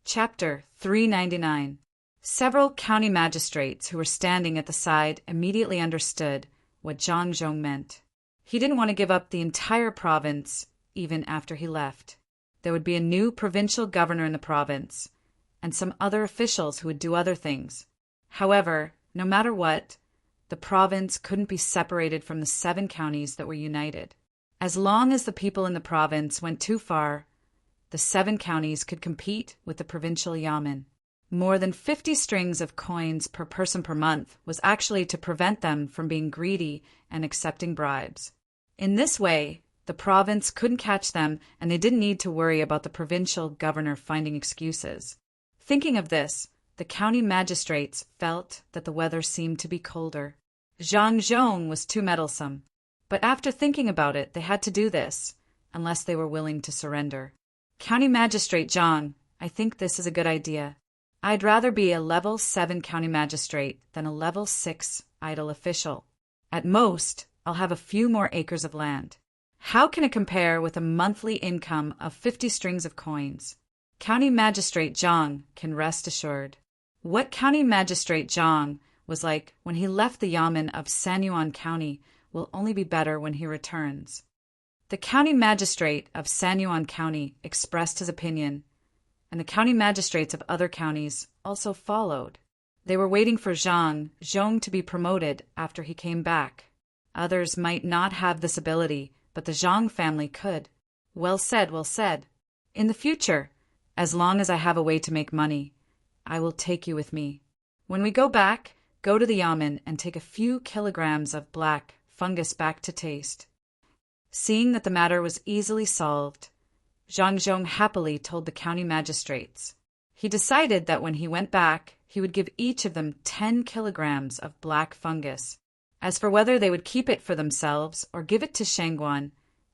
Chapter 399. Several county magistrates who were standing at the side immediately understood what Zhang Zhong meant. He didn't want to give up the entire province, even after he left. There would be a new provincial governor in the province, and some other officials who would do other things. However, no matter what, the province couldn't be separated from the 7 counties that were united. As long as the people in the province went too far, the 7 counties could compete with the provincial yamen. More than 50 strings of coins per person per month was actually to prevent them from being greedy and accepting bribes. In this way, the province couldn't catch them, and they didn't need to worry about the provincial governor finding excuses. Thinking of this, the county magistrates felt that the weather seemed to be colder. Zhang Zhong was too meddlesome, but after thinking about it, they had to do this, unless they were willing to surrender. County Magistrate Zhang, I think this is a good idea. I'd rather be a level 7 county magistrate than a level 6 idle official. At most, I'll have a few more acres of land. How can it compare with a monthly income of 50 strings of coins? County Magistrate Zhang can rest assured. What County Magistrate Zhang was like when he left the yamen of Sanyuan County will only be better when he returns. The County Magistrate of Sanyuan County expressed his opinion, and the county magistrates of other counties also followed. They were waiting for Zhang Zhong to be promoted after he came back. Others might not have this ability, but the Zhang family could. Well said, well said. In the future, as long as I have a way to make money, I will take you with me. When we go back, go to the yamen and take a few kilograms of black fungus back to taste. Seeing that the matter was easily solved, Zhang Zhong happily told the county magistrates. He decided that when he went back, he would give each of them 10 kilograms of black fungus. As for whether they would keep it for themselves or give it to Shangguan,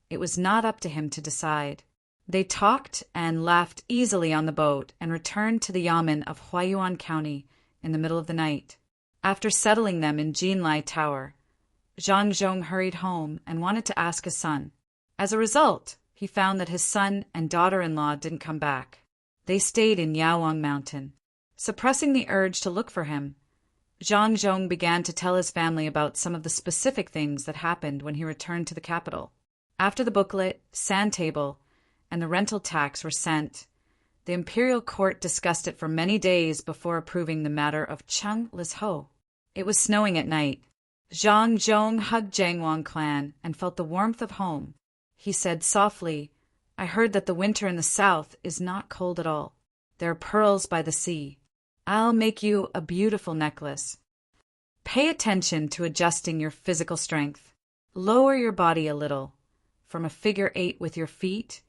it was not up to him to decide. They talked and laughed easily on the boat and returned to the yamen of Huayuan County in the middle of the night. After settling them in Jinlai Tower, Zhang Zhong hurried home and wanted to ask his son. As a result, he found that his son and daughter-in-law didn't come back. They stayed in Yaowang Mountain. Suppressing the urge to look for him, Zhang Zhong began to tell his family about some of the specific things that happened when he returned to the capital. After the booklet, sand table, and the rental tax were sent, the imperial court discussed it for many days before approving the matter of Cheng Lizho. It was snowing at night. Zhang Zhong hugged Jiangwang clan and felt the warmth of home. He said softly, I heard that the winter in the south is not cold at all. There are pearls by the sea. I'll make you a beautiful necklace. Pay attention to adjusting your physical strength. Lower your body a little. Form a figure 8 with your feet,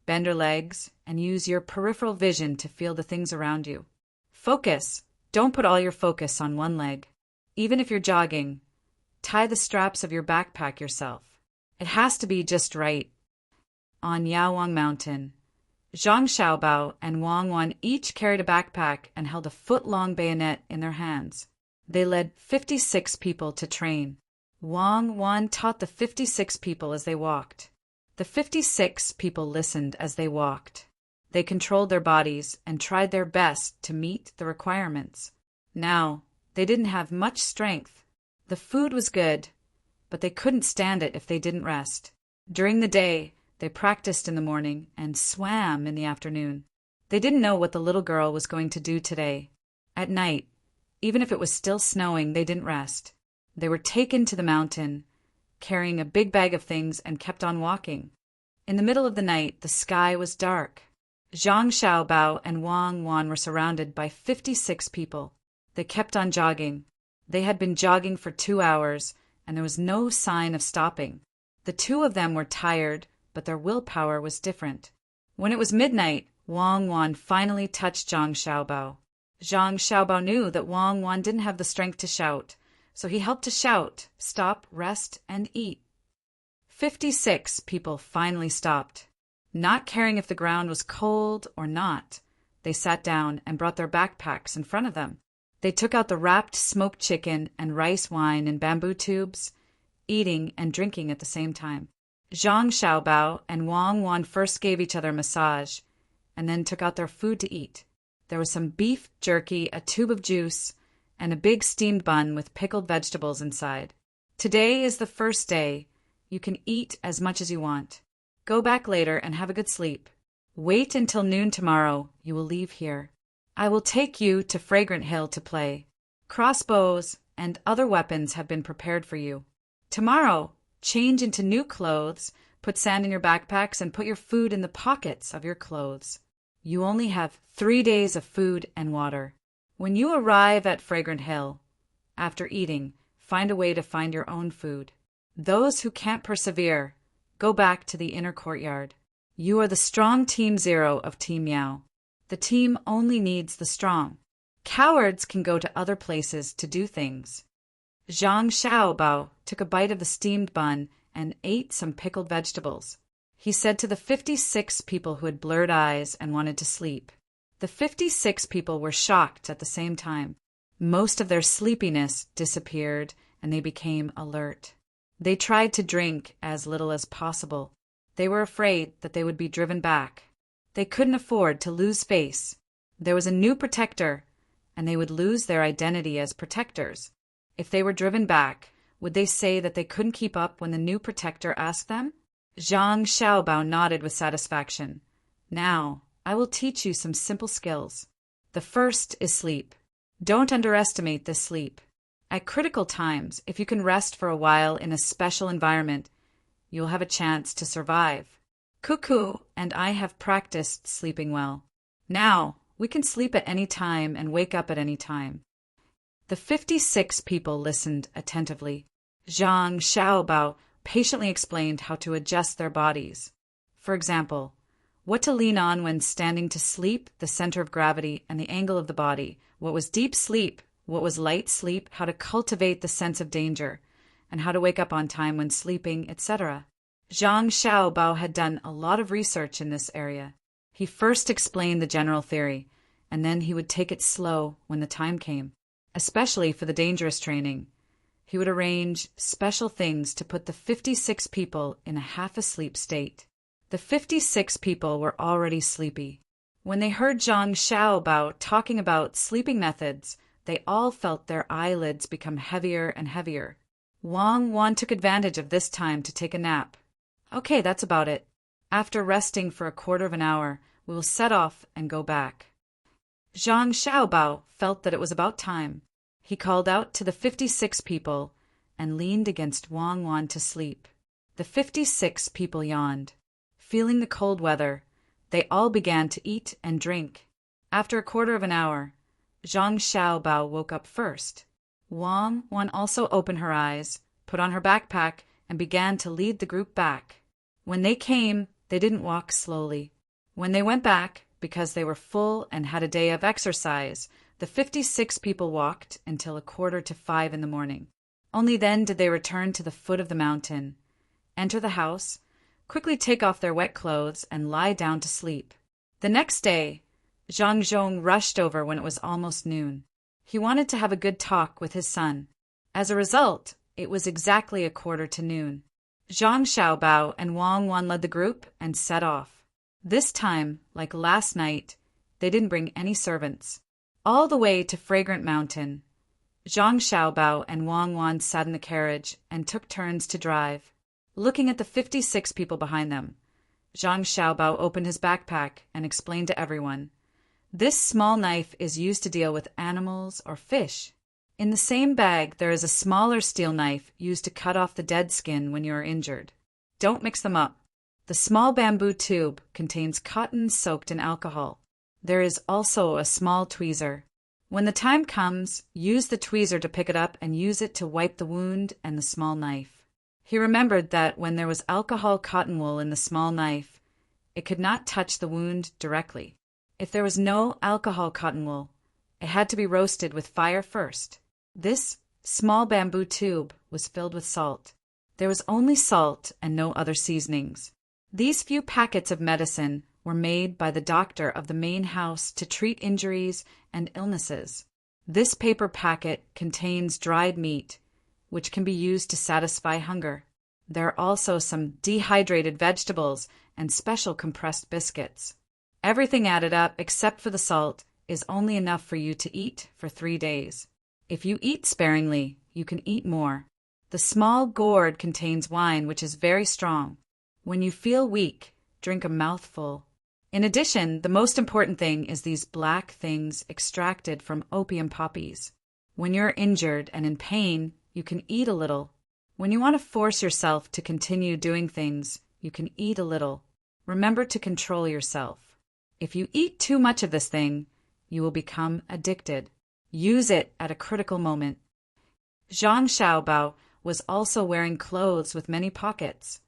bend your legs, and use your peripheral vision to feel the things around you. Focus. Don't put all your focus on one leg. Even if you're jogging, tie the straps of your backpack yourself. It has to be just right. On Yaowang Mountain, Zhang Xiaobao and Wang Wan each carried a backpack and held a foot-long bayonet in their hands. They led 56 people to train. Wang Wan taught the 56 people as they walked. The 56 people listened as they walked. They controlled their bodies and tried their best to meet the requirements. Now, they didn't have much strength. The food was good, but they couldn't stand it if they didn't rest. During the day, they practiced in the morning and swam in the afternoon. They didn't know what the little girl was going to do today. At night, even if it was still snowing, they didn't rest. They were taken to the mountain, carrying a big bag of things, and kept on walking. In the middle of the night, the sky was dark. Zhang Xiaobao and Wang Wan were surrounded by 56 people. They kept on jogging. They had been jogging for 2 hours, and there was no sign of stopping. The 2 of them were tired, but their willpower was different. When it was midnight, Wang Wan finally touched Zhang Xiaobao. Zhang Xiaobao knew that Wang Wan didn't have the strength to shout, so he helped to shout, stop, rest, and eat. 56 people finally stopped. Not caring if the ground was cold or not, they sat down and brought their backpacks in front of them. They took out the wrapped smoked chicken and rice wine in bamboo tubes, eating and drinking at the same time. Zhang Xiaobao and Wang Wan first gave each other a massage, and then took out their food to eat. There was some beef jerky, a tube of juice, and a big steamed bun with pickled vegetables inside. Today is the first day. You can eat as much as you want. Go back later and have a good sleep. Wait until noon tomorrow. You will leave here. I will take you to Fragrant Hill to play. Crossbows and other weapons have been prepared for you. Tomorrow, change into new clothes, put sand in your backpacks, and put your food in the pockets of your clothes. You only have 3 days of food and water. When you arrive at Fragrant Hill, after eating, find a way to find your own food. Those who can't persevere, go back to the inner courtyard. You are the strong Team 0 of Team Meow. The team only needs the strong. Cowards can go to other places to do things. Zhang Xiaobao took a bite of the steamed bun and ate some pickled vegetables. He said to the 56 people who had blurred eyes and wanted to sleep. The 56 people were shocked at the same time. Most of their sleepiness disappeared and they became alert. They tried to drink as little as possible. They were afraid that they would be driven back. They couldn't afford to lose face. There was a new protector, and they would lose their identity as protectors. If they were driven back, would they say that they couldn't keep up when the new protector asked them? Zhang Xiaobao nodded with satisfaction. Now, I will teach you some simple skills. The first is sleep. Don't underestimate this sleep. At critical times, if you can rest for a while in a special environment, you'll have a chance to survive. Cuckoo and I have practiced sleeping well. Now, we can sleep at any time and wake up at any time. The 56 people listened attentively. Zhang Xiaobao patiently explained how to adjust their bodies. For example, what to lean on when standing to sleep, the center of gravity, and the angle of the body, what was deep sleep, what was light sleep, how to cultivate the sense of danger, and how to wake up on time when sleeping, etc. Zhang Xiaobao had done a lot of research in this area. He first explained the general theory, and then he would take it slow when the time came, especially for the dangerous training. He would arrange special things to put the 56 people in a half-asleep state. The 56 people were already sleepy. When they heard Zhang Xiaobao talking about sleeping methods, they all felt their eyelids become heavier and heavier. Wang Wan took advantage of this time to take a nap. Okay, that's about it. After resting for a quarter of an hour, we will set off and go back. Zhang Xiaobao felt that it was about time. He called out to the 56 people and leaned against Wang Wan to sleep. The 56 people yawned. Feeling the cold weather, they all began to eat and drink. After a quarter of an hour, Zhang Xiaobao woke up first. Wang Wan also opened her eyes, put on her backpack, and began to lead the group back. When they came, they didn't walk slowly. When they went back, because they were full and had a day of exercise, the 56 people walked until 4:45 in the morning. Only then did they return to the foot of the mountain, enter the house, quickly take off their wet clothes, and lie down to sleep. The next day, Zhang Zhong rushed over when it was almost noon. He wanted to have a good talk with his son. As a result, it was exactly 1:45. Zhang Xiaobao and Wang Wan led the group and set off. This time, like last night, they didn't bring any servants. All the way to Fragrant Mountain, Zhang Xiaobao and Wang Wan sat in the carriage and took turns to drive. Looking at the 56 people behind them, Zhang Xiaobao opened his backpack and explained to everyone, "This small knife is used to deal with animals or fish. In the same bag, there is a smaller steel knife used to cut off the dead skin when you are injured. Don't mix them up. The small bamboo tube contains cotton soaked in alcohol. There is also a small tweezer. When the time comes, use the tweezer to pick it up and use it to wipe the wound and the small knife." He remembered that when there was alcohol cotton wool in the small knife, it could not touch the wound directly. If there was no alcohol cotton wool, it had to be roasted with fire first. This small bamboo tube was filled with salt. There was only salt and no other seasonings. These few packets of medicine were made by the doctor of the main house to treat injuries and illnesses. This paper packet contains dried meat, which can be used to satisfy hunger. There are also some dehydrated vegetables and special compressed biscuits. Everything added up, except for the salt, is only enough for you to eat for 3 days. If you eat sparingly, you can eat more. The small gourd contains wine, which is very strong. When you feel weak, drink a mouthful. In addition, the most important thing is these black things extracted from opium poppies. When you're injured and in pain, you can eat a little. When you want to force yourself to continue doing things, you can eat a little. Remember to control yourself. If you eat too much of this thing, you will become addicted. Use it at a critical moment. Zhang Xiaobao was also wearing clothes with many pockets.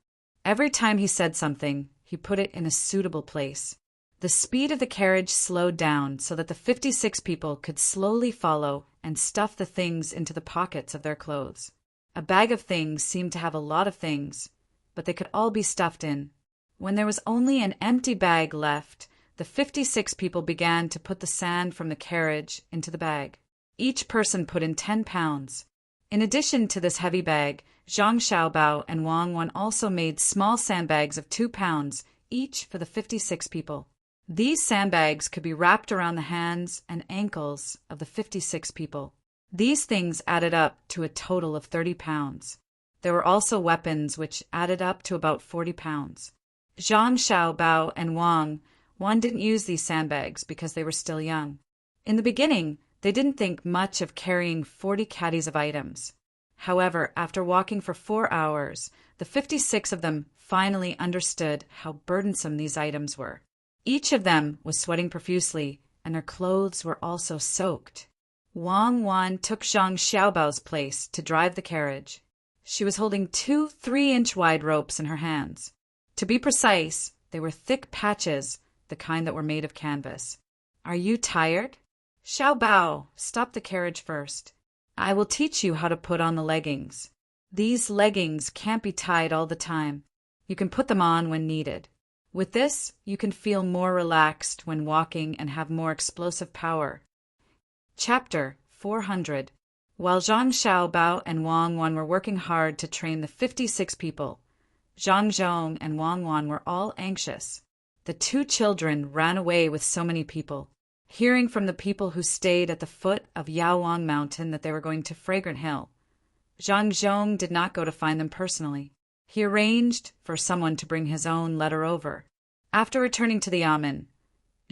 Every time he said something, he put it in a suitable place. The speed of the carriage slowed down so that the 56 people could slowly follow and stuff the things into the pockets of their clothes. A bag of things seemed to have a lot of things, but they could all be stuffed in. When there was only an empty bag left, the 56 people began to put the sand from the carriage into the bag. Each person put in 10 pounds. In addition to this heavy bag, Zhang Xiaobao and Wang Wan also made small sandbags of 2 pounds, each for the 56 people. These sandbags could be wrapped around the hands and ankles of the 56 people. These things added up to a total of 30 pounds. There were also weapons which added up to about 40 pounds. Zhang Xiaobao and Wang Wan didn't use these sandbags because they were still young. In the beginning, they didn't think much of carrying 40 caddies of items. However, after walking for 4 hours, the 56 of them finally understood how burdensome these items were. Each of them was sweating profusely, and their clothes were also soaked. Wang Wan took Zhang Xiaobao's place to drive the carriage. She was holding 2 3-inch wide ropes in her hands. To be precise, they were thick patches, the kind that were made of canvas. Are you tired? Xiaobao, stop the carriage first. I will teach you how to put on the leggings. These leggings can't be tied all the time. You can put them on when needed. With this, you can feel more relaxed when walking and have more explosive power. Chapter 400. While Zhang Xiaobao and Wang Wan were working hard to train the 56 people, Zhang Zhong and Wang Wan were all anxious. The 2 children ran away with so many people. Hearing from the people who stayed at the foot of Yaowang Mountain that they were going to Fragrant Hill, Zhang Zhong did not go to find them personally. He arranged for someone to bring his own letter over. After returning to the yamen,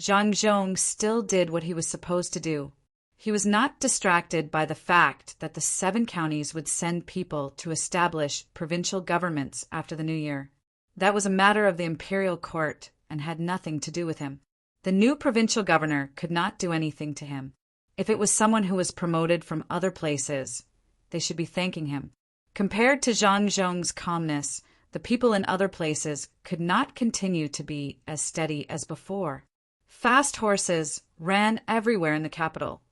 Zhang Zhong still did what he was supposed to do. He was not distracted by the fact that the 7 counties would send people to establish provincial governments after the new year. That was a matter of the imperial court and had nothing to do with him. The new provincial governor could not do anything to him. If it was someone who was promoted from other places, they should be thanking him. Compared to Zhang Zhong's calmness, the people in other places could not continue to be as steady as before. Fast horses ran everywhere in the capital,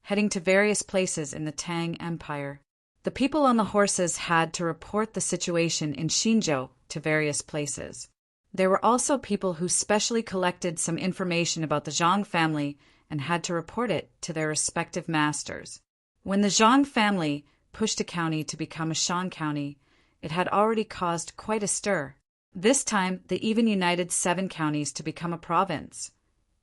heading to various places in the Tang Empire. The people on the horses had to report the situation in Xinzhou to various places. There were also people who specially collected some information about the Zhang family and had to report it to their respective masters. When the Zhang family pushed a county to become a Shan county, it had already caused quite a stir. This time, they even united 7 counties to become a province,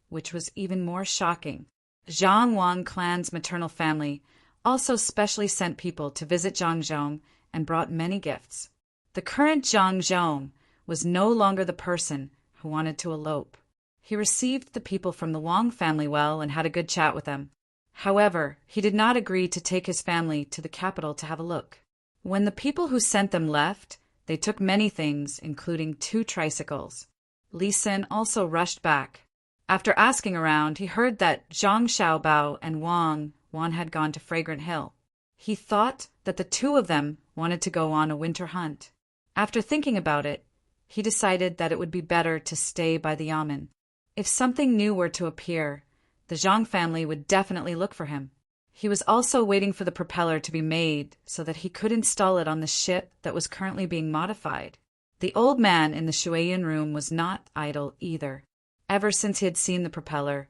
which was even more shocking. Zhang Wang clan's maternal family also specially sent people to visit Zhang Zhong and brought many gifts. The current Zhang Zhong was no longer the person who wanted to elope. He received the people from the Wang family well and had a good chat with them. However, he did not agree to take his family to the capital to have a look. When the people who sent them left, they took many things, including 2 tricycles. Li Xin also rushed back. After asking around, he heard that Zhang Xiaobao and Wang Wan had gone to Fragrant Hill. He thought that the 2 of them wanted to go on a winter hunt. After thinking about it, he decided that it would be better to stay by the yamen. If something new were to appear, the Zhang family would definitely look for him. He was also waiting for the propeller to be made so that he could install it on the ship that was currently being modified. The old man in the Shuiyin room was not idle either. Ever since he had seen the propeller,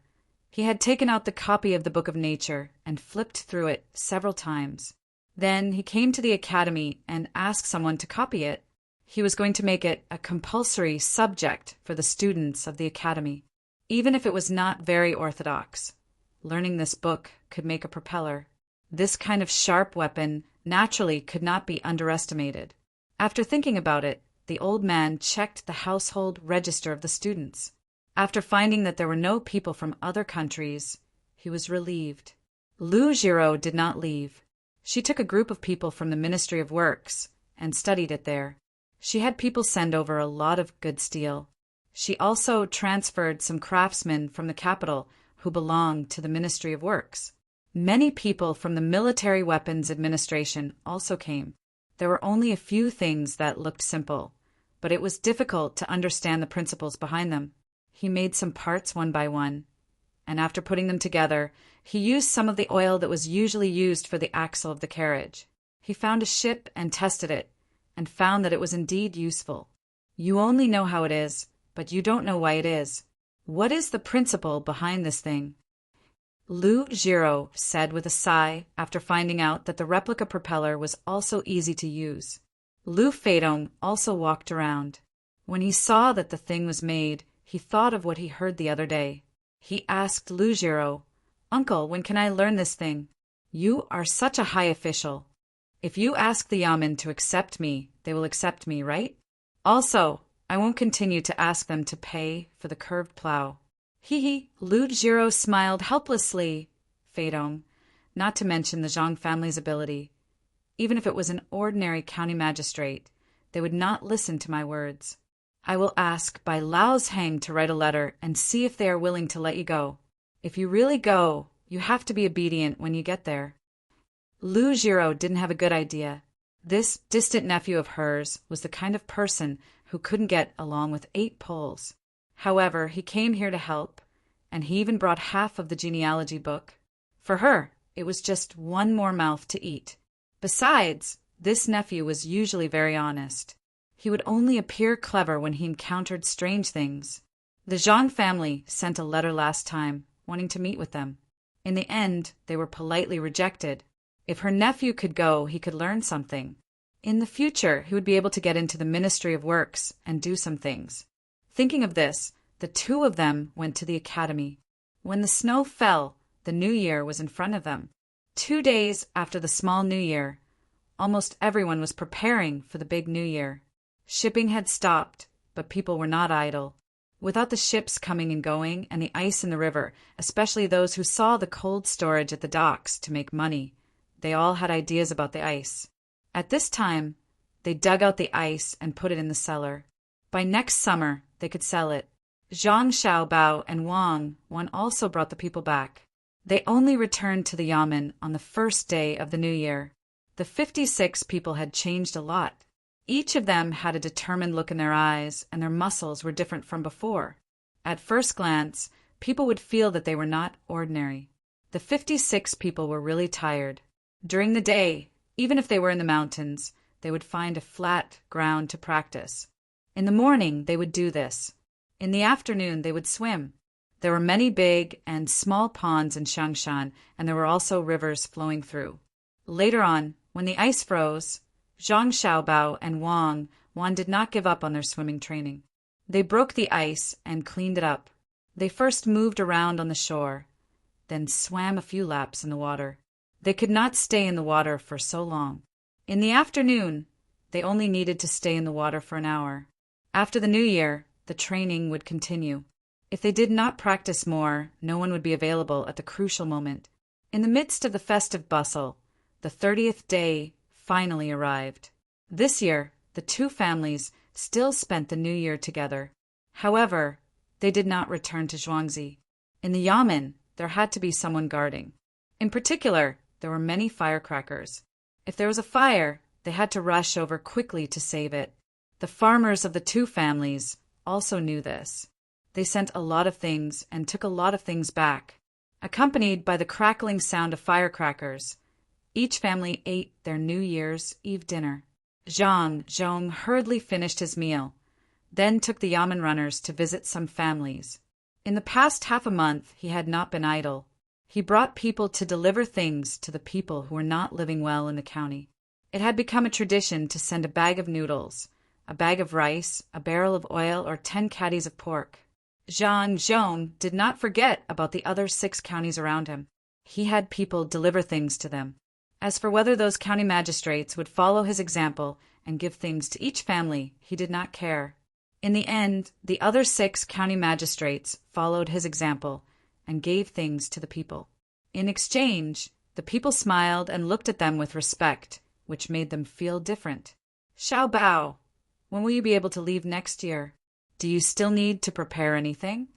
he had taken out the copy of the Book of Nature and flipped through it several times. Then he came to the academy and asked someone to copy it. He was going to make it a compulsory subject for the students of the academy, even if it was not very orthodox. learning this book could make a propeller. This kind of sharp weapon naturally could not be underestimated. After thinking about it, the old man checked the household register of the students. After finding that there were no people from other countries, he was relieved. Lu Jiro did not leave. She took a group of people from the Ministry of Works and studied it there. She had people send over a lot of good steel. She also transferred some craftsmen from the capital who belonged to the Ministry of Works. Many people from the Military Weapons Administration also came. There were only a few things that looked simple, but it was difficult to understand the principles behind them. He made some parts one by one, and after putting them together, he used some of the oil that was usually used for the axle of the carriage. He found a ship and tested it, and found that it was indeed useful. You only know how it is, but you don't know why it is. What is the principle behind this thing? Lu Jiro said with a sigh after finding out that the replica propeller was also easy to use. Lu Feidong also walked around. When he saw that the thing was made, he thought of what he heard the other day. He asked Lu Jiro, "Uncle, when can I learn this thing? You are such a high official. If you ask the yamen to accept me, they will accept me, right? Also, I won't continue to ask them to pay for the curved plow." Lu Jiro smiled helplessly. Feidong, not to mention the Zhang family's ability. Even if it was an ordinary county magistrate, they would not listen to my words. I will ask Bai Lao's Hang to write a letter and see if they are willing to let you go. If you really go, you have to be obedient when you get there. Lu Jiro didn't have a good idea. This distant nephew of hers was the kind of person who couldn't get along with 8 Poles. However, he came here to help, and he even brought half of the genealogy book. For her, it was just one more mouth to eat. Besides, this nephew was usually very honest. He would only appear clever when he encountered strange things. The Zhang family sent a letter last time, wanting to meet with them. In the end, they were politely rejected. If her nephew could go, he could learn something. In the future, he would be able to get into the Ministry of Works and do some things. Thinking of this, the 2 of them went to the academy. When the snow fell, the new year was in front of them. 2 days after the small new year, almost everyone was preparing for the big new year. Shipping had stopped, but people were not idle. Without the ships coming and going and the ice in the river, especially those who saw the cold storage at the docks to make money, they all had ideas about the ice. At this time, they dug out the ice and put it in the cellar. By next summer, they could sell it. Zhang Xiaobao and One also brought the people back. They only returned to the yamen on the first day of the new year. The 56 people had changed a lot. Each of them had a determined look in their eyes, and their muscles were different from before. At first glance, people would feel that they were not ordinary. The 56 people were really tired. During the day, even if they were in the mountains, they would find a flat ground to practice. In the morning, they would do this. In the afternoon, they would swim. There were many big and small ponds in Shangshan, and there were also rivers flowing through. Later on, when the ice froze, Zhang Xiaobao and Wan did not give up on their swimming training. They broke the ice and cleaned it up. They first moved around on the shore, then swam a few laps in the water. They could not stay in the water for so long. In the afternoon, they only needed to stay in the water for an hour. After the new year, the training would continue. If they did not practice more, no one would be available at the crucial moment. In the midst of the festive bustle, the 30th day finally arrived. This year, the 2 families still spent the new year together. However, they did not return to Zhuangzi. In the yamen, there had to be someone guarding. In particular, there were many firecrackers. If there was a fire, they had to rush over quickly to save it. The farmers of the 2 families also knew this. They sent a lot of things and took a lot of things back. Accompanied by the crackling sound of firecrackers, each family ate their New Year's Eve dinner. Zhong hurriedly finished his meal, then took the yamen runners to visit some families. In the past half a month, he had not been idle. He brought people to deliver things to the people who were not living well in the county. It had become a tradition to send a bag of noodles, a bag of rice, a barrel of oil, or 10 caddies of pork. Zhang Zhong did not forget about the other 6 counties around him. He had people deliver things to them. As for whether those county magistrates would follow his example and give things to each family, he did not care. In the end, the other 6 county magistrates followed his example and gave things to the people. In exchange, the people smiled and looked at them with respect, which made them feel different. Xiao Bao, when will you be able to leave next year? Do you still need to prepare anything?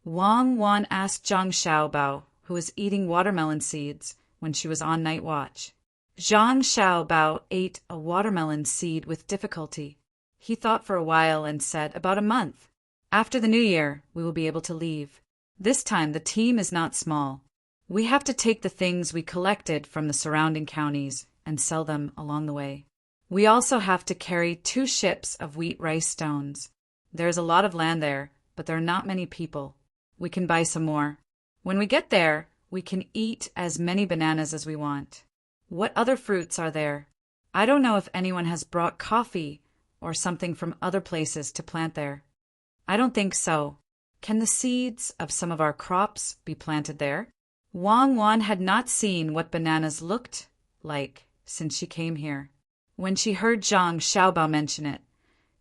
Wang Wan asked Zhang Xiaobao, who was eating watermelon seeds when she was on night watch. Zhang Xiaobao ate a watermelon seed with difficulty. He thought for a while and said, "About a month. After the new year, we will be able to leave. This time the team is not small. We have to take the things we collected from the surrounding counties and sell them along the way. We also have to carry 2 ships of wheat rice stones. There's a lot of land there, but there are not many people. We can buy some more. When we get there, we can eat as many bananas as we want. What other fruits are there? I don't know if anyone has brought coffee or something from other places to plant there. I don't think so. Can the seeds of some of our crops be planted there?" Wang Wan had not seen what bananas looked like since she came here. When she heard Zhang Xiaobao mention it,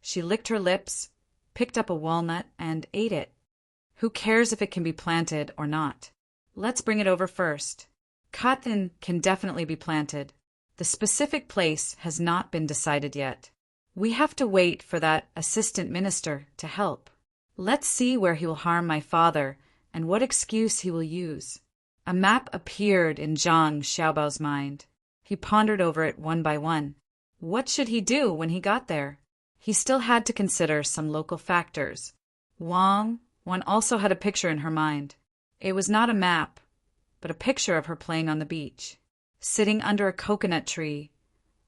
she licked her lips, picked up a walnut, and ate it. Who cares if it can be planted or not? Let's bring it over first. Cotton can definitely be planted. The specific place has not been decided yet. We have to wait for that assistant minister to help. Let's see where he will harm my father and what excuse he will use. A map appeared in Zhang Xiaobao's mind. He pondered over it one by one. What should he do when he got there? He still had to consider some local factors. Wang also had a picture in her mind. It was not a map, but a picture of her playing on the beach, sitting under a coconut tree,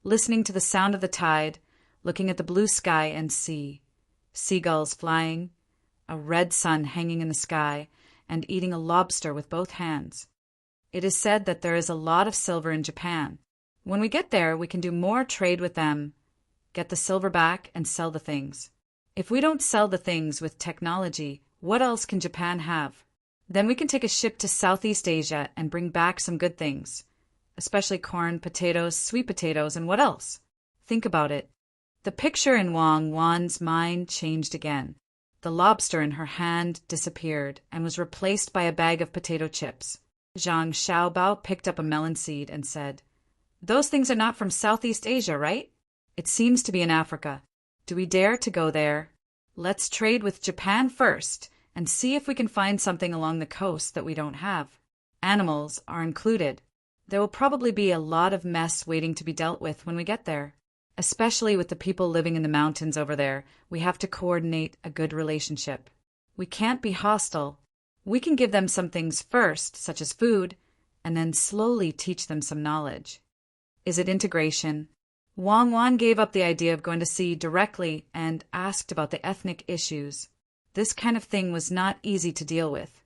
listening to the sound of the tide, looking at the blue sky and sea, seagulls flying, a red sun hanging in the sky, and eating a lobster with both hands. It is said that there is a lot of silver in Japan. When we get there, we can do more trade with them, get the silver back, and sell the things. If we don't sell the things with technology, what else can Japan have? Then we can take a ship to Southeast Asia and bring back some good things, especially corn, potatoes, sweet potatoes, and what else? Think about it. The picture in Wang Wan's mind changed again. The lobster in her hand disappeared and was replaced by a bag of potato chips. Zhang Xiaobao picked up a melon seed and said, "Those things are not from Southeast Asia, right? It seems to be in Africa. Do we dare to go there? Let's trade with Japan first and see if we can find something along the coast that we don't have. Animals are included. There will probably be a lot of mess waiting to be dealt with when we get there. Especially with the people living in the mountains over there, we have to coordinate a good relationship. We can't be hostile. We can give them some things first, such as food, and then slowly teach them some knowledge." Is it integration? Wang Wan gave up the idea of going to sea directly and asked about the ethnic issues. This kind of thing was not easy to deal with.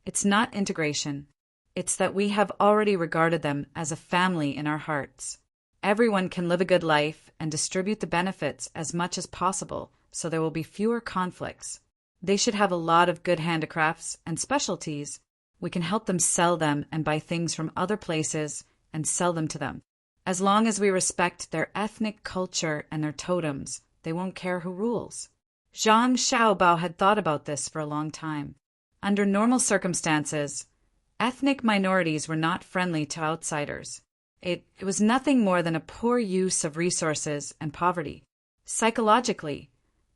It's not integration. It's that we have already regarded them as a family in our hearts. Everyone can live a good life and distribute the benefits as much as possible, so there will be fewer conflicts. They should have a lot of good handicrafts and specialties. We can help them sell them and buy things from other places and sell them to them. As long as we respect their ethnic culture and their totems, they won't care who rules. Zhang Xiaobao had thought about this for a long time. Under normal circumstances, ethnic minorities were not friendly to outsiders. It was nothing more than a poor use of resources and poverty. Psychologically,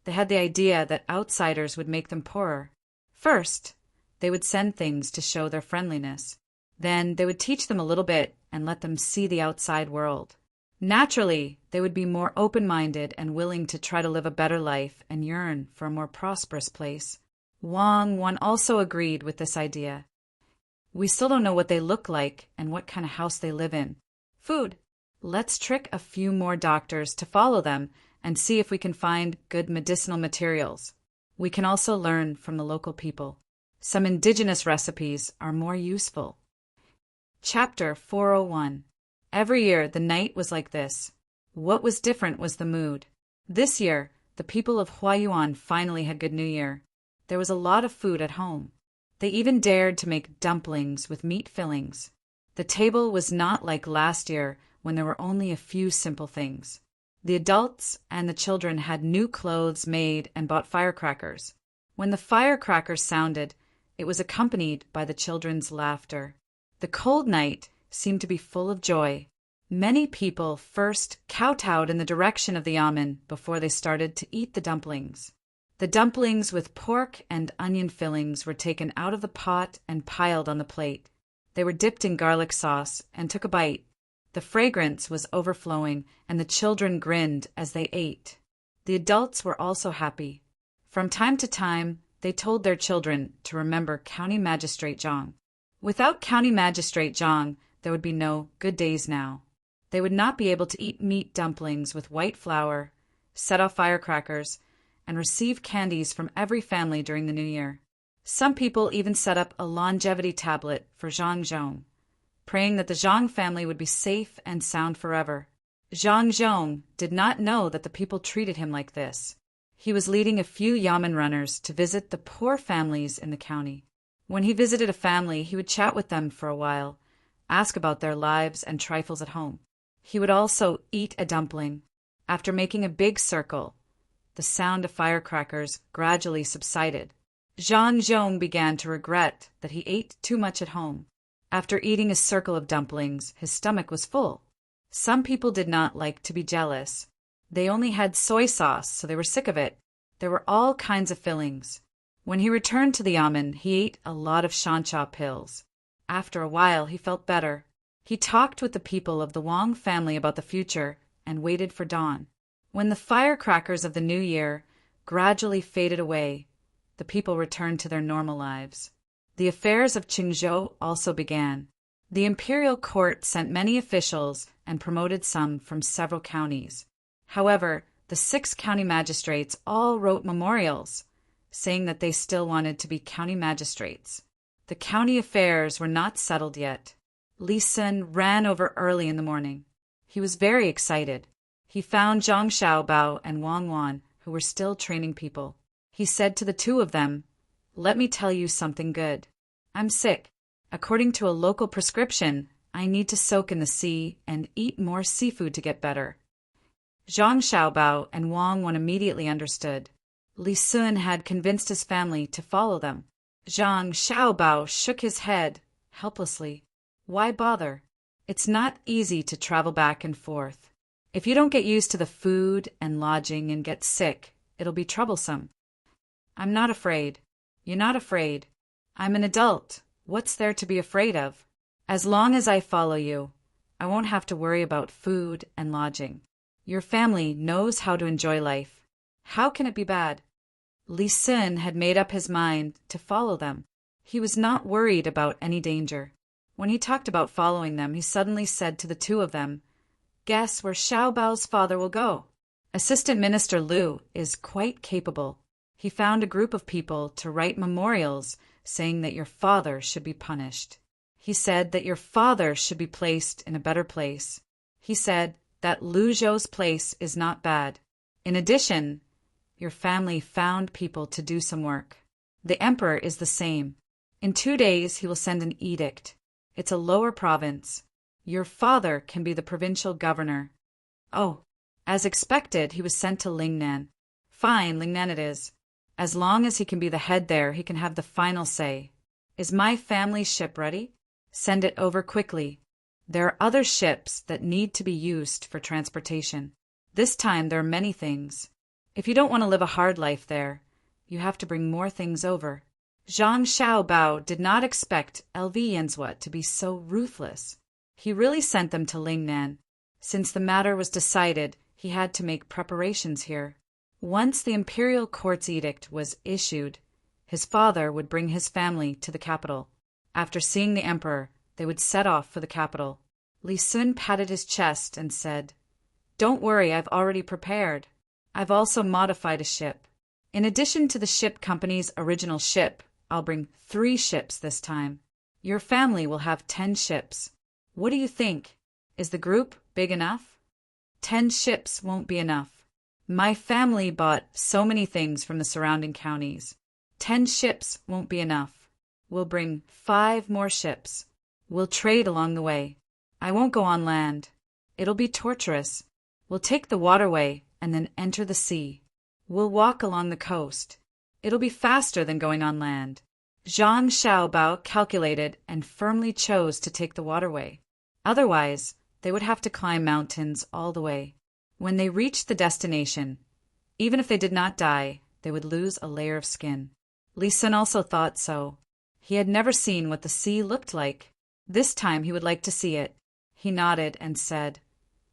they had the idea that outsiders would make them poorer. First, they would send things to show their friendliness. Then they would teach them a little bit and let them see the outside world. Naturally, they would be more open-minded and willing to try to live a better life and yearn for a more prosperous place. Wang Wan also agreed with this idea. We still don't know what they look like and what kind of house they live in. Food. Let's trick a few more doctors to follow them and see if we can find good medicinal materials. We can also learn from the local people. Some indigenous recipes are more useful. Chapter 401. Every year the night was like this. What was different was the mood. This year, the people of Huayuan finally had Good New Year. There was a lot of food at home. They even dared to make dumplings with meat fillings. The table was not like last year when there were only a few simple things. The adults and the children had new clothes made and bought firecrackers. When the firecrackers sounded, it was accompanied by the children's laughter. The cold night seemed to be full of joy. Many people first kowtowed in the direction of the yamen before they started to eat the dumplings. The dumplings with pork and onion fillings were taken out of the pot and piled on the plate. They were dipped in garlic sauce and took a bite. The fragrance was overflowing, and the children grinned as they ate. The adults were also happy. From time to time, they told their children to remember County Magistrate Zhang. Without County Magistrate Zhang, there would be no good days now. They would not be able to eat meat dumplings with white flour, set off firecrackers, and receive candies from every family during the New Year. Some people even set up a longevity tablet for Zhang Zhong, praying that the Zhang family would be safe and sound forever. Zhang Zhong did not know that the people treated him like this. He was leading a few yamen runners to visit the poor families in the county. When he visited a family, he would chat with them for a while, ask about their lives and trifles at home. He would also eat a dumpling. After making a big circle, the sound of firecrackers gradually subsided. Zhang Zhong began to regret that he ate too much at home. After eating a circle of dumplings, his stomach was full. Some people did not like to be jealous. They only had soy sauce, so they were sick of it. There were all kinds of fillings. When he returned to the yamen, he ate a lot of shancha pills. After a while, he felt better. He talked with the people of the Wang family about the future and waited for dawn. When the firecrackers of the new year gradually faded away, the people returned to their normal lives. The affairs of Qingzhou also began. The imperial court sent many officials and promoted some from several counties. However, the 6 county magistrates all wrote memorials, saying that they still wanted to be county magistrates. The county affairs were not settled yet. Li Sun ran over early in the morning. He was very excited. He found Zhang Xiaobao and Wang Wan, who were still training people. He said to the two of them, "Let me tell you something good. I'm sick. According to a local prescription, I need to soak in the sea and eat more seafood to get better." Zhang Xiaobao and Wang Wan immediately understood. Li Sun had convinced his family to follow them. Zhang Xiaobao shook his head helplessly. Why bother? It's not easy to travel back and forth. If you don't get used to the food and lodging and get sick, it'll be troublesome. I'm not afraid. You're not afraid. I'm an adult. What's there to be afraid of? As long as I follow you, I won't have to worry about food and lodging. Your family knows how to enjoy life. How can it be bad? Li Sun had made up his mind to follow them. He was not worried about any danger. When he talked about following them, he suddenly said to the two of them, "Guess where Xiaobao's father will go?" Assistant Minister Liu is quite capable. He found a group of people to write memorials saying that your father should be punished. He said that your father should be placed in a better place. He said that Lu Zhou's place is not bad. In addition, your family found people to do some work. The emperor is the same. In 2 days, he will send an edict. It's a lower province. Your father can be the provincial governor. Oh, as expected, he was sent to Lingnan. Fine, Lingnan it is. As long as he can be the head there, he can have the final say. Is my family's ship ready? Send it over quickly. There are other ships that need to be used for transportation. This time there are many things. If you don't want to live a hard life there, you have to bring more things over. Zhang Xiaobao did not expect LV Yenzhua to be so ruthless. He really sent them to Lingnan. Since the matter was decided, he had to make preparations here. Once the imperial court's edict was issued, his father would bring his family to the capital. After seeing the emperor, they would set off for the capital. Li Sun patted his chest and said, "Don't worry, I've already prepared. I've also modified a ship. In addition to the ship company's original ship, I'll bring 3 ships this time. Your family will have 10 ships. What do you think? Is the group big enough? 10 ships won't be enough. My family bought so many things from the surrounding counties. 10 ships won't be enough. We'll bring 5 more ships. We'll trade along the way. I won't go on land. It'll be torturous. We'll take the waterway and then enter the sea. We'll walk along the coast. It'll be faster than going on land. Zhang Xiaobao calculated and firmly chose to take the waterway. Otherwise, they would have to climb mountains all the way. When they reached the destination, even if they did not die, they would lose a layer of skin. Li Sun also thought so. He had never seen what the sea looked like. This time he would like to see it. He nodded and said,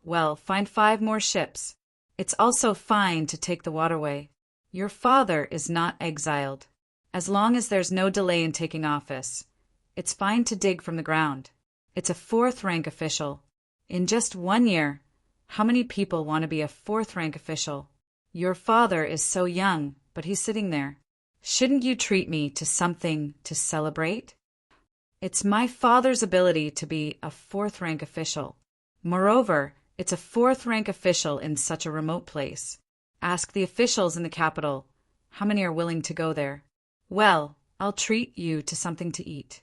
"Well, find 5 more ships. It's also fine to take the waterway. Your father is not exiled. As long as there's no delay in taking office, it's fine to dig from the ground. It's a 4th-rank official. In just 1 year, how many people want to be a 4th-rank official? Your father is so young, but he's sitting there. Shouldn't you treat me to something to celebrate? It's my father's ability to be a 4th-rank official. Moreover, it's a 4th-rank official in such a remote place. Ask the officials in the capital, how many are willing to go there? Well, I'll treat you to something to eat.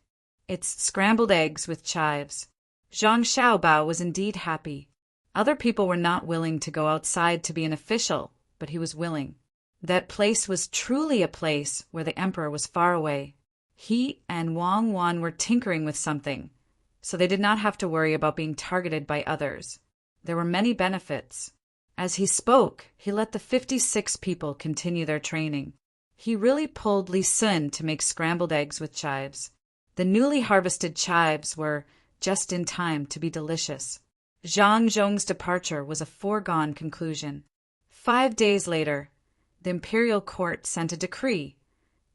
It's scrambled eggs with chives." Zhang Xiaobao was indeed happy. Other people were not willing to go outside to be an official, but he was willing. That place was truly a place where the emperor was far away. He and Wang Wan were tinkering with something, so they did not have to worry about being targeted by others. There were many benefits. As he spoke, he let the 56 people continue their training. He really pulled Li Sun to make scrambled eggs with chives. The newly harvested chives were just in time to be delicious. Zhang Zhong's departure was a foregone conclusion. 5 days later, the imperial court sent a decree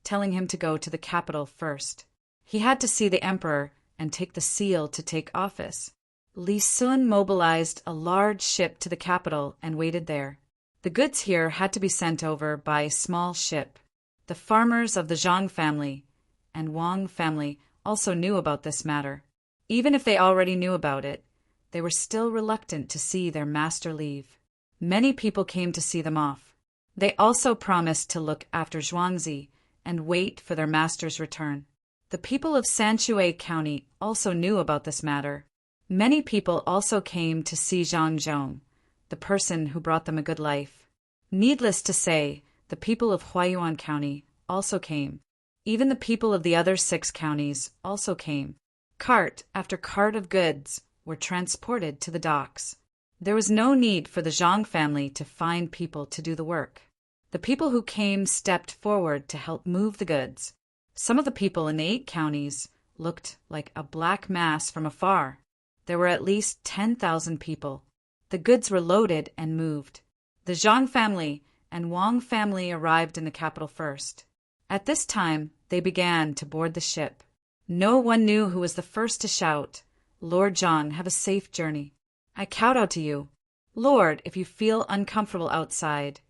telling him to go to the capital first. He had to see the emperor and take the seal to take office. Li Sun mobilized a large ship to the capital and waited there. The goods here had to be sent over by a small ship. The farmers of the Zhang family and Wang family also knew about this matter. Even if they already knew about it, they were still reluctant to see their master leave. Many people came to see them off. They also promised to look after Zhuangzi and wait for their master's return. The people of Sanshui County also knew about this matter. Many people also came to see Zhang Zhong, the person who brought them a good life. Needless to say, the people of Huayuan County also came. Even the people of the other 6 counties also came. Cart after cart of goods were transported to the docks. There was no need for the Zhang family to find people to do the work. The people who came stepped forward to help move the goods. Some of the people in the 8 counties looked like a black mass from afar. There were at least 10,000 people. The goods were loaded and moved. The Zhang family and Wang family arrived in the capital first. At this time, they began to board the ship. No one knew who was the first to shout, "Lord Zhang, have a safe journey. I kowtow to you. Lord, if you feel uncomfortable outside,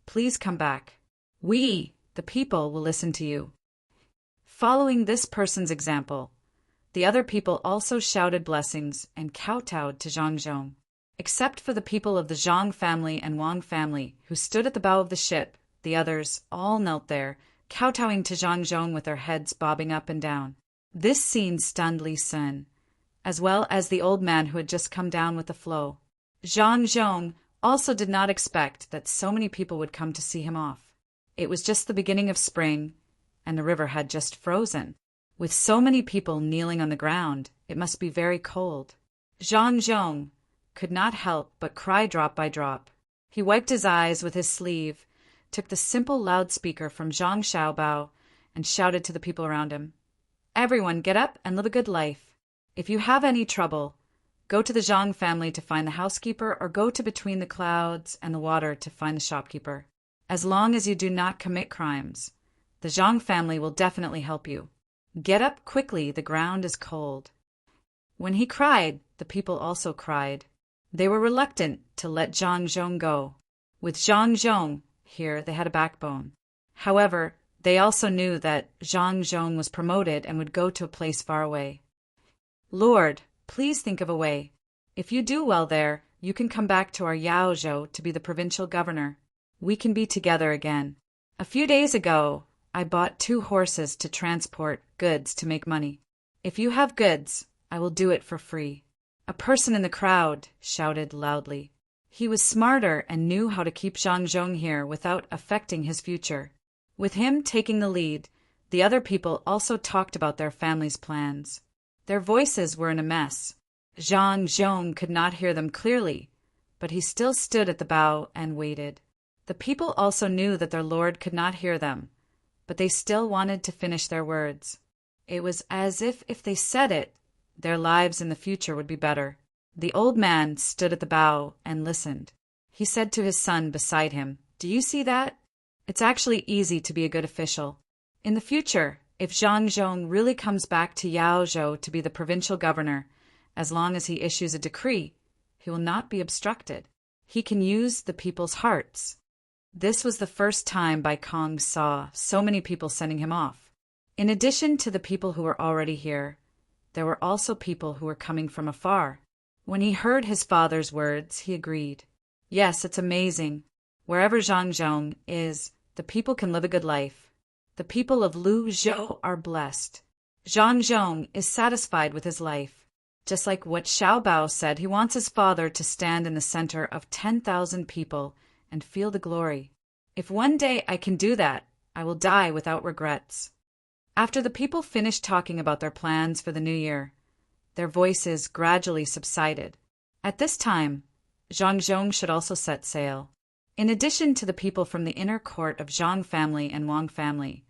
please come back. We, the people, will listen to you." Following this person's example, the other people also shouted blessings and kowtowed to Zhang Zhong. Except for the people of the Zhang family and Wang family, who stood at the bow of the ship, the others all knelt there, kowtowing to Zhang Zhong with their heads bobbing up and down. This scene stunned Li Sun, as well as the old man who had just come down with the flow. Zhang Zhong also did not expect that so many people would come to see him off. It was just the beginning of spring, and the river had just frozen. With so many people kneeling on the ground, it must be very cold. Zhang Zhong could not help but cry drop by drop. He wiped his eyes with his sleeve, took the simple loudspeaker from Zhang Xiaobao, and shouted to the people around him, "Everyone get up and live a good life. If you have any trouble, go to the Zhang family to find the housekeeper, or go to between the clouds and the water to find the shopkeeper. As long as you do not commit crimes, the Zhang family will definitely help you. Get up quickly, the ground is cold." When he cried, the people also cried. They were reluctant to let Zhang Zhong go. With Zhang Zhong, here they had a backbone. However, they also knew that Zhang Zhong was promoted and would go to a place far away. "Lord, please think of a way. If you do well there, you can come back to our Yaozhou to be the provincial governor. We can be together again. A few days ago, I bought 2 horses to transport goods to make money. If you have goods, I will do it for free." A person in the crowd shouted loudly. He was smarter and knew how to keep Zhang Zhong here without affecting his future. With him taking the lead, the other people also talked about their family's plans. Their voices were in a mess. Zhang Zhong could not hear them clearly, but he still stood at the bow and waited. The people also knew that their lord could not hear them, but they still wanted to finish their words. It was as if they said it, their lives in the future would be better. The old man stood at the bow and listened. He said to his son beside him, "Do you see that? It's actually easy to be a good official. In the future, if Zhang Zhong really comes back to Yaozhou to be the provincial governor, as long as he issues a decree, he will not be obstructed. He can use the people's hearts." This was the first time Bai Kong saw so many people sending him off. In addition to the people who were already here, there were also people who were coming from afar. When he heard his father's words, he agreed. Yes, it's amazing. Wherever Zhang Zhong is, the people can live a good life. The people of Lu Zhou are blessed. Zhang Zhong is satisfied with his life. Just like what Xiao Bao said, he wants his father to stand in the center of 10,000 people and feel the glory. If one day I can do that, I will die without regrets. After the people finished talking about their plans for the new year, their voices gradually subsided. At this time, Zhang Zhong should also set sail. In addition to the people from the inner court of Zhang family and Wang family,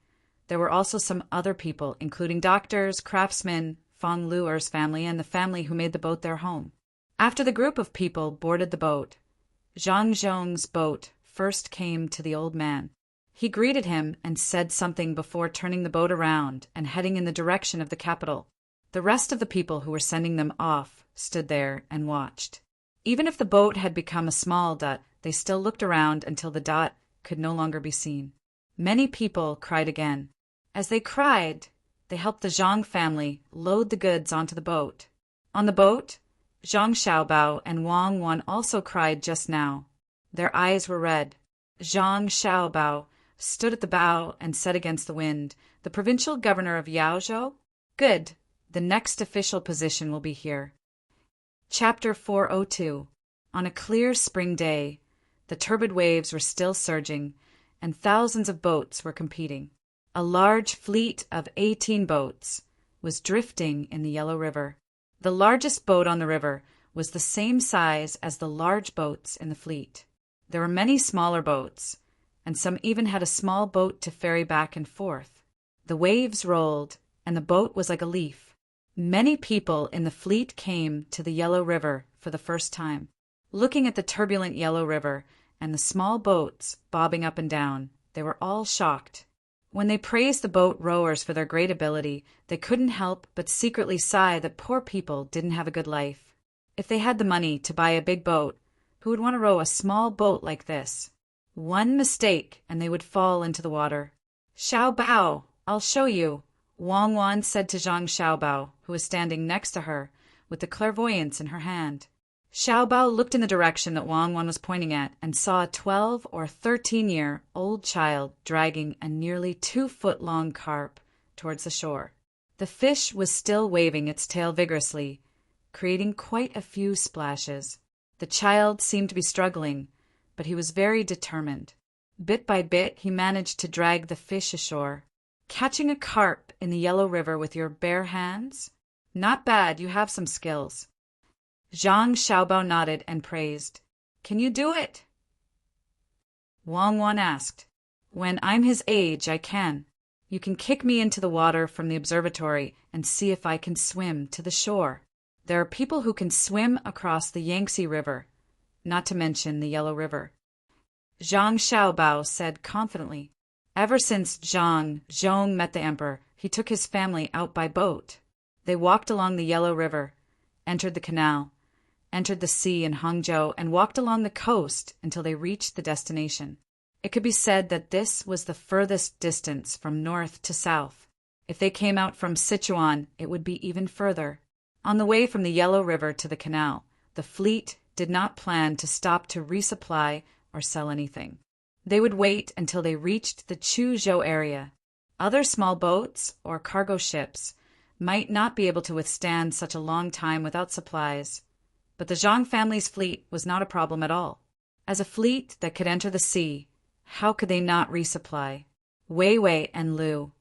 there were also some other people, including doctors, craftsmen, Feng Luer's family, and the family who made the boat their home. After the group of people boarded the boat, Zhang Zhong's boat first came to the old man. He greeted him and said something before turning the boat around and heading in the direction of the capital. The rest of the people who were sending them off stood there and watched. Even if the boat had become a small dot, they still looked around until the dot could no longer be seen. Many people cried again. As they cried, they helped the Zhang family load the goods onto the boat. On the boat, Zhang Xiaobao and Wang Wan also cried just now. Their eyes were red. Zhang Xiaobao stood at the bow and said against the wind, "The provincial governor of Yaozhou? Good. The next official position will be here." Chapter 402. On a clear spring day, the turbid waves were still surging, and thousands of boats were competing. A large fleet of 18 boats was drifting in the Yellow River. The largest boat on the river was the same size as the large boats in the fleet. There were many smaller boats, and some even had a small boat to ferry back and forth. The waves rolled, and the boat was like a leaf. Many people in the fleet came to the Yellow River for the first time. Looking at the turbulent Yellow River and the small boats bobbing up and down, they were all shocked. When they praised the boat rowers for their great ability, they couldn't help but secretly sigh that poor people didn't have a good life. If they had the money to buy a big boat, who would want to row a small boat like this? One mistake and they would fall into the water. "Xiao Bao, I'll show you," Wang Wan said to Zhang Xiaobao, who was standing next to her with the clairvoyance in her hand. Xiaobao looked in the direction that Wang Wan was pointing at and saw a 12 or 13-year-old child dragging a nearly 2-foot-long carp towards the shore. The fish was still waving its tail vigorously, creating quite a few splashes. The child seemed to be struggling, but he was very determined. Bit by bit, he managed to drag the fish ashore. Catching a carp in the Yellow River with your bare hands? Not bad, you have some skills. Zhang Xiaobao nodded and praised. "Can you do it?" Wang Wan asked. "When I'm his age, I can. You can kick me into the water from the observatory and see if I can swim to the shore. There are people who can swim across the Yangtze River, not to mention the Yellow River." Zhang Xiaobao said confidently. Ever since Zhang Zhong met the emperor, he took his family out by boat. They walked along the Yellow River, entered the canal, entered the sea in Hangzhou, and walked along the coast until they reached the destination. It could be said that this was the furthest distance from north to south. If they came out from Sichuan, it would be even further. On the way from the Yellow River to the canal, the fleet did not plan to stop to resupply or sell anything. They would wait until they reached the Chuzhou area. Other small boats or cargo ships might not be able to withstand such a long time without supplies, but the Zhang family's fleet was not a problem at all. As a fleet that could enter the sea, how could they not resupply? Wei Wei and Lu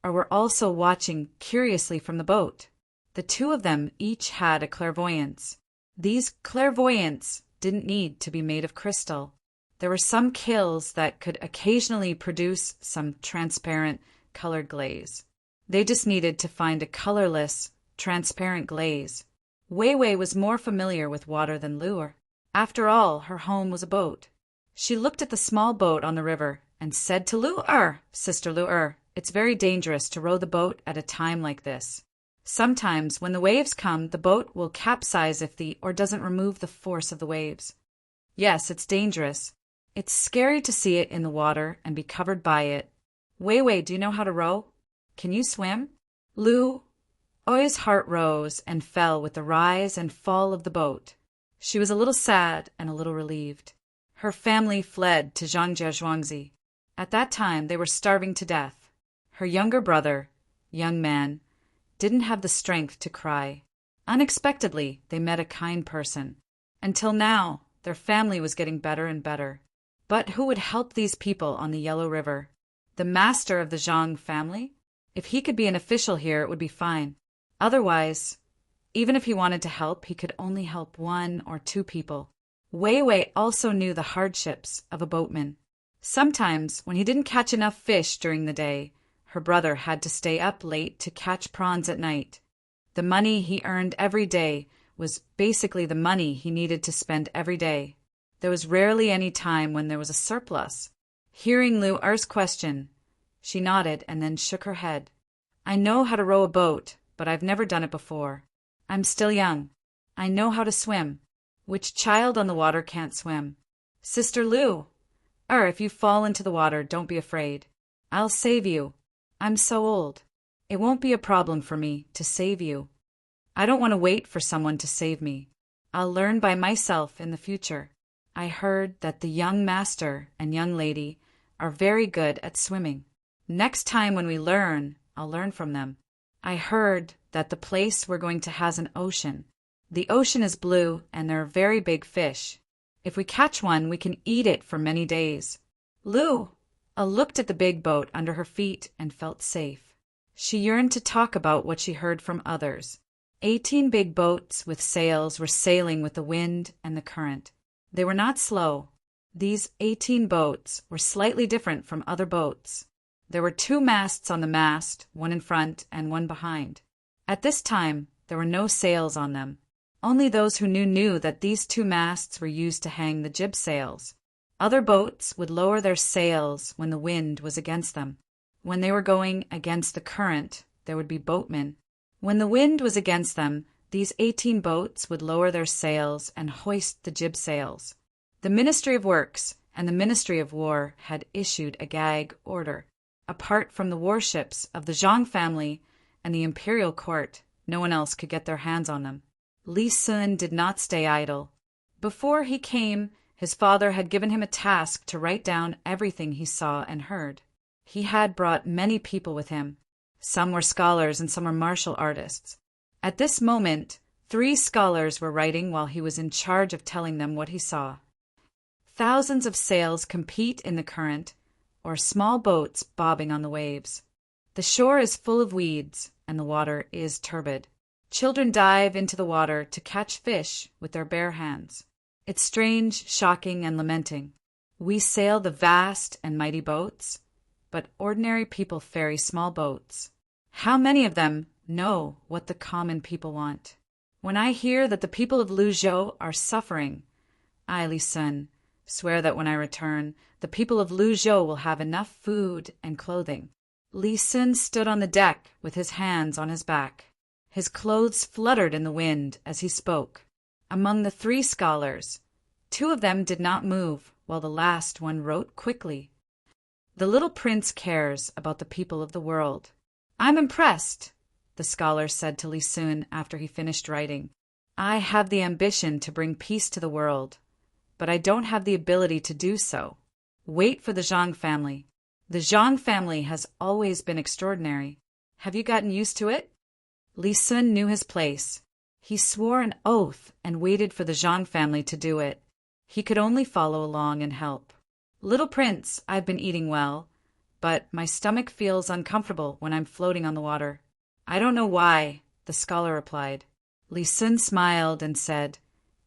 were also watching curiously from the boat. The two of them each had a clairvoyance. These clairvoyants didn't need to be made of crystal. There were some kills that could occasionally produce some transparent colored glaze. They just needed to find a colorless, transparent glaze. Wei Wei was more familiar with water than Lu. After all, her home was a boat. She looked at the small boat on the river and said to Lu, Sister Lu, it's very dangerous to row the boat at a time like this. Sometimes when the waves come, the boat will capsize if or doesn't remove the force of the waves. Yes, it's dangerous. It's scary to see it in the water and be covered by it. Wei Wei, do you know how to row? Can you swim? Lu's heart rose and fell with the rise and fall of the boat. She was a little sad and a little relieved. Her family fled to Zhangjiazhuangzi. At that time, they were starving to death. Her younger brother, young man, didn't have the strength to cry. Unexpectedly, they met a kind person. Until now, their family was getting better and better. But who would help these people on the Yellow River? The master of the Zhang family? If he could be an official here, it would be fine. Otherwise, even if he wanted to help, he could only help 1 or 2 people. Wei Wei also knew the hardships of a boatman. Sometimes, when he didn't catch enough fish during the day, her brother had to stay up late to catch prawns at night. The money he earned every day was basically the money he needed to spend every day. There was rarely any time when there was a surplus. Hearing Lu's question, she nodded and then shook her head. I know how to row a boat, but I've never done it before. I'm still young. I know how to swim. Which child on the water can't swim? Sister Lu, if you fall into the water, don't be afraid. I'll save you. I'm so old. It won't be a problem for me to save you. I don't want to wait for someone to save me. I'll learn by myself in the future. I heard that the young master and young lady are very good at swimming. Next time when we learn, I'll learn from them. I heard that the place we're going to has an ocean. The ocean is blue and there are very big fish. If we catch one, we can eat it for many days. Lu looked at the big boat under her feet and felt safe. She yearned to talk about what she heard from others. 18 big boats with sails were sailing with the wind and the current. They were not slow. These 18 boats were slightly different from other boats. There were 2 masts on the mast, one in front and one behind. At this time, there were no sails on them. Only those who knew that these 2 masts were used to hang the jib sails. Other boats would lower their sails when the wind was against them. When they were going against the current, there would be boatmen. When the wind was against them, these 18 boats would lower their sails and hoist the jib sails. The Ministry of Works and the Ministry of War had issued a gag order. Apart from the warships of the Zhang family and the imperial court, no one else could get their hands on them. Li Sun did not stay idle. Before he came, his father had given him a task to write down everything he saw and heard. He had brought many people with him. Some were scholars and some were martial artists. At this moment, 3 scholars were writing while he was in charge of telling them what he saw. Thousands of sails compete in the current, or small boats bobbing on the waves. The shore is full of weeds, and the water is turbid. Children dive into the water to catch fish with their bare hands. It's strange, shocking, and lamenting. We sail the vast and mighty boats, but ordinary people ferry small boats. How many of them know what the common people want? When I hear that the people of Luzhou are suffering, I, Li Sun, swear that when I return, the people of Luzhou will have enough food and clothing. Li Sun stood on the deck with his hands on his back. His clothes fluttered in the wind as he spoke. Among the 3 scholars, 2 of them did not move, while the last one wrote quickly. The little prince cares about the people of the world. I'm impressed, the scholar said to Li Sun after he finished writing. I have the ambition to bring peace to the world, but I don't have the ability to do so. Wait for the Zhang family. The Zhang family has always been extraordinary. Have you gotten used to it? Li Sun knew his place. He swore an oath and waited for the Zhang family to do it. He could only follow along and help. Little Prince, I've been eating well, but my stomach feels uncomfortable when I'm floating on the water. I don't know why, the scholar replied. Li Sun smiled and said,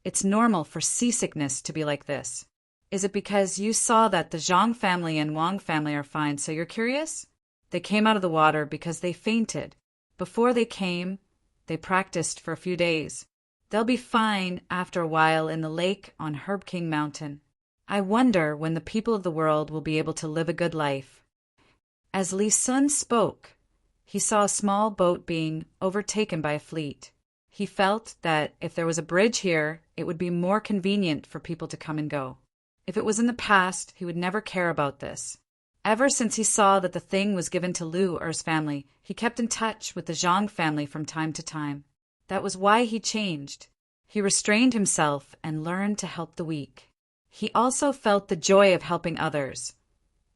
It's normal for seasickness to be like this. Is it because you saw that the Zhang family and Wang family are fine, so you're curious? They came out of the water because they fainted. Before they came, they practiced for a few days. They'll be fine after a while in the lake on Herb King Mountain. I wonder when the people of the world will be able to live a good life. As Li Sun spoke, he saw a small boat being overtaken by a fleet. He felt that if there was a bridge here, it would be more convenient for people to come and go. If it was in the past, he would never care about this. Ever since he saw that the thing was given to Lu Er's family, he kept in touch with the Zhang family from time to time. That was why he changed. He restrained himself and learned to help the weak. He also felt the joy of helping others,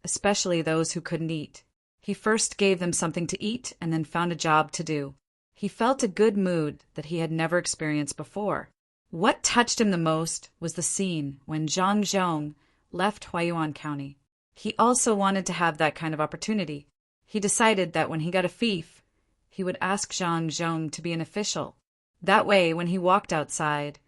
especially those who couldn't eat. He first gave them something to eat and then found a job to do. He felt a good mood that he had never experienced before. What touched him the most was the scene when Zhang Zhong left Huayuan County. He also wanted to have that kind of opportunity. He decided that when he got a fief, he would ask Zhang Zhong to be an official. That way, when he walked outside,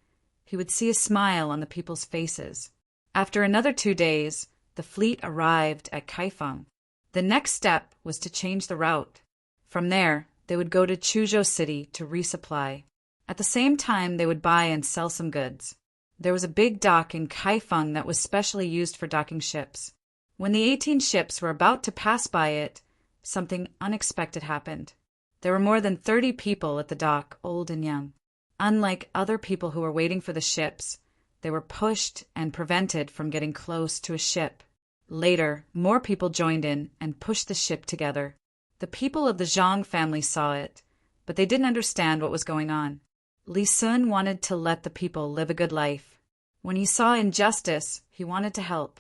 he would see a smile on the people's faces. After another 2 days, the fleet arrived at Kaifeng. The next step was to change the route. From there, they would go to Chuzhou City to resupply. At the same time, they would buy and sell some goods. There was a big dock in Kaifeng that was specially used for docking ships. When the 18 ships were about to pass by it, something unexpected happened. There were more than 30 people at the dock, old and young. Unlike other people who were waiting for the ships, they were pushed and prevented from getting close to a ship. Later, more people joined in and pushed the ship together. The people of the Zhang family saw it, but they didn't understand what was going on. Li Sun wanted to let the people live a good life. When he saw injustice, he wanted to help.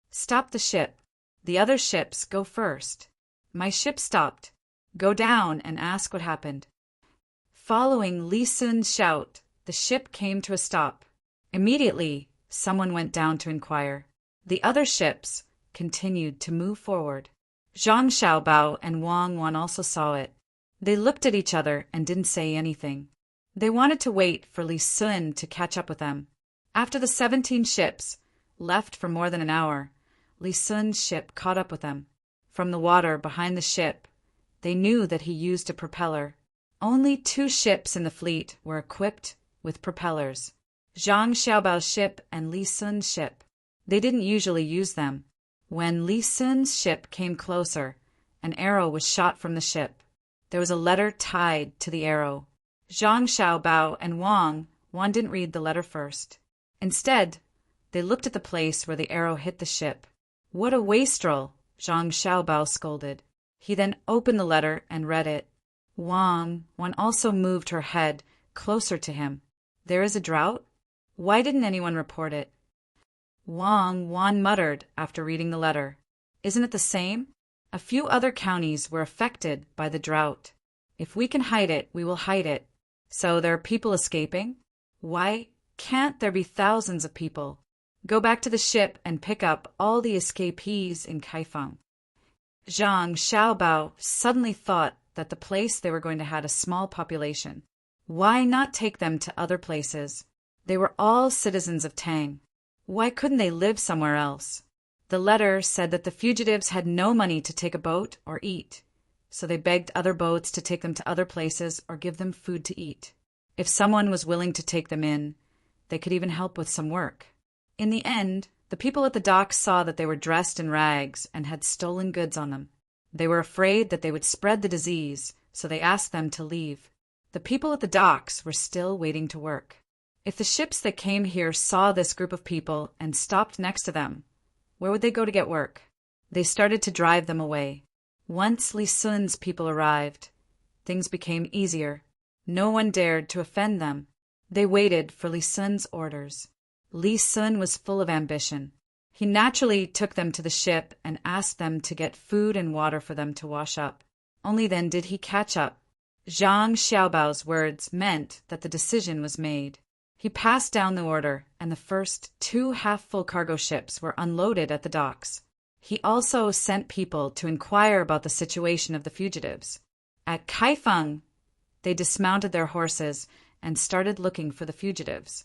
Stop the ship. The other ships go first. My ship stopped. Go down and ask what happened. Following Li Sun's shout, the ship came to a stop. Immediately, someone went down to inquire. The other ships continued to move forward. Zhang Xiaobao and Wang Wan also saw it. They looked at each other and didn't say anything. They wanted to wait for Li Sun to catch up with them. After the 17 ships left for more than an hour, Li Sun's ship caught up with them. From the water behind the ship, they knew that he used a propeller. Only 2 ships in the fleet were equipped with propellers, Zhang Xiaobao's ship and Li Sun's ship. They didn't usually use them. When Li Sun's ship came closer, an arrow was shot from the ship. There was a letter tied to the arrow. Zhang Xiaobao and Wang Wan didn't read the letter first. Instead, they looked at the place where the arrow hit the ship. What a wastrel, Zhang Xiaobao scolded. He then opened the letter and read it. Wang Wan also moved her head closer to him. There is a drought? Why didn't anyone report it? Wang Wan muttered after reading the letter. Isn't it the same? A few other counties were affected by the drought. If we can hide it, we will hide it. So there are people escaping? Why can't there be thousands of people? Go back to the ship and pick up all the escapees in Kaifeng. Zhang Xiaobao suddenly thought that the place they were going to had a small population. Why not take them to other places? They were all citizens of Tang. Why couldn't they live somewhere else? The letter said that the fugitives had no money to take a boat or eat, so they begged other boats to take them to other places or give them food to eat. If someone was willing to take them in, they could even help with some work. In the end, the people at the dock saw that they were dressed in rags and had stolen goods on them. They were afraid that they would spread the disease, so they asked them to leave. The people at the docks were still waiting to work. If the ships that came here saw this group of people and stopped next to them, where would they go to get work? They started to drive them away. Once Li Sun's people arrived, things became easier. No one dared to offend them. They waited for Li Sun's orders. Li Sun was full of ambition. He naturally took them to the ship and asked them to get food and water for them to wash up. Only then did he catch up. Zhang Xiaobao's words meant that the decision was made. He passed down the order, and the first 2 half-full cargo ships were unloaded at the docks. He also sent people to inquire about the situation of the fugitives. At Kaifeng, they dismounted their horses and started looking for the fugitives.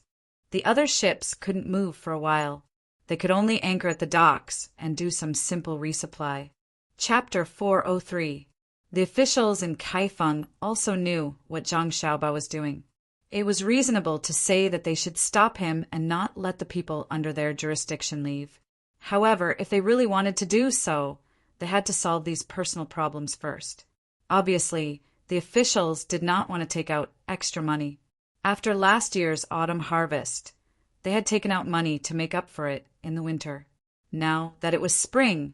The other ships couldn't move for a while. They could only anchor at the docks and do some simple resupply. Chapter 403. The officials in Kaifeng also knew what Zhang Xiaobao was doing. It was reasonable to say that they should stop him and not let the people under their jurisdiction leave. However, if they really wanted to do so, they had to solve these personal problems first. Obviously, the officials did not want to take out extra money. After last year's autumn harvest, they had taken out money to make up for it in the winter. Now that it was spring,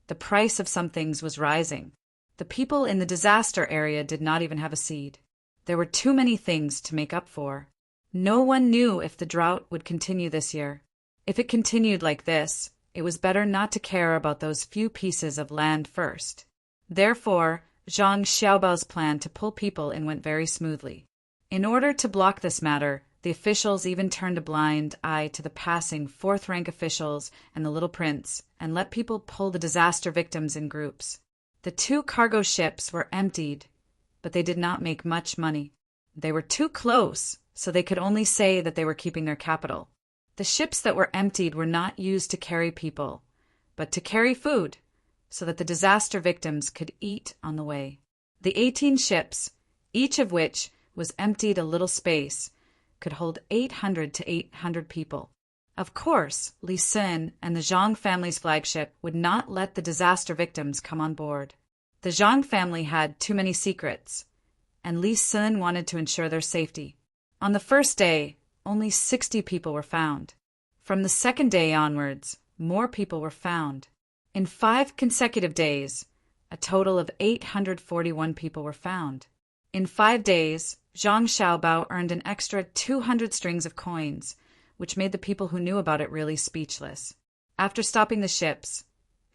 the price of some things was rising. The people in the disaster area did not even have a seed. There were too many things to make up for. No one knew if the drought would continue this year. If it continued like this, it was better not to care about those few pieces of land first. Therefore, Zhang Xiaobao's plan to pull people in went very smoothly. In order to block this matter, the officials even turned a blind eye to the passing 4th-rank officials and the little prince, and let people pull the disaster victims in groups. The 2 cargo ships were emptied, but they did not make much money. They were too close, so they could only say that they were keeping their capital. The ships that were emptied were not used to carry people, but to carry food, so that the disaster victims could eat on the way. The 18 ships, each of which was emptied a little space, could hold 800 to 800 people. Of course, Li Sun and the Zhang family's flagship would not let the disaster victims come on board. The Zhang family had too many secrets, and Li Sun wanted to ensure their safety. On the first day, only 60 people were found. From the second day onwards, more people were found. In 5 consecutive days, a total of 841 people were found. In 5 days, Zhang Xiaobao earned an extra 200 strings of coins, which made the people who knew about it really speechless. After stopping the ships,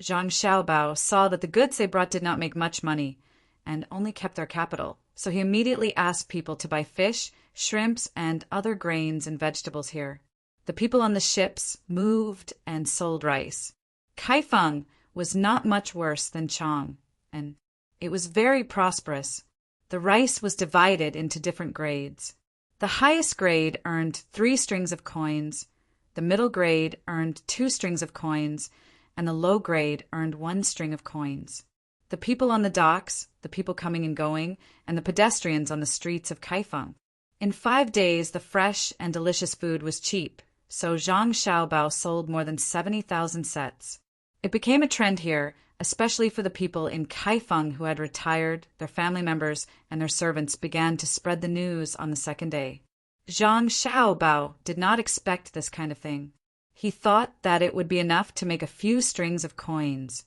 Zhang Xiaobao saw that the goods they brought did not make much money and only kept their capital, so he immediately asked people to buy fish, shrimps, and other grains and vegetables here. The people on the ships moved and sold rice. Kaifeng was not much worse than Chang, and it was very prosperous. The rice was divided into different grades. The highest grade earned 3 strings of coins, the middle grade earned 2 strings of coins, and the low grade earned 1 string of coins. The people on the docks, the people coming and going, and the pedestrians on the streets of Kaifeng. In 5 days, the fresh and delicious food was cheap, so Zhang Xiaobao sold more than 70,000 sets. It became a trend here, especially for the people in Kaifeng who had retired. Their family members and their servants began to spread the news on the second day. Zhang Xiaobao did not expect this kind of thing. He thought that it would be enough to make a few strings of coins,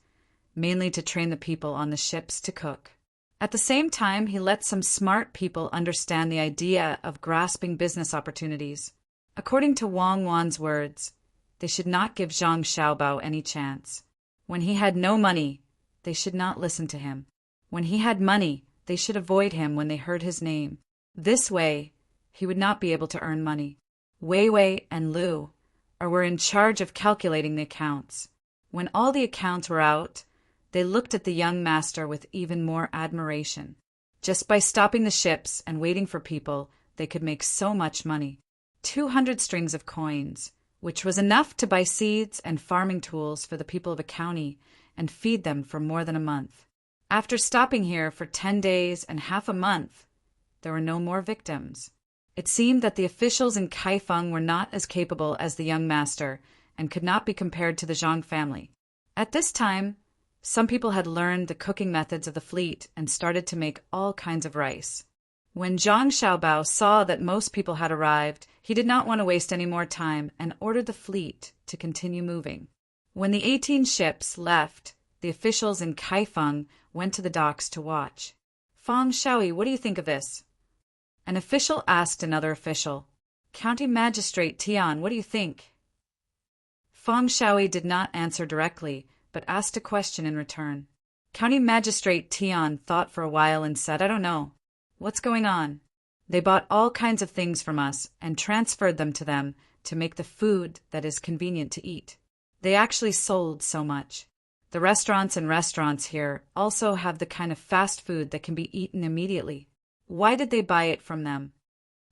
mainly to train the people on the ships to cook. At the same time, he let some smart people understand the idea of grasping business opportunities. According to Wang Wan's words, they should not give Zhang Xiaobao any chance. When he had no money, they should not listen to him. When he had money, they should avoid him when they heard his name. This way, he would not be able to earn money. Wei Wei and Lu were in charge of calculating the accounts. When all the accounts were out, they looked at the young master with even more admiration. Just by stopping the ships and waiting for people, they could make so much money. 200 strings of coins, which was enough to buy seeds and farming tools for the people of a county and feed them for more than a month. After stopping here for 10 days and half a month, there were no more victims. It seemed that the officials in Kaifeng were not as capable as the young master and could not be compared to the Zhang family. At this time, some people had learned the cooking methods of the fleet and started to make all kinds of rice. When Zhang Xiaobao saw that most people had arrived, he did not want to waste any more time and ordered the fleet to continue moving. When the 18 ships left, the officials in Kaifeng went to the docks to watch. Fang Shaoyi, what do you think of this? An official asked another official. County Magistrate Tian, what do you think? Feng Shaoi did not answer directly, but asked a question in return. County Magistrate Tian thought for a while and said, I don't know. What's going on? They bought all kinds of things from us and transferred them to them to make the food that is convenient to eat. They actually sold so much. The restaurants here also have the kind of fast food that can be eaten immediately. Why did they buy it from them?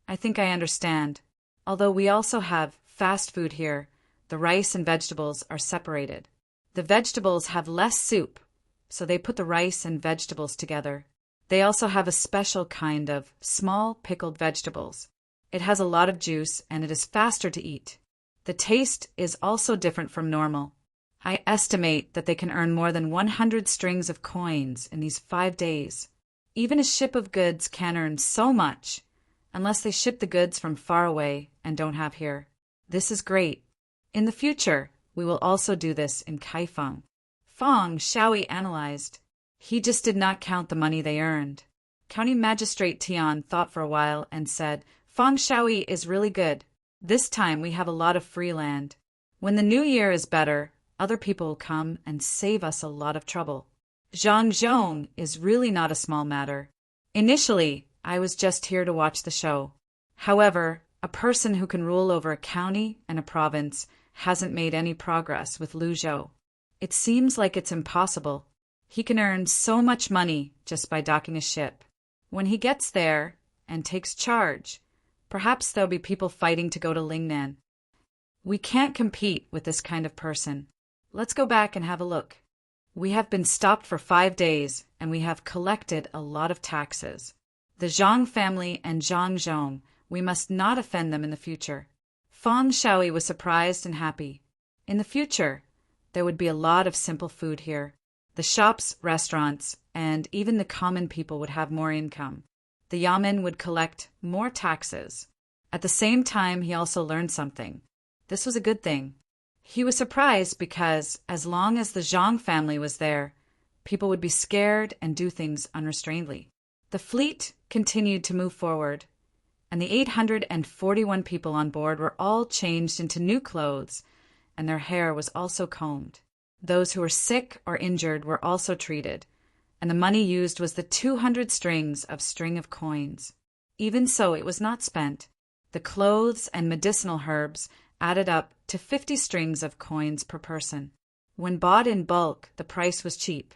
I think I understand. Although we also have fast food here, the rice and vegetables are separated. The vegetables have less soup, so they put the rice and vegetables together. They also have a special kind of small pickled vegetables. It has a lot of juice and it is faster to eat. The taste is also different from normal. I estimate that they can earn more than 100 strings of coins in these 5 days. Even a ship of goods can earn so much, unless they ship the goods from far away and don't have here. This is great. In the future, we will also do this in Kaifeng. Feng Shaoi analyzed. He just did not count the money they earned. County Magistrate Tian thought for a while and said, Feng Shaoi is really good. This time we have a lot of free land. When the new year is better, other people will come and save us a lot of trouble. Zhangzhong is really not a small matter. Initially, I was just here to watch the show. However, a person who can rule over a county and a province hasn't made any progress with Lu Zhou. It seems like it's impossible. He can earn so much money just by docking a ship. When he gets there and takes charge, perhaps there'll be people fighting to go to Lingnan. We can't compete with this kind of person. Let's go back and have a look. We have been stopped for 5 days, and we have collected a lot of taxes. The Zhang family and Zhangzhong, we must not offend them in the future. Feng Shaoi was surprised and happy. In the future, there would be a lot of simple food here. The shops, restaurants, and even the common people would have more income. The yamen would collect more taxes. At the same time, he also learned something. This was a good thing. He was surprised because, as long as the Zhang family was there, people would be scared and do things unrestrainedly. The fleet continued to move forward, and the 841 people on board were all changed into new clothes, and their hair was also combed. Those who were sick or injured were also treated, and the money used was the 200 strings of coins. Even so, it was not spent. The clothes and medicinal herbs added up to 50 strings of coins per person. When bought in bulk, the price was cheap.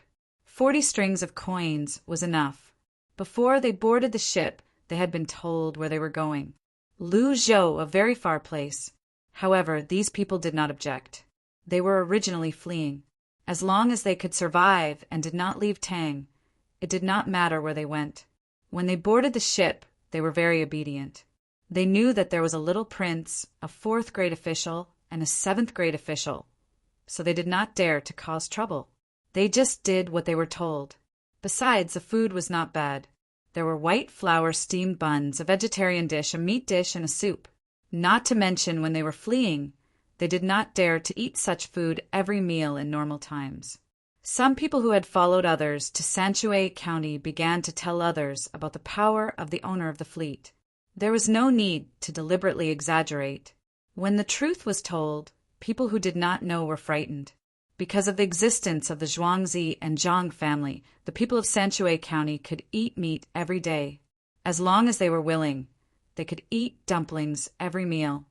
40 strings of coins was enough. Before they boarded the ship, they had been told where they were going. Lu Zhou, a very far place. However, these people did not object. They were originally fleeing. As long as they could survive and did not leave Tang, it did not matter where they went. When they boarded the ship, they were very obedient. They knew that there was a little prince, a 4th grade official, and a 7th grade official, so they did not dare to cause trouble. They just did what they were told. Besides, the food was not bad. There were white flour steamed buns, a vegetarian dish, a meat dish, and a soup. Not to mention, when they were fleeing, they did not dare to eat such food every meal in normal times. Some people who had followed others to Sanchue County began to tell others about the power of the owner of the fleet. There was no need to deliberately exaggerate. When the truth was told, people who did not know were frightened. Because of the existence of the Zhuangzi and Zhang family, the people of Sanchue County could eat meat every day. As long as they were willing, they could eat dumplings every meal.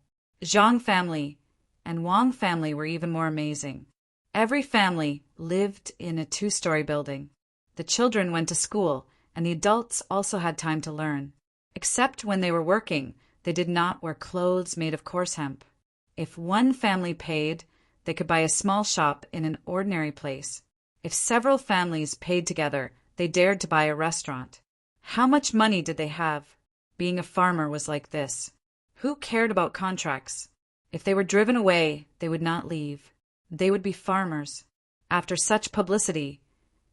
Zhang family and Wang family were even more amazing. Every family lived in a 2-story building. The children went to school, and the adults also had time to learn. Except when they were working, they did not wear clothes made of coarse hemp. If one family paid, they could buy a small shop in an ordinary place. If several families paid together, they dared to buy a restaurant. How much money did they have? Being a farmer was like this. Who cared about contracts? If they were driven away, they would not leave. They would be farmers. After such publicity,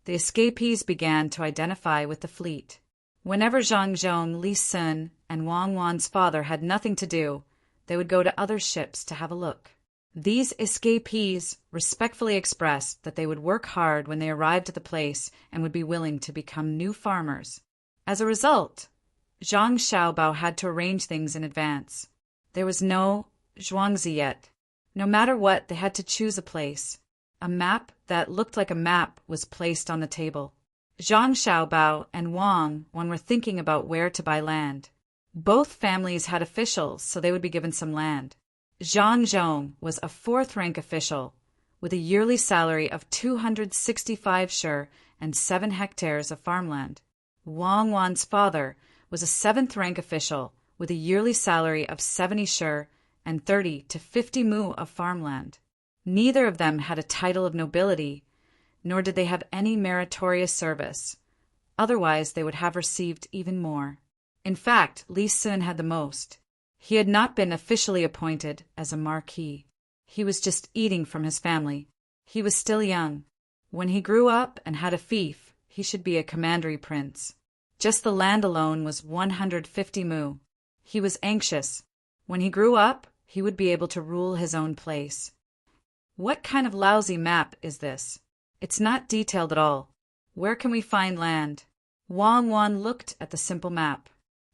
the escapees began to identify with the fleet. Whenever Zhangzhong, Li Sun, and Wang Wan's father had nothing to do, they would go to other ships to have a look. These escapees respectfully expressed that they would work hard when they arrived at the place and would be willing to become new farmers. As a result, Zhang Xiaobao had to arrange things in advance. There was no Zhuangzi yet. No matter what, they had to choose a place. A map that looked like a map was placed on the table. Zhang Xiaobao and Wang Wan were thinking about where to buy land. Both families had officials, so they would be given some land. Zhang Zhong was a fourth-rank official, with a yearly salary of 265 sher and 7 hectares of farmland. Wang Wan's father was a seventh-rank official, with a yearly salary of 70 sher and 30 to 50 mu of farmland. Neither of them had a title of nobility, nor did they have any meritorious service. Otherwise, they would have received even more. In fact, Li Sun had the most. He had not been officially appointed as a marquis. He was just eating from his family. He was still young. When he grew up and had a fief, he should be a commandery prince. Just the land alone was 150 mu. He was anxious. When he grew up, he would be able to rule his own place. What kind of lousy map is this? It's not detailed at all. Where can we find land? Wang Wan looked at the simple map.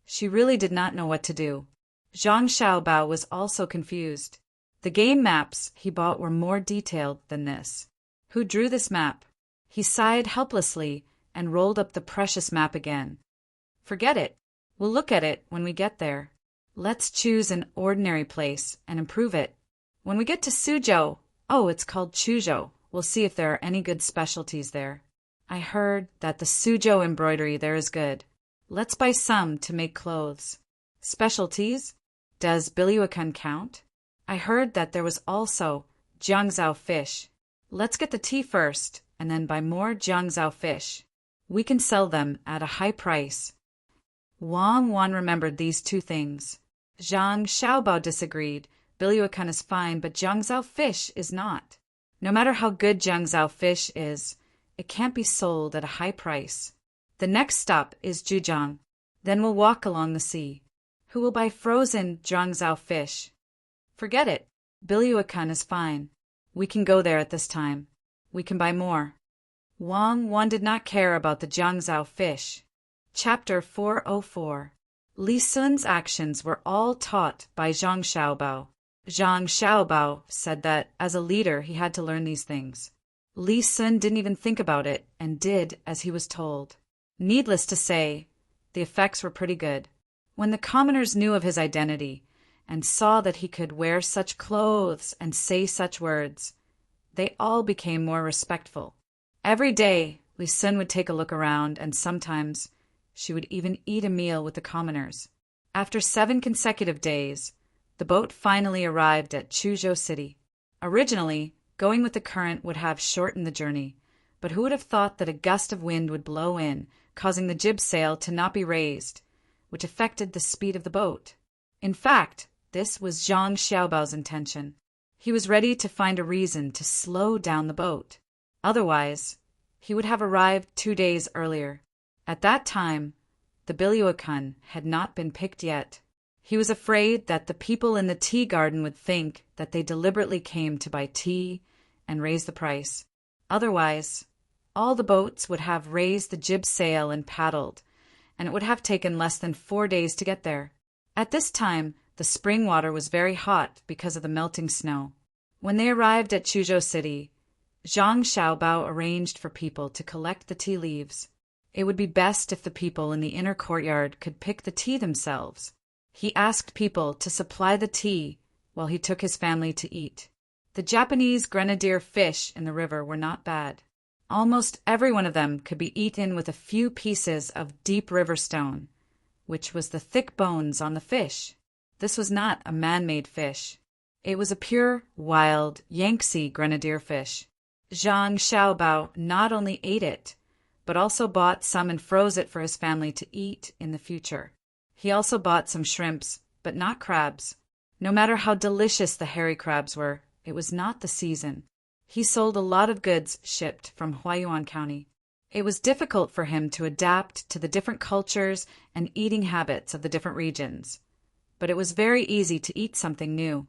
She really did not know what to do. Zhang Xiaobao was also confused. The game maps he bought were more detailed than this. Who drew this map? He sighed helplessly and rolled up the precious map again. Forget it. We'll look at it when we get there. Let's choose an ordinary place and improve it. When we get to Suzhou, it's called Chuzhou, we'll see if there are any good specialties there. I heard that the Suzhou embroidery there is good. Let's buy some to make clothes. Specialties? Does Bilyuakun count? I heard that there was also Jiangzhou fish. Let's get the tea first, and then buy more Jiangzhou fish. We can sell them at a high price. Wang Wan remembered these two things. Zhang Xiaobao disagreed. Bilyuakun is fine, but Jiangzhou fish is not. No matter how good Jiangzhou fish is, it can't be sold at a high price. The next stop is Zhujiang. Then we'll walk along the sea. Who will buy frozen Jiangzhou fish? Forget it. Bilyuakun is fine. We can go there at this time. We can buy more. Wang Wan did not care about the Jiangzhou fish. Chapter 404. Li Sun's actions were all taught by Zhang Xiaobao. Zhang Xiaobao said that, as a leader, he had to learn these things. Li Sun didn't even think about it and did as he was told. Needless to say, the effects were pretty good. When the commoners knew of his identity and saw that he could wear such clothes and say such words, they all became more respectful. Every day, Li Sun would take a look around, and sometimes she would even eat a meal with the commoners. After 7 consecutive days, the boat finally arrived at Chuzhou City. Originally, going with the current would have shortened the journey, but who would have thought that a gust of wind would blow in, causing the jib sail to not be raised, which affected the speed of the boat. In fact, this was Zhang Xiaobao's intention. He was ready to find a reason to slow down the boat. Otherwise, he would have arrived 2 days earlier. At that time, the Bilyuakun had not been picked yet. He was afraid that the people in the tea garden would think that they deliberately came to buy tea and raise the price. Otherwise, all the boats would have raised the jib sail and paddled, and it would have taken less than 4 days to get there. At this time, the spring water was very hot because of the melting snow. When they arrived at Chuzhou City, Zhang Xiaobao arranged for people to collect the tea leaves. It would be best if the people in the inner courtyard could pick the tea themselves. He asked people to supply the tea while he took his family to eat. The Japanese grenadier fish in the river were not bad. Almost every one of them could be eaten with a few pieces of deep river stone, which was the thick bones on the fish. This was not a man-made fish. It was a pure, wild Yangtze grenadier fish. Zhang Xiaobao not only ate it, but also bought some and froze it for his family to eat in the future. He also bought some shrimps, but not crabs. No matter how delicious the hairy crabs were, it was not the season. He sold a lot of goods shipped from Huaiyuan County. It was difficult for him to adapt to the different cultures and eating habits of the different regions, but it was very easy to eat something new.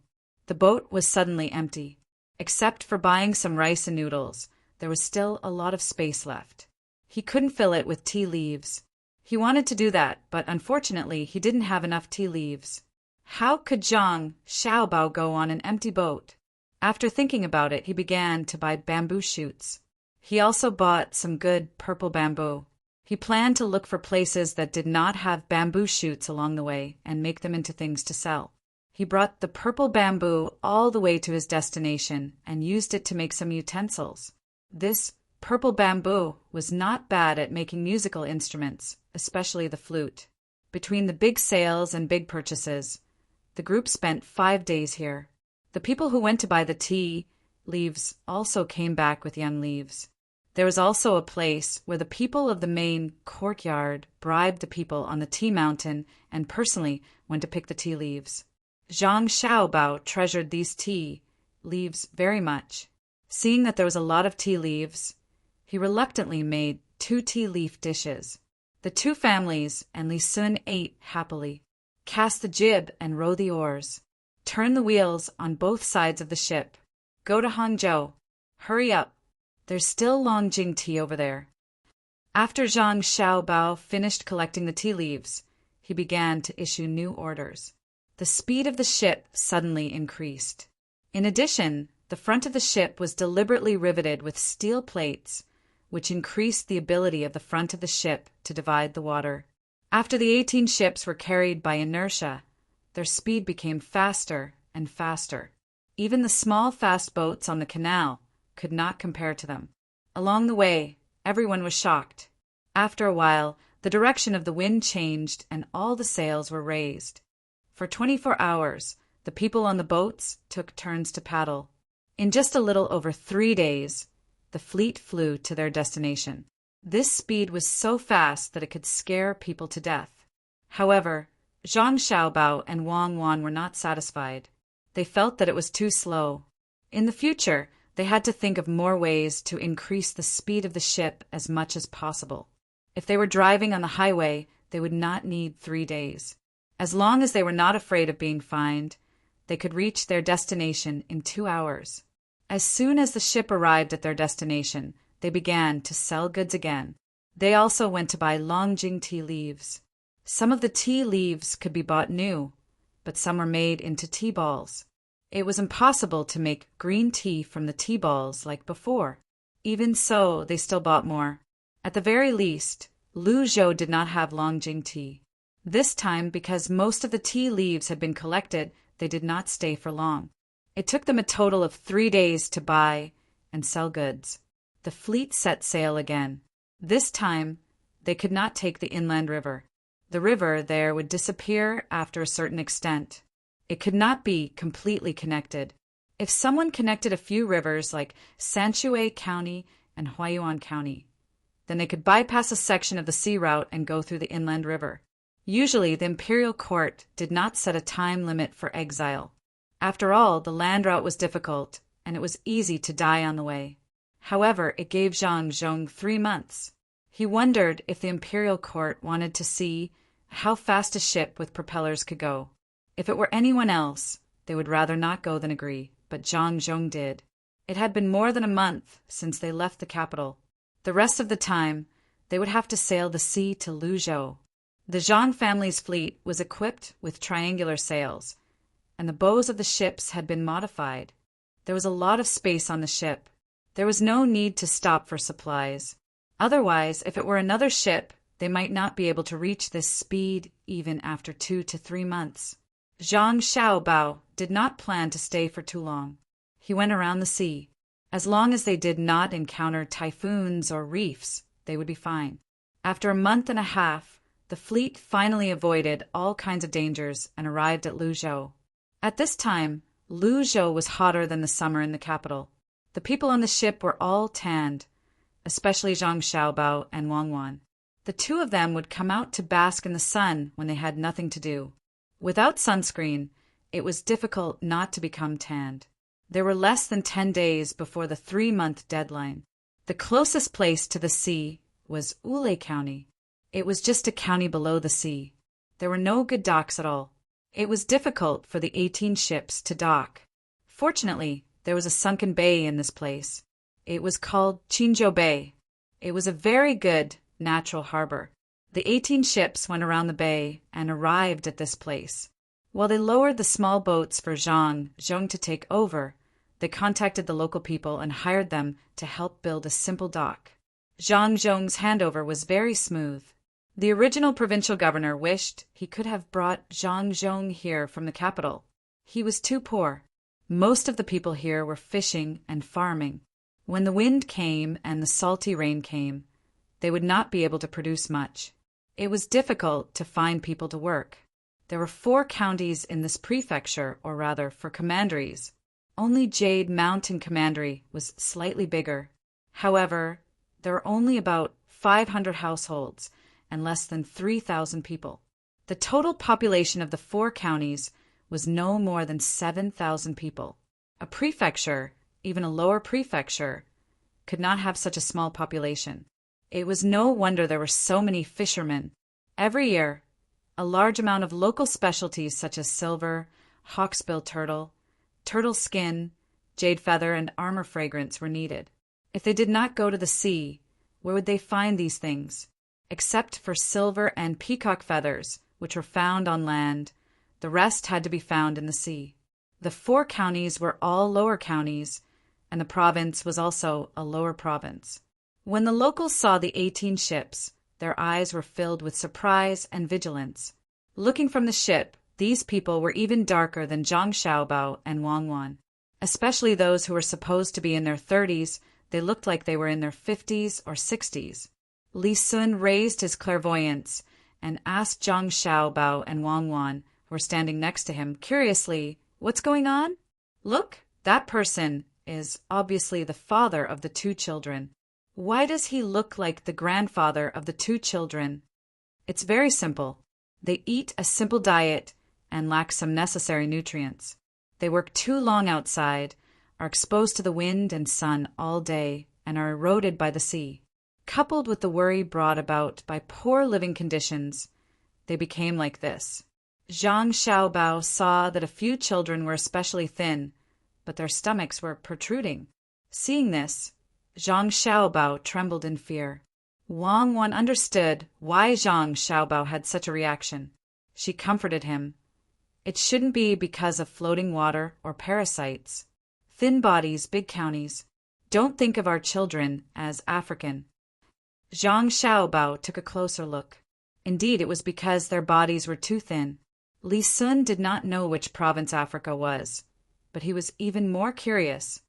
The boat was suddenly empty. Except for buying some rice and noodles, there was still a lot of space left. He couldn't fill it with tea leaves. He wanted to do that, but unfortunately he didn't have enough tea leaves. How could Zhang Xiaobao go on an empty boat? After thinking about it, he began to buy bamboo shoots. He also bought some good purple bamboo. He planned to look for places that did not have bamboo shoots along the way and make them into things to sell. He brought the purple bamboo all the way to his destination and used it to make some utensils. This purple bamboo was not bad at making musical instruments, especially the flute. Between the big sales and big purchases, the group spent 5 days here. The people who went to buy the tea leaves also came back with young leaves. There was also a place where the people of the main courtyard bribed the people on the tea mountain and personally went to pick the tea leaves. Zhang Xiaobao treasured these tea leaves very much. Seeing that there was a lot of tea leaves, he reluctantly made 2 tea leaf dishes. The 2 families and Li Sun ate happily. Cast the jib and row the oars. Turn the wheels on both sides of the ship. Go to Hangzhou. Hurry up. There's still Longjing tea over there. After Zhang Xiaobao finished collecting the tea leaves, he began to issue new orders. The speed of the ship suddenly increased. In addition, the front of the ship was deliberately riveted with steel plates, which increased the ability of the front of the ship to divide the water. After the 18 ships were carried by inertia, their speed became faster and faster. Even the small fast boats on the canal could not compare to them. Along the way, everyone was shocked. After a while, the direction of the wind changed and all the sails were raised. For 24 hours, the people on the boats took turns to paddle. In just a little over 3 days, the fleet flew to their destination. This speed was so fast that it could scare people to death. However, Zhang Xiaobao and Wang Wan were not satisfied. They felt that it was too slow. In the future, they had to think of more ways to increase the speed of the ship as much as possible. If they were driving on the highway, they would not need 3 days. As long as they were not afraid of being fined, they could reach their destination in 2 hours. As soon as the ship arrived at their destination, they began to sell goods again. They also went to buy Longjing tea leaves. Some of the tea leaves could be bought new, but some were made into tea balls. It was impossible to make green tea from the tea balls like before. Even so, they still bought more. At the very least, Luzhou did not have Longjing tea. This time, because most of the tea leaves had been collected, they did not stay for long. It took them a total of 3 days to buy and sell goods. The fleet set sail again. This time, they could not take the inland river. The river there would disappear after a certain extent. It could not be completely connected. If someone connected a few rivers like Sanshui County and Huayuan County, then they could bypass a section of the sea route and go through the inland river. Usually, the imperial court did not set a time limit for exile. After all, the land route was difficult, and it was easy to die on the way. However, it gave Zhang Zhong 3 months. He wondered if the imperial court wanted to see how fast a ship with propellers could go. If it were anyone else, they would rather not go than agree, but Zhang Zhong did. It had been more than a month since they left the capital. The rest of the time, they would have to sail the sea to Luzhou. The Zhang family's fleet was equipped with triangular sails, and the bows of the ships had been modified. There was a lot of space on the ship. There was no need to stop for supplies. Otherwise, if it were another ship, they might not be able to reach this speed even after 2 to 3 months. Zhang Xiaobao did not plan to stay for too long. He went around the sea. As long as they did not encounter typhoons or reefs, they would be fine. After a month and a half, the fleet finally avoided all kinds of dangers and arrived at Luzhou. At this time, Luzhou was hotter than the summer in the capital. The people on the ship were all tanned, especially Zhang Xiaobao and Wang Wan. The 2 of them would come out to bask in the sun when they had nothing to do. Without sunscreen, it was difficult not to become tanned. There were less than 10 days before the 3-month deadline. The closest place to the sea was Ule County. It was just a county below the sea. There were no good docks at all. It was difficult for the 18 ships to dock. Fortunately, there was a sunken bay in this place. It was called Qinzhou Bay. It was a very good natural harbor. The 18 ships went around the bay and arrived at this place. While they lowered the small boats for Zhang Zhong to take over, They contacted the local people and hired them to help build a simple dock. Zhang Zhong's handover was very smooth. The original provincial governor wished he could have brought Zhang Zhong here from the capital. He was too poor. Most of the people here were fishing and farming. When the wind came and the salty rain came, they would not be able to produce much. It was difficult to find people to work. There were 4 counties in this prefecture, or rather 4 commanderies. Only Jade Mountain Commandery was slightly bigger. However, there were only about 500 households and less than 3,000 people. The total population of the 4 counties was no more than 7,000 people. A prefecture, even a lower prefecture, could not have such a small population. It was no wonder there were so many fishermen. Every year, a large amount of local specialties such as silver, hawksbill turtle, turtle skin, jade feather, and armor fragrance were needed. If they did not go to the sea, where would they find these things? Except for silver and peacock feathers, which were found on land, the rest had to be found in the sea. The 4 counties were all lower counties, and the province was also a lower province. When the locals saw the 18 ships, their eyes were filled with surprise and vigilance. Looking from the ship, these people were even darker than Zhang Xiaobao and Wang Wan. Especially those who were supposed to be in their 30s, they looked like they were in their 50s or 60s. Li Sun raised his clairvoyance and asked Zhang Xiaobao and Wang Wan, who were standing next to him, curiously, "What's going on?" "Look, that person is obviously the father of the 2 children. Why does he look like the grandfather of the 2 children?" "It's very simple. They eat a simple diet and lack some necessary nutrients. They work too long outside, are exposed to the wind and sun all day, and are eroded by the sea. Coupled with the worry brought about by poor living conditions, they became like this." Zhang Xiaobao saw that a few children were especially thin, but their stomachs were protruding. Seeing this, Zhang Xiaobao trembled in fear. Wang Wan understood why Zhang Xiaobao had such a reaction. She comforted him. "It shouldn't be because of floating water or parasites. Thin bodies, big counties. Don't think of our children as African." Zhang Xiaobao took a closer look. Indeed, it was because their bodies were too thin. Li Sun did not know which province Africa was, but he was even more curious.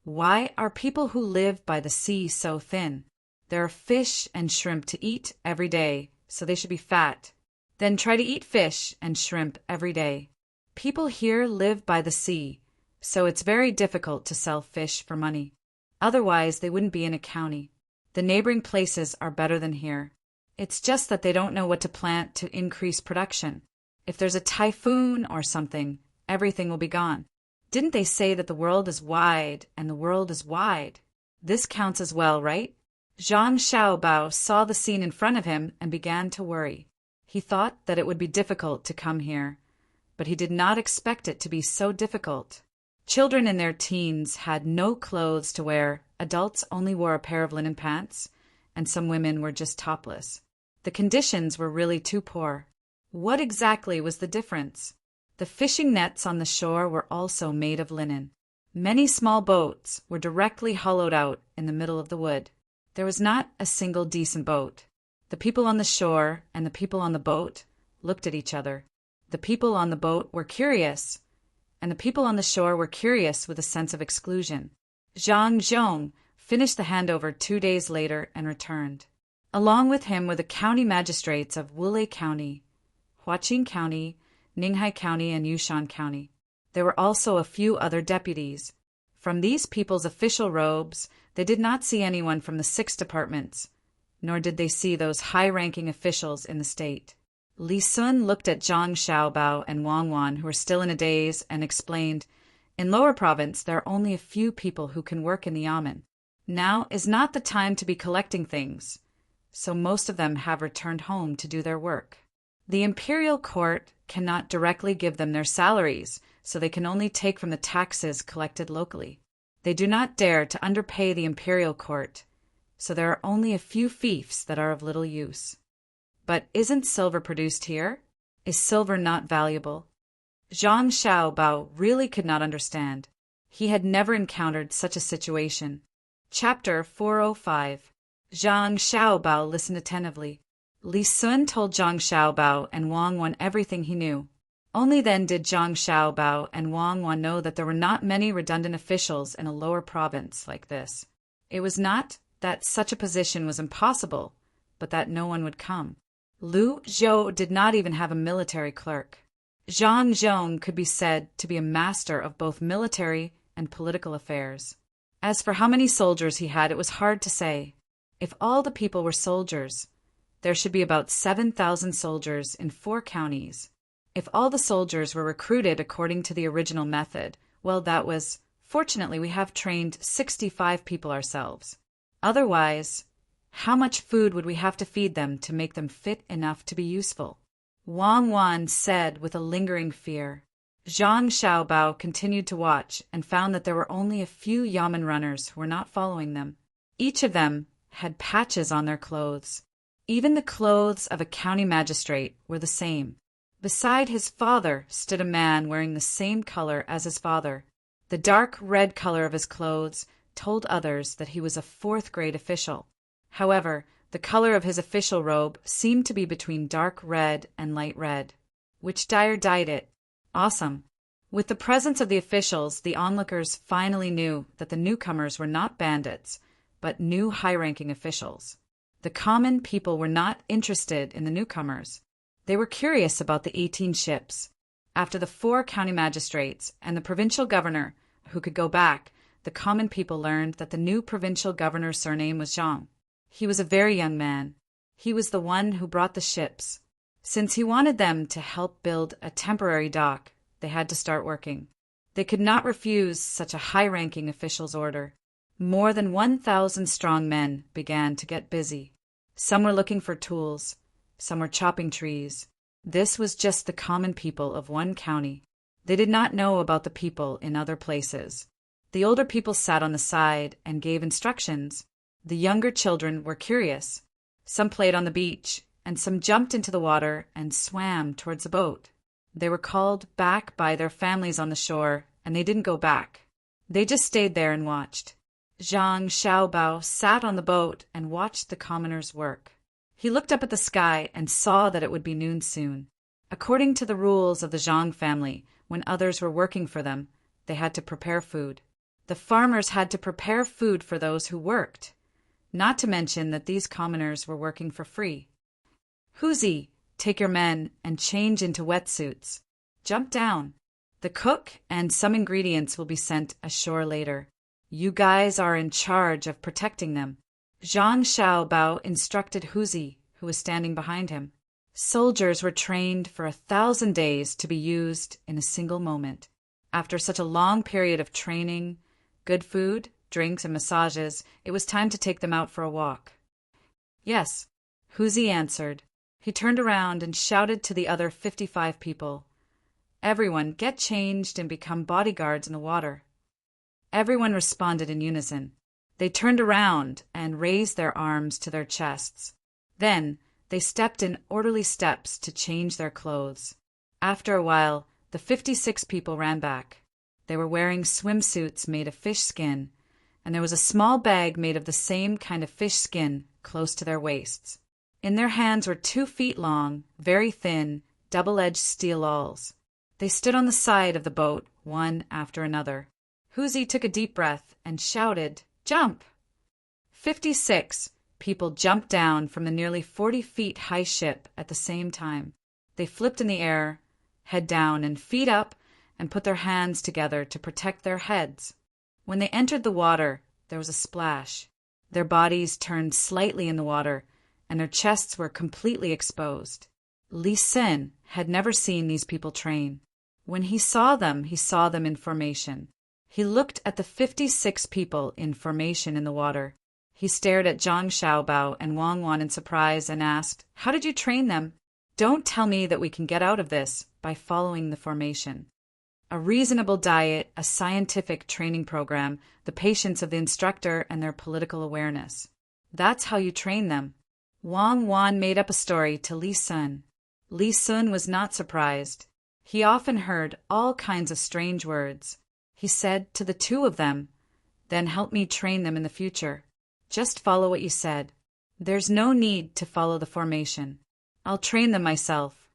Why are people who live by the sea so thin? There are fish and shrimp to eat every day, so they should be fat. Then try to eat fish and shrimp every day. People here live by the sea, so it's very difficult to sell fish for money. Otherwise, they wouldn't be in a county. The neighboring places are better than here. It's just that they don't know what to plant to increase production. If there's a typhoon or something, everything will be gone. Didn't they say that the world is wide and the world is wide? This counts as well, right? Zhang Xiaobao saw the scene in front of him and began to worry. He thought that it would be difficult to come here, but he did not expect it to be so difficult. Children in their teens had no clothes to wear, adults only wore a pair of linen pants, and some women were just topless. The conditions were really too poor. What exactly was the difference? The fishing nets on the shore were also made of linen. Many small boats were directly hollowed out in the middle of the wood. There was not a single decent boat. The people on the shore and the people on the boat looked at each other. The people on the boat were curious, and the people on the shore were curious with a sense of exclusion. Zhang Zhong finished the handover 2 days later and returned. Along with him were the county magistrates of Wulei County, Huaqing County, Ninghai County, and Yushan County. There were also a few other deputies. From these people's official robes, they did not see anyone from the 6 departments, nor did they see those high-ranking officials in the state. Li Sun looked at Zhang Xiaobao and Wang Wan, who were still in a daze, and explained, "In Lower Province, there are only a few people who can work in the yamen. Now is not the time to be collecting things, so most of them have returned home to do their work. The imperial court cannot directly give them their salaries, so they can only take from the taxes collected locally. They do not dare to underpay the imperial court, so there are only a few fiefs that are of little use." "But isn't silver produced here? Is silver not valuable?" Zhang Xiaobao really could not understand. He had never encountered such a situation. Chapter 405. Zhang Xiaobao listened attentively. Li Sun told Zhang Xiaobao and Wang Wan everything he knew. Only then did Zhang Xiaobao and Wang Wan know that there were not many redundant officials in a lower province like this. It was not that such a position was impossible, but that no one would come. Lu Zhou did not even have a military clerk. Zhang Zhong could be said to be a master of both military and political affairs. As for how many soldiers he had, it was hard to say. If all the people were soldiers, there should be about 7,000 soldiers in 4 counties. If all the soldiers were recruited according to the original method, well, that was, fortunately we have trained 65 people ourselves. Otherwise, how much food would we have to feed them to make them fit enough to be useful? Wang Wan said with a lingering fear. Zhang Xiaobao continued to watch and found that there were only a few yamen runners who were not following them. Each of them had patches on their clothes. Even the clothes of a county magistrate were the same. Beside his father stood a man wearing the same color as his father. The dark red color of his clothes told others that he was a 4th-grade official. However, the color of his official robe seemed to be between dark red and light red. Which dyer dyed it? Awesome. With the presence of the officials, the onlookers finally knew that the newcomers were not bandits, but new high-ranking officials. The common people were not interested in the newcomers. They were curious about the 18 ships. After the 4 county magistrates and the provincial governor, who could go back, the common people learned that the new provincial governor's surname was Zhang. He was a very young man. He was the one who brought the ships. Since he wanted them to help build a temporary dock, they had to start working. They could not refuse such a high-ranking official's order. More than 1,000 strong men began to get busy. Some were looking for tools. Some were chopping trees. This was just the common people of one county. They did not know about the people in other places. The older people sat on the side and gave instructions. The younger children were curious. Some played on the beach, and some jumped into the water and swam towards the boat. They were called back by their families on the shore, and they didn't go back. They just stayed there and watched. Zhang Xiaobao sat on the boat and watched the commoners work. He looked up at the sky and saw that it would be noon soon. According to the rules of the Zhang family, when others were working for them, they had to prepare food. The farmers had to prepare food for those who worked, not to mention that these commoners were working for free. Huzi, take your men and change into wetsuits. Jump down. The cook and some ingredients will be sent ashore later. You guys are in charge of protecting them. Zhang Xiaobao instructed Huzi, who was standing behind him. Soldiers were trained for 1,000 days to be used in a single moment. After such a long period of training, good food, drinks, and massages, it was time to take them out for a walk. Yes, Huzi answered. He turned around and shouted to the other 55 people. Everyone, get changed and become bodyguards in the water. Everyone responded in unison. They turned around and raised their arms to their chests. Then they stepped in orderly steps to change their clothes. After a while, the 56 people ran back. They were wearing swimsuits made of fish skin, and there was a small bag made of the same kind of fish skin close to their waists. In their hands were 2 feet long, very thin, double-edged steel awls. They stood on the side of the boat, one after another. Huzi took a deep breath and shouted, "Jump!" 56 people jumped down from the nearly 40 feet high ship at the same time. They flipped in the air, head down and feet up, and put their hands together to protect their heads. When they entered the water, there was a splash. Their bodies turned slightly in the water, and their chests were completely exposed. Li Sun had never seen these people train. When he saw them in formation. He looked at the 56 people in formation in the water. He stared at Zhang Xiaobao and Wang Wan in surprise and asked, "How did you train them? Don't tell me that we can get out of this by following the formation." A reasonable diet, a scientific training program, the patience of the instructor, and their political awareness. That's how you train them. Wang Wan made up a story to Li Sun. Li Sun was not surprised. He often heard all kinds of strange words. He said to the two of them, "Then help me train them in the future. Just follow what you said. There's no need to follow the formation. I'll train them myself."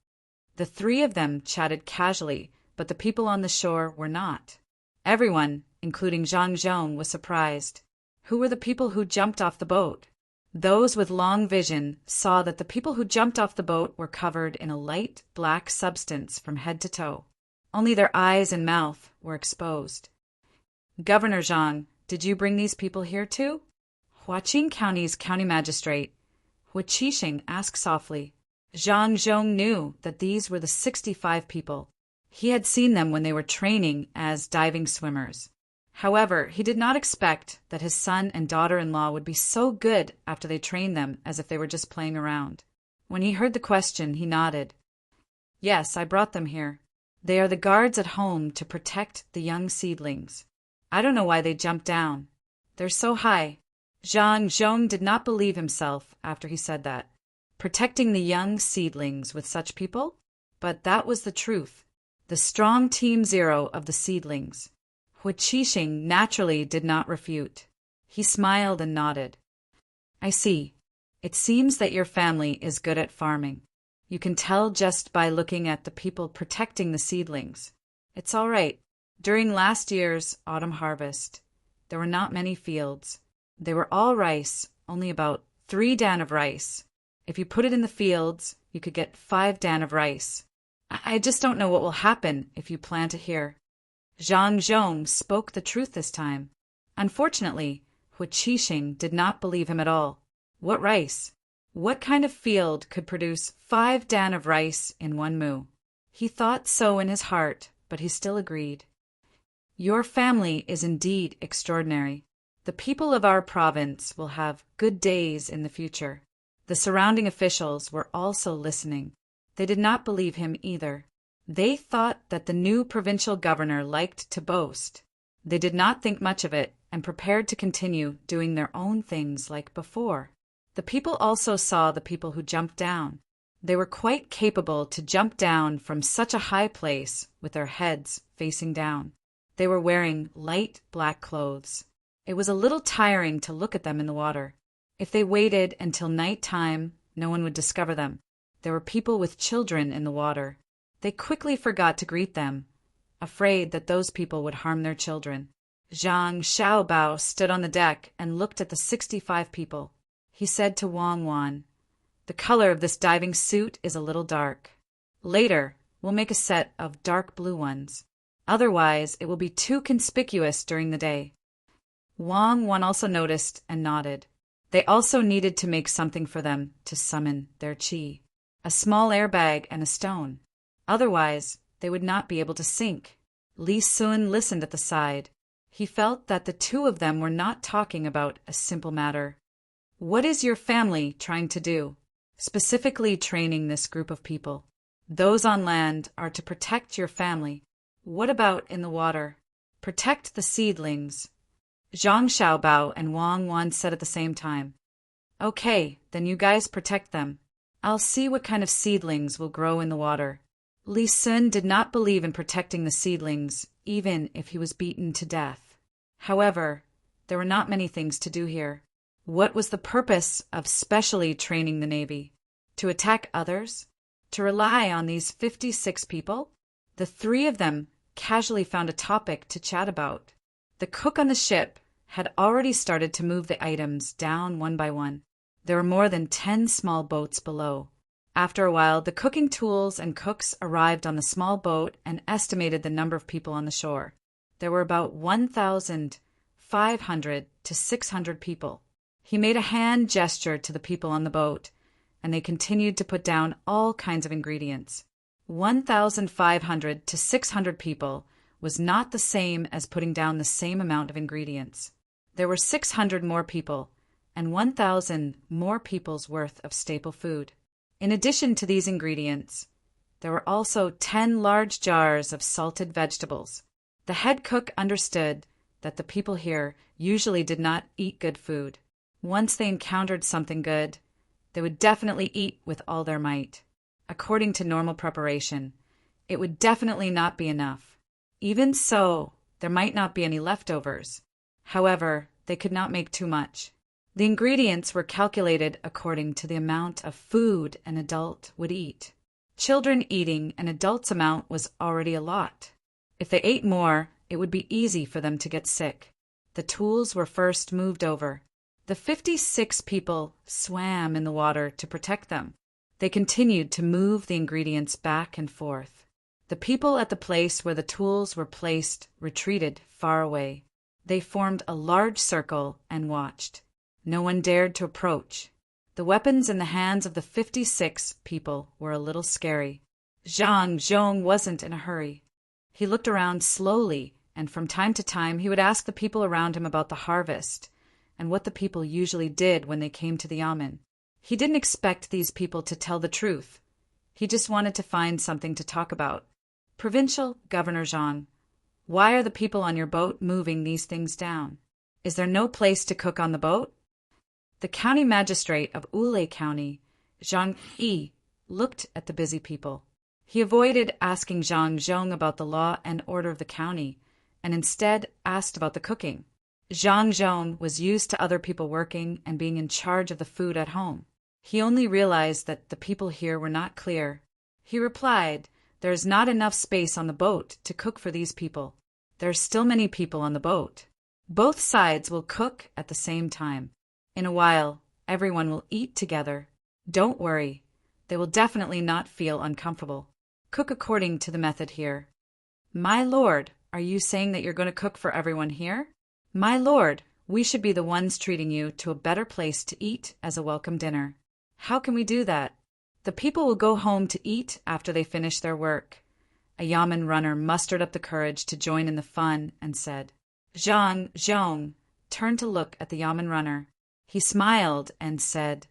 The three of them chatted casually, but the people on the shore were not. Everyone, including Zhang Zhong, was surprised. Who were the people who jumped off the boat? Those with long vision saw that the people who jumped off the boat were covered in a light black substance from head to toe. Only their eyes and mouth were exposed. "Governor Zhang, did you bring these people here too?" Huaqing County's county magistrate, Hu Qixing, asked softly. Zhang Zhong knew that these were the 65 people. He had seen them when they were training as diving swimmers. However, he did not expect that his son and daughter-in-law would be so good after they trained them as if they were just playing around. When he heard the question, he nodded. "Yes, I brought them here. They are the guards at home to protect the young seedlings. I don't know why they jumped down. They're so high." Zhang Zhong did not believe himself after he said that. Protecting the young seedlings with such people? But that was the truth. The strong Team Zero of the seedlings. Hu Qixing naturally did not refute. He smiled and nodded. "I see. It seems that your family is good at farming. You can tell just by looking at the people protecting the seedlings. It's all right. During last year's autumn harvest, there were not many fields. They were all rice, only about 3 dan of rice. If you put it in the fields, you could get 5 dan of rice. I just don't know what will happen if you plant it here." Zhang Zhong spoke the truth this time. Unfortunately, Hu Qixing did not believe him at all. What rice? What kind of field could produce 5 dan of rice in 1 mu? He thought so in his heart, but he still agreed. "Your family is indeed extraordinary. The people of our province will have good days in the future." The surrounding officials were also listening. They did not believe him either. They thought that the new provincial governor liked to boast. They did not think much of it and prepared to continue doing their own things like before. The people also saw the people who jumped down. They were quite capable to jump down from such a high place with their heads facing down. They were wearing light black clothes. It was a little tiring to look at them in the water. If they waited until night time, no one would discover them. There were people with children in the water. They quickly forgot to greet them, afraid that those people would harm their children. Zhang Xiaobao stood on the deck and looked at the 65 people. He said to Wang Wan, "The color of this diving suit is a little dark. Later, we'll make a set of dark blue ones. Otherwise, it will be too conspicuous during the day." Wang Wan also noticed and nodded. They also needed to make something for them to summon their qi, a small airbag and a stone. Otherwise, they would not be able to sink. Li Sun listened at the side. He felt that the two of them were not talking about a simple matter. "What is your family trying to do?" Specifically training this group of people. "Those on land are to protect your family. What about in the water?" "Protect the seedlings." Zhang Xiaobao and Wang Wan said at the same time. "Okay, then you guys protect them. I'll see what kind of seedlings will grow in the water." Li Sun did not believe in protecting the seedlings, even if he was beaten to death. However, there were not many things to do here. What was the purpose of specially training the Navy? To attack others? To rely on these 56 people? The three of them casually found a topic to chat about. The cook on the ship had already started to move the items down one by one. There were more than 10 small boats below. After a while, the cooking tools and cooks arrived on the small boat and estimated the number of people on the shore. There were about 1,500 to 600 people. He made a hand gesture to the people on the boat, and they continued to put down all kinds of ingredients. 1,500 to 600 people was not the same as putting down the same amount of ingredients. There were 600 more people, and 1,000 more people's worth of staple food. In addition to these ingredients, there were also 10 large jars of salted vegetables. The head cook understood that the people here usually did not eat good food. Once they encountered something good, they would definitely eat with all their might. According to normal preparation, it would definitely not be enough. Even so, There might not be any leftovers. However, they could not make too much. The ingredients were calculated according to the amount of food an adult would eat. Children eating an adult's amount was already a lot. If they ate more, it would be easy for them to get sick. The tools were first moved over. The 56 people swam in the water to protect them. They continued to move the ingredients back and forth. The people at the place where the tools were placed retreated far away. They formed a large circle and watched. No one dared to approach. The weapons in the hands of the 56 people were a little scary. Zhang Zhong wasn't in a hurry. He looked around slowly, and from time to time he would ask the people around him about the harvest and what the people usually did when they came to the yamen. He didn't expect these people to tell the truth. He just wanted to find something to talk about. Provincial Governor Zhang, why are the people on your boat moving these things down? Is there no place to cook on the boat? The county magistrate of Ule County, Zhang Yi, looked at the busy people. He avoided asking Zhang Zhong about the law and order of the county, and instead asked about the cooking. Zhang Zhong was used to other people working and being in charge of the food at home. He only realized that the people here were not clear. He replied, "There is not enough space on the boat to cook for these people. There are still many people on the boat. Both sides will cook at the same time. In a while, everyone will eat together. Don't worry. They will definitely not feel uncomfortable. Cook according to the method here." "My lord, are you saying that you're going to cook for everyone here?" "My lord, we should be the ones treating you to a better place to eat as a welcome dinner." "How can we do that?" "The people will go home to eat after they finish their work." A yamen runner mustered up the courage to join in the fun and said. Zhang Zhong turned to look at the yamen runner. He smiled and said,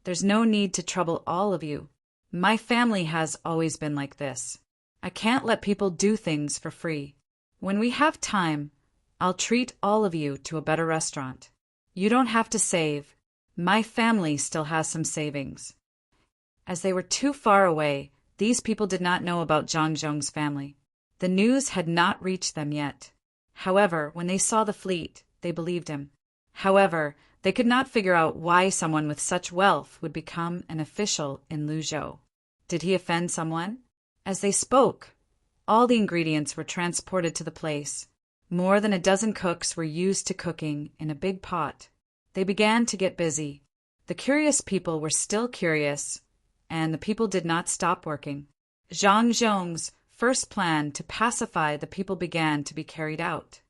"There's no need to trouble all of you. My family has always been like this. I can't let people do things for free. When we have time, I'll treat all of you to a better restaurant. You don't have to save. My family still has some savings." As they were too far away, these people did not know about Zhang Zhong's family. The news had not reached them yet. However, when they saw the fleet, they believed him. However, they could not figure out why someone with such wealth would become an official in Luzhou. Did he offend someone? As they spoke, all the ingredients were transported to the place. More than a dozen cooks were used to cooking in a big pot. They began to get busy. The curious people were still curious, and the people did not stop working. Zhang Zhong's first plan to pacify the people began to be carried out.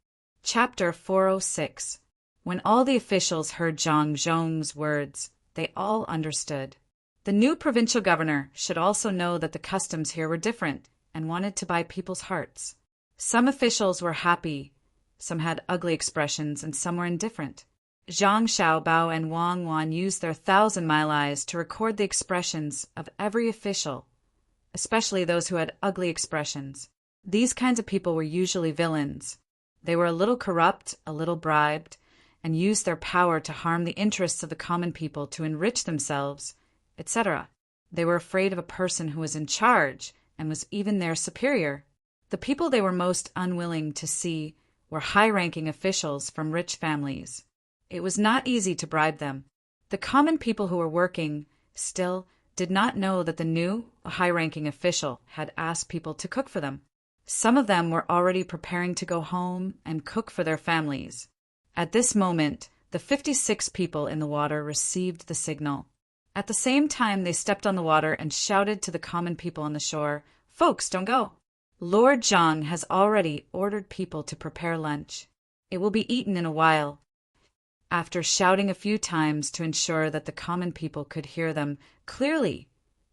Chapter 406. When all the officials heard Zhang Zhong's words, they all understood. The new provincial governor should also know that the customs here were different and wanted to buy people's hearts. Some officials were happy, some had ugly expressions, and some were indifferent. Zhang Xiaobao and Wang Wan used their 1,000-mile eyes to record the expressions of every official, especially those who had ugly expressions. These kinds of people were usually villains. They were a little corrupt, a little bribed, and used their power to harm the interests of the common people to enrich themselves, etc. They were afraid of a person who was in charge and was even their superior. The people they were most unwilling to see were high-ranking officials from rich families. It was not easy to bribe them. The common people who were working still did not know that the new, high-ranking official had asked people to cook for them. Some of them were already preparing to go home and cook for their families. At this moment, the 56 people in the water received the signal. At the same time, they stepped on the water and shouted to the common people on the shore, "Folks, don't go. Lord Zhang has already ordered people to prepare lunch. It will be eaten in a while." After shouting a few times to ensure that the common people could hear them clearly,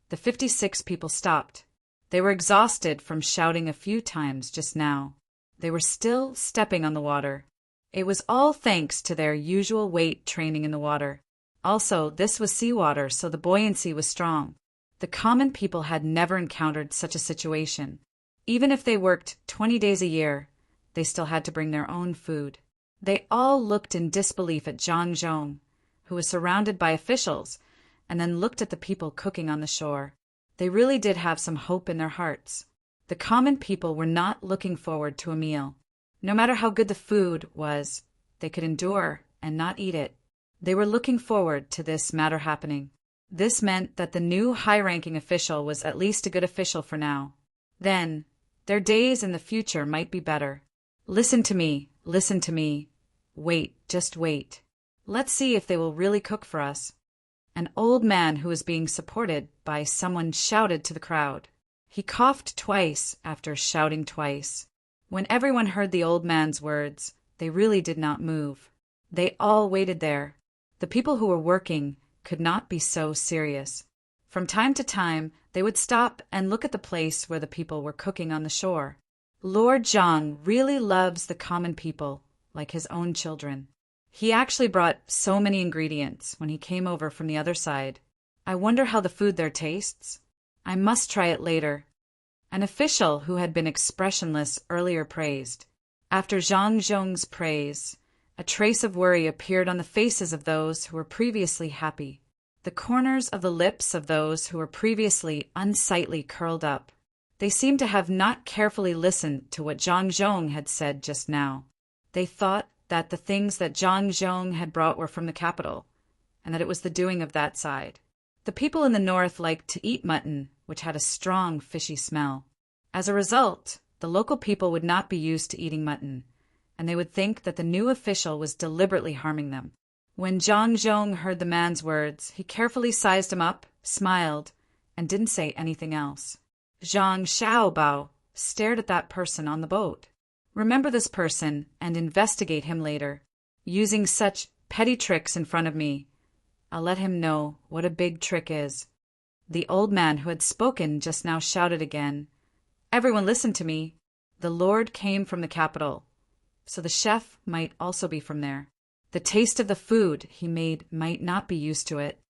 the 56 people stopped. They were exhausted from shouting a few times just now. They were still stepping on the water. It was all thanks to their usual weight training in the water. Also, this was seawater, so the buoyancy was strong. The common people had never encountered such a situation. Even if they worked 20 days a year, they still had to bring their own food. They all looked in disbelief at Zhang Zhong, who was surrounded by officials, and then looked at the people cooking on the shore. They really did have some hope in their hearts. The common people were not looking forward to a meal. No matter how good the food was, they could endure and not eat it. They were looking forward to this matter happening. This meant that the new high-ranking official was at least a good official for now. Then, their days in the future might be better. Listen to me, listen to me. Wait, just wait. Let's see if they will really cook for us. An old man who was being supported by someone shouted to the crowd. He coughed twice after shouting twice. When everyone heard the old man's words, they really did not move. They all waited there. The people who were working could not be so serious. From time to time, they would stop and look at the place where the people were cooking on the shore. Lord Zhang really loves the common people, like his own children. He actually brought so many ingredients when he came over from the other side. I wonder how the food there tastes. I must try it later. An official who had been expressionless earlier praised. After Zhang Zhong's praise, a trace of worry appeared on the faces of those who were previously happy. The corners of the lips of those who were previously unsightly curled up. They seemed to have not carefully listened to what Zhang Zhong had said just now. They thought that the things that Zhang Zhong had brought were from the capital, and that it was the doing of that side. The people in the north liked to eat mutton, which had a strong fishy smell. As a result, the local people would not be used to eating mutton, and they would think that the new official was deliberately harming them. When Zhang Zhong heard the man's words, he carefully sized him up, smiled, and didn't say anything else. Zhang Xiaobao stared at that person on the boat. Remember this person and investigate him later. Using such petty tricks in front of me, I'll let him know what a big trick is. The old man who had spoken just now shouted again. Everyone listen to me. The Lord came from the capital, so the chef might also be from there. The taste of the food he made might not be used to it.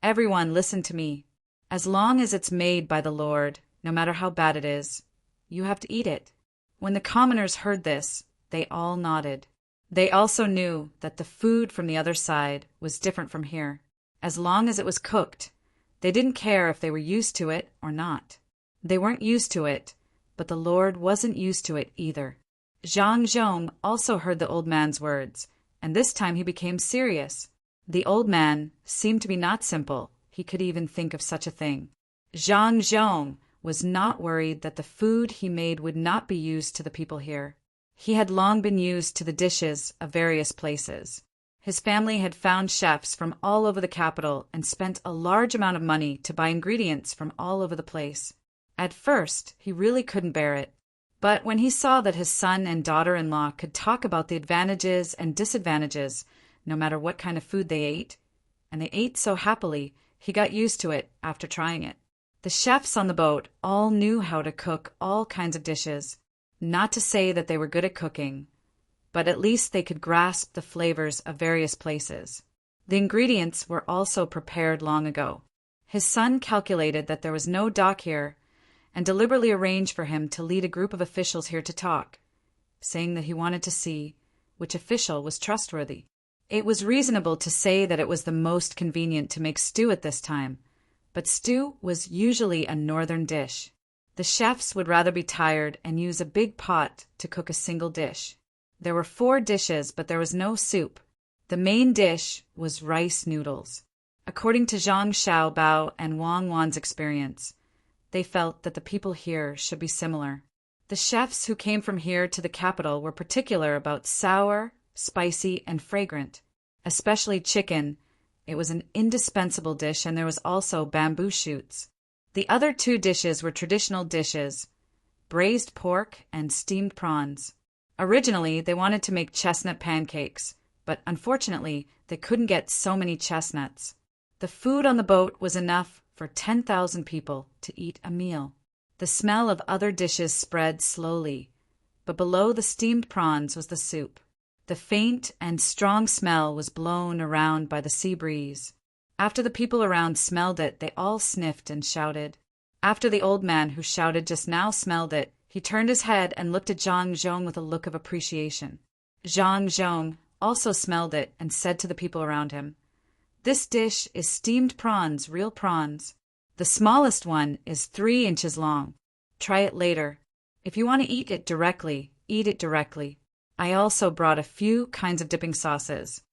Everyone listen to me. As long as it's made by the Lord, no matter how bad it is, you have to eat it. When the commoners heard this, they all nodded. They also knew that the food from the other side was different from here. As long as it was cooked, they didn't care if they were used to it or not. They weren't used to it, but the Lord wasn't used to it either. Zhang Zhong also heard the old man's words, and this time he became serious. The old man seemed to be not simple. He could even think of such a thing. Zhang Zhong was not worried that the food he made would not be used to the people here. He had long been used to the dishes of various places. His family had found chefs from all over the capital and spent a large amount of money to buy ingredients from all over the place. At first, he really couldn't bear it. But when he saw that his son and daughter-in-law could talk about the advantages and disadvantages, no matter what kind of food they ate, and they ate so happily, he got used to it after trying it. The chefs on the boat all knew how to cook all kinds of dishes. Not to say that they were good at cooking, but at least they could grasp the flavors of various places. The ingredients were also prepared long ago. His son calculated that there was no dock here and deliberately arranged for him to lead a group of officials here to talk, saying that he wanted to see which official was trustworthy. It was reasonable to say that it was the most convenient to make stew at this time, but stew was usually a northern dish. The chefs would rather be tired and use a big pot to cook a single dish. There were 4 dishes, but there was no soup. The main dish was rice noodles. According to Zhang Xiaobao and Wang Wan's experience, they felt that the people here should be similar. The chefs who came from here to the capital were particular about sour, spicy, and fragrant, especially chicken. It was an indispensable dish, and there was also bamboo shoots. The other 2 dishes were traditional dishes, braised pork and steamed prawns. Originally, they wanted to make chestnut pancakes, but unfortunately, they couldn't get so many chestnuts. The food on the boat was enough for 10,000 people to eat a meal. The smell of other dishes spread slowly, but below the steamed prawns was the soup. The faint and strong smell was blown around by the sea breeze. After the people around smelled it, they all sniffed and shouted. After the old man who shouted just now smelled it, he turned his head and looked at Zhang Zhong with a look of appreciation. Zhang Zhong also smelled it and said to the people around him, "This dish is steamed prawns, real prawns. The smallest one is 3 inches long. Try it later. If you want to eat it directly, eat it directly. I also brought a few kinds of dipping sauces.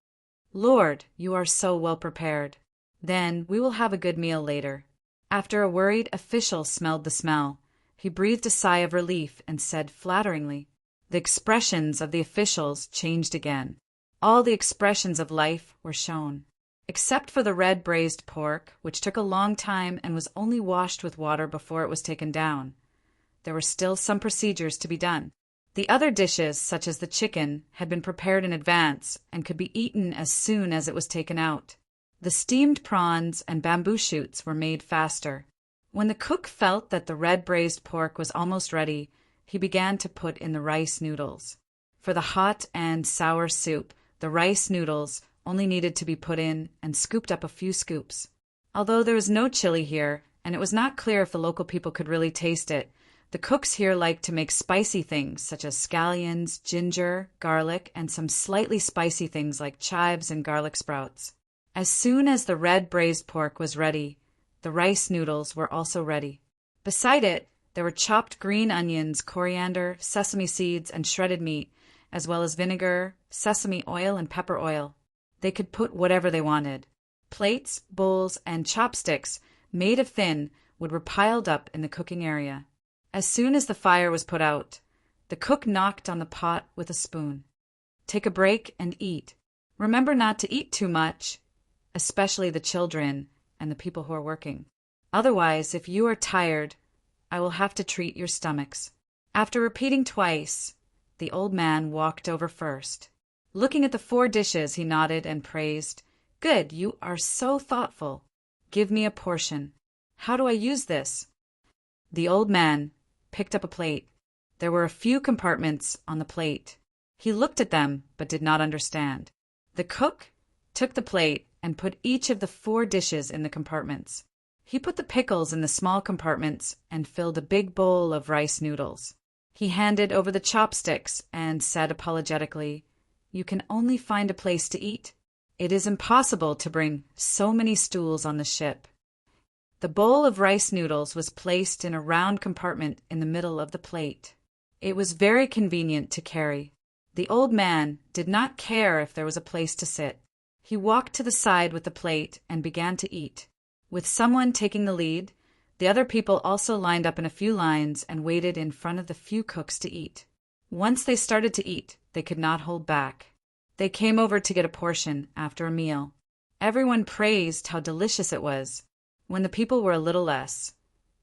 Lord, you are so well prepared. Then we will have a good meal later." After a worried official smelled the smell, he breathed a sigh of relief and said flatteringly. The expressions of the officials changed again. All the expressions of life were shown. Except for the red braised pork, which took a long time and was only washed with water before it was taken down. There were still some procedures to be done. The other dishes, such as the chicken, had been prepared in advance and could be eaten as soon as it was taken out. The steamed prawns and bamboo shoots were made faster. When the cook felt that the red braised pork was almost ready, he began to put in the rice noodles. For the hot and sour soup, the rice noodles only needed to be put in and scooped up a few scoops. Although there was no chili here, and it was not clear if the local people could really taste it, the cooks here liked to make spicy things such as scallions, ginger, garlic, and some slightly spicy things like chives and garlic sprouts. As soon as the red braised pork was ready, the rice noodles were also ready. Beside it, there were chopped green onions, coriander, sesame seeds, and shredded meat, as well as vinegar, sesame oil, and pepper oil. They could put whatever they wanted. Plates, bowls, and chopsticks, made of thin, would be piled up in the cooking area. As soon as the fire was put out, the cook knocked on the pot with a spoon. "Take a break and eat. Remember not to eat too much, especially the children and the people who are working. Otherwise, if you are tired, I will have to treat your stomachs." After repeating twice, the old man walked over first. Looking at the 4 dishes, he nodded and praised. "Good, you are so thoughtful. Give me a portion. How do I use this?" The old man picked up a plate. There were a few compartments on the plate. He looked at them, but did not understand. The cook took the plate and put each of the 4 dishes in the compartments. He put the pickles in the small compartments and filled a big bowl of rice noodles. He handed over the chopsticks and said apologetically, "You can only find a place to eat. It is impossible to bring so many stools on the ship." The bowl of rice noodles was placed in a round compartment in the middle of the plate. It was very convenient to carry. The old man did not care if there was a place to sit. He walked to the side with the plate and began to eat. With someone taking the lead, the other people also lined up in a few lines and waited in front of the few cooks to eat. Once they started to eat, they could not hold back. They came over to get a portion after a meal. Everyone praised how delicious it was. When the people were a little less,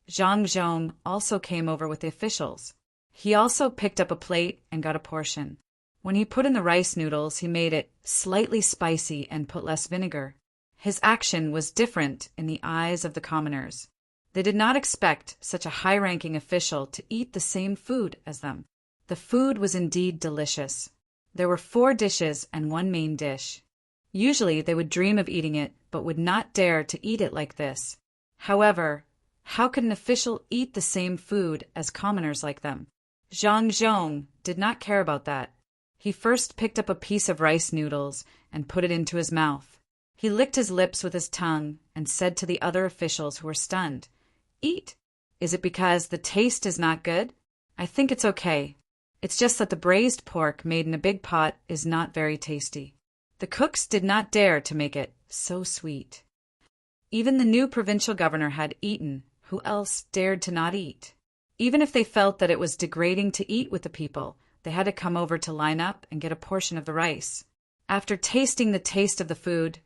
Zhang Zhong also came over with the officials. He also picked up a plate and got a portion. When he put in the rice noodles, he made it slightly spicy and put less vinegar. His action was different in the eyes of the commoners. They did not expect such a high-ranking official to eat the same food as them. The food was indeed delicious. There were 4 dishes and 1 main dish. Usually they would dream of eating it, but would not dare to eat it like this. However, how could an official eat the same food as commoners like them? Zhang Zhong did not care about that. He first picked up a piece of rice noodles and put it into his mouth. He licked his lips with his tongue and said to the other officials who were stunned, "Eat. Is it because the taste is not good? I think it's okay. It's just that the braised pork made in a big pot is not very tasty." The cooks did not dare to make it so sweet. Even the new provincial governor had eaten. Who else dared to not eat? Even if they felt that it was degrading to eat with the people, they had to come over to line up and get a portion of the rice. After tasting the taste of the food,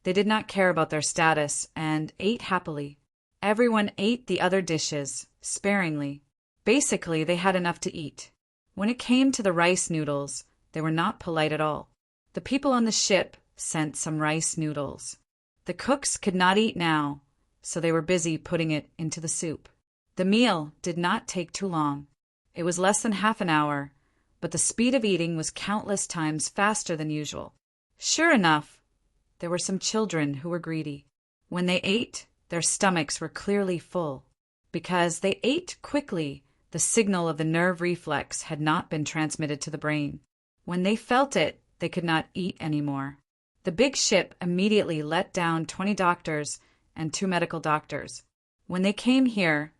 they did not care about their status and ate happily. Everyone ate the other dishes, sparingly. Basically, they had enough to eat. When it came to the rice noodles, they were not polite at all. The people on the ship sent some rice noodles. The cooks could not eat now, so they were busy putting it into the soup. The meal did not take too long. It was less than half an hour, but the speed of eating was countless times faster than usual. Sure enough, there were some children who were greedy. When they ate, their stomachs were clearly full. Because they ate quickly, the signal of the nerve reflex had not been transmitted to the brain. When they felt it, they could not eat anymore. The big ship immediately let down 20 doctors and 2 medical doctors. When they came here,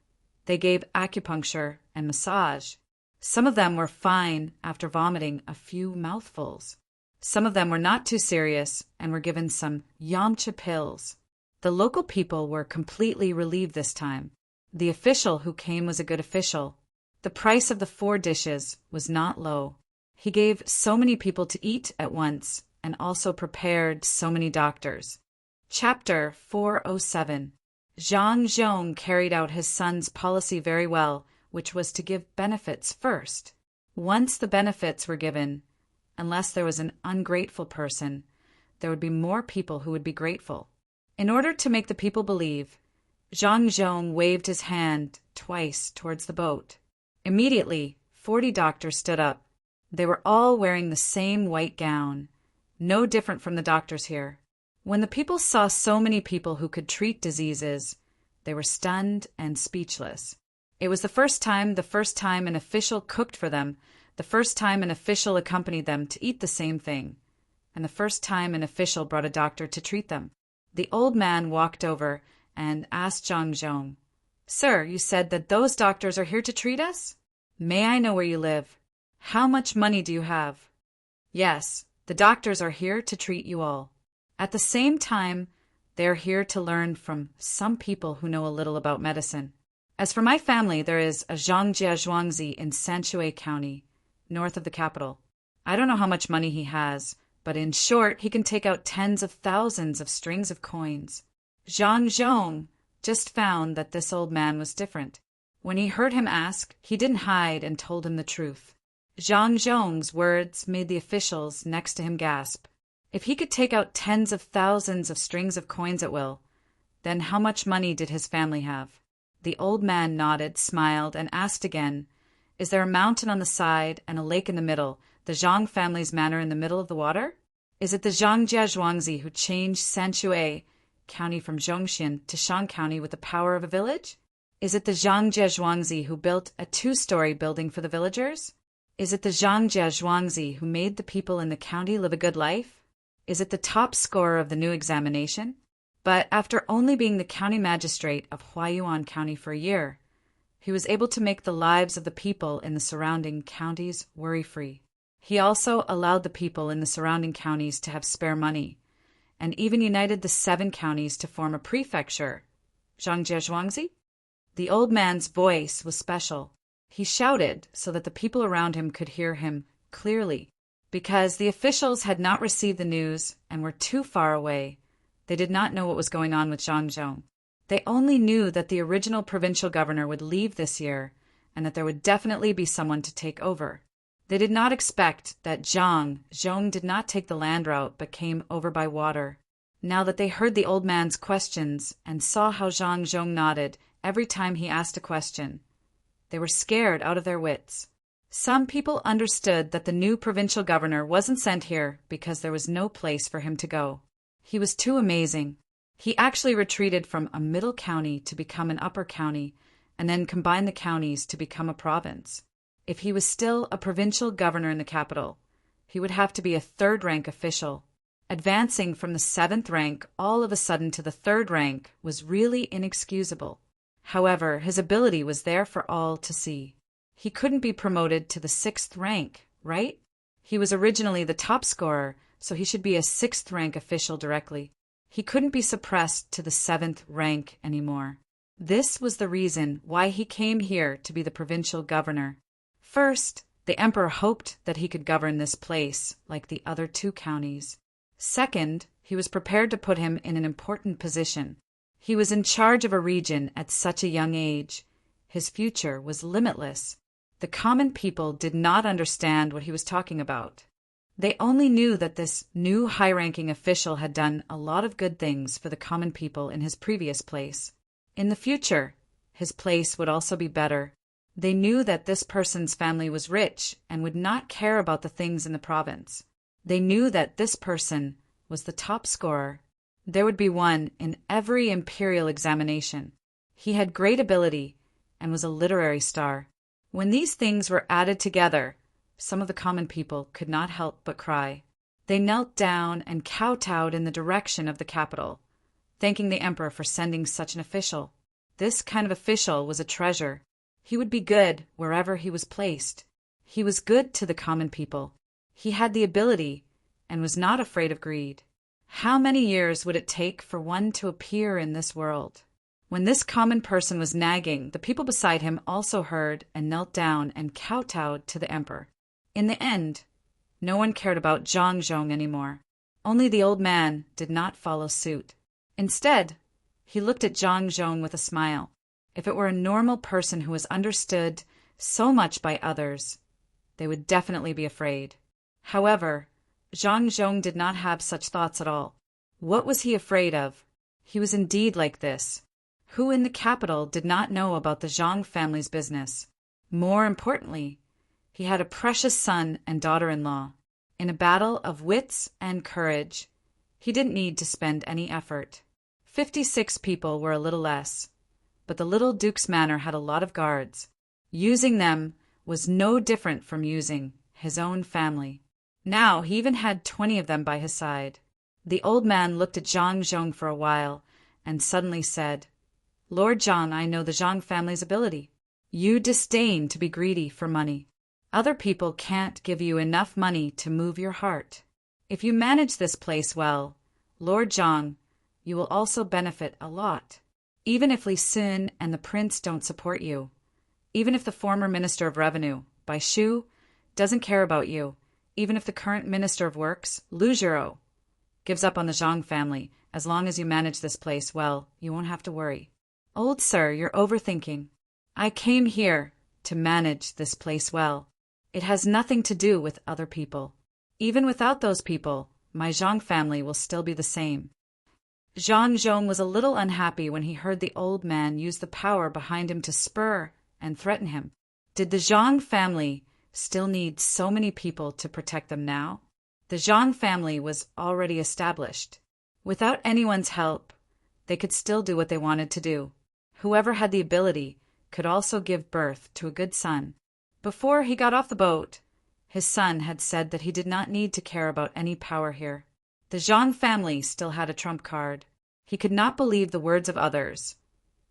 they gave acupuncture and massage. Some of them were fine after vomiting a few mouthfuls. Some of them were not too serious and were given some Yamcha pills. The local people were completely relieved this time. The official who came was a good official. The price of the 4 dishes was not low. He gave so many people to eat at once and also prepared so many doctors. Chapter 407. Zhang Zhong carried out his son's policy very well, which was to give benefits first. Once the benefits were given, unless there was an ungrateful person, there would be more people who would be grateful. In order to make the people believe, Zhang Zhong waved his hand twice towards the boat. Immediately, 40 doctors stood up. They were all wearing the same white gown, no different from the doctors here. When the people saw so many people who could treat diseases, they were stunned and speechless. It was the first time an official cooked for them, the first time an official accompanied them to eat the same thing, and the first time an official brought a doctor to treat them. The old man walked over and asked Zhang Zhong, "Sir, you said that those doctors are here to treat us? May I know where you live? How much money do you have?" "Yes, the doctors are here to treat you all. At the same time, they are here to learn from some people who know a little about medicine. As for my family, there is a Zhangjia Zhuangzi in Sanshui County, north of the capital. I don't know how much money he has, but in short, he can take out tens of thousands of strings of coins." Zhang Zhong just found that this old man was different. When he heard him ask, he didn't hide and told him the truth. Zhang Zhong's words made the officials next to him gasp. If he could take out tens of thousands of strings of coins at will, then how much money did his family have? The old man nodded, smiled, and asked again, "Is there a mountain on the side and a lake in the middle, the Zhang family's manor in the middle of the water? Is it the Zhangjia Zhuangzi who changed Sanshui County from Zhongxian to Shang County with the power of a village? Is it the Zhangjia Zhuangzi who built a 2-story building for the villagers? Is it the Zhangjia Zhuangzi who made the people in the county live a good life? Is it the top scorer of the new examination?" But after only being the county magistrate of Huayuan County for a year, he was able to make the lives of the people in the surrounding counties worry-free. He also allowed the people in the surrounding counties to have spare money, and even united the 7 counties to form a prefecture. Zhangjia Zhuangzi? The old man's voice was special. He shouted so that the people around him could hear him clearly. Because the officials had not received the news and were too far away, they did not know what was going on with Zhang Zhong. They only knew that the original provincial governor would leave this year and that there would definitely be someone to take over. They did not expect that Zhang Zhong did not take the land route but came over by water. Now that they heard the old man's questions and saw how Zhang Zhong nodded every time he asked a question, they were scared out of their wits. Some people understood that the new provincial governor wasn't sent here because there was no place for him to go. He was too amazing. He actually retreated from a middle county to become an upper county and then combined the counties to become a province. If he was still a provincial governor in the capital, he would have to be a 3rd-rank official. Advancing from the 7th rank all of a sudden to the 3rd rank was really inexcusable. However, his ability was there for all to see. He couldn't be promoted to the 6th rank, right? He was originally the top scorer, so he should be a 6th-rank official directly. He couldn't be suppressed to the 7th rank anymore. This was the reason why he came here to be the provincial governor. First, the emperor hoped that he could govern this place like the other 2 counties. Second, he was prepared to put him in an important position. He was in charge of a region at such a young age. His future was limitless. The common people did not understand what he was talking about. They only knew that this new high-ranking official had done a lot of good things for the common people in his previous place. In the future, his place would also be better. They knew that this person's family was rich and would not care about the things in the province. They knew that this person was the top scorer. There would be one in every imperial examination. He had great ability and was a literary star. When these things were added together, some of the common people could not help but cry. They knelt down and kowtowed in the direction of the capital, thanking the emperor for sending such an official. This kind of official was a treasure. He would be good wherever he was placed. He was good to the common people. He had the ability and was not afraid of greed. How many years would it take for one to appear in this world? When this common person was nagging, the people beside him also heard and knelt down and kowtowed to the emperor. In the end, no one cared about Zhang Zhong anymore. Only the old man did not follow suit. Instead, he looked at Zhang Zhong with a smile. If it were a normal person who was understood so much by others, they would definitely be afraid. However, Zhang Zhong did not have such thoughts at all. What was he afraid of? He was indeed like this. Who in the capital did not know about the Zhang family's business? More importantly, he had a precious son and daughter-in-law. In a battle of wits and courage, he didn't need to spend any effort. 56 people were a little less, but the little Duke's manor had a lot of guards. Using them was no different from using his own family. Now he even had 20 of them by his side. The old man looked at Zhang Zhong for a while and suddenly said, "Lord Zhang, I know the Zhang family's ability. You disdain to be greedy for money. Other people can't give you enough money to move your heart. If you manage this place well, Lord Zhang, you will also benefit a lot. Even if Li Sun and the prince don't support you, even if the former Minister of Revenue, Bai Shu, doesn't care about you, even if the current Minister of Works, Lu Zhiro, gives up on the Zhang family, as long as you manage this place well, you won't have to worry." "Old sir, you're overthinking. I came here to manage this place well. It has nothing to do with other people. Even without those people, my Zhang family will still be the same." Zhang Zhong was a little unhappy when he heard the old man use the power behind him to spur and threaten him. Did the Zhang family still need so many people to protect them now? The Zhang family was already established. Without anyone's help, they could still do what they wanted to do. Whoever had the ability could also give birth to a good son. Before he got off the boat, his son had said that he did not need to care about any power here. The Zhang family still had a trump card. He could not believe the words of others.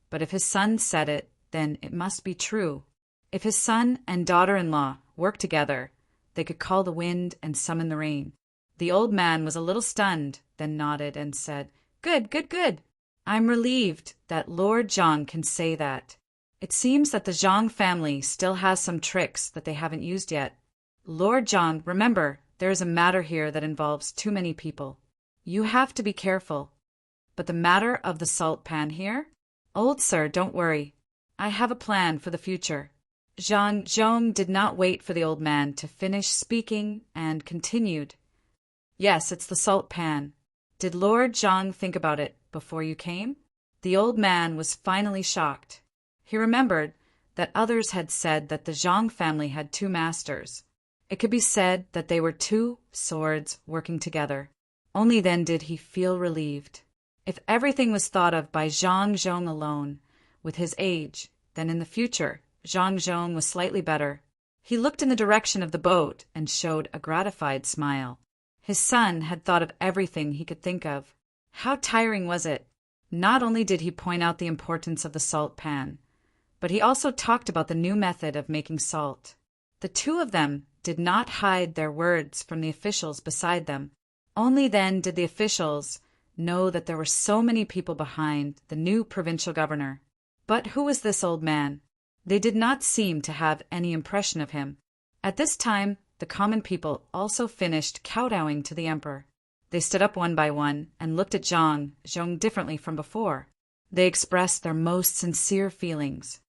But if his son said it, then it must be true. If his son and daughter-in-law worked together, they could call the wind and summon the rain. The old man was a little stunned, then nodded and said, "Good, good, good. I'm relieved that Lord Zhang can say that. It seems that the Zhang family still has some tricks that they haven't used yet. Lord Zhang, remember, there is a matter here that involves too many people. You have to be careful. But the matter of the salt pan here? Old sir, don't worry. I have a plan for the future." Zhang Zhong did not wait for the old man to finish speaking and continued. "Yes, it's the salt pan. Did Lord Zhang think about it before you came?" The old man was finally shocked. He remembered that others had said that the Zhang family had two masters. It could be said that they were two swords working together. Only then did he feel relieved. If everything was thought of by Zhang Zhong alone, with his age, then in the future, Zhang Zhong was slightly better. He looked in the direction of the boat and showed a gratified smile. His son had thought of everything he could think of. How tiring was it? Not only did he point out the importance of the salt pan, but he also talked about the new method of making salt. The two of them did not hide their words from the officials beside them. Only then did the officials know that there were so many people behind the new provincial governor. But who was this old man? They did not seem to have any impression of him. At this time, the common people also finished kowtowing to the emperor. They stood up one by one and looked at Zhang Zhong differently from before. They expressed their most sincere feelings.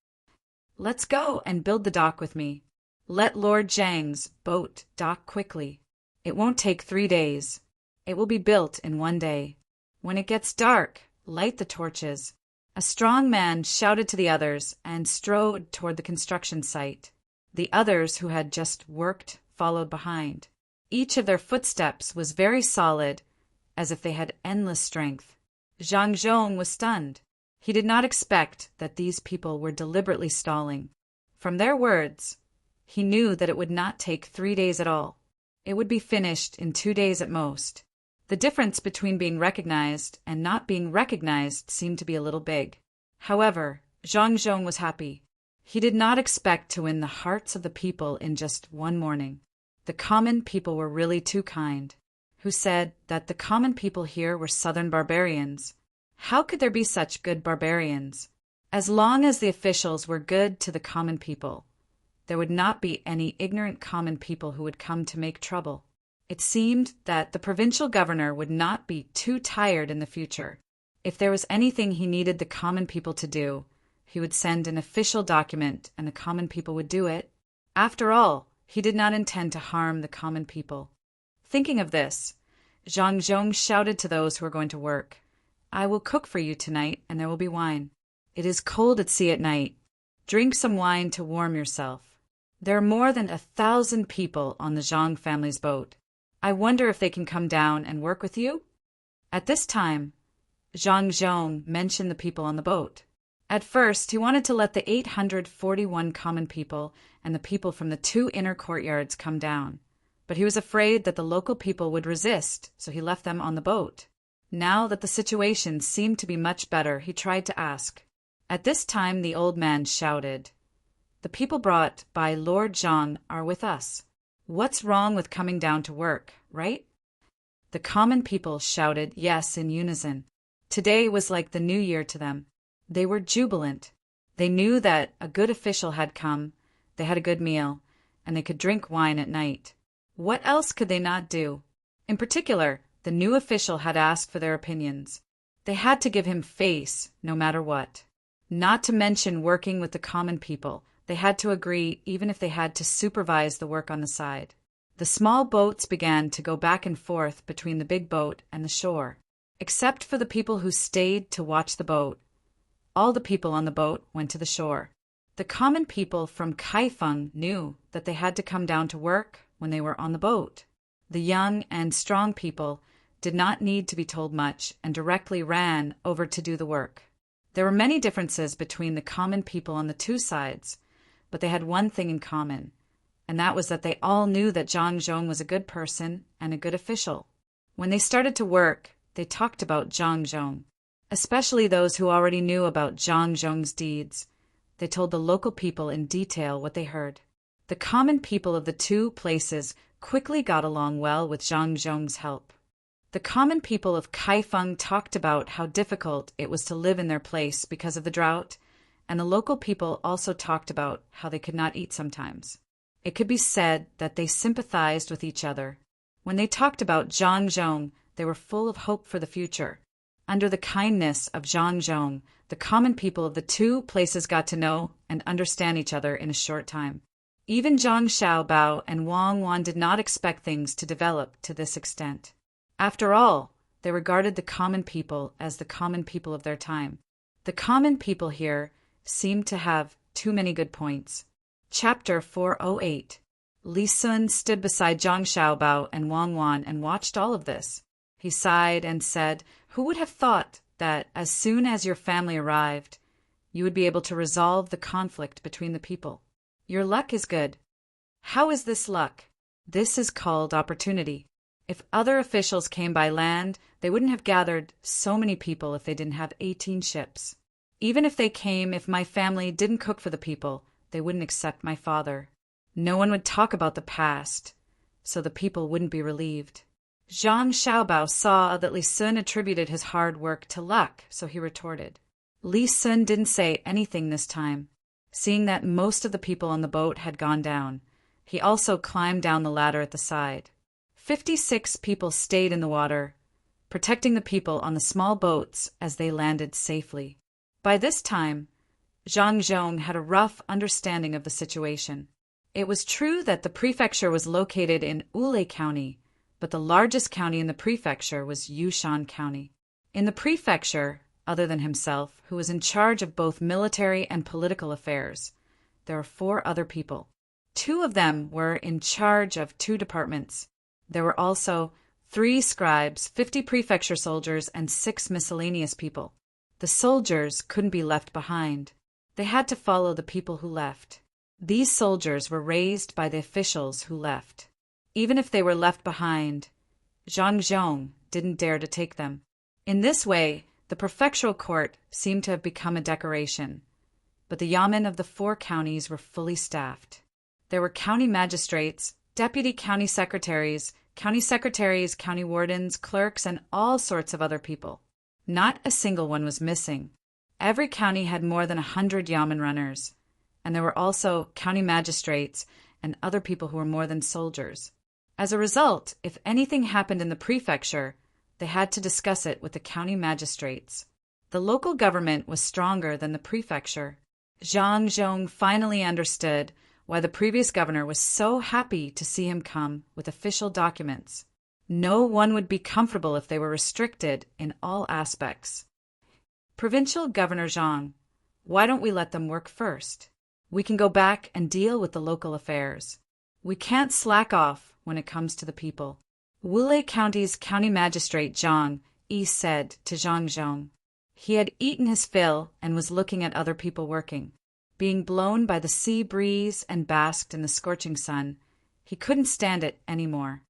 "Let's go and build the dock with me. Let Lord Zhang's boat dock quickly. It won't take 3 days. It will be built in 1 day. When it gets dark, light the torches." A strong man shouted to the others and strode toward the construction site. The others who had just worked followed behind. Each of their footsteps was very solid, as if they had endless strength. Zhang Zhong was stunned. He did not expect that these people were deliberately stalling. From their words, he knew that it would not take 3 days at all. It would be finished in 2 days at most. The difference between being recognized and not being recognized seemed to be a little big. However, Zhang Zhong was happy. He did not expect to win the hearts of the people in just one morning. The common people were really too kind, who said that the common people here were southern barbarians. How could there be such good barbarians? As long as the officials were good to the common people, there would not be any ignorant common people who would come to make trouble. It seemed that the provincial governor would not be too tired in the future. If there was anything he needed the common people to do, he would send an official document and the common people would do it. After all, he did not intend to harm the common people. Thinking of this, Zhang Zhong shouted to those who were going to work, "I will cook for you tonight, and there will be wine. It is cold at sea at night. Drink some wine to warm yourself. There are more than 1,000 people on the Zhang family's boat. I wonder if they can come down and work with you?" At this time, Zhang Zhong mentioned the people on the boat. At first, he wanted to let the 841 common people and the people from the 2 inner courtyards come down, but he was afraid that the local people would resist, so he left them on the boat. Now that the situation seemed to be much better, he tried to ask. At this time, the old man shouted, "The people brought by Lord Zhang are with us. What's wrong with coming down to work, right?" The common people shouted yes in unison. Today was like the new year to them. They were jubilant. They knew that a good official had come, they had a good meal, and they could drink wine at night. What else could they not do? In particular, the new official had asked for their opinions. They had to give him face, no matter what. Not to mention working with the common people, they had to agree even if they had to supervise the work on the side. The small boats began to go back and forth between the big boat and the shore. Except for the people who stayed to watch the boat, all the people on the boat went to the shore. The common people from Kaifeng knew that they had to come down to work when they were on the boat. The young and strong people did not need to be told much and directly ran over to do the work. There were many differences between the common people on the 2 sides, but they had one thing in common, and that was that they all knew that Zhang Zhong was a good person and a good official. When they started to work, they talked about Zhang Zhong, especially those who already knew about Zhang Zhong's deeds. They told the local people in detail what they heard. The common people of the 2 places quickly got along well with Zhang Zhong's help. The common people of Kaifeng talked about how difficult it was to live in their place because of the drought, and the local people also talked about how they could not eat sometimes. It could be said that they sympathized with each other. When they talked about Zhang Zhong, they were full of hope for the future. Under the kindness of Zhang Zhong, the common people of the 2 places got to know and understand each other in a short time. Even Zhang Xiaobao and Wang Wan did not expect things to develop to this extent. After all, they regarded the common people as the common people of their time. The common people here seemed to have too many good points. Chapter 408. Li Sun stood beside Zhang Xiaobao and Wang Wan and watched all of this. He sighed and said, "Who would have thought that as soon as your family arrived, you would be able to resolve the conflict between the people? Your luck is good." "How is this luck?" "This is called opportunity. If other officials came by land, they wouldn't have gathered so many people if they didn't have 18 ships. Even if they came, if my family didn't cook for the people, they wouldn't accept my father. No one would talk about the past, so the people wouldn't be relieved." Zhang Xiaobao saw that Li Sun attributed his hard work to luck, so he retorted. Li Sun didn't say anything this time. Seeing that most of the people on the boat had gone down, he also climbed down the ladder at the side. 56 people stayed in the water, protecting the people on the small boats as they landed safely. By this time, Zhang Zhong had a rough understanding of the situation. It was true that the prefecture was located in Wulei County, but the largest county in the prefecture was Yushan County. In the prefecture, other than himself, who was in charge of both military and political affairs, there were 4 other people. 2 of them were in charge of 2 departments. There were also 3 scribes, 50 prefecture soldiers, and 6 miscellaneous people. The soldiers couldn't be left behind. They had to follow the people who left. These soldiers were raised by the officials who left. Even if they were left behind, Zhang Zhong didn't dare to take them. In this way, the prefectural court seemed to have become a decoration. but the yamen of the 4 counties were fully staffed. There were county magistrates, deputy county secretaries, county wardens, clerks, and all sorts of other people. Not a single one was missing. Every county had more than 100 yamen runners, and there were also county magistrates and other people who were more than soldiers. As a result, if anything happened in the prefecture, they had to discuss it with the county magistrates. The local government was stronger than the prefecture. Zhang Zhong finally understood why the previous governor was so happy to see him come with official documents. No one would be comfortable if they were restricted in all aspects. Provincial Governor Zhang, why don't we let them work first? We can go back and deal with the local affairs. We can't slack off when it comes to the people. Wulei County's county magistrate Zhang Yi said to Zhang Zhong. He had eaten his fill and was looking at other people working. Being blown by the sea breeze and basked in the scorching sun, he couldn't stand it anymore.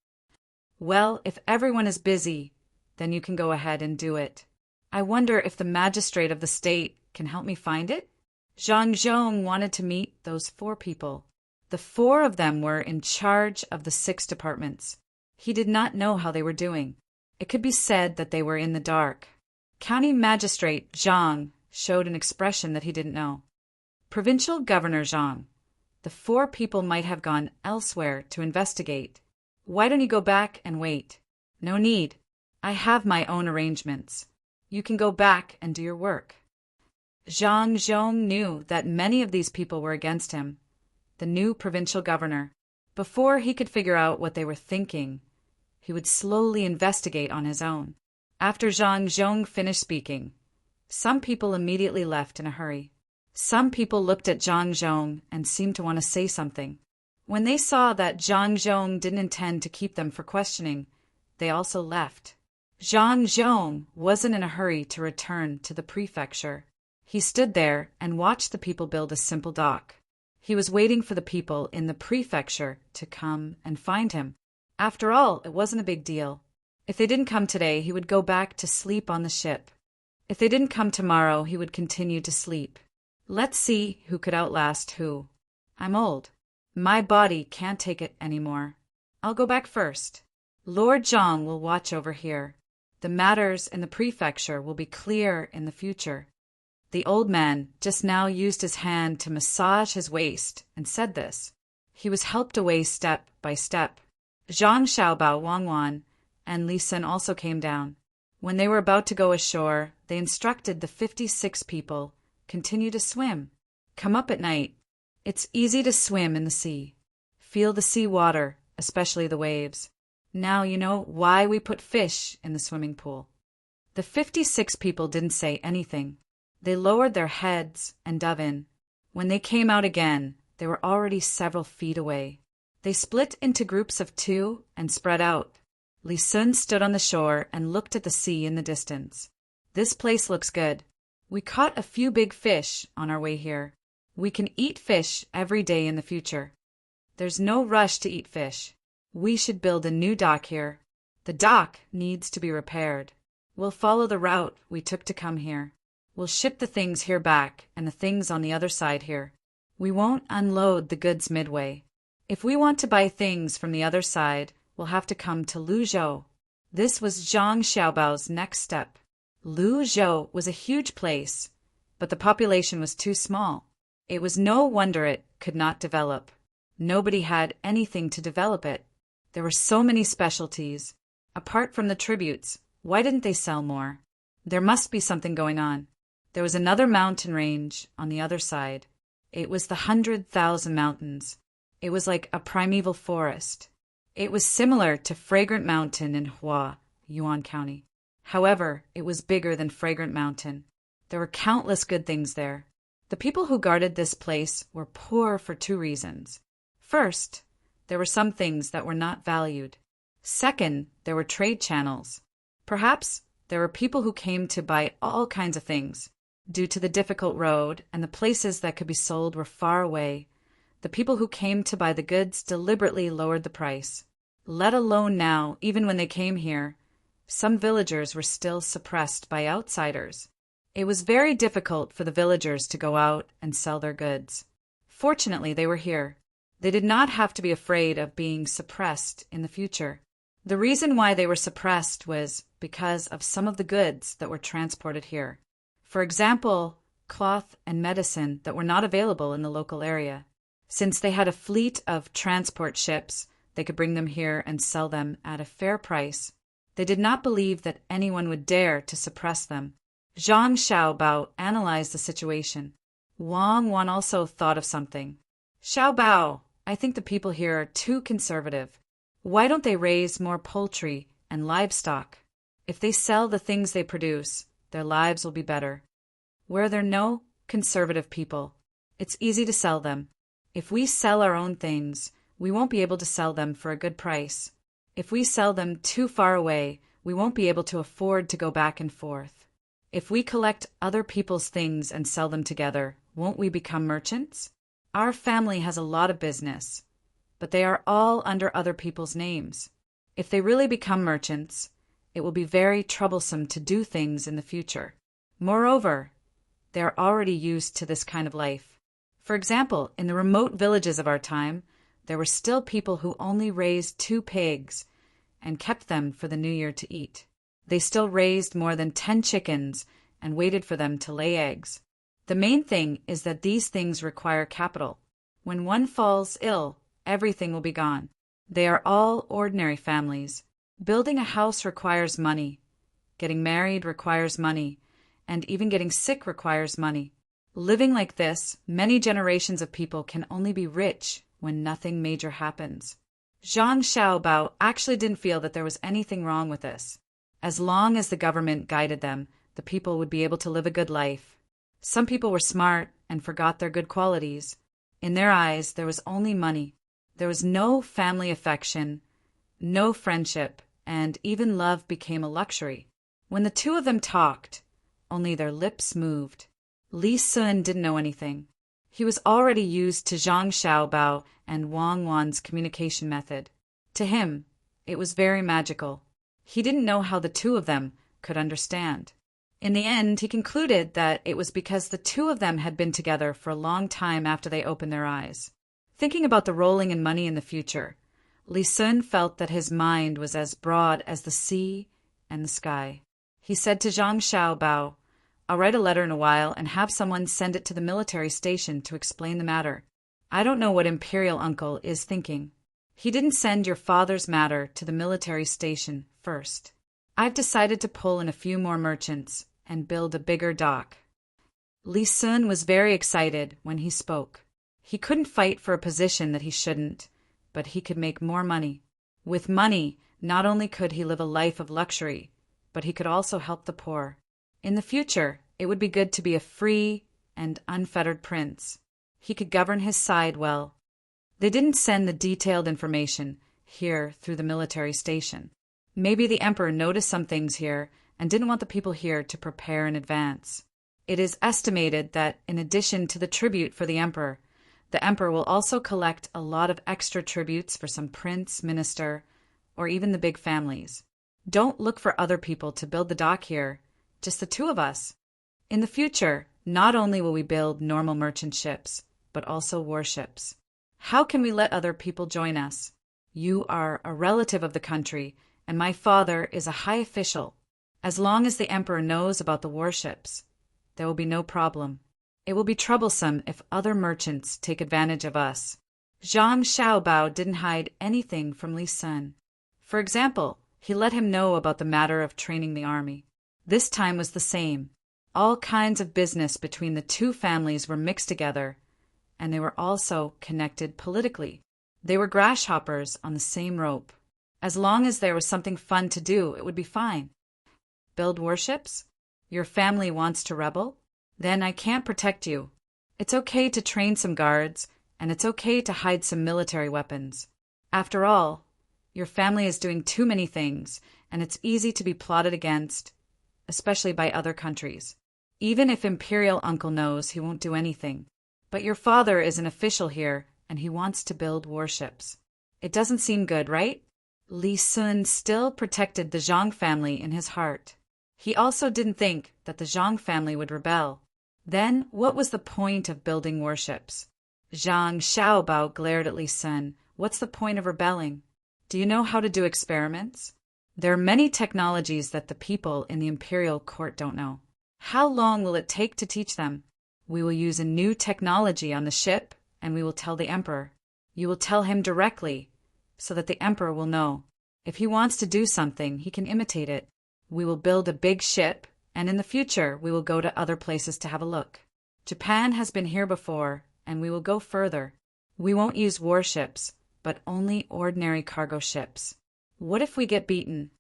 Well, if everyone is busy, then you can go ahead and do it. I wonder if the magistrate of the state can help me find it? Zhang Zhong wanted to meet those 4 people. The 4 of them were in charge of the 6 departments. He did not know how they were doing. It could be said that they were in the dark. County Magistrate Zhang showed an expression that he didn't know. Provincial Governor Zhang, the 4 people might have gone elsewhere to investigate. Why don't you go back and wait? No need. I have my own arrangements. You can go back and do your work. Zhang Zhong knew that many of these people were against him, the new provincial governor. Before he could figure out what they were thinking, he would slowly investigate on his own. After Zhang Zhong finished speaking, some people immediately left in a hurry. Some people looked at Zhang Zhong and seemed to want to say something. When they saw that Zhang Zhong didn't intend to keep them for questioning, they also left. Zhang Zhong wasn't in a hurry to return to the prefecture. He stood there and watched the people build a simple dock. He was waiting for the people in the prefecture to come and find him. After all, it wasn't a big deal. If they didn't come today, he would go back to sleep on the ship. If they didn't come tomorrow, he would continue to sleep. Let's see who could outlast who. I'm old. My body can't take it anymore. I'll go back first. Lord Zhang will watch over here. The matters in the prefecture will be clear in the future. The old man just now used his hand to massage his waist and said this. He was helped away step by step. Zhang Xiaobao Wangwan and Li Sun also came down. When they were about to go ashore, they instructed the 56 people, continue to swim. Come up at night. It's easy to swim in the sea. Feel the sea water, especially the waves. Now you know why we put fish in the swimming pool. The 56 people didn't say anything. They lowered their heads and dove in. When they came out again, they were already several feet away. They split into groups of 2 and spread out. Li Sun stood on the shore and looked at the sea in the distance. This place looks good. We caught a few big fish on our way here. We can eat fish every day in the future. There's no rush to eat fish. We should build a new dock here. The dock needs to be repaired. We'll follow the route we took to come here. We'll ship the things here back and the things on the other side here. We won't unload the goods midway. If we want to buy things from the other side, we'll have to come to Luzhou. This was Zhang Xiaobao's next step. Luzhou was a huge place, but the population was too small. It was no wonder it could not develop. Nobody had anything to develop it. There were so many specialties. Apart from the tributes, why didn't they sell more? There must be something going on. There was another mountain range on the other side. It was the 100,000 mountains. It was like a primeval forest. It was similar to Fragrant Mountain in Hua, Yuan County. However, it was bigger than Fragrant Mountain. There were countless good things there. The people who guarded this place were poor for 2 reasons. First, there were some things that were not valued. Second, there were trade channels. Perhaps there were people who came to buy all kinds of things. Due to the difficult road and the places that could be sold were far away, the people who came to buy the goods deliberately lowered the price. Let alone now, even when they came here, some villagers were still suppressed by outsiders. It was very difficult for the villagers to go out and sell their goods. Fortunately, they were here. They did not have to be afraid of being suppressed in the future. The reason why they were suppressed was because of some of the goods that were transported here. For example, cloth and medicine that were not available in the local area. Since they had a fleet of transport ships, they could bring them here and sell them at a fair price. They did not believe that anyone would dare to suppress them. Zhang Xiaobao analyzed the situation. Wang Wan also thought of something. Xiaobao, I think the people here are too conservative. Why don't they raise more poultry and livestock? If they sell the things they produce, their lives will be better. Where there are no conservative people, it's easy to sell them. If we sell our own things, we won't be able to sell them for a good price. If we sell them too far away, we won't be able to afford to go back and forth. If we collect other people's things and sell them together, won't we become merchants? Our family has a lot of business, but they are all under other people's names. If they really become merchants, it will be very troublesome to do things in the future. Moreover, they are already used to this kind of life. For example, in the remote villages of our time, there were still people who only raised 2 pigs and kept them for the new year to eat. They still raised more than 10 chickens and waited for them to lay eggs. The main thing is that these things require capital. When one falls ill, everything will be gone. They are all ordinary families. Building a house requires money. Getting married requires money. And even getting sick requires money. Living like this, many generations of people can only be rich when nothing major happens. Zhang Xiaobao actually didn't feel that there was anything wrong with this. As long as the government guided them, the people would be able to live a good life. Some people were smart and forgot their good qualities. In their eyes, there was only money. There was no family affection, no friendship, and even love became a luxury. When the two of them talked, only their lips moved. Li Sun didn't know anything. He was already used to Zhang Xiaobao and Wang Wan's communication method. To him, it was very magical. He didn't know how the two of them could understand. In the end, he concluded that it was because the two of them had been together for a long time after they opened their eyes. Thinking about the rolling in money in the future, Li Sun felt that his mind was as broad as the sea and the sky. He said to Zhang Xiaobao, "I'll write a letter in a while and have someone send it to the military station to explain the matter. I don't know what Imperial Uncle is thinking. He didn't send your father's matter to the military station first. I've decided to pull in a few more merchants and build a bigger dock." Li Sun was very excited when he spoke. He couldn't fight for a position that he shouldn't, but he could make more money. With money, not only could he live a life of luxury, but he could also help the poor. In the future, it would be good to be a free and unfettered prince. He could govern his side well. They didn't send the detailed information here through the military station. Maybe the emperor noticed some things here and didn't want the people here to prepare in advance. It is estimated that in addition to the tribute for the emperor will also collect a lot of extra tributes for some prince, minister, or even the big families. Don't look for other people to build the dock here, just the two of us. In the future, not only will we build normal merchant ships, but also warships. How can we let other people join us? You are a relative of the country, and my father is a high official. As long as the emperor knows about the warships, there will be no problem. It will be troublesome if other merchants take advantage of us. Zhang Xiaobao didn't hide anything from Li Sun. For example, he let him know about the matter of training the army. This time was the same. All kinds of business between the two families were mixed together, and they were also connected politically. They were grasshoppers on the same rope. As long as there was something fun to do, it would be fine. Build warships? Your family wants to rebel? Then I can't protect you. It's okay to train some guards, and it's okay to hide some military weapons. After all, your family is doing too many things, and it's easy to be plotted against, especially by other countries. Even if Imperial Uncle knows, he won't do anything. But your father is an official here, and he wants to build warships. It doesn't seem good, right? Li Sun still protected the Zhang family in his heart. He also didn't think that the Zhang family would rebel. Then, what was the point of building warships? Zhang Xiaobao glared at Li Sun. What's the point of rebelling? Do you know how to do experiments? There are many technologies that the people in the imperial court don't know. How long will it take to teach them? We will use a new technology on the ship, and we will tell the emperor. You will tell him directly, so that the emperor will know. If he wants to do something, he can imitate it. We will build a big ship, and in the future we will go to other places to have a look. Japan has been here before, and we will go further. We won't use warships, but only ordinary cargo ships. What if we get beaten?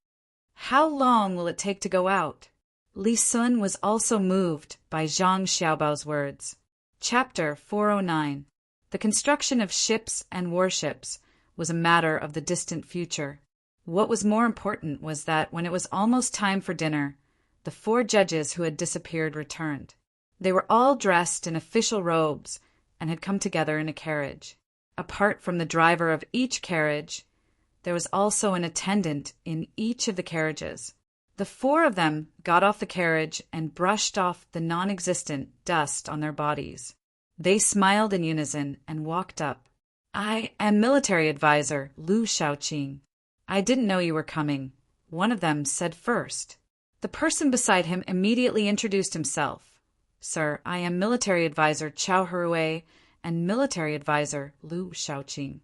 How long will it take to go out? Li Sun was also moved by Zhang Xiaobao's words. Chapter 409. The construction of ships and warships was a matter of the distant future. What was more important was that when it was almost time for dinner, the 4 judges who had disappeared returned. They were all dressed in official robes and had come together in a carriage. Apart from the driver of each carriage, there was also an attendant in each of the carriages. The 4 of them got off the carriage and brushed off the non-existent dust on their bodies. They smiled in unison and walked up. I am military advisor Lu Shaoqing. I didn't know you were coming, one of them said first. The person beside him immediately introduced himself. Sir, I am military advisor Chao Herue and military advisor Lu Shaoqing.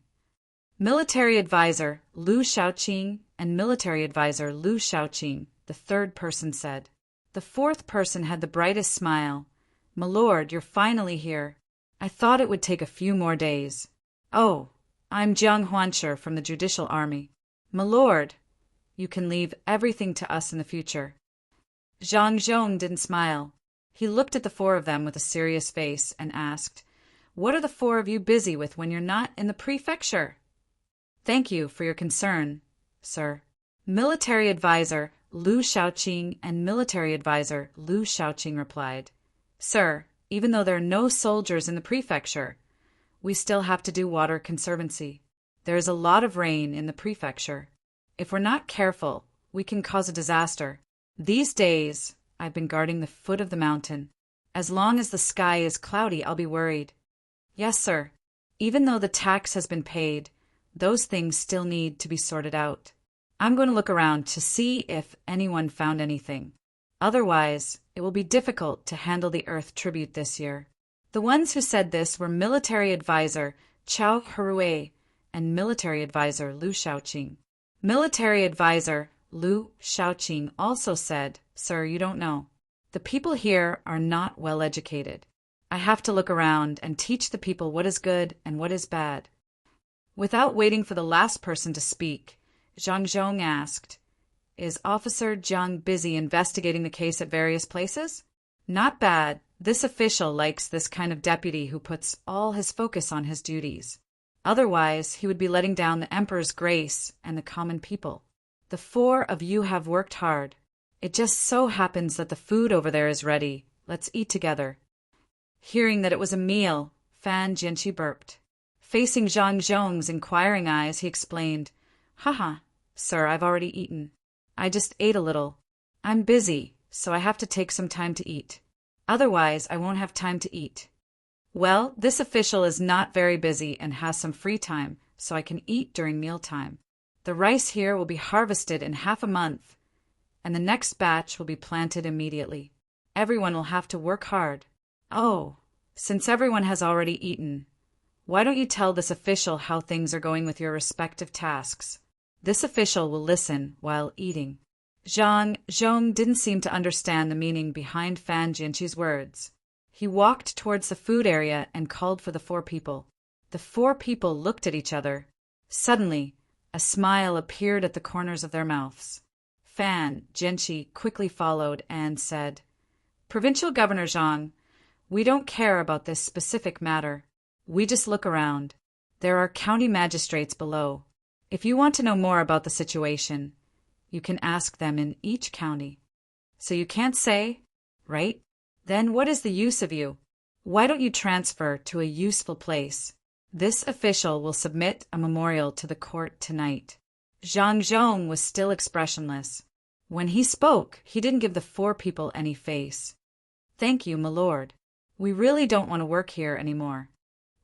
Military advisor Lu Shaoqing and military advisor Lu Shaoqing, the third person said. The fourth person had the brightest smile. My lord, you're finally here. I thought it would take a few more days. Oh, I'm Jiang Huanshi from the Judicial Army. My lord, you can leave everything to us in the future. Zhang Zhong didn't smile. He looked at the 4 of them with a serious face and asked, What are the 4 of you busy with when you're not in the prefecture? Thank you for your concern, sir. Military advisor Lu Shaoqing and military advisor Lu Shaoqing replied, Sir, even though there are no soldiers in the prefecture, we still have to do water conservancy. There is a lot of rain in the prefecture. If we're not careful, we can cause a disaster. These days, I've been guarding the foot of the mountain. As long as the sky is cloudy, I'll be worried. Yes, sir. Even though the tax has been paid, those things still need to be sorted out. I'm going to look around to see if anyone found anything. Otherwise, it will be difficult to handle the Earth tribute this year. The ones who said this were military advisor Chao Herue and military advisor Lu Shaoqing. Military advisor Lu Shaoqing also said, Sir, you don't know. The people here are not well educated. I have to look around and teach the people what is good and what is bad. Without waiting for the last person to speak, Zhang Zhong asked, Is Officer Jiang busy investigating the case at various places? Not bad. This official likes this kind of deputy who puts all his focus on his duties. Otherwise, he would be letting down the emperor's grace and the common people. The 4 of you have worked hard. It just so happens that the food over there is ready. Let's eat together. Hearing that it was a meal, Fan Jianqi burped. Facing Zhang Zhong's inquiring eyes, he explained, Haha, sir, I've already eaten. I just ate a little. I'm busy, so I have to take some time to eat. Otherwise, I won't have time to eat. Well, this official is not very busy and has some free time, so I can eat during mealtime. The rice here will be harvested in half a month, and the next batch will be planted immediately. Everyone will have to work hard. Oh, since everyone has already eaten, why don't you tell this official how things are going with your respective tasks? This official will listen while eating. Zhang Zhong didn't seem to understand the meaning behind Fan Jianqi's words. He walked towards the food area and called for the 4 people. The 4 people looked at each other. Suddenly, a smile appeared at the corners of their mouths. Fan Jianqi quickly followed and said, Provincial Governor Zhang, we don't care about this specific matter. We just look around. There are county magistrates below. If you want to know more about the situation, you can ask them in each county. So you can't say, right? Then what is the use of you? Why don't you transfer to a useful place? This official will submit a memorial to the court tonight. Zhang Zhong was still expressionless. When he spoke, he didn't give the 4 people any face. "Thank you, my lord. We really don't want to work here anymore.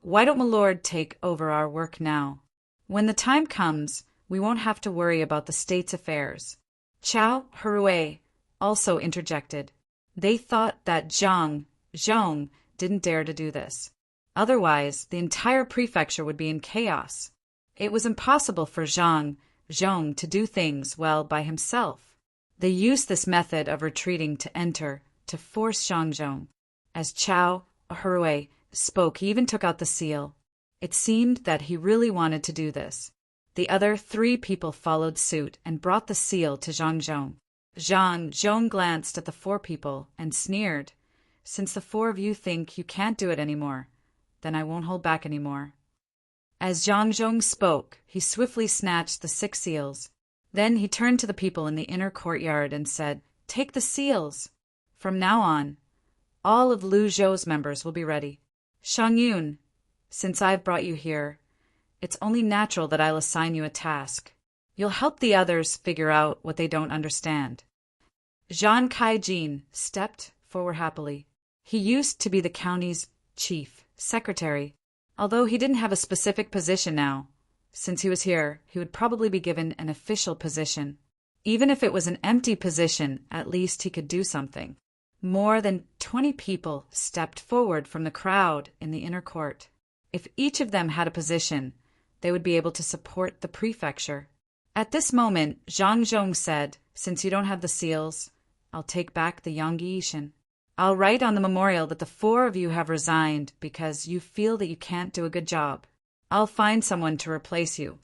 Why don't my lord take over our work now? When the time comes, we won't have to worry about the state's affairs." Chao Hui also interjected. They thought that Zhang didn't dare to do this. Otherwise, the entire prefecture would be in chaos. It was impossible for Zhang to do things well by himself. They used this method of retreating to enter to force Zhang. As Chao Hui spoke, he even took out the seal. It seemed that he really wanted to do this. The other 3 people followed suit and brought the seal to Zhang. Zhang glanced at the 4 people and sneered. "Since the 4 of you think you can't do it anymore, then I won't hold back anymore." As Zhang spoke, he swiftly snatched the 6 seals. Then he turned to the people in the inner courtyard and said, "Take the seals. From now on, all of Lu Zhou's members will be ready. Shang Yun, since I've brought you here, it's only natural that I'll assign you a task. You'll help the others figure out what they don't understand." Zhang Kaijin stepped forward happily. He used to be the county's chief secretary. Although he didn't have a specific position now, since he was here, he would probably be given an official position. Even if it was an empty position, at least he could do something. More than 20 people stepped forward from the crowd in the inner court. If each of them had a position, they would be able to support the prefecture. At this moment, Zhang said, "Since you don't have the seals, I'll take back the Yangyi Yishan. I'll write on the memorial that the 4 of you have resigned because you feel that you can't do a good job. I'll find someone to replace you."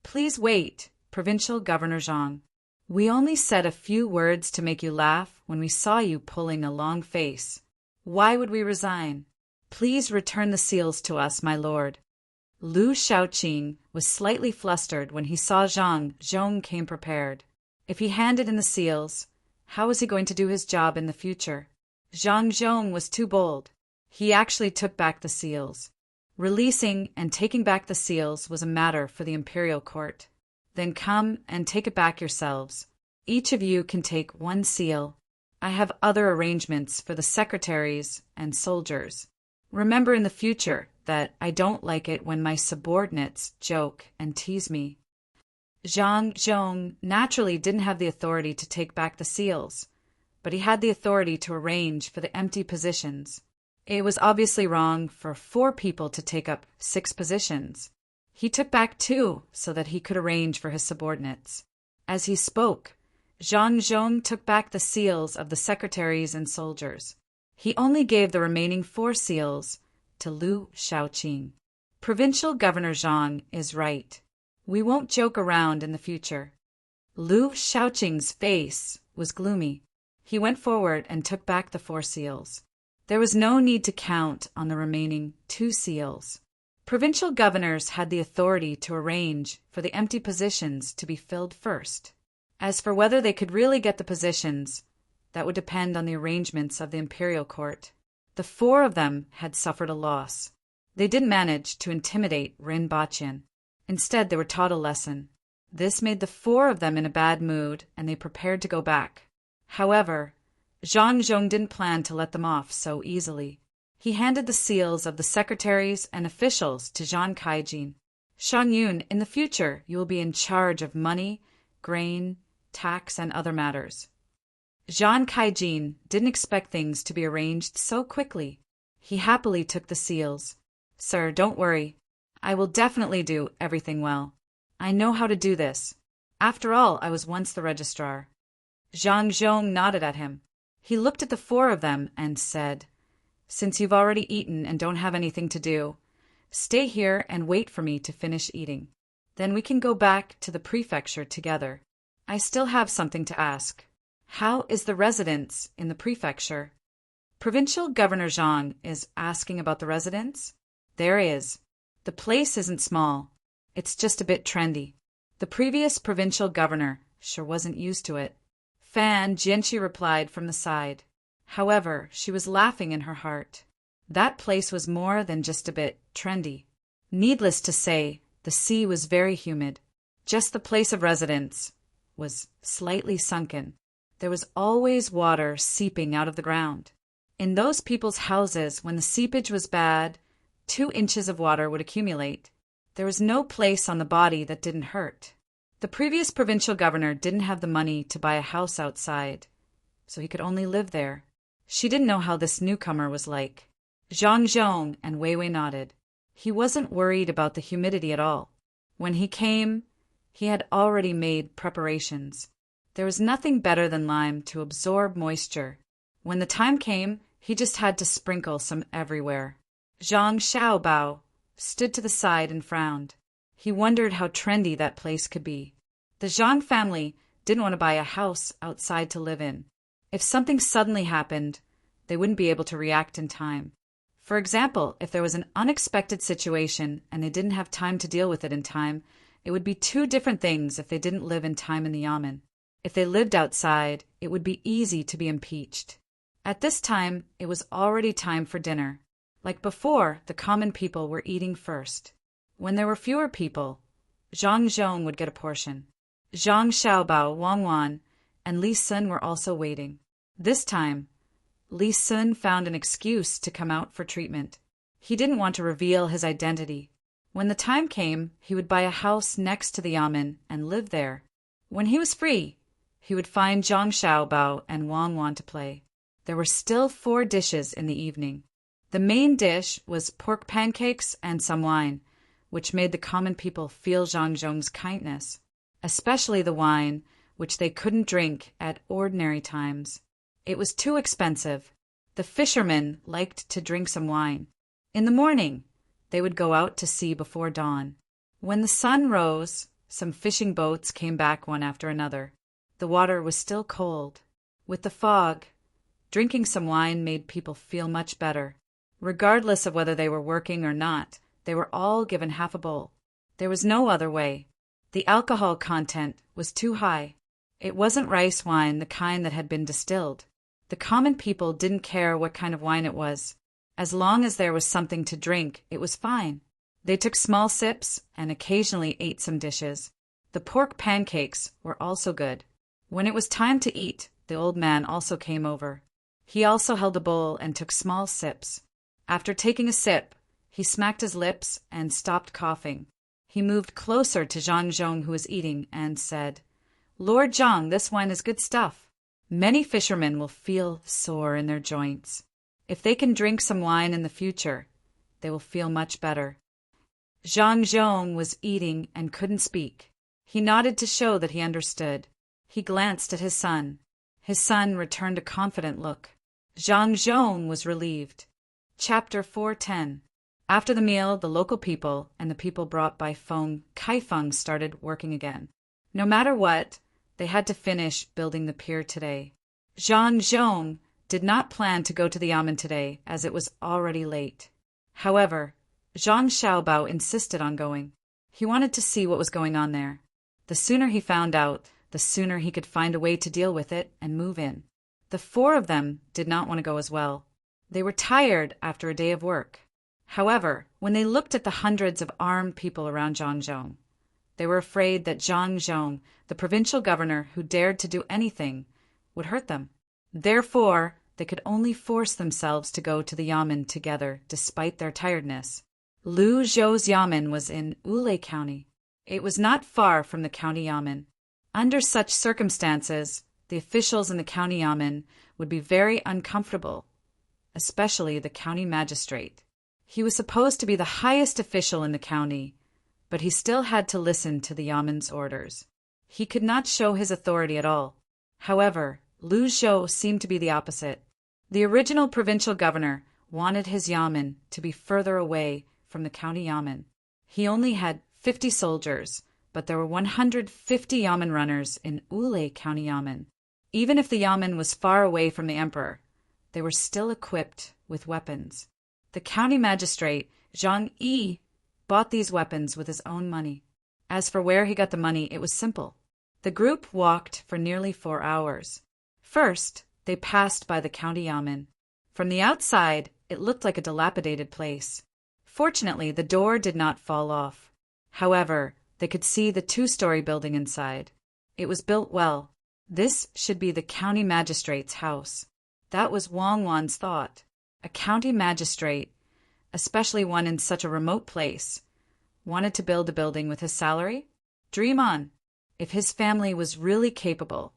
"Please wait, Provincial Governor Zhang. We only said a few words to make you laugh when we saw you pulling a long face. Why would we resign? Please return the seals to us, my lord." Lu Shaoqing was slightly flustered when he saw Zhang came prepared. If he handed in the seals, how was he going to do his job in the future? Zhang was too bold. He actually took back the seals. Releasing and taking back the seals was a matter for the imperial court. "Then come and take it back yourselves. Each of you can take 1 seal. I have other arrangements for the secretaries and soldiers. Remember in the future that I don't like it when my subordinates joke and tease me." Zhang naturally didn't have the authority to take back the seals, but he had the authority to arrange for the empty positions. It was obviously wrong for 4 people to take up 6 positions. He took back 2 so that he could arrange for his subordinates. As he spoke, Zhang took back the seals of the secretaries and soldiers. He only gave the remaining 4 seals to Lu Shaoqing. Provincial Governor Zhang is right. We won't joke around in the future. Lu Shaoqing's face was gloomy. He went forward and took back the 4 seals. There was no need to count on the remaining 2 seals. Provincial governors had the authority to arrange for the empty positions to be filled first. As for whether they could really get the positions, that would depend on the arrangements of the imperial court. The 4 of them had suffered a loss. They didn't manage to intimidate Rin Baqian. Instead, they were taught a lesson. This made the 4 of them in a bad mood, and they prepared to go back. However, Zhang didn't plan to let them off so easily. He handed the seals of the secretaries and officials to Zhang Kaijin. "Shang Yun, in the future, you will be in charge of money, grain, tax, and other matters." Zhang Kaijin didn't expect things to be arranged so quickly. He happily took the seals. "Sir, don't worry. I will definitely do everything well. I know how to do this. After all, I was once the registrar." Zhang nodded at him. He looked at the 4 of them and said, "Since you've already eaten and don't have anything to do, stay here and wait for me to finish eating. Then we can go back to the prefecture together. I still have something to ask. How is the residence in the prefecture?" Provincial Governor Zhang is asking about the residence? There is. The place isn't small. It's just a bit trendy. The previous provincial governor sure wasn't used to it. Fan Jianqi replied from the side. However, she was laughing in her heart. That place was more than just a bit trendy. Needless to say, the sea was very humid. Just the place of residence was slightly sunken. There was always water seeping out of the ground. In those people's houses, when the seepage was bad, 2 inches of water would accumulate. There was no place on the body that didn't hurt. The previous provincial governor didn't have the money to buy a house outside, so he could only live there. She didn't know how this newcomer was like. Zhang Zhong and Wei Wei nodded. He wasn't worried about the humidity at all. When he came, he had already made preparations. There was nothing better than lime to absorb moisture. When the time came, he just had to sprinkle some everywhere. Zhang Xiaobao stood to the side and frowned. He wondered how trendy that place could be. The Zhang family didn't want to buy a house outside to live in. If something suddenly happened, they wouldn't be able to react in time. For example, if there was an unexpected situation and they didn't have time to deal with it in time, it would be 2 different things if they didn't live in time in the yamen. If they lived outside, it would be easy to be impeached. At this time, it was already time for dinner. Like before, the common people were eating first. When there were fewer people, Zhang Zhong would get a portion. Zhang Xiaobao, Wang Wan, and Li Sun were also waiting. This time, Li Sun found an excuse to come out for treatment. He didn't want to reveal his identity. When the time came, he would buy a house next to the yamen and live there. When he was free, he would find Zhang Xiaobao and Wang Wan to play. There were still 4 dishes in the evening. The main dish was pork pancakes and some wine, which made the common people feel Zhang Zhong's kindness, especially the wine, which they couldn't drink at ordinary times. It was too expensive. The fishermen liked to drink some wine. In the morning, they would go out to sea before dawn. When the sun rose, some fishing boats came back one after another. The water was still cold. With the fog, drinking some wine made people feel much better. Regardless of whether they were working or not, they were all given half a bowl. There was no other way. The alcohol content was too high. It wasn't rice wine, the kind that had been distilled. The common people didn't care what kind of wine it was. As long as there was something to drink, it was fine. They took small sips and occasionally ate some dishes. The pork pancakes were also good. When it was time to eat, the old man also came over. He also held a bowl and took small sips. After taking a sip, he smacked his lips and stopped coughing. He moved closer to Zhang Zhong, who was eating, and said, "Lord Zhang, this wine is good stuff. Many fishermen will feel sore in their joints. If they can drink some wine in the future, they will feel much better." Zhang Zhong was eating and couldn't speak. He nodded to show that he understood. He glanced at his son. His son returned a confident look. Zhang Zhong was relieved. Chapter 410. After the meal, the local people and the people brought by Feng Kaifeng started working again. No matter what, they had to finish building the pier today. Zhang Zhong did not plan to go to the yamen today, as it was already late. However, Zhang Xiaobao insisted on going. He wanted to see what was going on there. The sooner he found out, the sooner he could find a way to deal with it and move in. The 4 of them did not want to go as well. They were tired after a day of work. However, when they looked at the hundreds of armed people around Zhang Zhong, they were afraid that Zhang Zhong, the provincial governor who dared to do anything, would hurt them. Therefore, they could only force themselves to go to the yamen together despite their tiredness. Lu Zhou's yamen was in Wulei County. It was not far from the county yamen. Under such circumstances, the officials in the county yamen would be very uncomfortable, especially the county magistrate. He was supposed to be the highest official in the county, but he still had to listen to the yamen's orders. He could not show his authority at all. However, Lu Zhou seemed to be the opposite. The original provincial governor wanted his yamen to be further away from the county yamen. He only had 50 soldiers, but there were 150 yamen runners in Wulei County yamen. Even if the yamen was far away from the emperor, they were still equipped with weapons. The county magistrate, Zhang Yi, bought these weapons with his own money. As for where he got the money, it was simple. The group walked for nearly 4 hours. First, they passed by the county yamen. From the outside, it looked like a dilapidated place. Fortunately, the door did not fall off. However, they could see the 2-story building inside. It was built well. This should be the county magistrate's house. That was Wang Wan's thought. A county magistrate, especially one in such a remote place, wanted to build a building with his salary? Dream on. If his family was really capable,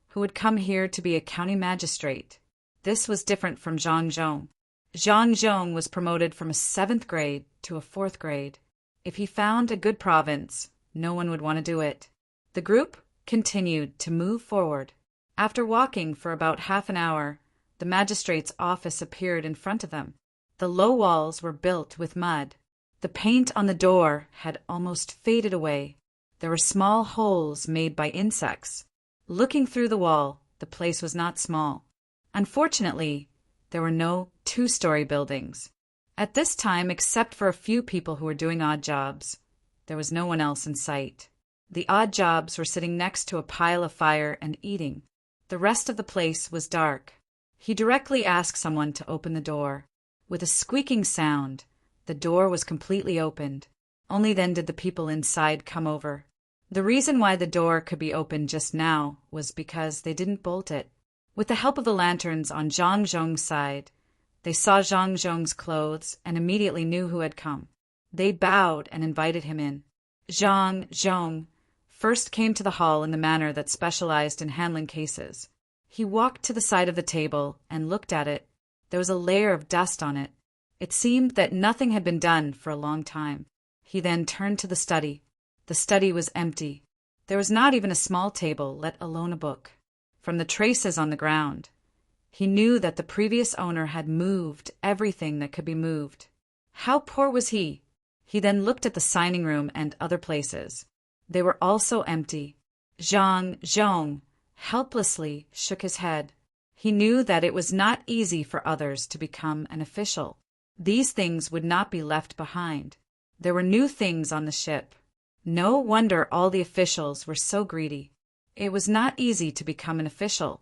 who would come here to be a county magistrate? This was different from Zhang Zhong. Zhang Zhong was promoted from a 7th grade to a 4th grade. If he found a good province, no one would want to do it. The group continued to move forward. After walking for about half an hour, the magistrate's office appeared in front of them. The low walls were built with mud. The paint on the door had almost faded away. There were small holes made by insects. Looking through the wall, the place was not small. Unfortunately, there were no 2-story buildings. At this time, except for a few people who were doing odd jobs, there was no one else in sight. The odd jobs were sitting next to a pile of fire and eating. The rest of the place was dark. He directly asked someone to open the door. With a squeaking sound, the door was completely opened. Only then did the people inside come over. The reason why the door could be opened just now was because they didn't bolt it. With the help of the lanterns on Zhang Zhong's side, they saw Zhang Zhong's clothes and immediately knew who had come. They bowed and invited him in. Zhang Zhong first came to the hall in the manner that specialized in handling cases. He walked to the side of the table and looked at it. There was a layer of dust on it. It seemed that nothing had been done for a long time. He then turned to the study. The study was empty. There was not even a small table, let alone a book. From the traces on the ground, he knew that the previous owner had moved everything that could be moved. How poor was he? He then looked at the signing room and other places. They were also empty. Zhang Zhong helplessly shook his head. He knew that it was not easy for others to become an official. These things would not be left behind. There were new things on the ship. No wonder all the officials were so greedy. It was not easy to become an official.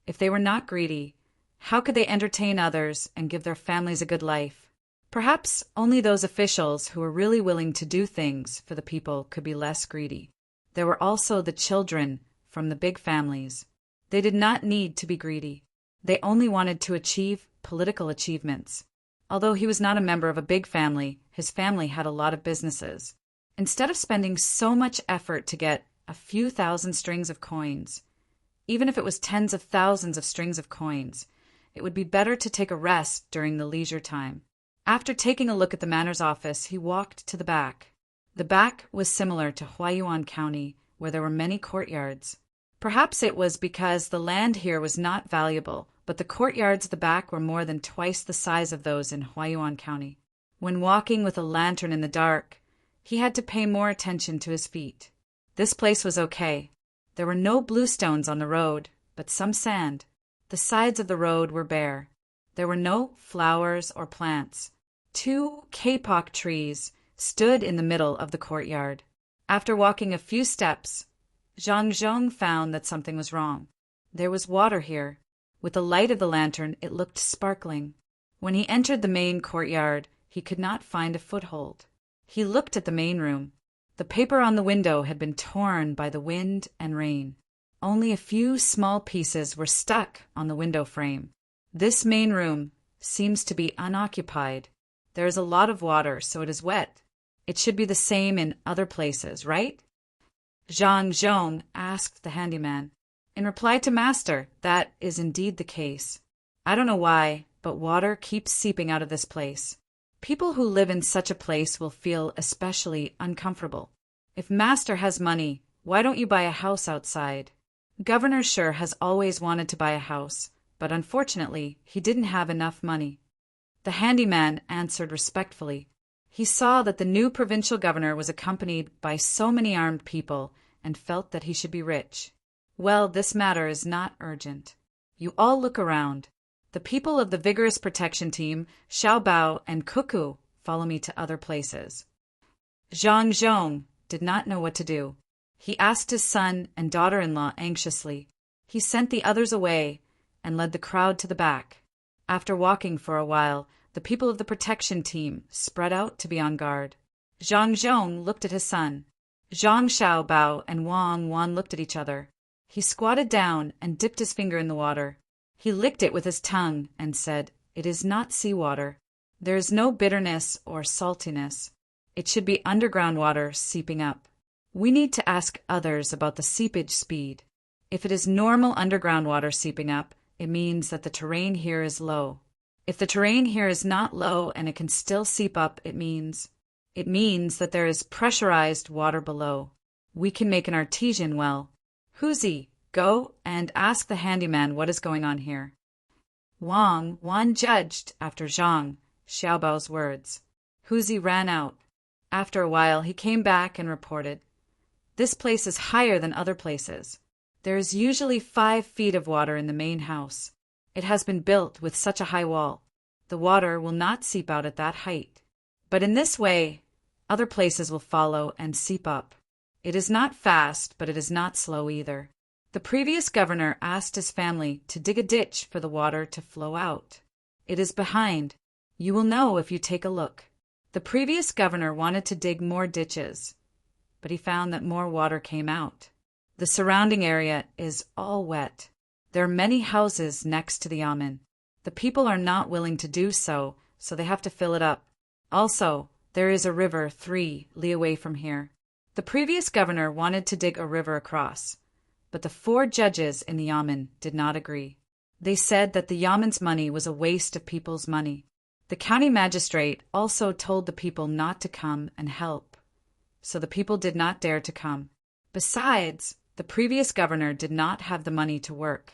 If they were not greedy, how could they entertain others and give their families a good life? Perhaps only those officials who were really willing to do things for the people could be less greedy. There were also the children from the big families. They did not need to be greedy. They only wanted to achieve political achievements. Although he was not a member of a big family, his family had a lot of businesses. Instead of spending so much effort to get a few thousand strings of coins, even if it was tens of thousands of strings of coins, it would be better to take a rest during the leisure time. After taking a look at the manor's office, he walked to the back. The back was similar to Huayuan County, where there were many courtyards. Perhaps it was because the land here was not valuable, but the courtyards at the back were more than twice the size of those in Huayuan County. When walking with a lantern in the dark, he had to pay more attention to his feet. This place was okay. There were no bluestones on the road, but some sand. The sides of the road were bare. There were no flowers or plants. 2 kapok trees stood in the middle of the courtyard. After walking a few steps, Zhang Zhong found that something was wrong. There was water here. With the light of the lantern, it looked sparkling. When he entered the main courtyard, he could not find a foothold. He looked at the main room. The paper on the window had been torn by the wind and rain. Only a few small pieces were stuck on the window frame. This main room seems to be unoccupied. There is a lot of water, so it is wet. It should be the same in other places, right? Zhang Zhong asked the handyman. In reply to Master, that is indeed the case. I don't know why, but water keeps seeping out of this place. People who live in such a place will feel especially uncomfortable. If Master has money, why don't you buy a house outside? Governor Sure has always wanted to buy a house, but unfortunately, he didn't have enough money. The handyman answered respectfully. He saw that the new provincial governor was accompanied by so many armed people and felt that he should be rich. Well, this matter is not urgent. You all look around. The people of the vigorous protection team, Xiaobao and Cuckoo, follow me to other places. Zhang Zhong did not know what to do. He asked his son and daughter-in-law anxiously. He sent the others away and led the crowd to the back. After walking for a while, the people of the protection team spread out to be on guard. Zhang Zhong looked at his son. Zhang Xiaobao and Wang Wan looked at each other. He squatted down and dipped his finger in the water. He licked it with his tongue and said, "It is not seawater. There is no bitterness or saltiness. It should be underground water seeping up. We need to ask others about the seepage speed. If it is normal underground water seeping up, it means that the terrain here is low. If the terrain here is not low and it can still seep up, it means that there is pressurized water below. We can make an artesian well. Huzi, go and ask the handyman what is going on here." Wang Wan judged after Zhang Xiaobao's words. Huzi ran out. After a while, he came back and reported, "This place is higher than other places. There is usually 5 feet of water in the main house. It has been built with such a high wall. The water will not seep out at that height. But in this way, other places will follow and seep up. It is not fast, but it is not slow either." The previous governor asked his family to dig a ditch for the water to flow out. It is behind. You will know if you take a look. The previous governor wanted to dig more ditches, but he found that more water came out. The surrounding area is all wet. There are many houses next to the yamen. The people are not willing to do so, so they have to fill it up. Also, there is a river 3 li away from here. The previous governor wanted to dig a river across, but the 4 judges in the yamen did not agree. They said that the yamen's money was a waste of people's money. The county magistrate also told the people not to come and help, so the people did not dare to come. Besides, the previous governor did not have the money to work.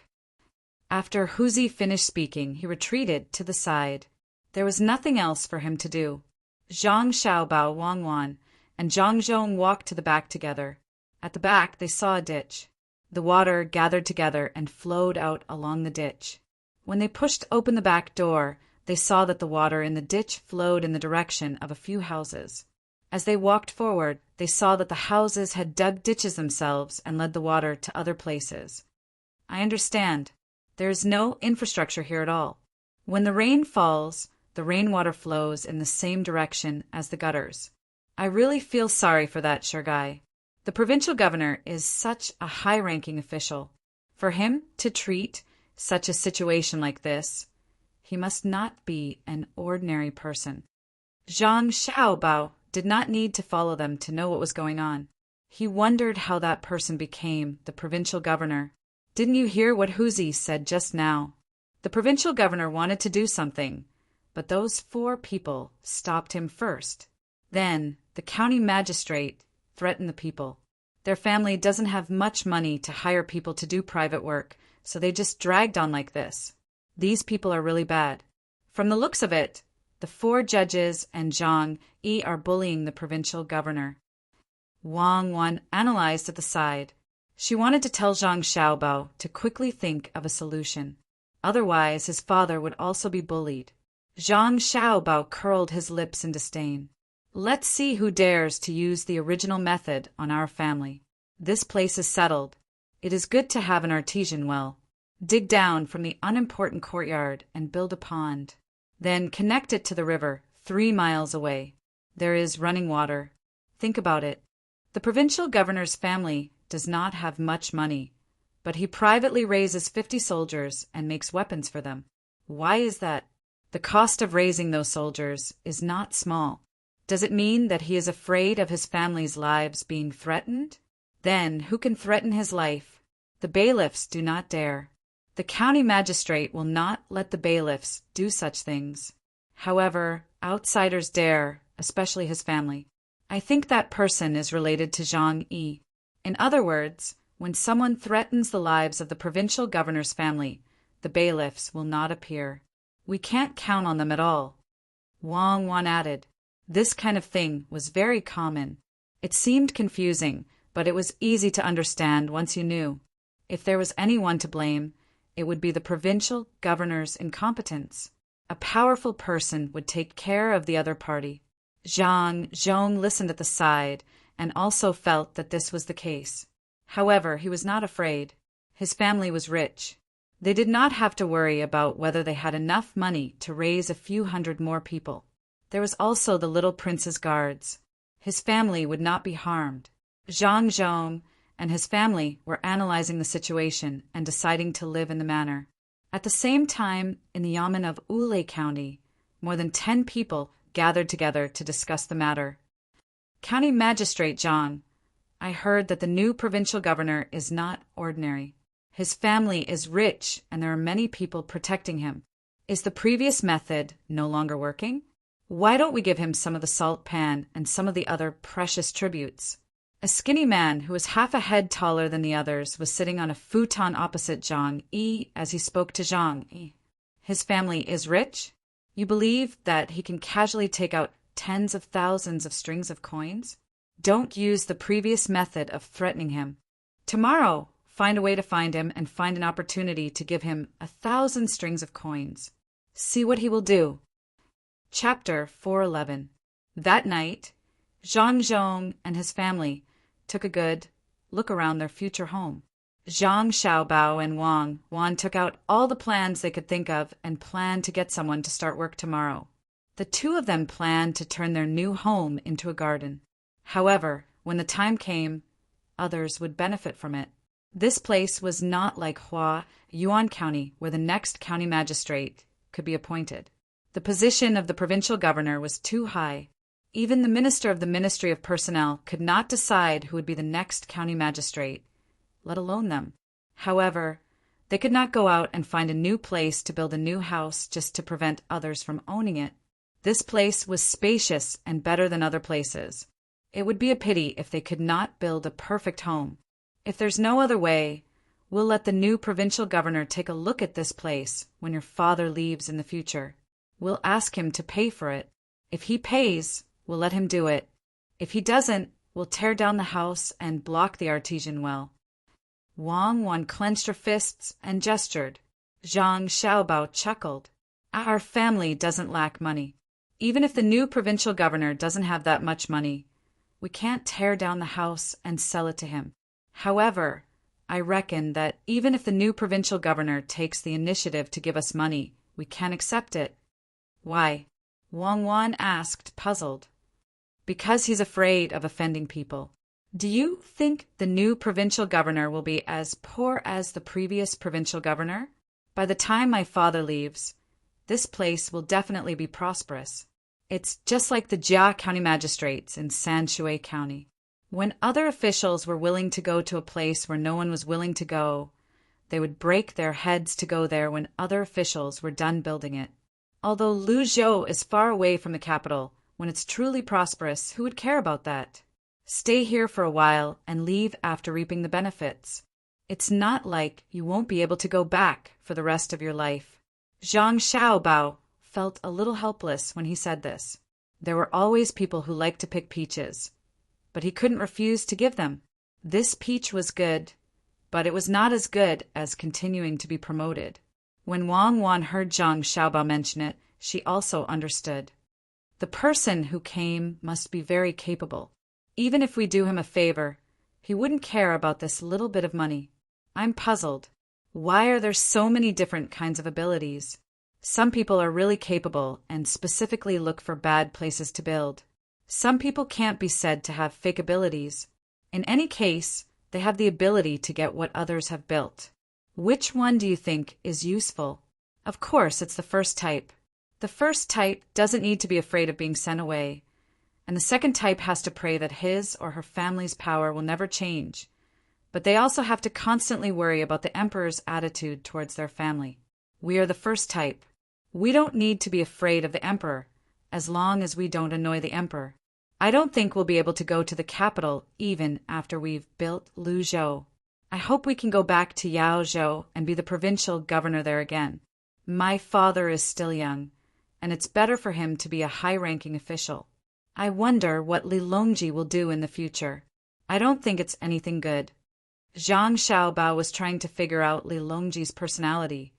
After Huzi finished speaking, he retreated to the side. There was nothing else for him to do. Zhang Xiaobao, Wang Wan, and Zhang Zhong walked to the back together. At the back, they saw a ditch. The water gathered together and flowed out along the ditch. When they pushed open the back door, they saw that the water in the ditch flowed in the direction of a few houses. As they walked forward, they saw that the houses had dug ditches themselves and led the water to other places. I understand. There is no infrastructure here at all. When the rain falls, the rainwater flows in the same direction as the gutters. I really feel sorry for that Shergai. The provincial governor is such a high-ranking official. For him to treat such a situation like this, he must not be an ordinary person. Zhang Xiaobao did not need to follow them to know what was going on. He wondered how that person became the provincial governor. Didn't you hear what Huzi said just now? The provincial governor wanted to do something, but those 4 people stopped him first. Then the county magistrate threatened the people. Their family doesn't have much money to hire people to do private work, so they just dragged on like this. These people are really bad. From the looks of it, the 4 judges and Zhang Yi are bullying the provincial governor. Wang Wan analyzed at the side. She wanted to tell Zhang Xiaobao to quickly think of a solution. Otherwise, his father would also be bullied. Zhang Xiaobao curled his lips in disdain. Let's see who dares to use the original method on our family. This place is settled. It is good to have an artesian well. Dig down from the unimportant courtyard and build a pond. Then connect it to the river 3 miles away. There is running water. Think about it. The provincial governor's family does not have much money, but he privately raises 50 soldiers and makes weapons for them. Why is that? The cost of raising those soldiers is not small. Does it mean that he is afraid of his family's lives being threatened? Then who can threaten his life? The bailiffs do not dare. The county magistrate will not let the bailiffs do such things. However, outsiders dare, especially his family. I think that person is related to Zhang Yi. In other words, when someone threatens the lives of the provincial governor's family, the bailiffs will not appear. We can't count on them at all. Wang Wan added. This kind of thing was very common. It seemed confusing, but it was easy to understand once you knew. If there was anyone to blame, it would be the provincial governor's incompetence. A powerful person would take care of the other party. Zhang Zhong listened at the side and also felt that this was the case. However, he was not afraid. His family was rich. They did not have to worry about whether they had enough money to raise a few hundred more people. There was also the little prince's guards. His family would not be harmed. Zhang Zhong and his family were analyzing the situation and deciding to live in the manor. At the same time, in the yamen of Ule County, more than 10 people gathered together to discuss the matter. County Magistrate Zhang, I heard that the new provincial governor is not ordinary. His family is rich and there are many people protecting him. Is the previous method no longer working? Why don't we give him some of the salt pan and some of the other precious tributes? A skinny man who was half a head taller than the others was sitting on a futon opposite Zhang Yi as he spoke to Zhang Yi. His family is rich? You believe that he can casually take out tens of thousands of strings of coins? Don't use the previous method of threatening him. Tomorrow, find a way to find him and find an opportunity to give him 1,000 strings of coins. See what he will do. Chapter 411. That night, Zhang Zhong and his family took a good look around their future home. Zhang Xiaobao and Wang Wan took out all the plans they could think of and planned to get someone to start work tomorrow. The two of them planned to turn their new home into a garden. However, when the time came, others would benefit from it. This place was not like Hua, Yuan County, where the next county magistrate could be appointed. The position of the provincial governor was too high. Even the minister of the Ministry of Personnel could not decide who would be the next county magistrate, let alone them. However, they could not go out and find a new place to build a new house just to prevent others from owning it. This place was spacious and better than other places. It would be a pity if they could not build a perfect home. If there's no other way, we'll let the new provincial governor take a look at this place when your father leaves in the future. We'll ask him to pay for it. If he pays, we'll let him do it. If he doesn't, we'll tear down the house and block the artesian well. Wang Wan clenched her fists and gestured. Zhang Xiaobao chuckled. Our family doesn't lack money. Even if the new provincial governor doesn't have that much money, we can't tear down the house and sell it to him. However, I reckon that even if the new provincial governor takes the initiative to give us money, we can accept it. Why? Wang Wan asked, puzzled. Because he's afraid of offending people. Do you think the new provincial governor will be as poor as the previous provincial governor? By the time my father leaves, this place will definitely be prosperous. It's just like the Jia County magistrates in Sanshui County. When other officials were willing to go to a place where no one was willing to go, they would break their heads to go there when other officials were done building it. Although Luzhou is far away from the capital, when it's truly prosperous, who would care about that? Stay here for a while and leave after reaping the benefits. It's not like you won't be able to go back for the rest of your life. Zhang Xiaobao felt a little helpless when he said this. There were always people who liked to pick peaches, but he couldn't refuse to give them. This peach was good, but it was not as good as continuing to be promoted. When Wang Wan heard Zhang Xiaobao mention it, she also understood. The person who came must be very capable. Even if we do him a favor, he wouldn't care about this little bit of money. I'm puzzled. Why are there so many different kinds of abilities? Some people are really capable and specifically look for bad places to build. Some people can't be said to have fake abilities. In any case, they have the ability to get what others have built. Which one do you think is useful? Of course, it's the first type. The first type doesn't need to be afraid of being sent away, and the second type has to pray that his or her family's power will never change. But they also have to constantly worry about the emperor's attitude towards their family. We are the first type. We don't need to be afraid of the emperor, as long as we don't annoy the emperor. I don't think we'll be able to go to the capital even after we've built Luzhou. I hope we can go back to Yaozhou and be the provincial governor there again. My father is still young, and it's better for him to be a high-ranking official. I wonder what Li Longji will do in the future. I don't think it's anything good. Zhang Xiaobao was trying to figure out Li Longji's personality,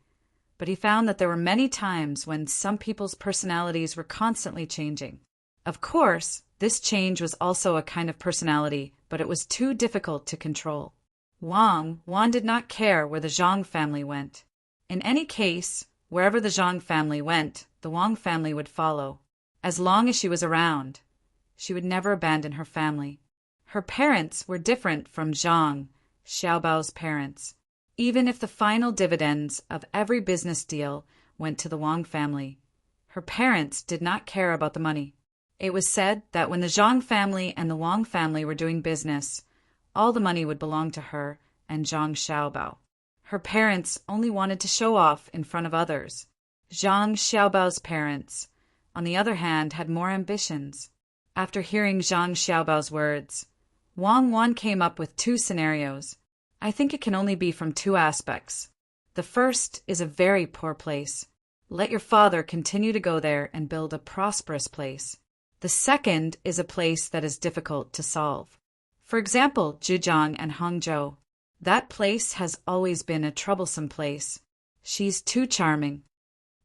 but he found that there were many times when some people's personalities were constantly changing. Of course, this change was also a kind of personality, but it was too difficult to control. Wang Wan did not care where the Zhang family went. In any case, wherever the Zhang family went, the Wang family would follow. As long as she was around, she would never abandon her family. Her parents were different from Zhang, Xiaobao's parents, even if the final dividends of every business deal went to the Wang family. Her parents did not care about the money. It was said that when the Zhang family and the Wang family were doing business, all the money would belong to her and Zhang Xiaobao. Her parents only wanted to show off in front of others. Zhang Xiaobao's parents, on the other hand, had more ambitions. After hearing Zhang Xiaobao's words, Wang Wan came up with two scenarios. I think it can only be from two aspects. The first is a very poor place. Let your father continue to go there and build a prosperous place. The second is a place that is difficult to solve. For example, Zhejiang and Hangzhou. That place has always been a troublesome place. She's too charming.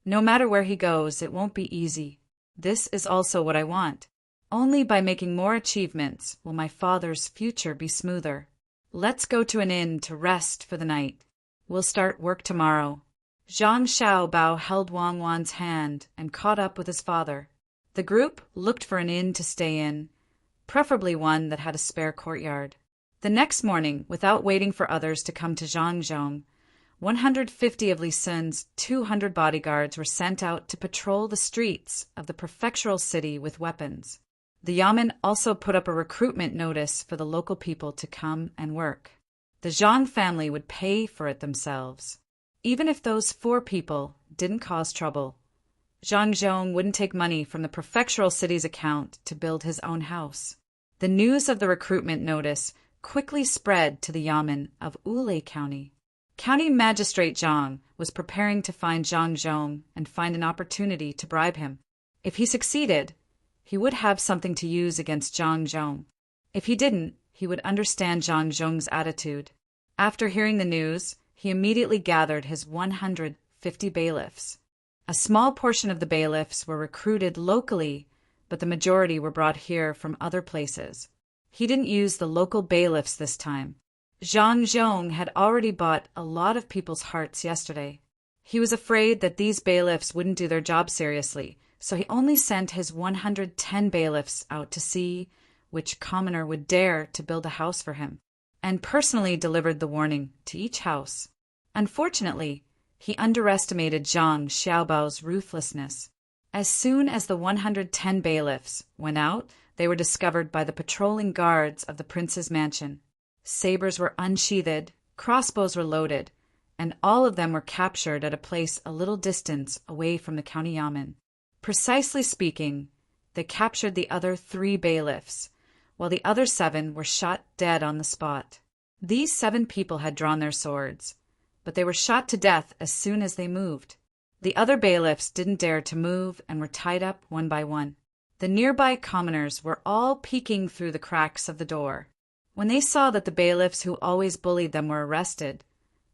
No matter where he goes, it won't be easy. This is also what I want. Only by making more achievements will my father's future be smoother. Let's go to an inn to rest for the night. We'll start work tomorrow. Zhang Xiaobao held Wang Wan's hand and caught up with his father. The group looked for an inn to stay in, preferably one that had a spare courtyard. The next morning, without waiting for others to come to Zhangzhou, 150 of Li Sun's 200 bodyguards were sent out to patrol the streets of the prefectural city with weapons. The Yamen also put up a recruitment notice for the local people to come and work. The Zhang family would pay for it themselves. Even if those 4 people didn't cause trouble, Zhang Zhong wouldn't take money from the prefectural city's account to build his own house. The news of the recruitment notice quickly spread to the Yamen of Wulei County. County Magistrate Zhang was preparing to find Zhang Zhong and find an opportunity to bribe him. If he succeeded, he would have something to use against Zhang Zhong. If he didn't, he would understand Zhang Zhong's attitude. After hearing the news, he immediately gathered his 150 bailiffs. A small portion of the bailiffs were recruited locally, but the majority were brought here from other places. He didn't use the local bailiffs this time. Zhang Zhong had already bought a lot of people's hearts yesterday. He was afraid that these bailiffs wouldn't do their job seriously, so he only sent his 110 bailiffs out to see which commoner would dare to build a house for him, and personally delivered the warning to each house. Unfortunately, he underestimated Zhang Xiaobao's ruthlessness. As soon as the 110 bailiffs went out, they were discovered by the patrolling guards of the prince's mansion. Sabers were unsheathed, crossbows were loaded, and all of them were captured at a place a little distance away from the county yamen. Precisely speaking, they captured the other 3 bailiffs, while the other 7 were shot dead on the spot. These 7 people had drawn their swords, but they were shot to death as soon as they moved. The other bailiffs didn't dare to move and were tied up one by one. The nearby commoners were all peeking through the cracks of the door. When they saw that the bailiffs who always bullied them were arrested,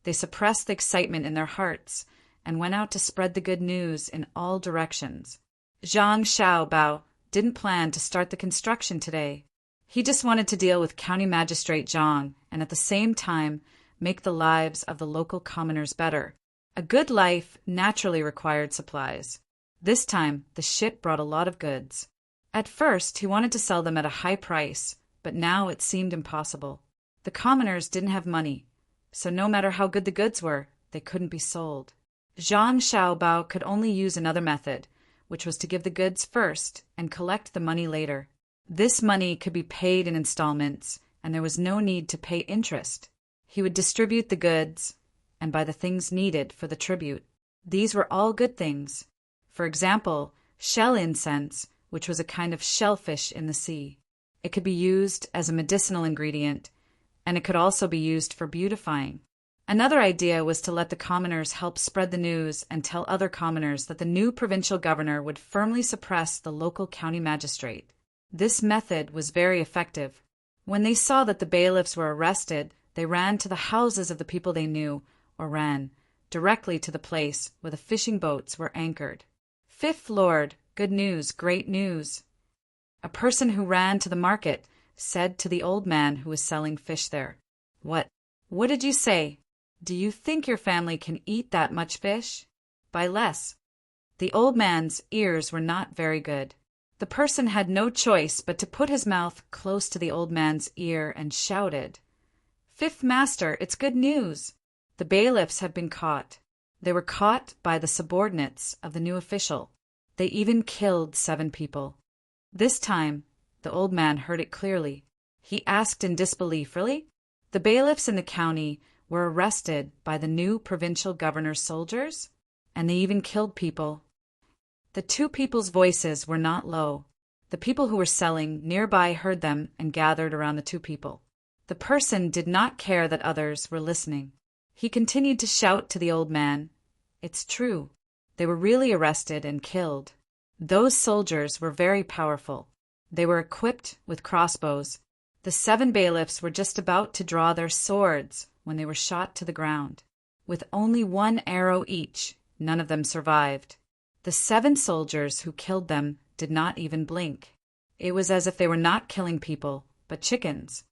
they suppressed the excitement in their hearts and went out to spread the good news in all directions. Zhang Xiaobao didn't plan to start the construction today. He just wanted to deal with County Magistrate Zhang and at the same time make the lives of the local commoners better. A good life naturally required supplies. This time, the ship brought a lot of goods. At first, he wanted to sell them at a high price, but now it seemed impossible. The commoners didn't have money, so no matter how good the goods were, they couldn't be sold. Zhang Xiaobao could only use another method, which was to give the goods first and collect the money later. This money could be paid in installments, and there was no need to pay interest. He would distribute the goods and buy the things needed for the tribute. These were all good things. For example, shell incense, which was a kind of shellfish in the sea. It could be used as a medicinal ingredient, and it could also be used for beautifying. Another idea was to let the commoners help spread the news and tell other commoners that the new provincial governor would firmly suppress the local county magistrate. This method was very effective. When they saw that the bailiffs were arrested, they ran to the houses of the people they knew, or ran directly to the place where the fishing boats were anchored. Fifth Lord, good news, great news. A person who ran to the market said to the old man who was selling fish there, What did you say? Do you think your family can eat that much fish? Buy less. The old man's ears were not very good. The person had no choice but to put his mouth close to the old man's ear and shouted, "Fifth master, it's good news! The bailiffs have been caught. They were caught by the subordinates of the new official. They even killed 7 people." This time, the old man heard it clearly. He asked in disbelief, "Really? The bailiffs in the county were arrested by the new provincial governor's soldiers? And they even killed people?" The 2 people's voices were not low. The people who were selling nearby heard them and gathered around the 2 people. The person did not care that others were listening. He continued to shout to the old man, "It's true. They were really arrested and killed. Those soldiers were very powerful. They were equipped with crossbows. The 7 bailiffs were just about to draw their swords when they were shot to the ground. With only 1 arrow each, none of them survived. The 7 soldiers who killed them did not even blink. It was as if they were not killing people, but chickens.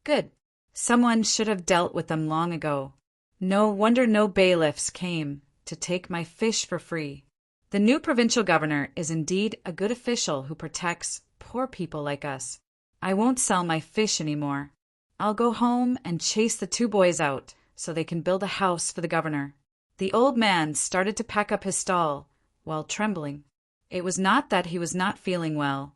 Good. Someone should have dealt with them long ago. No wonder no bailiffs came to take my fish for free. The new provincial governor is indeed a good official who protects poor people like us. I won't sell my fish anymore. I'll go home and chase the 2 boys out so they can build a house for the governor." The old man started to pack up his stall while trembling. It was not that he was not feeling well,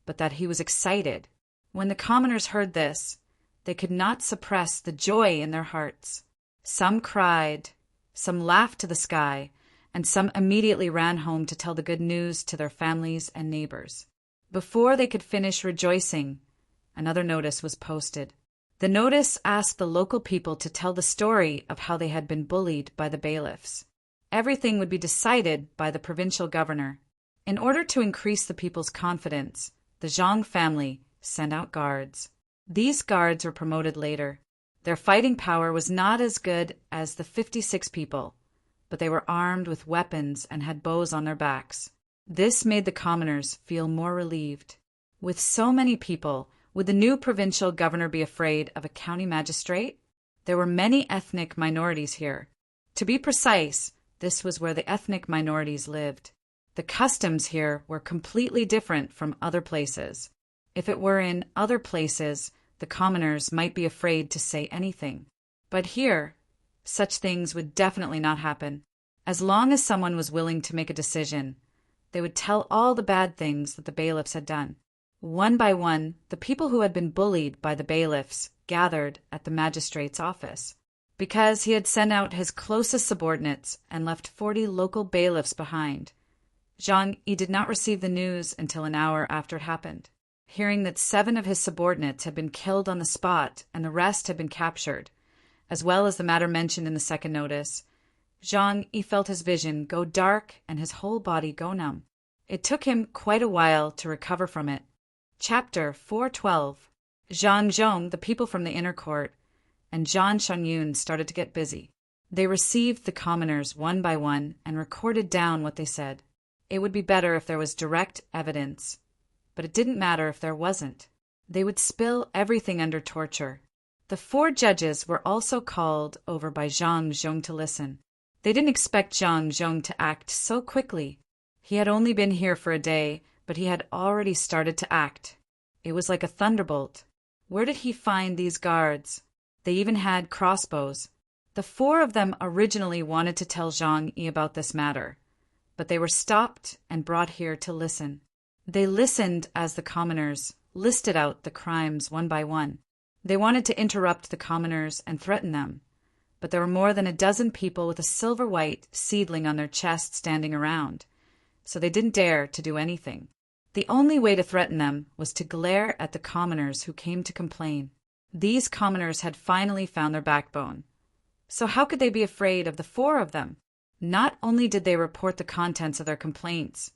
but that he was excited. When the commoners heard this, they could not suppress the joy in their hearts. Some cried, some laughed to the sky, and some immediately ran home to tell the good news to their families and neighbors. Before they could finish rejoicing, another notice was posted. The notice asked the local people to tell the story of how they had been bullied by the bailiffs. Everything would be decided by the provincial governor. In order to increase the people's confidence, the Zhang family sent out guards. These guards were promoted later. Their fighting power was not as good as the 56 people, but they were armed with weapons and had bows on their backs. This made the commoners feel more relieved. With so many people, would the new provincial governor be afraid of a county magistrate? There were many ethnic minorities here. To be precise, this was where the ethnic minorities lived. The customs here were completely different from other places. If it were in other places, the commoners might be afraid to say anything. But here, such things would definitely not happen. As long as someone was willing to make a decision, they would tell all the bad things that the bailiffs had done. One by one, the people who had been bullied by the bailiffs gathered at the magistrate's office. Because he had sent out his closest subordinates and left 40 local bailiffs behind, Zhang Yi did not receive the news until an hour after it happened. Hearing that 7 of his subordinates had been killed on the spot and the rest had been captured, as well as the matter mentioned in the second notice, Zhang Yi felt his vision go dark and his whole body go numb. It took him quite a while to recover from it. Chapter 412. Zhang Zhong, the people from the inner court, and Zhan Shangyun started to get busy. They received the commoners one by one and recorded down what they said. It would be better if there was direct evidence, but it didn't matter if there wasn't. They would spill everything under torture. The 4 judges were also called over by Zhang Zhong to listen. They didn't expect Zhang Zhong to act so quickly. He had only been here for a day, but he had already started to act. It was like a thunderbolt. Where did he find these guards? They even had crossbows. The 4 of them originally wanted to tell Zhang Yi about this matter, but they were stopped and brought here to listen. They listened as the commoners listed out the crimes one by one. They wanted to interrupt the commoners and threaten them, but there were more than a dozen people with a silver-white seedling on their chest standing around, so they didn't dare to do anything. The only way to threaten them was to glare at the commoners who came to complain. These commoners had finally found their backbone. So how could they be afraid of the 4 of them? Not only did they report the contents of their complaints,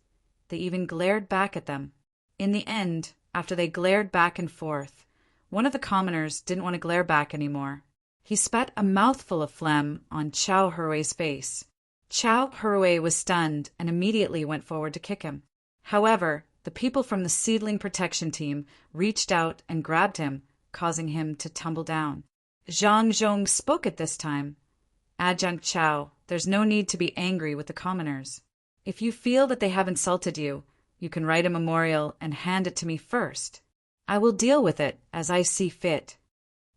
they even glared back at them. In the end, after they glared back and forth, one of the commoners didn't want to glare back anymore. He spat a mouthful of phlegm on Chao Hurui's face. Chao Hurui was stunned and immediately went forward to kick him. However, the people from the seedling protection team reached out and grabbed him, causing him to tumble down. Zhang Zhong spoke at this time. "Adjunct Chao, there's no need to be angry with the commoners. If you feel that they have insulted you, You can write a memorial and hand it to me first. I will deal with it as I see fit.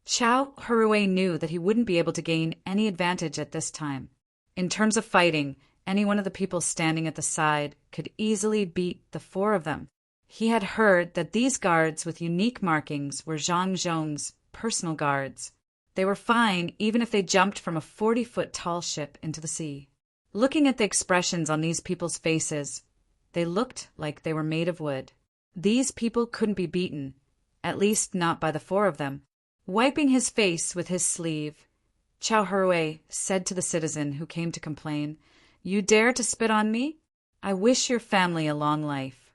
Chow Hurui knew that he wouldn't be able to gain any advantage at this time. In terms of fighting, any one of the people standing at the side could easily beat the four of them. He had heard that these guards with unique markings were Zhang Zhong's personal guards. They were fine even if they jumped from a 40-foot tall ship into the sea. Looking at the expressions on these people's faces, they looked like they were made of wood. These people couldn't be beaten, at least not by the four of them. Wiping his face with his sleeve, Chow Hurui said to the citizen who came to complain, "You dare to spit on me? I wish your family a long life."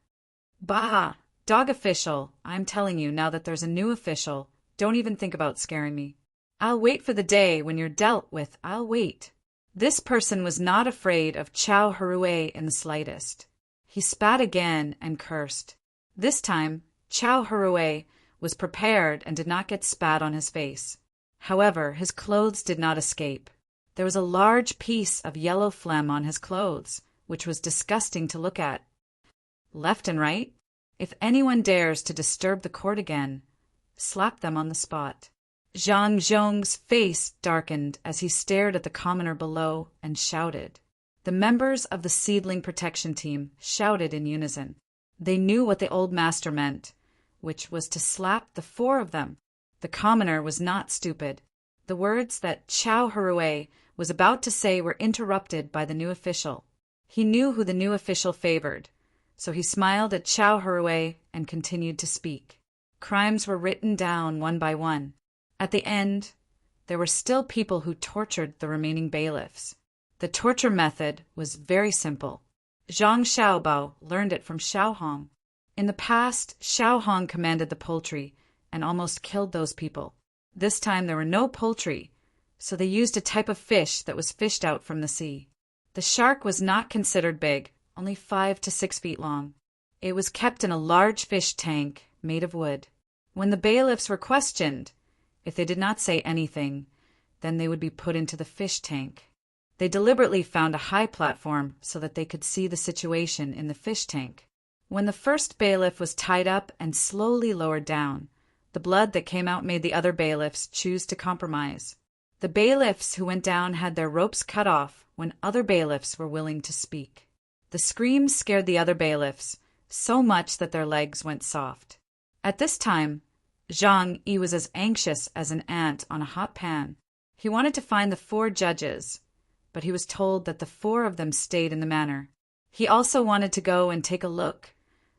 "Bah! Dog official, I'm telling you now that there's a new official, don't even think about scaring me. I'll wait for the day when you're dealt with, I'll wait." This person was not afraid of Chow Hurui in the slightest. He spat again and cursed. This time, Chow Hurui was prepared and did not get spat on his face. However, his clothes did not escape. There was a large piece of yellow phlegm on his clothes, which was disgusting to look at. Left and right, if anyone dares to disturb the court again, slap them on the spot. Zhang Zhong's face darkened as he stared at the commoner below and shouted. The members of the seedling protection team shouted in unison. They knew what the old master meant, which was to slap the four of them. The commoner was not stupid. The words that Chow Hurui was about to say were interrupted by the new official. He knew who the new official favored, so he smiled at Chow Hurui and continued to speak. Crimes were written down one by one. At the end, there were still people who tortured the remaining bailiffs. The torture method was very simple. Zhang Xiaobao learned it from Xiaohong. In the past, Xiaohong commanded the poultry and almost killed those people. This time there were no poultry, so they used a type of fish that was fished out from the sea. The shark was not considered big, only 5 to 6 feet long. It was kept in a large fish tank made of wood. When the bailiffs were questioned, if they did not say anything, then they would be put into the fish tank. They deliberately found a high platform so that they could see the situation in the fish tank. When the first bailiff was tied up and slowly lowered down, the blood that came out made the other bailiffs choose to compromise. The bailiffs who went down had their ropes cut off when other bailiffs were willing to speak. The screams scared the other bailiffs so much that their legs went soft. At this time, Zhang Yi was as anxious as an ant on a hot pan. He wanted to find the 4 judges, but he was told that the 4 of them stayed in the manor. He also wanted to go and take a look,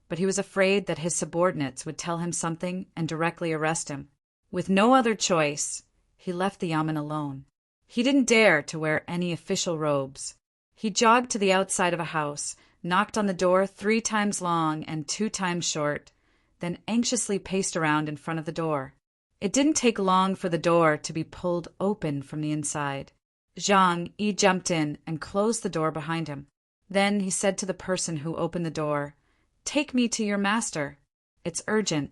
but he was afraid that his subordinates would tell him something and directly arrest him. With no other choice, he left the yamen alone. He didn't dare to wear any official robes. He jogged to the outside of a house, knocked on the door 3 times long and 2 times short, then anxiously paced around in front of the door. It didn't take long for the door to be pulled open from the inside. Zhang Yi jumped in and closed the door behind him. Then he said to the person who opened the door, "Take me to your master. It's urgent.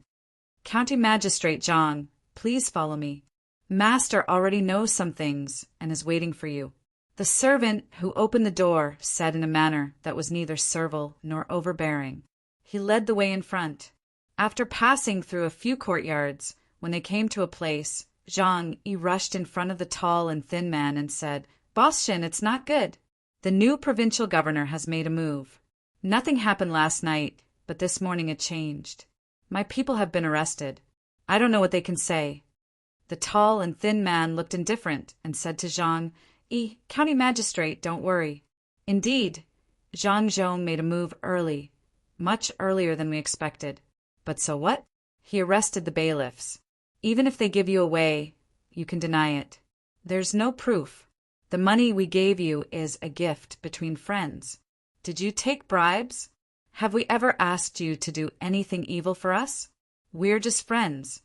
County Magistrate Zhang, please follow me. Master already knows some things and is waiting for you." The servant who opened the door said in a manner that was neither servile nor overbearing. He led the way in front. After passing through a few courtyards, when they came to a place, Zhang Yi rushed in front of the tall and thin man and said, "Boss Shin, it's not good. The new provincial governor has made a move. Nothing happened last night, but this morning it changed. My people have been arrested. I don't know what they can say." The tall and thin man looked indifferent and said to Zhang Yi, "County Magistrate, don't worry." Indeed, Zhang Zhong made a move early, much earlier than we expected. But so what? He arrested the bailiffs. Even if they give you away, you can deny it. There's no proof. The money we gave you is a gift between friends. Did you take bribes? Have we ever asked you to do anything evil for us? We're just friends.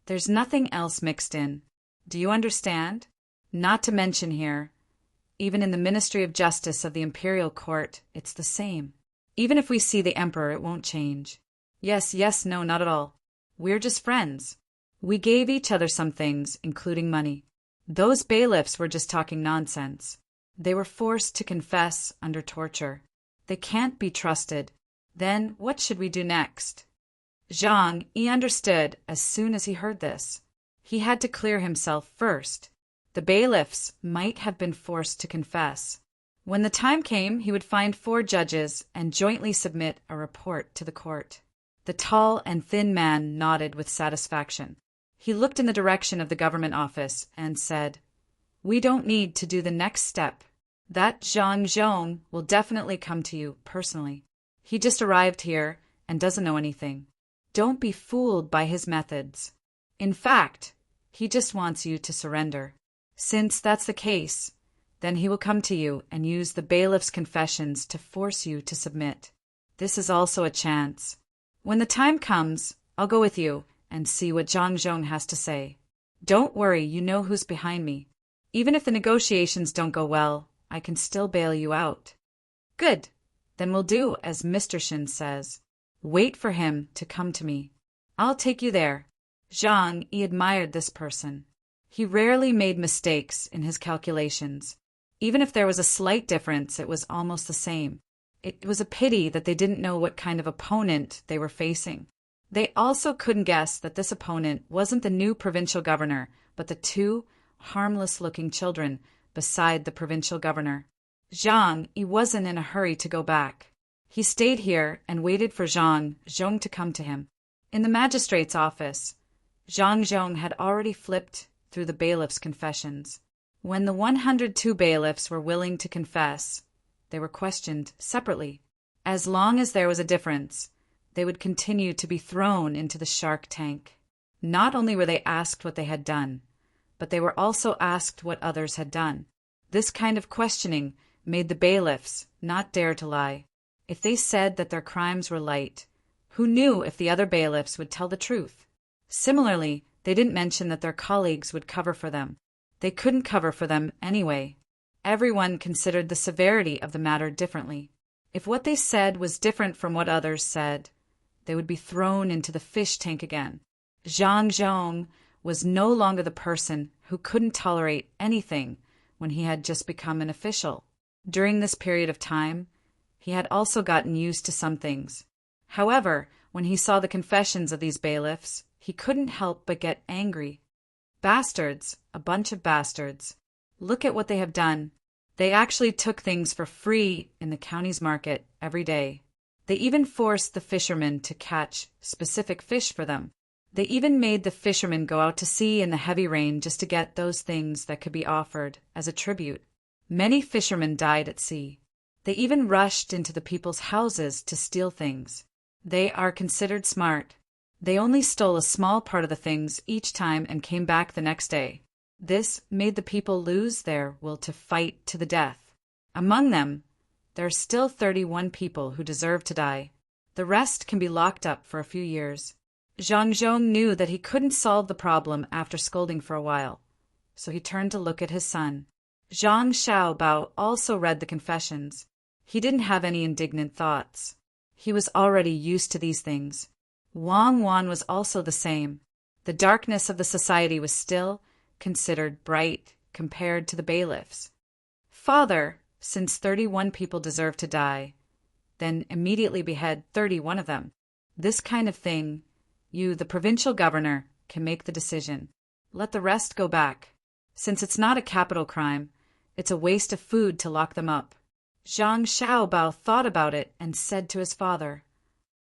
There's nothing else mixed in. Do you understand? Not to mention here, even in the Ministry of Justice of the Imperial Court, it's the same. Even if we see the Emperor, it won't change. Yes, no, not at all. We're just friends. We gave each other some things, including money. Those bailiffs were just talking nonsense. They were forced to confess under torture. They can't be trusted. Then what should we do next? Zhang Yi understood as soon as he heard this. He had to clear himself first. The bailiffs might have been forced to confess. When the time came, he would find 4 judges and jointly submit a report to the court. The tall and thin man nodded with satisfaction. He looked in the direction of the government office and said, "We don't need to do the next step. That Zhang Zhong will definitely come to you personally. He just arrived here and doesn't know anything. Don't be fooled by his methods. In fact, he just wants you to surrender. Since that's the case, then he will come to you and use the bailiff's confessions to force you to submit. This is also a chance. When the time comes, I'll go with you and see what Zhang Zhong has to say. Don't worry, you know who's behind me. Even if the negotiations don't go well, I can still bail you out." "Good. Then we'll do as Mr. Shin says. Wait for him to come to me. I'll take you there." Zhang Yi admired this person. He rarely made mistakes in his calculations. Even if there was a slight difference, it was almost the same. It was a pity that they didn't know what kind of opponent they were facing. They also couldn't guess that this opponent wasn't the new provincial governor, but the 2 harmless-looking children beside the provincial governor. Zhang Yi wasn't in a hurry to go back. He stayed here and waited for Zhang Zhong to come to him. In the magistrate's office, Zhang Zhong had already flipped through the bailiff's confessions. When the 102 bailiffs were willing to confess, they were questioned separately. As long as there was a difference, they would continue to be thrown into the shark tank. Not only were they asked what they had done, but they were also asked what others had done. This kind of questioning made the bailiffs not dare to lie. If they said that their crimes were light, who knew if the other bailiffs would tell the truth? Similarly, they didn't mention that their colleagues would cover for them. They couldn't cover for them anyway. Everyone considered the severity of the matter differently. If what they said was different from what others said, they would be thrown into the fish tank again. Zhang Zhong was no longer the person who couldn't tolerate anything when he had just become an official. During this period of time, he had also gotten used to some things. However, when he saw the confessions of these bailiffs, he couldn't help but get angry. Bastards, a bunch of bastards. Look at what they have done. They actually took things for free in the county's market every day. They even forced the fishermen to catch specific fish for them. They even made the fishermen go out to sea in the heavy rain just to get those things that could be offered as a tribute. Many fishermen died at sea. They even rushed into the people's houses to steal things. They are considered smart. They only stole a small part of the things each time and came back the next day. This made the people lose their will to fight to the death. Among them, there are still 31 people who deserve to die. The rest can be locked up for a few years. Zhang Zhong knew that he couldn't solve the problem after scolding for a while, so he turned to look at his son. Zhang Xiaobao also read the confessions. He didn't have any indignant thoughts. He was already used to these things. Wang Wan was also the same. The darkness of the society was still considered bright compared to the bailiffs. "Father, since 31 people deserve to die, then immediately behead 31 of them. This kind of thing, you, the provincial governor, can make the decision. Let the rest go back. Since it's not a capital crime, it's a waste of food to lock them up." Zhang Xiaobao thought about it and said to his father,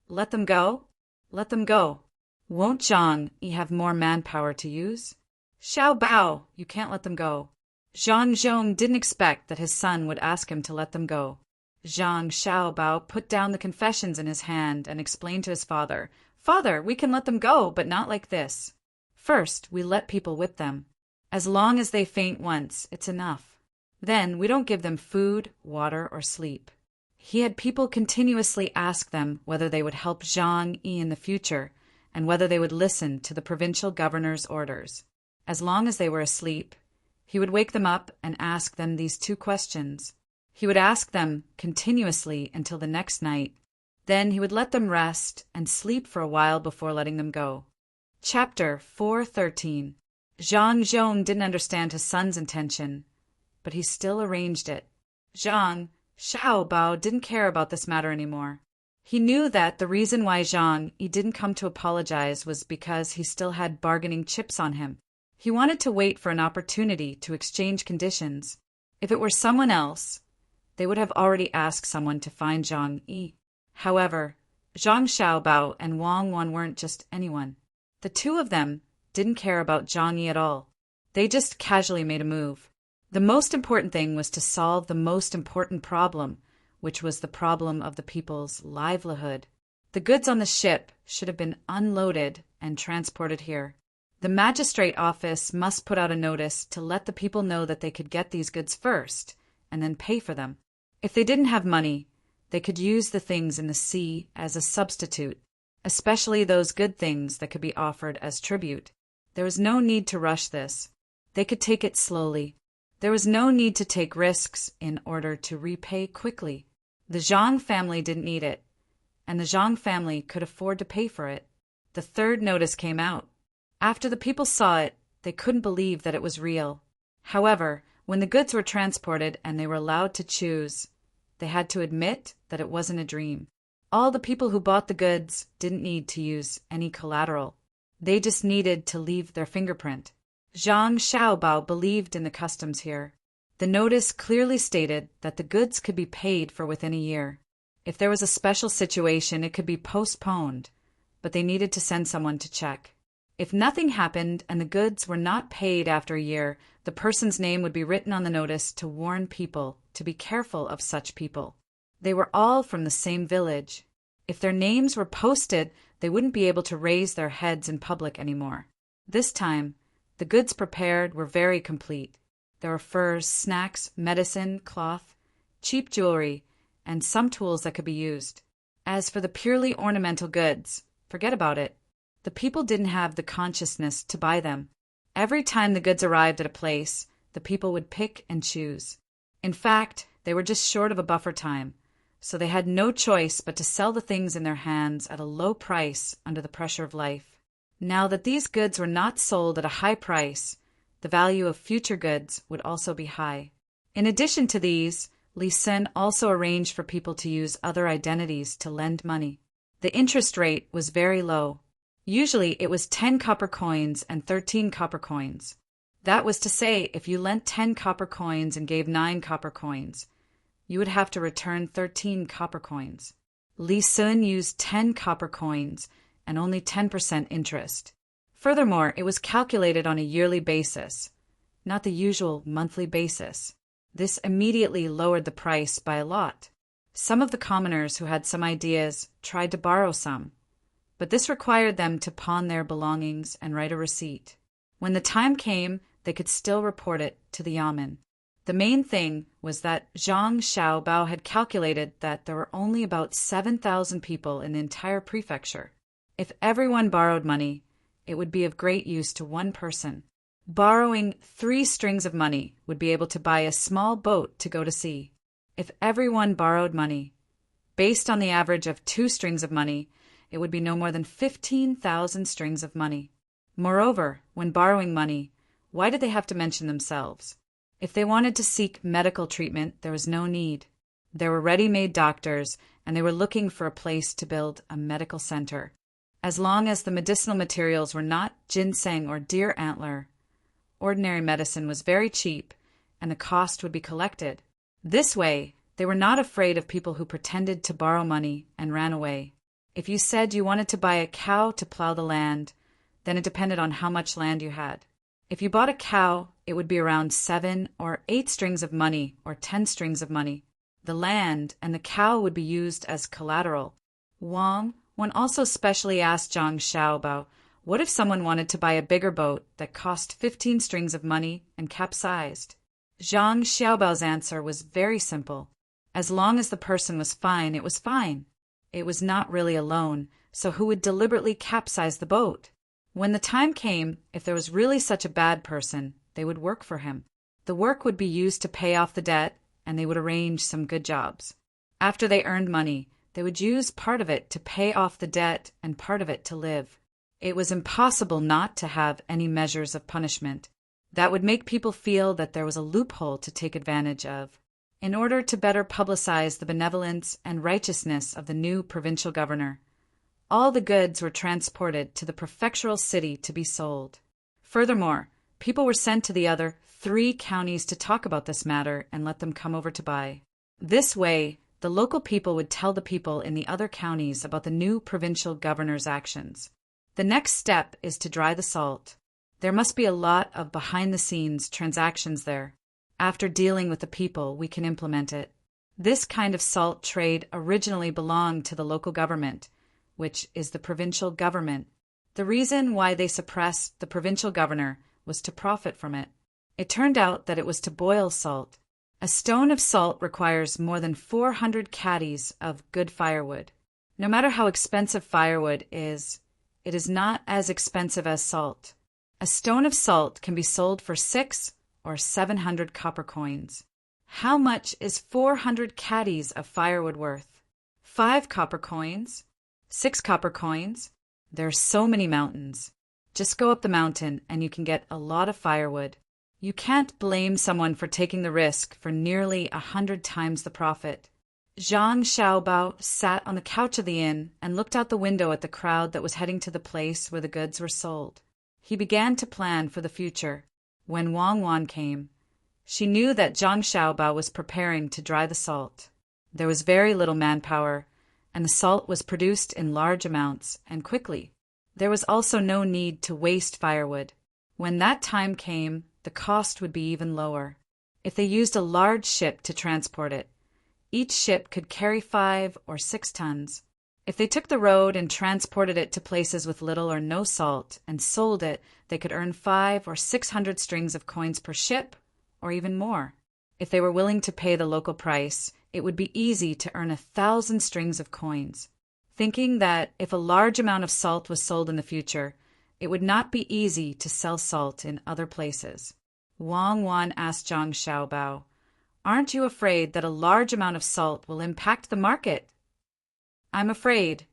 "Let them go? Let them go. Won't Zhang Yi have more manpower to use?" "Xiaobao, you can't let them go." Zhang Zhong didn't expect that his son would ask him to let them go. Zhang Xiaobao put down the confessions in his hand and explained to his father, "Father, we can let them go, but not like this. First, we let people whip them. As long as they faint once, it's enough. Then we don't give them food, water, or sleep." He had people continuously ask them whether they would help Zhang Yi in the future and whether they would listen to the provincial governor's orders. As long as they were asleep, he would wake them up and ask them these 2 questions. He would ask them continuously until the next night. Then he would let them rest and sleep for a while before letting them go. Chapter 4:13. Zhang Zhong didn't understand his son's intention, but he still arranged it. Zhang Xiaobao didn't care about this matter anymore. He knew that the reason why Zhang Yi didn't come to apologize was because he still had bargaining chips on him. He wanted to wait for an opportunity to exchange conditions. If it were someone else, they would have already asked someone to find Zhang Yi. However, Zhang Xiaobao and Wang Wan weren't just anyone. The two of them didn't care about Zhang Yi at all. They just casually made a move. The most important thing was to solve the most important problem, which was the problem of the people's livelihood. The goods on the ship should have been unloaded and transported here. The magistrate office must put out a notice to let the people know that they could get these goods first and then pay for them. If they didn't have money, they could use the things in the sea as a substitute, especially those good things that could be offered as tribute. There was no need to rush this. They could take it slowly. There was no need to take risks in order to repay quickly. The Zhang family didn't need it, and the Zhang family could afford to pay for it. The third notice came out. After the people saw it, they couldn't believe that it was real. However, when the goods were transported and they were allowed to choose, they had to admit that it wasn't a dream. All the people who bought the goods didn't need to use any collateral. They just needed to leave their fingerprint. Zhang Xiaobao believed in the customs here. The notice clearly stated that the goods could be paid for within a year. If there was a special situation, it could be postponed, but they needed to send someone to check. If nothing happened and the goods were not paid after a year, the person's name would be written on the notice to warn people to be careful of such people. They were all from the same village. If their names were posted, they wouldn't be able to raise their heads in public anymore. This time, the goods prepared were very complete. There were furs, snacks, medicine, cloth, cheap jewelry, and some tools that could be used. As for the purely ornamental goods, forget about it. The people didn't have the consciousness to buy them. Every time the goods arrived at a place, the people would pick and choose. In fact, they were just short of a buffer time, so they had no choice but to sell the things in their hands at a low price under the pressure of life. Now that these goods were not sold at a high price, the value of future goods would also be high. In addition to these, Li Sun also arranged for people to use other identities to lend money. The interest rate was very low. Usually it was 10 copper coins and 13 copper coins. That was to say, if you lent 10 copper coins and gave 9 copper coins, you would have to return 13 copper coins. Li Sun used 10 copper coins and only 10% interest. Furthermore, it was calculated on a yearly basis, not the usual monthly basis. This immediately lowered the price by a lot. Some of the commoners who had some ideas tried to borrow some, but this required them to pawn their belongings and write a receipt. When the time came, they could still report it to the yamen. The main thing was that Zhang Xiaobao had calculated that there were only about 7,000 people in the entire prefecture. If everyone borrowed money, it would be of great use to one person. Borrowing 3 strings of money would be able to buy a small boat to go to sea. If everyone borrowed money, based on the average of 2 strings of money, it would be no more than 15,000 strings of money. Moreover, when borrowing money, why did they have to mention themselves? If they wanted to seek medical treatment, there was no need. There were ready-made doctors, and they were looking for a place to build a medical center. As long as the medicinal materials were not ginseng or deer antler, ordinary medicine was very cheap, and the cost would be collected. This way, they were not afraid of people who pretended to borrow money and ran away. If you said you wanted to buy a cow to plow the land, then it depended on how much land you had. If you bought a cow, it would be around 7 or 8 strings of money or 10 strings of money. The land and the cow would be used as collateral. Wang also specially asked Zhang Xiaobao, what if someone wanted to buy a bigger boat that cost 15 strings of money and capsized? Zhang Xiaobao's answer was very simple. As long as the person was fine, it was fine. It was not really a loan, so who would deliberately capsize the boat? When the time came, if there was really such a bad person, they would work for him. The work would be used to pay off the debt, and they would arrange some good jobs. After they earned money, they would use part of it to pay off the debt and part of it to live. It was impossible not to have any measures of punishment. That would make people feel that there was a loophole to take advantage of. in order to better publicize the benevolence and righteousness of the new provincial governor. All the goods were transported to the prefectural city to be sold. Furthermore, people were sent to the other 3 counties to talk about this matter and let them come over to buy. This way, the local people would tell the people in the other counties about the new provincial governor's actions. The next step is to dry the salt. There must be a lot of behind-the-scenes transactions there. After dealing with the people, we can implement it. This kind of salt trade originally belonged to the local government, which is the provincial government. The reason why they suppressed the provincial governor was to profit from it. It turned out that it was to boil salt. A stone of salt requires more than 400 caddies of good firewood. No matter how expensive firewood is, it is not as expensive as salt. A stone of salt can be sold for 600 or 700 copper coins. How much is 400 caddies of firewood worth? 5 copper coins? 6 copper coins? There are so many mountains. Just go up the mountain and you can get a lot of firewood. You can't blame someone for taking the risk for nearly 100 times the profit. Zhang Xiaobao sat on the couch of the inn and looked out the window at the crowd that was heading to the place where the goods were sold. He began to plan for the future. When Wang Wan came, she knew that Zhang Xiaobao was preparing to dry the salt. There was very little manpower, and the salt was produced in large amounts and quickly. There was also no need to waste firewood. When that time came, the cost would be even lower. If they used a large ship to transport it, each ship could carry 5 or 6 tons. If they took the road and transported it to places with little or no salt and sold it, they could earn 500 or 600 strings of coins per ship, or even more. If they were willing to pay the local price, it would be easy to earn 1,000 strings of coins. Thinking that if a large amount of salt was sold in the future, it would not be easy to sell salt in other places. Wang Wan asked Zhang Xiaobao, "Aren't you afraid that a large amount of salt will impact the market?" "I'm afraid,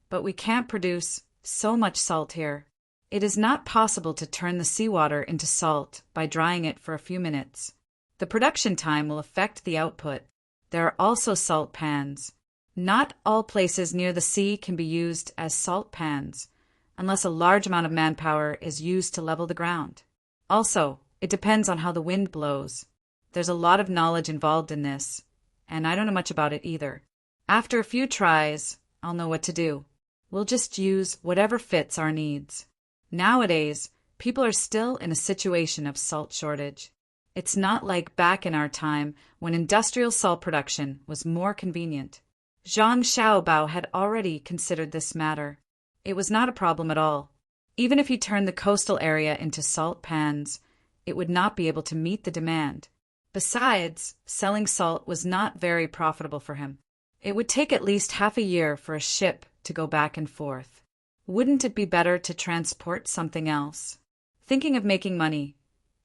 but we can't produce so much salt here. It is not possible to turn the seawater into salt by drying it for a few minutes. The production time will affect the output. There are also salt pans. Not all places near the sea can be used as salt pans, unless a large amount of manpower is used to level the ground. Also, it depends on how the wind blows. There's a lot of knowledge involved in this, and I don't know much about it either. After a few tries, I'll know what to do. We'll just use whatever fits our needs." Nowadays, people are still in a situation of salt shortage. It's not like back in our time when industrial salt production was more convenient. Zhang Xiaobao had already considered this matter. It was not a problem at all. Even if he turned the coastal area into salt pans, it would not be able to meet the demand. Besides, selling salt was not very profitable for him. It would take at least half a year for a ship to go back and forth. Wouldn't it be better to transport something else? Thinking of making money,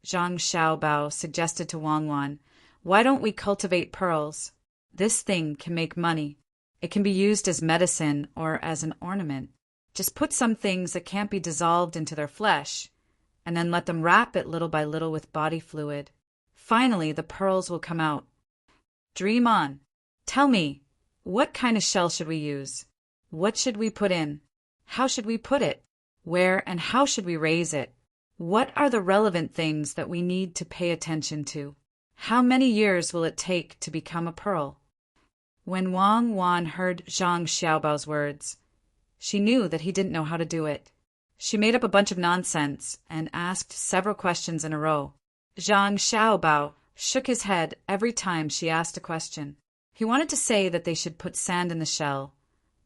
Zhang Xiaobao suggested to Wang Wan, "Why don't we cultivate pearls? This thing can make money. It can be used as medicine or as an ornament. Just put some things that can't be dissolved into their flesh, and then let them wrap it little by little with body fluid. Finally, the pearls will come out. Dream on. Tell me, what kind of shell should we use? What should we put in? How should we put it? Where and how should we raise it? What are the relevant things that we need to pay attention to? How many years will it take to become a pearl?" When Wang Wan heard Zhang Xiaobao's words, she knew that he didn't know how to do it. She made up a bunch of nonsense and asked several questions in a row. Zhang Xiaobao shook his head every time she asked a question. He wanted to say that they should put sand in the shell,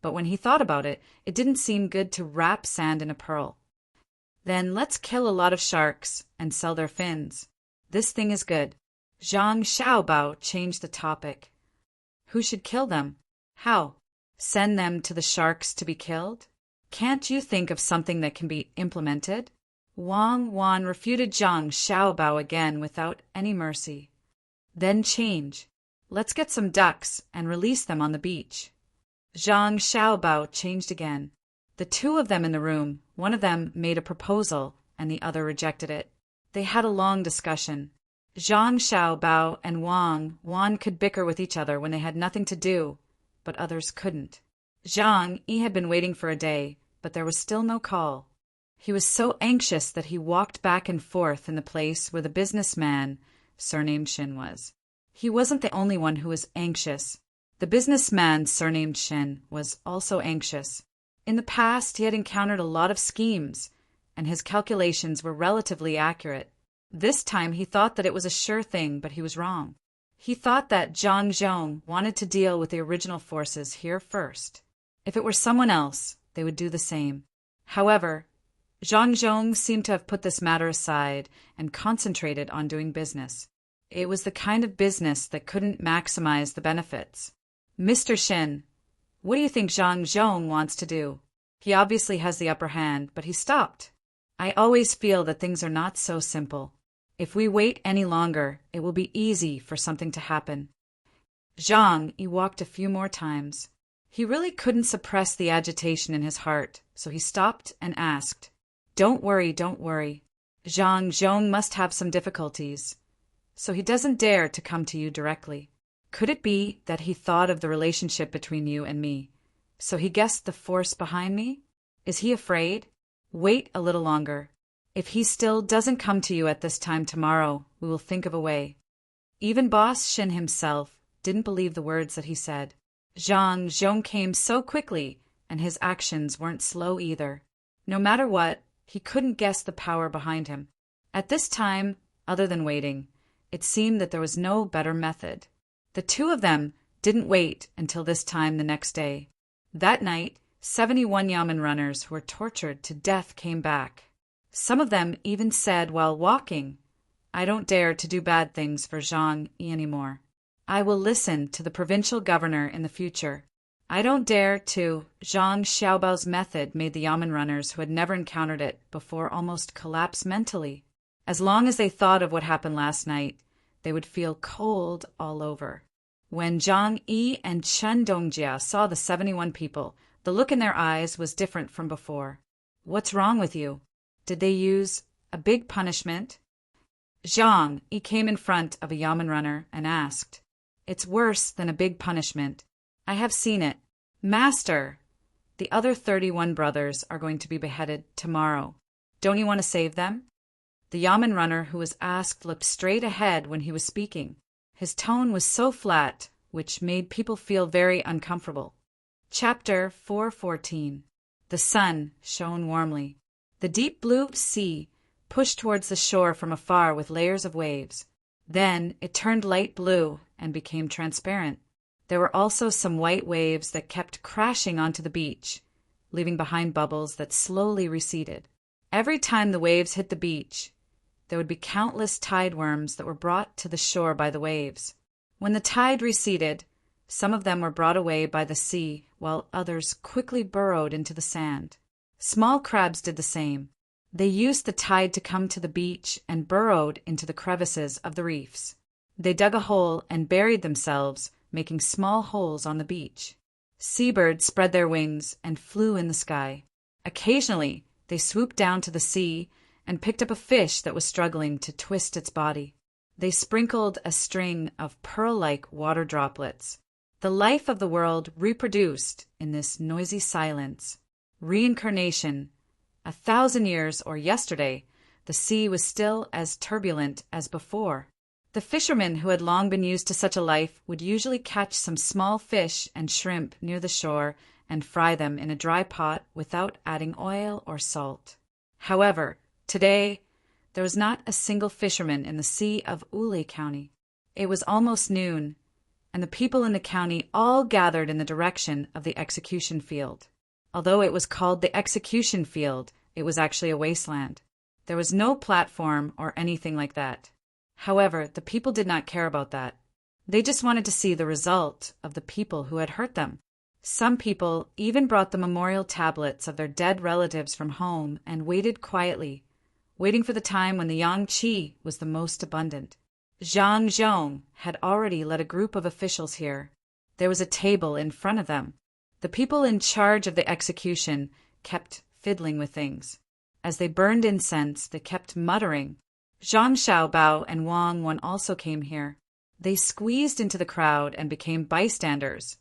but when he thought about it, it didn't seem good to wrap sand in a pearl. "Then let's kill a lot of sharks and sell their fins. This thing is good." Zhang Xiaobao changed the topic. "Who should kill them? How? Send them to the sharks to be killed? Can't you think of something that can be implemented?" Wang Wan refuted Zhang Xiaobao again without any mercy. "Then change. Let's get some ducks and release them on the beach." Zhang Xiaobao changed again. The two of them in the room, one of them made a proposal and the other rejected it. They had a long discussion. Zhang Xiaobao and Wang Wan could bicker with each other when they had nothing to do, but others couldn't. Zhang Yi had been waiting for a day, but there was still no call. He was so anxious that he walked back and forth in the place where the businessman, surnamed Shin, was. He wasn't the only one who was anxious. The businessman, surnamed Shin, was also anxious. In the past, he had encountered a lot of schemes, and his calculations were relatively accurate. This time he thought that it was a sure thing, but he was wrong. He thought that Zhang Zhong wanted to deal with the original forces here first. If it were someone else, they would do the same. However, Zhang Zhong seemed to have put this matter aside and concentrated on doing business. It was the kind of business that couldn't maximize the benefits. Mr. Shin, what do you think Zhang Zhong wants to do? He obviously has the upper hand, but he stopped. I always feel that things are not so simple. If we wait any longer, it will be easy for something to happen. Zhang Yi walked a few more times. He really couldn't suppress the agitation in his heart, so he stopped and asked, Don't worry, don't worry. Zhang Zhong must have some difficulties, so he doesn't dare to come to you directly. Could it be that he thought of the relationship between you and me, so he guessed the force behind me? Is he afraid? Wait a little longer. If he still doesn't come to you at this time tomorrow, we will think of a way. Even Boss Shin himself didn't believe the words that he said. Zhang Zhong came so quickly, and his actions weren't slow either. No matter what, he couldn't guess the power behind him. At this time, other than waiting, it seemed that there was no better method. The two of them didn't wait until this time the next day. That night, 71 yamen runners who were tortured to death came back. Some of them even said while walking, I don't dare to do bad things for Zhang Yi anymore. I will listen to the provincial governor in the future. I don't dare to. Zhang Xiaobao's method made the yamen runners who had never encountered it before almost collapse mentally. As long as they thought of what happened last night, they would feel cold all over. When Zhang Yi and Chen Dongjia saw the 71 people, the look in their eyes was different from before. What's wrong with you? Did they use a big punishment? Zhang Yi came in front of a yamen runner and asked, It's worse than a big punishment. I have seen it. Master, the other 31 brothers are going to be beheaded tomorrow. Don't you want to save them? The yamen runner who was asked looked straight ahead when he was speaking. His tone was so flat, which made people feel very uncomfortable. Chapter 4:14. The sun shone warmly. The deep blue sea pushed towards the shore from afar with layers of waves. Then it turned light blue and became transparent. There were also some white waves that kept crashing onto the beach, leaving behind bubbles that slowly receded. Every time the waves hit the beach, there would be countless tide worms that were brought to the shore by the waves. When the tide receded, some of them were brought away by the sea, while others quickly burrowed into the sand. Small crabs did the same. They used the tide to come to the beach and burrowed into the crevices of the reefs. They dug a hole and buried themselves, making small holes on the beach. Seabirds spread their wings and flew in the sky. Occasionally, they swooped down to the sea and picked up a fish that was struggling to twist its body. They sprinkled a string of pearl-like water droplets. The life of the world reproduced in this noisy silence. Reincarnation. 1,000 years or yesterday, the sea was still as turbulent as before. The fishermen who had long been used to such a life would usually catch some small fish and shrimp near the shore and fry them in a dry pot without adding oil or salt. However, today, there was not a single fisherman in the sea of Uli County. It was almost noon, and the people in the county all gathered in the direction of the execution field. Although it was called the execution field, it was actually a wasteland. There was no platform or anything like that. However, the people did not care about that. They just wanted to see the result of the people who had hurt them. Some people even brought the memorial tablets of their dead relatives from home and waited quietly, waiting for the time when the yang-qi was the most abundant. Zhang Zhong had already led a group of officials here. There was a table in front of them. The people in charge of the execution kept fiddling with things. As they burned incense, they kept muttering, Zhang Xiaobao and Wang Wen also came here. They squeezed into the crowd and became bystanders,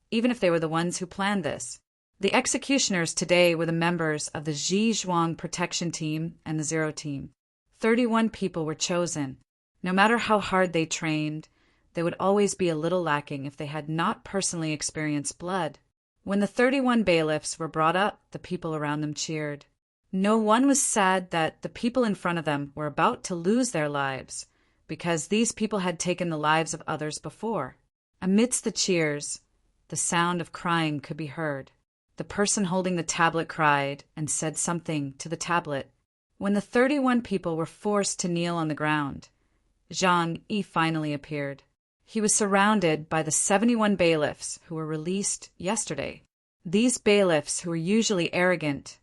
even if they were the ones who planned this. The executioners today were the members of the Zhi Zhuang Protection Team and the Zero Team. 31 people were chosen. No matter how hard they trained, they would always be a little lacking if they had not personally experienced blood. When the 31 bailiffs were brought up, the people around them cheered. No one was sad that the people in front of them were about to lose their lives, because these people had taken the lives of others before. Amidst the cheers, the sound of crying could be heard. The person holding the tablet cried and said something to the tablet. When the 31 people were forced to kneel on the ground, Zhang Yi finally appeared. He was surrounded by the 71 bailiffs who were released yesterday. These bailiffs, who were usually arrogant,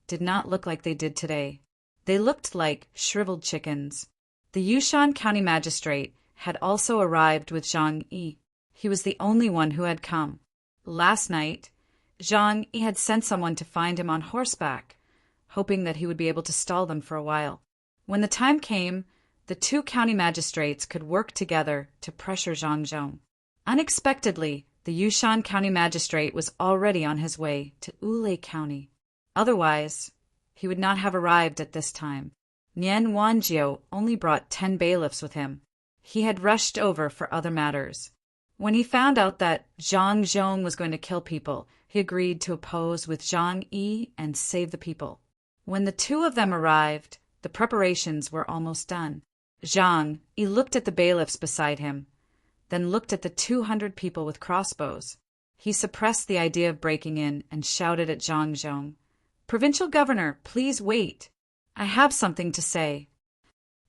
did not look like they did today. They looked like shriveled chickens. The Yushan County Magistrate had also arrived with Zhang Yi. He was the only one who had come. Last night, Zhang Yi had sent someone to find him on horseback, hoping that he would be able to stall them for a while. When the time came, the two county magistrates could work together to pressure Zhang Zhong. Unexpectedly, the Yushan County Magistrate was already on his way to Wulei County. Otherwise, he would not have arrived at this time. Nian Wanjiu only brought 10 bailiffs with him. He had rushed over for other matters. When he found out that Zhang Zhong was going to kill people, he agreed to oppose with Zhang Yi and save the people. When the two of them arrived, the preparations were almost done. Zhang Yi looked at the bailiffs beside him, then looked at the 200 people with crossbows. He suppressed the idea of breaking in and shouted at Zhang Zhong, "Provincial Governor, please wait. I have something to say."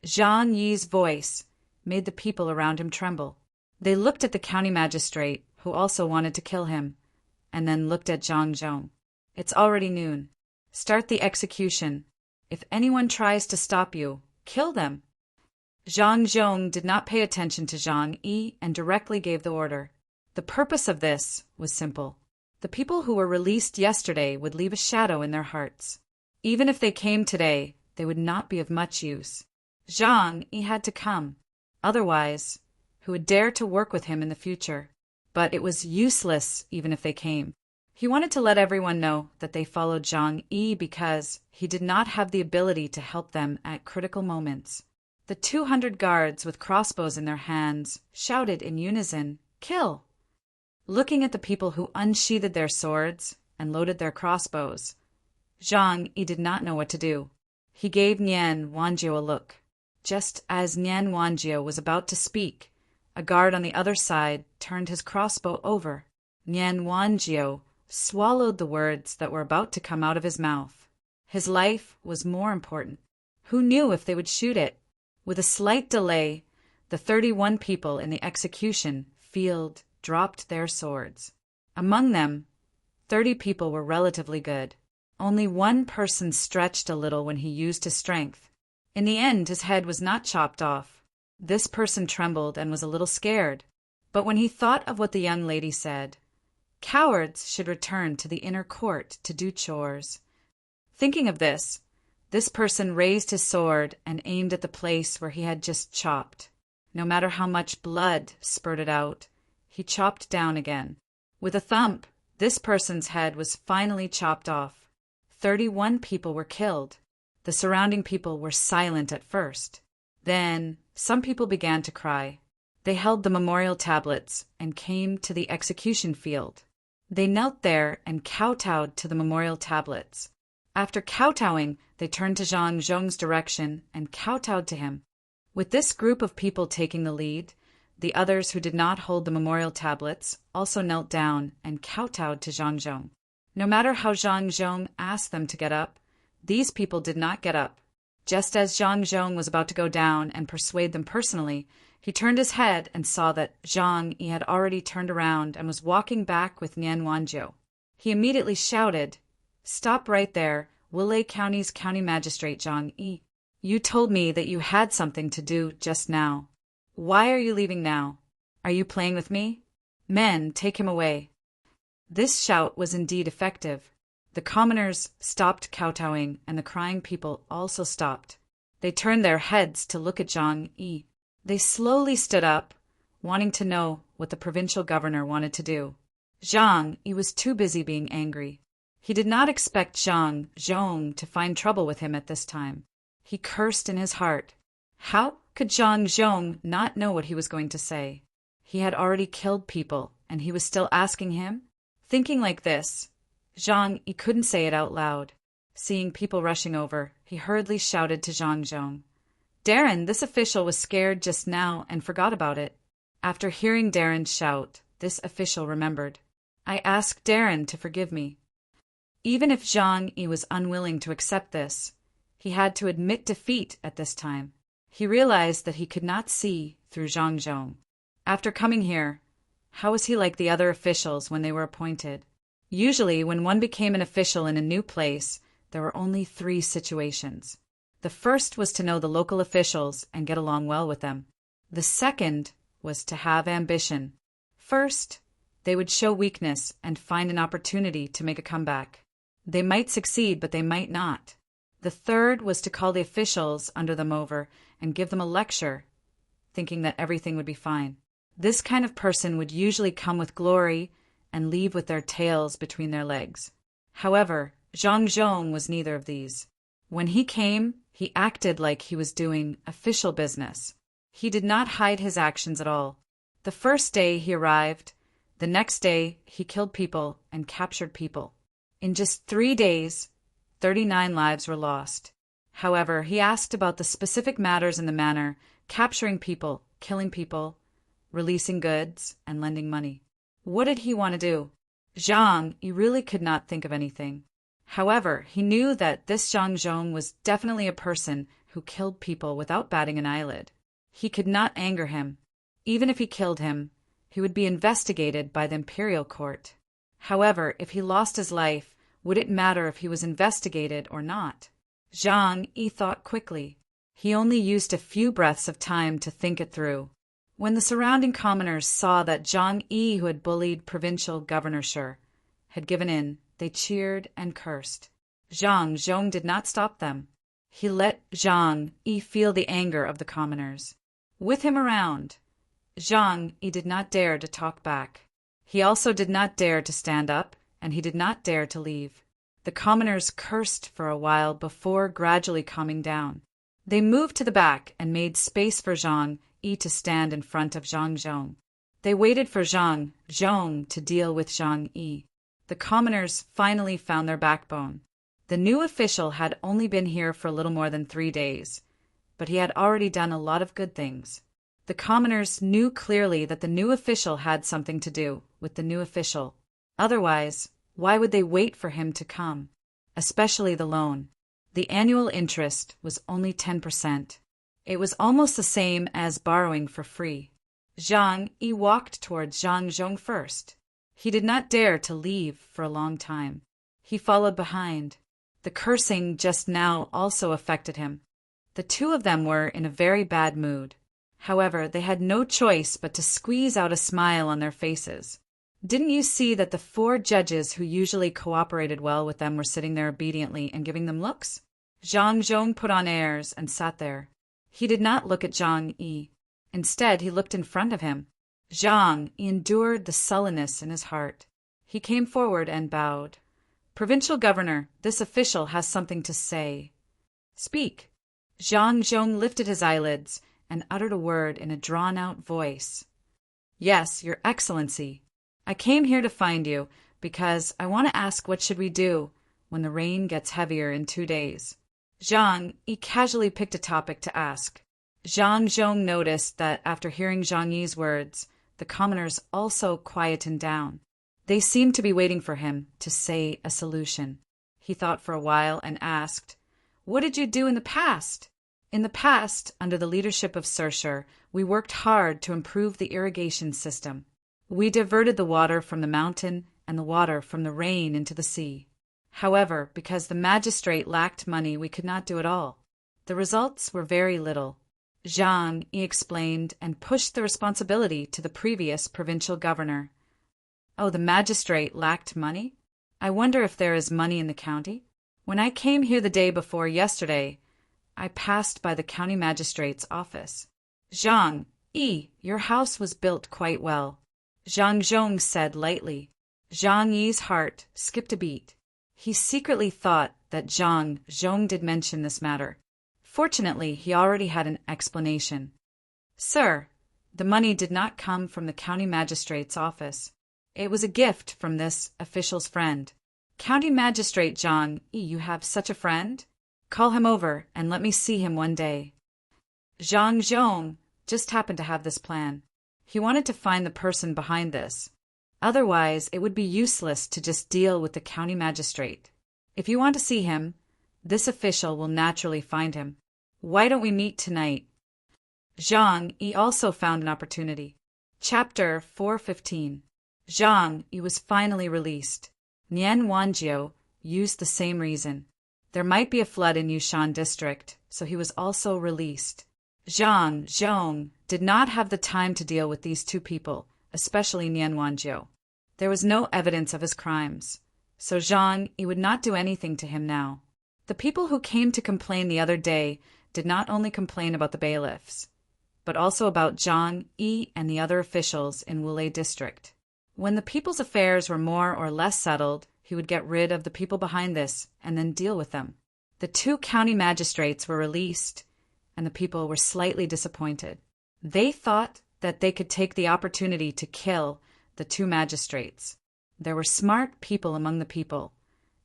Zhang Yi's voice made the people around him tremble. They looked at the county magistrate, who also wanted to kill him, and then looked at Zhang Zhong. "It's already noon. Start the execution. If anyone tries to stop you, kill them." Zhang Zhong did not pay attention to Zhang Yi and directly gave the order. The purpose of this was simple. The people who were released yesterday would leave a shadow in their hearts. Even if they came today, they would not be of much use. Zhang Yi had to come. Otherwise, who would dare to work with him in the future? But it was useless even if they came. He wanted to let everyone know that they followed Zhang Yi because he did not have the ability to help them at critical moments. The 200 guards with crossbows in their hands shouted in unison, "Kill!" Looking at the people who unsheathed their swords and loaded their crossbows, Zhang Yi did not know what to do. He gave Nian Wanjiu a look. Just as Nian Wanjiu was about to speak, a guard on the other side turned his crossbow over. Nian Wanjiu swallowed the words that were about to come out of his mouth. His life was more important. Who knew if they would shoot it? With a slight delay, the 31 people in the execution field dropped their swords. Among them, 30 people were relatively good. Only one person stretched a little when he used his strength. In the end, his head was not chopped off. This person trembled and was a little scared. But when he thought of what the young lady said, cowards should return to the inner court to do chores. Thinking of this person raised his sword and aimed at the place where he had just chopped. No matter how much blood spurted out, he chopped down again. With a thump, this person's head was finally chopped off. 31 people were killed. The surrounding people were silent at first. Then, some people began to cry. They held the memorial tablets and came to the execution field. They knelt there and kowtowed to the memorial tablets. After kowtowing, they turned to Zhang Zhong's direction and kowtowed to him. With this group of people taking the lead, the others who did not hold the memorial tablets also knelt down and kowtowed to Zhang Zhong. No matter how Zhang Zhong asked them to get up, these people did not get up. Just as Zhang Zhong was about to go down and persuade them personally, he turned his head and saw that Zhang Yi had already turned around and was walking back with Nian Wanjiu. He immediately shouted, "Stop right there, Wulei County's county magistrate Zhang Yi. You told me that you had something to do just now. Why are you leaving now? Are you playing with me? Men, take him away." This shout was indeed effective. The commoners stopped kowtowing and the crying people also stopped. They turned their heads to look at Zhang Yi. They slowly stood up, wanting to know what the provincial governor wanted to do. Zhang Yi was too busy being angry. He did not expect Zhang Zhong to find trouble with him at this time. He cursed in his heart. How could Zhang Zhong not know what he was going to say? He had already killed people, and he was still asking him? Thinking like this, Zhang Yi couldn't say it out loud. Seeing people rushing over, he hurriedly shouted to Zhang Zhong. Darren, this official was scared just now and forgot about it. After hearing Darren shout, this official remembered. I asked Darren to forgive me. Even if Zhang Yi was unwilling to accept this, he had to admit defeat at this time. He realized that he could not see through Zhang Zhong. After coming here, how was he like the other officials when they were appointed? Usually, when one became an official in a new place, there were only 3 situations. The first was to know the local officials and get along well with them. The second was to have ambition. First, they would show weakness and find an opportunity to make a comeback. They might succeed, but they might not. The third was to call the officials under them over and give them a lecture, thinking that everything would be fine. This kind of person would usually come with glory and leave with their tails between their legs. However, Zhang Zhong was neither of these. When he came, he acted like he was doing official business. He did not hide his actions at all. The first day he arrived, the next day he killed people and captured people. In just 3 days, 39 lives were lost. However, he asked about the specific matters in the manner, capturing people, killing people, releasing goods, and lending money. What did he want to do? Zhang Yi really could not think of anything. However, he knew that this Zhang Zhong was definitely a person who killed people without batting an eyelid. He could not anger him. Even if he killed him, he would be investigated by the imperial court. However, if he lost his life, would it matter if he was investigated or not? Zhang Yi thought quickly. He only used a few breaths of time to think it through. When the surrounding commoners saw that Zhang Yi, who had bullied provincial governor Shi, had given in, they cheered and cursed. Zhang Zhong did not stop them. He let Zhang Yi feel the anger of the commoners. With him around, Zhang Yi did not dare to talk back. He also did not dare to stand up, and he did not dare to leave. The commoners cursed for a while before gradually calming down. They moved to the back and made space for Zhang Yi to stand in front of Zhang Zhong. They waited for Zhang Zhong to deal with Zhang Yi. The commoners finally found their backbone. The new official had only been here for a little more than 3 days, but he had already done a lot of good things. The commoners knew clearly that the new official had something to do with the new official. Otherwise, why would they wait for him to come? Especially the loan. The annual interest was only 10%. It was almost the same as borrowing for free. Zhang Yi walked towards Zhang Zhong first. He did not dare to leave for a long time. He followed behind. The cursing just now also affected him. The two of them were in a very bad mood. However, they had no choice but to squeeze out a smile on their faces. Didn't you see that the 4 judges who usually cooperated well with them were sitting there obediently and giving them looks? Zhang Zhong put on airs and sat there. He did not look at Zhang Yi. Instead, he looked in front of him. Zhang Yi endured the sullenness in his heart. He came forward and bowed. Provincial governor, this official has something to say. Speak. Zhang Zhong lifted his eyelids and uttered a word in a drawn-out voice. Yes, Your Excellency. I came here to find you because I want to ask what should we do when the rain gets heavier in 2 days. Zhang Yi casually picked a topic to ask. Zhang Zhong noticed that after hearing Zhang Yi's words, the commoners also quietened down. They seemed to be waiting for him to say a solution. He thought for a while and asked, What did you do in the past? In the past, under the leadership of Shi, we worked hard to improve the irrigation system. We diverted the water from the mountain and the water from the rain into the sea. However, because the magistrate lacked money, we could not do it all. The results were very little. Zhang Yi explained and pushed the responsibility to the previous provincial governor. Oh, the magistrate lacked money? I wonder if there is money in the county? When I came here the day before yesterday, I passed by the county magistrate's office. Zhang Yi, your house was built quite well, Zhang Zhong said lightly. Zhang Yi's heart skipped a beat. He secretly thought that Zhang Zhong did mention this matter. Fortunately, he already had an explanation. Sir, the money did not come from the county magistrate's office. It was a gift from this official's friend. County Magistrate Zhang Yi, you have such a friend? Call him over and let me see him one day. Zhang Zhong just happened to have this plan. He wanted to find the person behind this. Otherwise, it would be useless to just deal with the county magistrate. If you want to see him, this official will naturally find him. Why don't we meet tonight? Zhang Yi also found an opportunity. Chapter 415. Zhang Yi was finally released. Nian Wanjiu used the same reason. There might be a flood in Yushan district, so he was also released. Zhang Zhong did not have the time to deal with these two people, especially Nian Wanjiu. There was no evidence of his crimes, so Zhang Yi would not do anything to him now. The people who came to complain the other day did not only complain about the bailiffs, but also about Zhang Yi and the other officials in Wulei district. When the people's affairs were more or less settled, he would get rid of the people behind this and then deal with them. The two county magistrates were released, and the people were slightly disappointed. They thought that they could take the opportunity to kill the two magistrates. There were smart people among the people,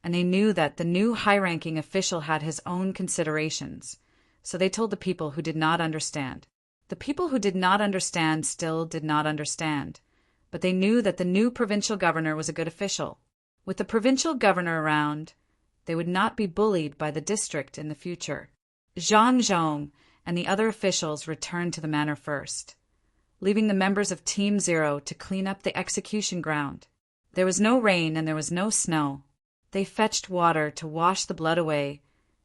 and they knew that the new high-ranking official had his own considerations, so they told the people who did not understand. The people who did not understand still did not understand, but they knew that the new provincial governor was a good official. With the provincial governor around, they would not be bullied by the district in the future. Zhang Zhong and the other officials returned to the manor first, leaving the members of Team Zero to clean up the execution ground. There was no rain and there was no snow. They fetched water to wash the blood away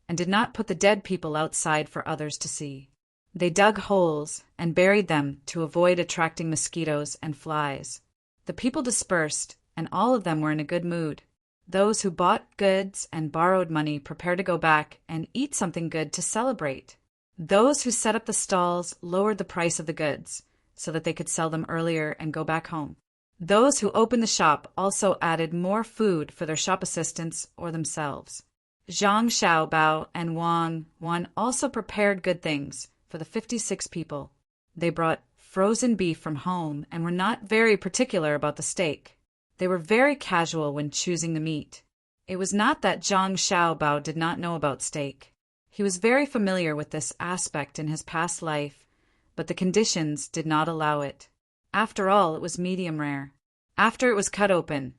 and did not put the dead people outside for others to see. They dug holes and buried them to avoid attracting mosquitoes and flies. The people dispersed, and all of them were in a good mood. Those who bought goods and borrowed money prepared to go back and eat something good to celebrate. Those who set up the stalls lowered the price of the goods so that they could sell them earlier and go back home. Those who opened the shop also added more food for their shop assistants or themselves. Zhang Xiaobao and Wang Wan also prepared good things for the 56 people. They brought frozen beef from home and were not very particular about the steak. They were very casual when choosing the meat. It was not that Zhang Xiaobao did not know about steak. He was very familiar with this aspect in his past life, but the conditions did not allow it. After all, it was medium rare. After it was cut open,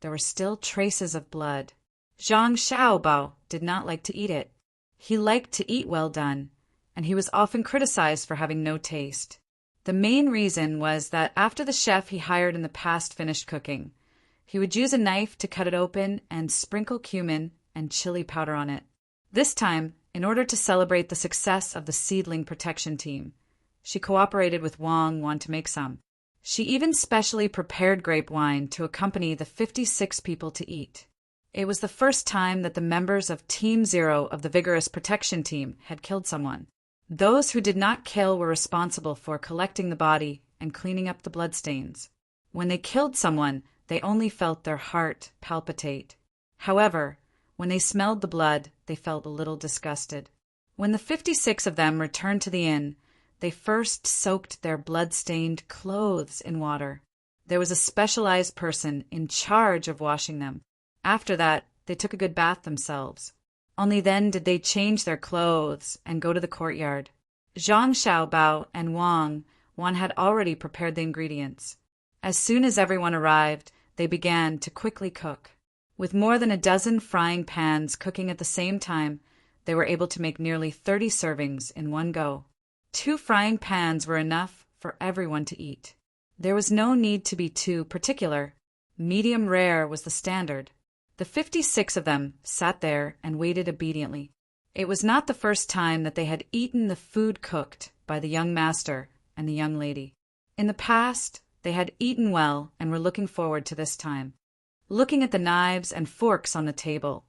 there were still traces of blood. Zhang Xiaobao did not like to eat it. He liked to eat well done, and he was often criticized for having no taste. The main reason was that after the chef he hired in the past finished cooking, he would use a knife to cut it open and sprinkle cumin and chili powder on it. This time, in order to celebrate the success of the seedling protection team, she cooperated with Wang Wan to make some. She even specially prepared grape wine to accompany the 56 people to eat. It was the first time that the members of Team Zero of the Vigorous Protection Team had killed someone. Those who did not kill were responsible for collecting the body and cleaning up the bloodstains. When they killed someone, they only felt their heart palpitate. However, when they smelled the blood, they felt a little disgusted. When the 56 of them returned to the inn, they first soaked their blood-stained clothes in water. There was a specialized person in charge of washing them. After that, they took a good bath themselves. Only then did they change their clothes and go to the courtyard. Zhang Xiaobao and Wang Wan had already prepared the ingredients. As soon as everyone arrived, they began to quickly cook. With more than a dozen frying pans cooking at the same time, they were able to make nearly 30 servings in one go. 2 frying pans were enough for everyone to eat. There was no need to be too particular. Medium rare was the standard. The 56 of them sat there and waited obediently. It was not the first time that they had eaten the food cooked by the young master and the young lady. In the past, they had eaten well and were looking forward to this time. Looking at the knives and forks on the table,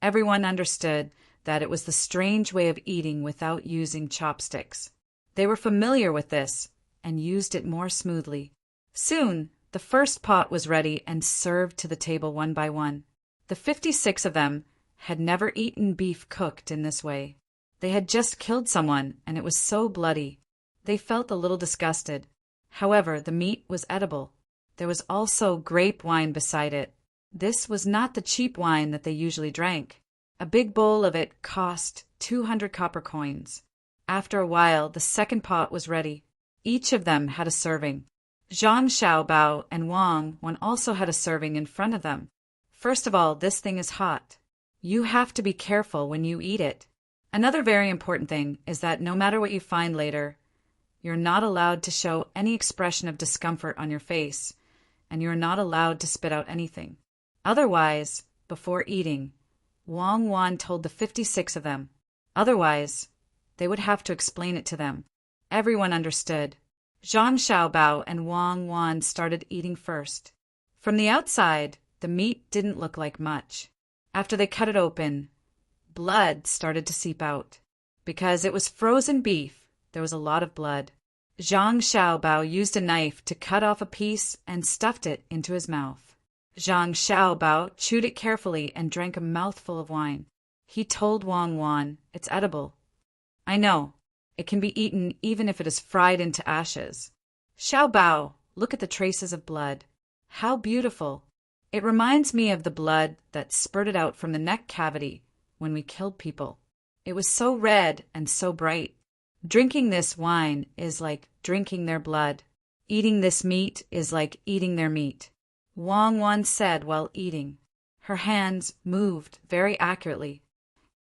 everyone understood that it was the strange way of eating without using chopsticks. They were familiar with this and used it more smoothly. Soon, the first pot was ready and served to the table one by one. The 56 of them had never eaten beef cooked in this way. They had just killed someone, and it was so bloody. They felt a little disgusted. However, the meat was edible. There was also grape wine beside it. This was not the cheap wine that they usually drank. A big bowl of it cost 200 copper coins. After a while, the second pot was ready. Each of them had a serving. Zhang Xiaobao and Wang Wan also had a serving in front of them. First of all, this thing is hot. You have to be careful when you eat it. Another very important thing is that no matter what you find later, you're not allowed to show any expression of discomfort on your face, and you're not allowed to spit out anything. Otherwise, before eating, Wang Wan told the 56 of them. Otherwise, they would have to explain it to them. Everyone understood. Zhang Xiaobao and Wang Wan started eating first. From the outside, the meat didn't look like much. After they cut it open, blood started to seep out. Because it was frozen beef, there was a lot of blood. Zhang Xiaobao used a knife to cut off a piece and stuffed it into his mouth. Zhang Xiaobao chewed it carefully and drank a mouthful of wine. He told Wang Wan, "It's edible." "I know. It can be eaten even if it is fried into ashes." "Xiaobao, look at the traces of blood. How beautiful. It reminds me of the blood that spurted out from the neck cavity when we killed people. It was so red and so bright. Drinking this wine is like drinking their blood. Eating this meat is like eating their meat," Wang Wan said while eating. Her hands moved very accurately.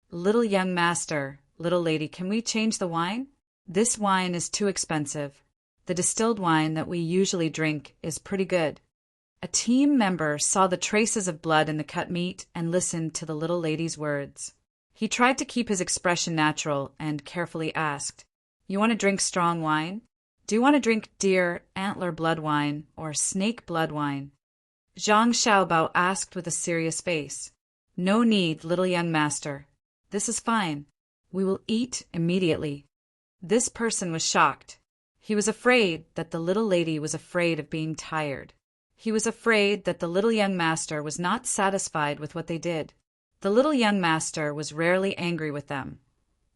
"Little young master, little lady, can we change the wine? This wine is too expensive. The distilled wine that we usually drink is pretty good." A team member saw the traces of blood in the cut meat and listened to the little lady's words. He tried to keep his expression natural and carefully asked, "You want to drink strong wine? Do you want to drink deer antler blood wine or snake blood wine?" Zhang Xiaobao asked with a serious face. "No need, little young master. This is fine. We will eat immediately." This person was shocked. He was afraid that the little lady was afraid of being tired. He was afraid that the little young master was not satisfied with what they did. The little young master was rarely angry with them,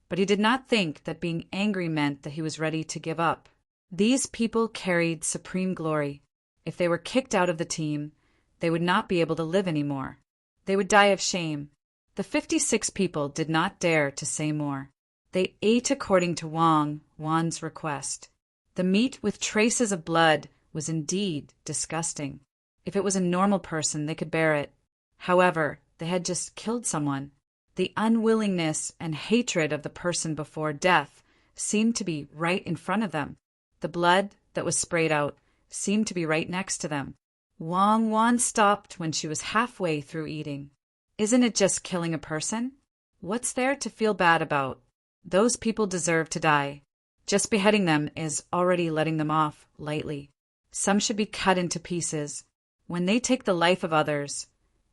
but he did not think that being angry meant that he was ready to give up. These people carried supreme glory. If they were kicked out of the team, they would not be able to live anymore. They would die of shame. The 56 people did not dare to say more. They ate according to Wang Wan's request. The meat with traces of blood was indeed disgusting. If it was a normal person, they could bear it. However, they had just killed someone. The unwillingness and hatred of the person before death seemed to be right in front of them. The blood that was sprayed out seemed to be right next to them. Wang Wan stopped when she was halfway through eating. "Isn't it just killing a person? What's there to feel bad about? Those people deserve to die. Just beheading them is already letting them off lightly. Some should be cut into pieces. When they take the life of others,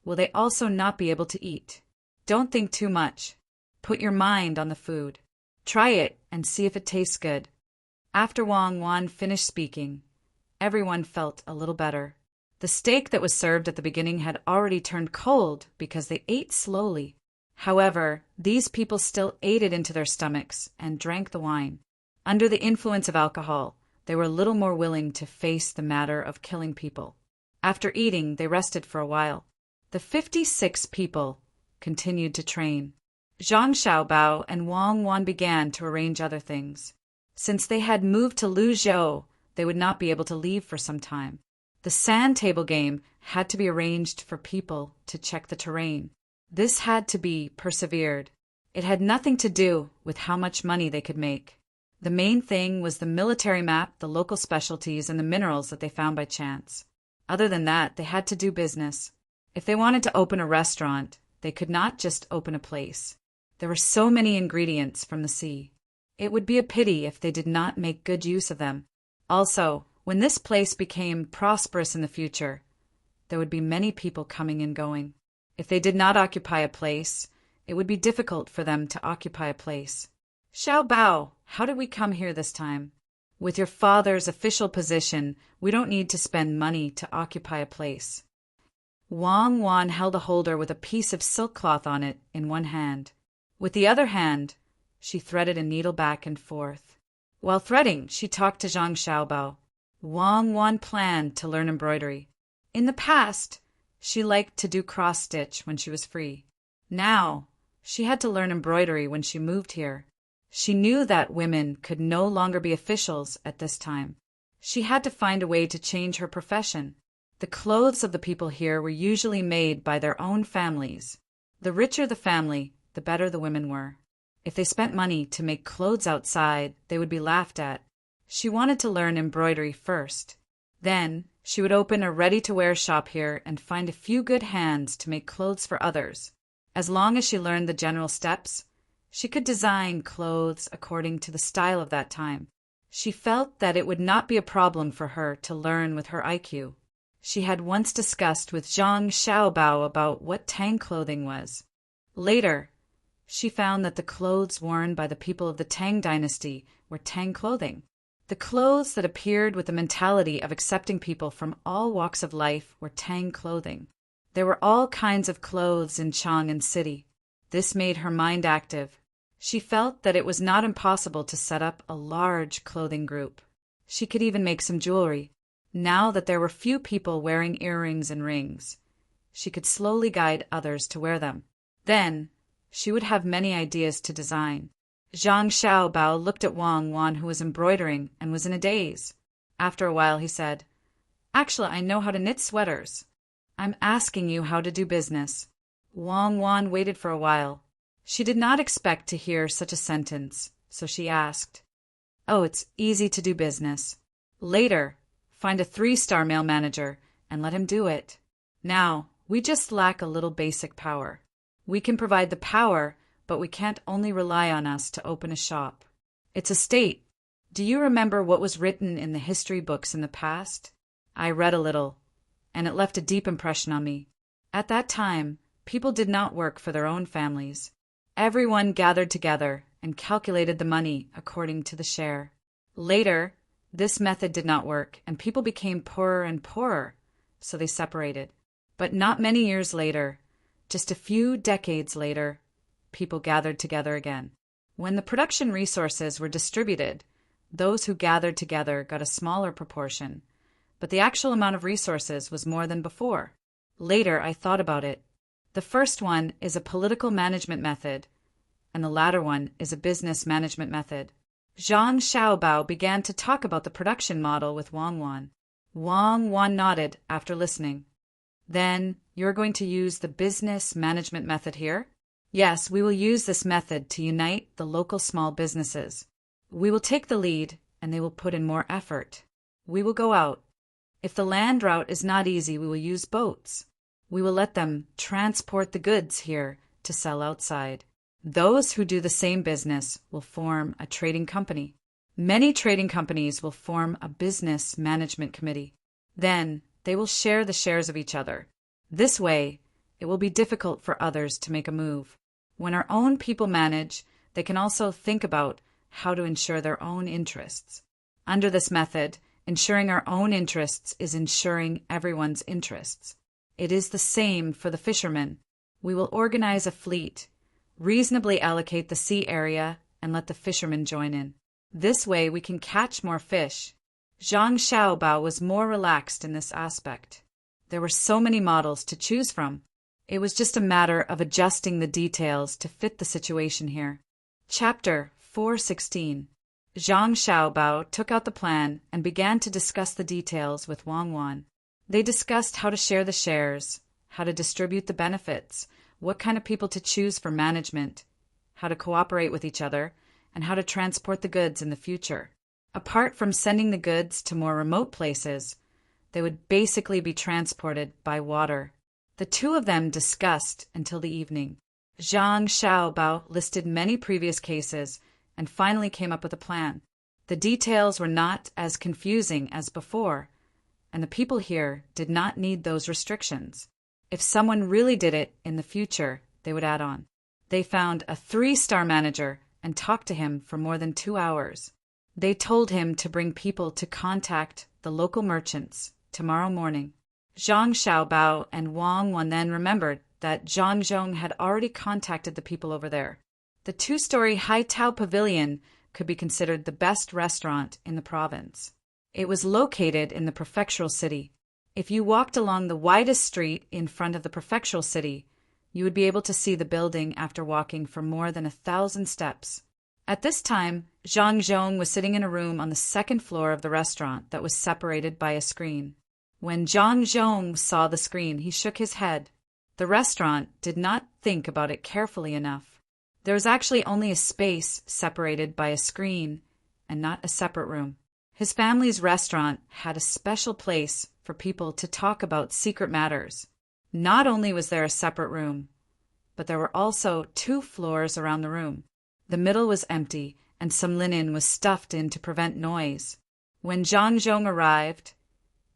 will they also not be able to eat? Don't think too much. Put your mind on the food. Try it and see if it tastes good." After Wang Wan finished speaking, everyone felt a little better. The steak that was served at the beginning had already turned cold because they ate slowly. However, these people still ate it into their stomachs and drank the wine. Under the influence of alcohol, they were a little more willing to face the matter of killing people. After eating, they rested for a while. The 56 people continued to train. Zhang Xiaobao and Wang Wan began to arrange other things. Since they had moved to Luzhou, they would not be able to leave for some time. The sand table game had to be arranged for people to check the terrain. This had to be persevered. It had nothing to do with how much money they could make. The main thing was the military map, the local specialties, and the minerals that they found by chance. Other than that, they had to do business. If they wanted to open a restaurant, they could not just open a place. There were so many ingredients from the sea. It would be a pity if they did not make good use of them. Also, when this place became prosperous in the future, there would be many people coming and going. If they did not occupy a place, it would be difficult for them to occupy a place. Xiao Bao, how did we come here this time? With your father's official position, we don't need to spend money to occupy a place. Wang Wan held a holder with a piece of silk cloth on it in one hand. With the other hand, she threaded a needle back and forth. While threading, she talked to Zhang Xiaobao. Wang Wan planned to learn embroidery. In the past, she liked to do cross-stitch when she was free. Now, she had to learn embroidery when she moved here. She knew that women could no longer be officials at this time. She had to find a way to change her profession. The clothes of the people here were usually made by their own families. The richer the family, the better the women were. If they spent money to make clothes outside, they would be laughed at. She wanted to learn embroidery first. Then, she would open a ready-to-wear shop here and find a few good hands to make clothes for others. As long as she learned the general steps, she could design clothes according to the style of that time. She felt that it would not be a problem for her to learn with her IQ. She had once discussed with Zhang Xiaobao about what Tang clothing was. Later, she found that the clothes worn by the people of the Tang dynasty were Tang clothing. The clothes that appeared with the mentality of accepting people from all walks of life were Tang clothing. There were all kinds of clothes in Chang'an City. This made her mind active. She felt that it was not impossible to set up a large clothing group. She could even make some jewelry. Now that there were few people wearing earrings and rings, she could slowly guide others to wear them. Then, she would have many ideas to design. Zhang Xiaobao looked at Wang Wan, who was embroidering, and was in a daze. After a while, he said, "Actually, I know how to knit sweaters. I'm asking you how to do business." Wang Wan waited for a while. She did not expect to hear such a sentence, so she asked, "Oh, it's easy to do business. Later, find a 3-star mail manager and let him do it. Now, we just lack a little basic power. We can provide the power, but we can't only rely on us to open a shop. It's a state. Do you remember what was written in the history books in the past? I read a little, and it left a deep impression on me. At that time, people did not work for their own families. Everyone gathered together and calculated the money according to the share. Later, this method did not work, and people became poorer and poorer, so they separated. But not many years later, just a few decades later, people gathered together again. When the production resources were distributed, those who gathered together got a smaller proportion, but the actual amount of resources was more than before. Later, I thought about it. The first one is a political management method, and the latter one is a business management method. Zhang Xiaobao began to talk about the production model with Wang Wan. Wang Wan nodded after listening. Then, you're going to use the business management method here? Yes, we will use this method to unite the local small businesses. We will take the lead, and they will put in more effort. We will go out. If the land route is not easy, we will use boats. We will let them transport the goods here to sell outside. Those who do the same business will form a trading company. Many trading companies will form a business management committee. Then, they will share the shares of each other. This way, it will be difficult for others to make a move. When our own people manage, they can also think about how to ensure their own interests. Under this method, ensuring our own interests is ensuring everyone's interests. It is the same for the fishermen. We will organize a fleet, reasonably allocate the sea area, and let the fishermen join in. This way we can catch more fish. Zhang Xiaobao was more relaxed in this aspect. There were so many models to choose from. It was just a matter of adjusting the details to fit the situation here. Chapter 416. Zhang Xiaobao took out the plan and began to discuss the details with Wang Wan. They discussed how to share the shares, how to distribute the benefits, what kind of people to choose for management, how to cooperate with each other, and how to transport the goods in the future. Apart from sending the goods to more remote places, they would basically be transported by water. The two of them discussed until the evening. Zhang Xiaobao listed many previous cases and finally came up with a plan. The details were not as confusing as before, and the people here did not need those restrictions. If someone really did it in the future, they would add on. They found a 3-star manager and talked to him for more than 2 hours. They told him to bring people to contact the local merchants tomorrow morning. Zhang Xiaobao and Wang Wan then remembered that Zhang Zhong had already contacted the people over there. The 2-story Haitao Pavilion could be considered the best restaurant in the province. It was located in the prefectural city. If you walked along the widest street in front of the prefectural city, you would be able to see the building after walking for more than 1,000 steps. At this time, Zhang Zhong was sitting in a room on the 2nd floor of the restaurant that was separated by a screen. When Zhang Zhong saw the screen, he shook his head. The restaurant did not think about it carefully enough. There was actually only a space separated by a screen and not a separate room. His family's restaurant had a special place for people to talk about secret matters. Not only was there a separate room, but there were also 2 floors around the room. The middle was empty, and some linen was stuffed in to prevent noise. When Zhang Zhong arrived,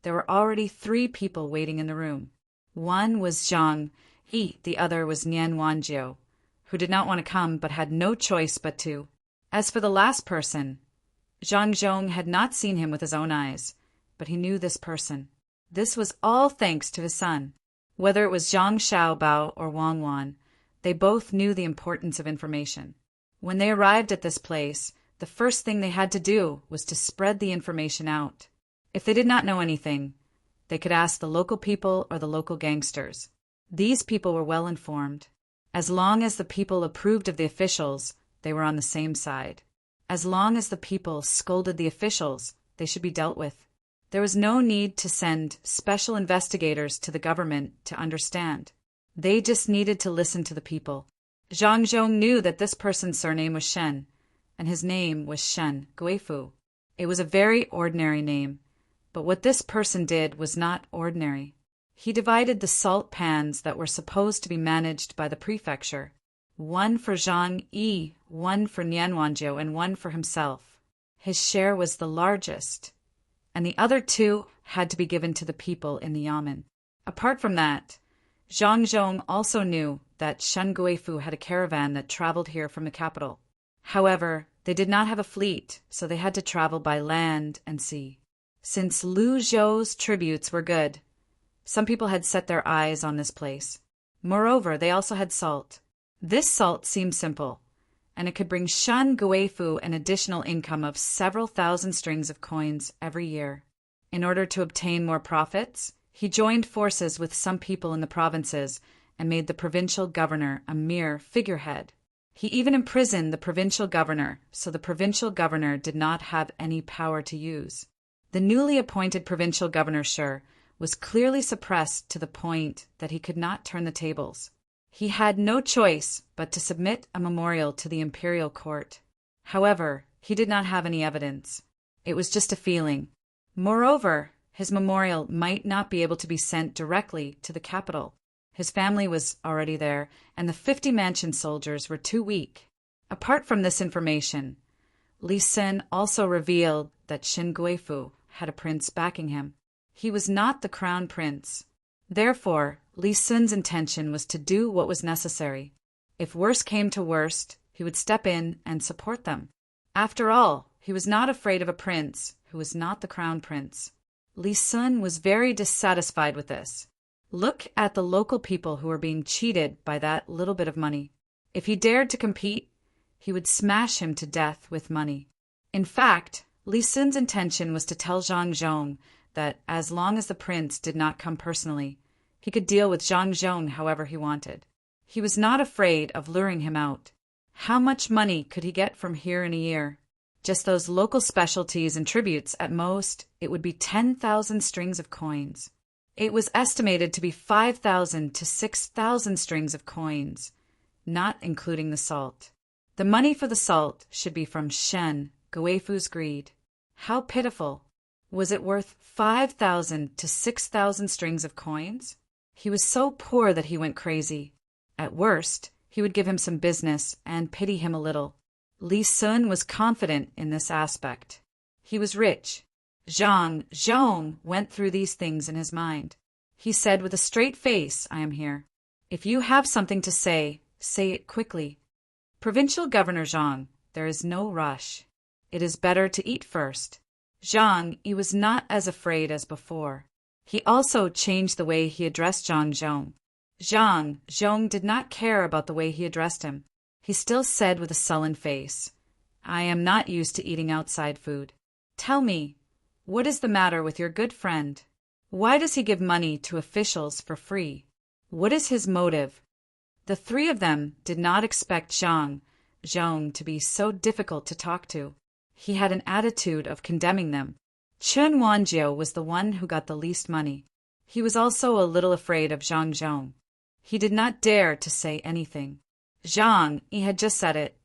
there were already 3 people waiting in the room. One was Zhang Yi, the other was Nian Wanjiu, who did not want to come but had no choice but to. As for the last person, Zhang Zhong had not seen him with his own eyes, but he knew this person. This was all thanks to his son. Whether it was Zhang Xiaobao or Wang Wan, they both knew the importance of information. When they arrived at this place, the first thing they had to do was to spread the information out. If they did not know anything, they could ask the local people or the local gangsters. These people were well informed. As long as the people approved of the officials, they were on the same side. As long as the people scolded the officials, they should be dealt with. There was no need to send special investigators to the government to understand. They just needed to listen to the people. Zhang Zhong knew that this person's surname was Shen, and his name was Shen Guifu. It was a very ordinary name, but what this person did was not ordinary. He divided the salt pans that were supposed to be managed by the prefecture, one for Zhang Yi, one for Nian Wanjiu, and one for himself. His share was the largest, and the other 2 had to be given to the people in the yamen. Apart from that, Zhang Zhong also knew that Shen Guifu had a caravan that traveled here from the capital. However, they did not have a fleet, so they had to travel by land and sea. Since Lu Zhou's tributes were good, some people had set their eyes on this place. Moreover, they also had salt. This salt seemed simple, and it could bring Shen Guifu an additional income of several thousand strings of coins every year. In order to obtain more profits, he joined forces with some people in the provinces and made the provincial governor a mere figurehead. He even imprisoned the provincial governor, so the provincial governor did not have any power to use. The newly appointed provincial governor Shi was clearly suppressed to the point that he could not turn the tables. He had no choice but to submit a memorial to the imperial court. However, he did not have any evidence. It was just a feeling. Moreover, his memorial might not be able to be sent directly to the capital. His family was already there, and the 50 mansion soldiers were too weak. Apart from this information, Li Sun also revealed that Shen Guifu had a prince backing him. He was not the crown prince. Therefore, Li Sun's intention was to do what was necessary. If worst came to worst, he would step in and support them. After all, he was not afraid of a prince who was not the crown prince. Li Sun was very dissatisfied with this. Look at the local people who were being cheated by that little bit of money. If he dared to compete, he would smash him to death with money. In fact, Li Sun's intention was to tell Zhang Zhong that as long as the prince did not come personally, he could deal with Zhang Zhong however he wanted. He was not afraid of luring him out. How much money could he get from here in a year? Just those local specialties and tributes, at most, it would be 10,000 strings of coins. It was estimated to be 5,000 to 6,000 strings of coins, not including the salt. The money for the salt should be from Shen Guifu's greed. How pitiful! Was it worth 5,000 to 6,000 strings of coins? He was so poor that he went crazy. At worst, he would give him some business and pity him a little. Li Sun was confident in this aspect. He was rich. Zhang Zhong went through these things in his mind. He said with a straight face, "I am here. If you have something to say, Say it quickly. Provincial Governor Zhang, there is no rush. It is better to eat first. Zhang Yi was not as afraid as before. He also changed the way he addressed Zhang Zhong. Zhang Zhong did not care about the way he addressed him. He still said with a sullen face, I am not used to eating outside food. Tell me, what is the matter with your good friend? Why does he give money to officials for free? What is his motive? The three of them did not expect Zhang Zhong to be so difficult to talk to. He had an attitude of condemning them. Chen Wanjiu was the one who got the least money. He was also a little afraid of Zhang Zhong. He did not dare to say anything. Zhang Yi had just said it,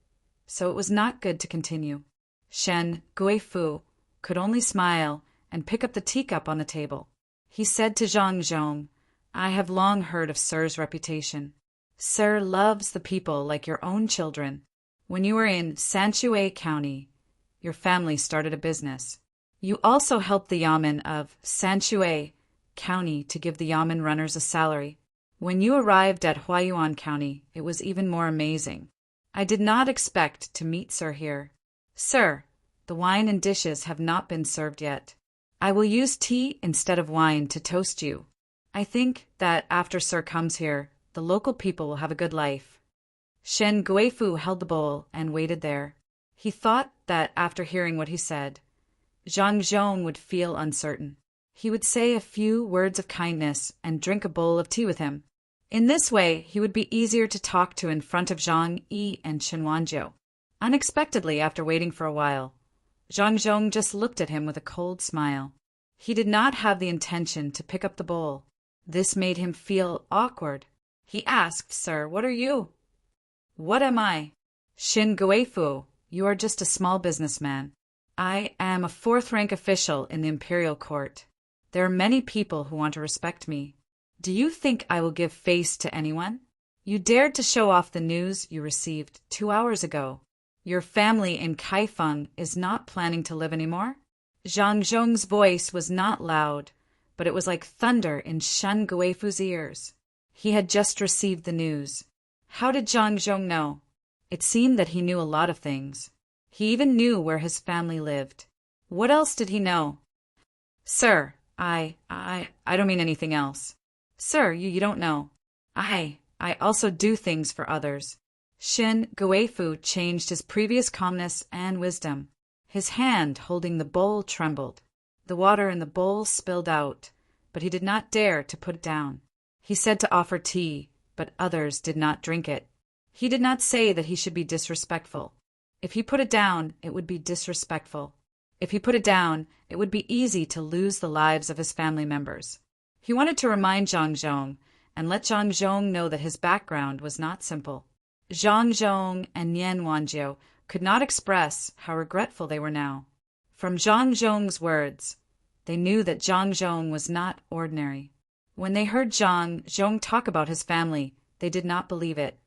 so it was not good to continue. Shen Guifu could only smile and pick up the teacup on the table. He said to Zhang Zhong, I have long heard of Sir's reputation. Sir loves the people like your own children. When you were in Sanshui County, your family started a business. You also helped the yamen of Sanshui County to give the yamen runners a salary. When you arrived at Huayuan County, it was even more amazing. I did not expect to meet Sir here. Sir, the wine and dishes have not been served yet. I will use tea instead of wine to toast you. I think that after Sir comes here, the local people will have a good life. Shen Guifu held the bowl and waited there. He thought that after hearing what he said, Zhang Zhong would feel uncertain. He would say a few words of kindness and drink a bowl of tea with him. In this way, he would be easier to talk to in front of Zhang Yi and Chen Wanjiu. Unexpectedly, after waiting for a while, Zhang Zhong just looked at him with a cold smile. He did not have the intention to pick up the bowl. This made him feel awkward. He asked, Sir, what are you? What am I? Shin Guifu, you are just a small businessman. I am a fourth-rank official in the imperial court. There are many people who want to respect me. Do you think I will give face to anyone? You dared to show off the news you received 2 hours ago. Your family in Kaifeng is not planning to live anymore? Zhang Zhong's voice was not loud, but it was like thunder in Shen Guifu's ears. He had just received the news. How did Zhang Zhong know? It seemed that he knew a lot of things. He even knew where his family lived. What else did he know? Sir, I don't mean anything else. Sir, you don't know. I also do things for others. Shin Guifu changed his previous calmness and wisdom. His hand holding the bowl trembled. The water in the bowl spilled out, but he did not dare to put it down. He said to offer tea, but others did not drink it. He did not say that he should be disrespectful. If he put it down, it would be disrespectful. If he put it down, it would be easy to lose the lives of his family members. He wanted to remind Zhang Zhong and let Zhang Zhong know that his background was not simple. Zhang Zhong and Nian Wanjiu could not express how regretful they were now. From Zhang Zhong's words, they knew that Zhang Zhong was not ordinary. When they heard Zhang Zhong talk about his family, they did not believe it.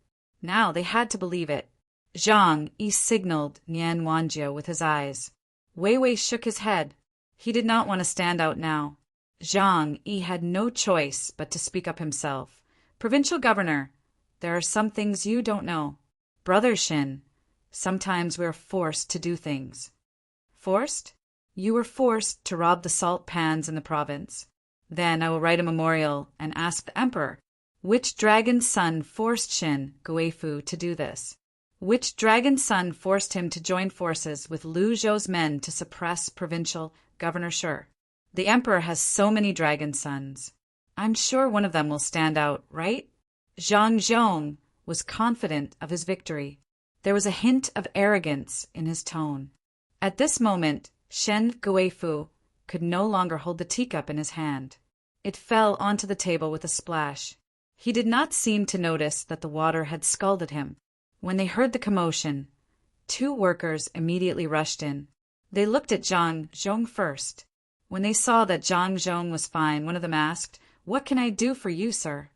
Now they had to believe it. Zhang Yi signaled Nian Wanjiu with his eyes. Wei Wei shook his head. He did not want to stand out now. Zhang Yi had no choice but to speak up himself. Provincial Governor, there are some things you don't know. Brother Shin, sometimes we are forced to do things. Forced? You were forced to rob the salt pans in the province. Then I will write a memorial and ask the emperor, which dragon's son forced Shin Guifu to do this? Which dragon's son forced him to join forces with Lu Zhou's men to suppress provincial Governor Shi? The emperor has so many dragon sons. I'm sure one of them will stand out, right? Zhang Zhong was confident of his victory. There was a hint of arrogance in his tone. At this moment, Shen Guifu could no longer hold the teacup in his hand. It fell onto the table with a splash. He did not seem to notice that the water had scalded him. When they heard the commotion, 2 workers immediately rushed in. They looked at Zhang Zhong first. When they saw that Zhang Zhong was fine, one of them asked, What can I do for you, sir?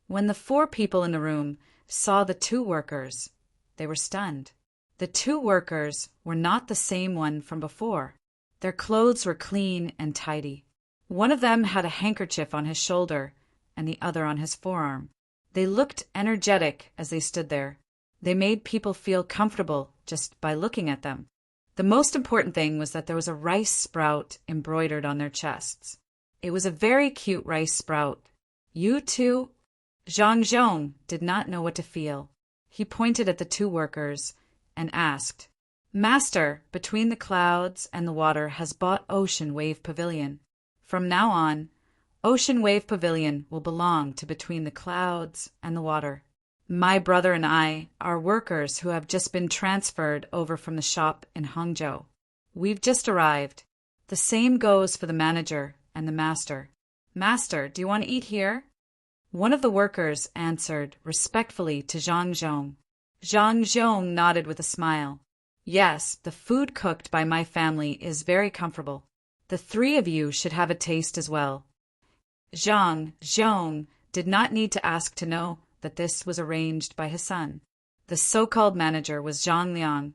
When the 4 people in the room saw the 2 workers, they were stunned. The 2 workers were not the same one from before. Their clothes were clean and tidy. One of them had a handkerchief on his shoulder and the other on his forearm. They looked energetic as they stood there. They made people feel comfortable just by looking at them. The most important thing was that there was a rice sprout embroidered on their chests. It was a very cute rice sprout. You too? Zhang Zhong did not know what to feel. He pointed at the two workers and asked, Master, Between the Clouds and the Water has bought Ocean Wave Pavilion. From now on, Ocean Wave Pavilion will belong to Between the Clouds and the Water. My brother and I are workers who have just been transferred over from the shop in Hangzhou. We've just arrived. The same goes for the manager and the master. Master, do you want to eat here? One of the workers answered respectfully to Zhang Zhong. Zhang Zhong nodded with a smile. Yes, the food cooked by my family is very comfortable. The three of you should have a taste as well. Zhang Zhong did not need to ask to know that this was arranged by his son. The so-called manager was Zhang Liang,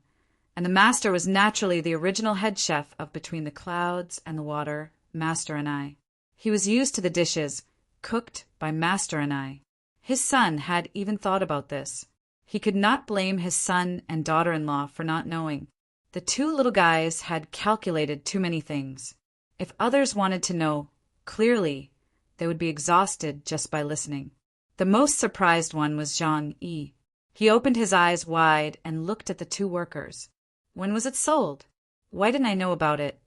and the master was naturally the original head chef of Between the Clouds and the Water, Master and I. He was used to the dishes cooked by Master and I. His son had even thought about this. He could not blame his son and daughter-in-law for not knowing. The two little guys had calculated too many things. If others wanted to know clearly, they would be exhausted just by listening. The most surprised one was Zhang Yi. He opened his eyes wide and looked at the two workers. When was it sold? Why didn't I know about it?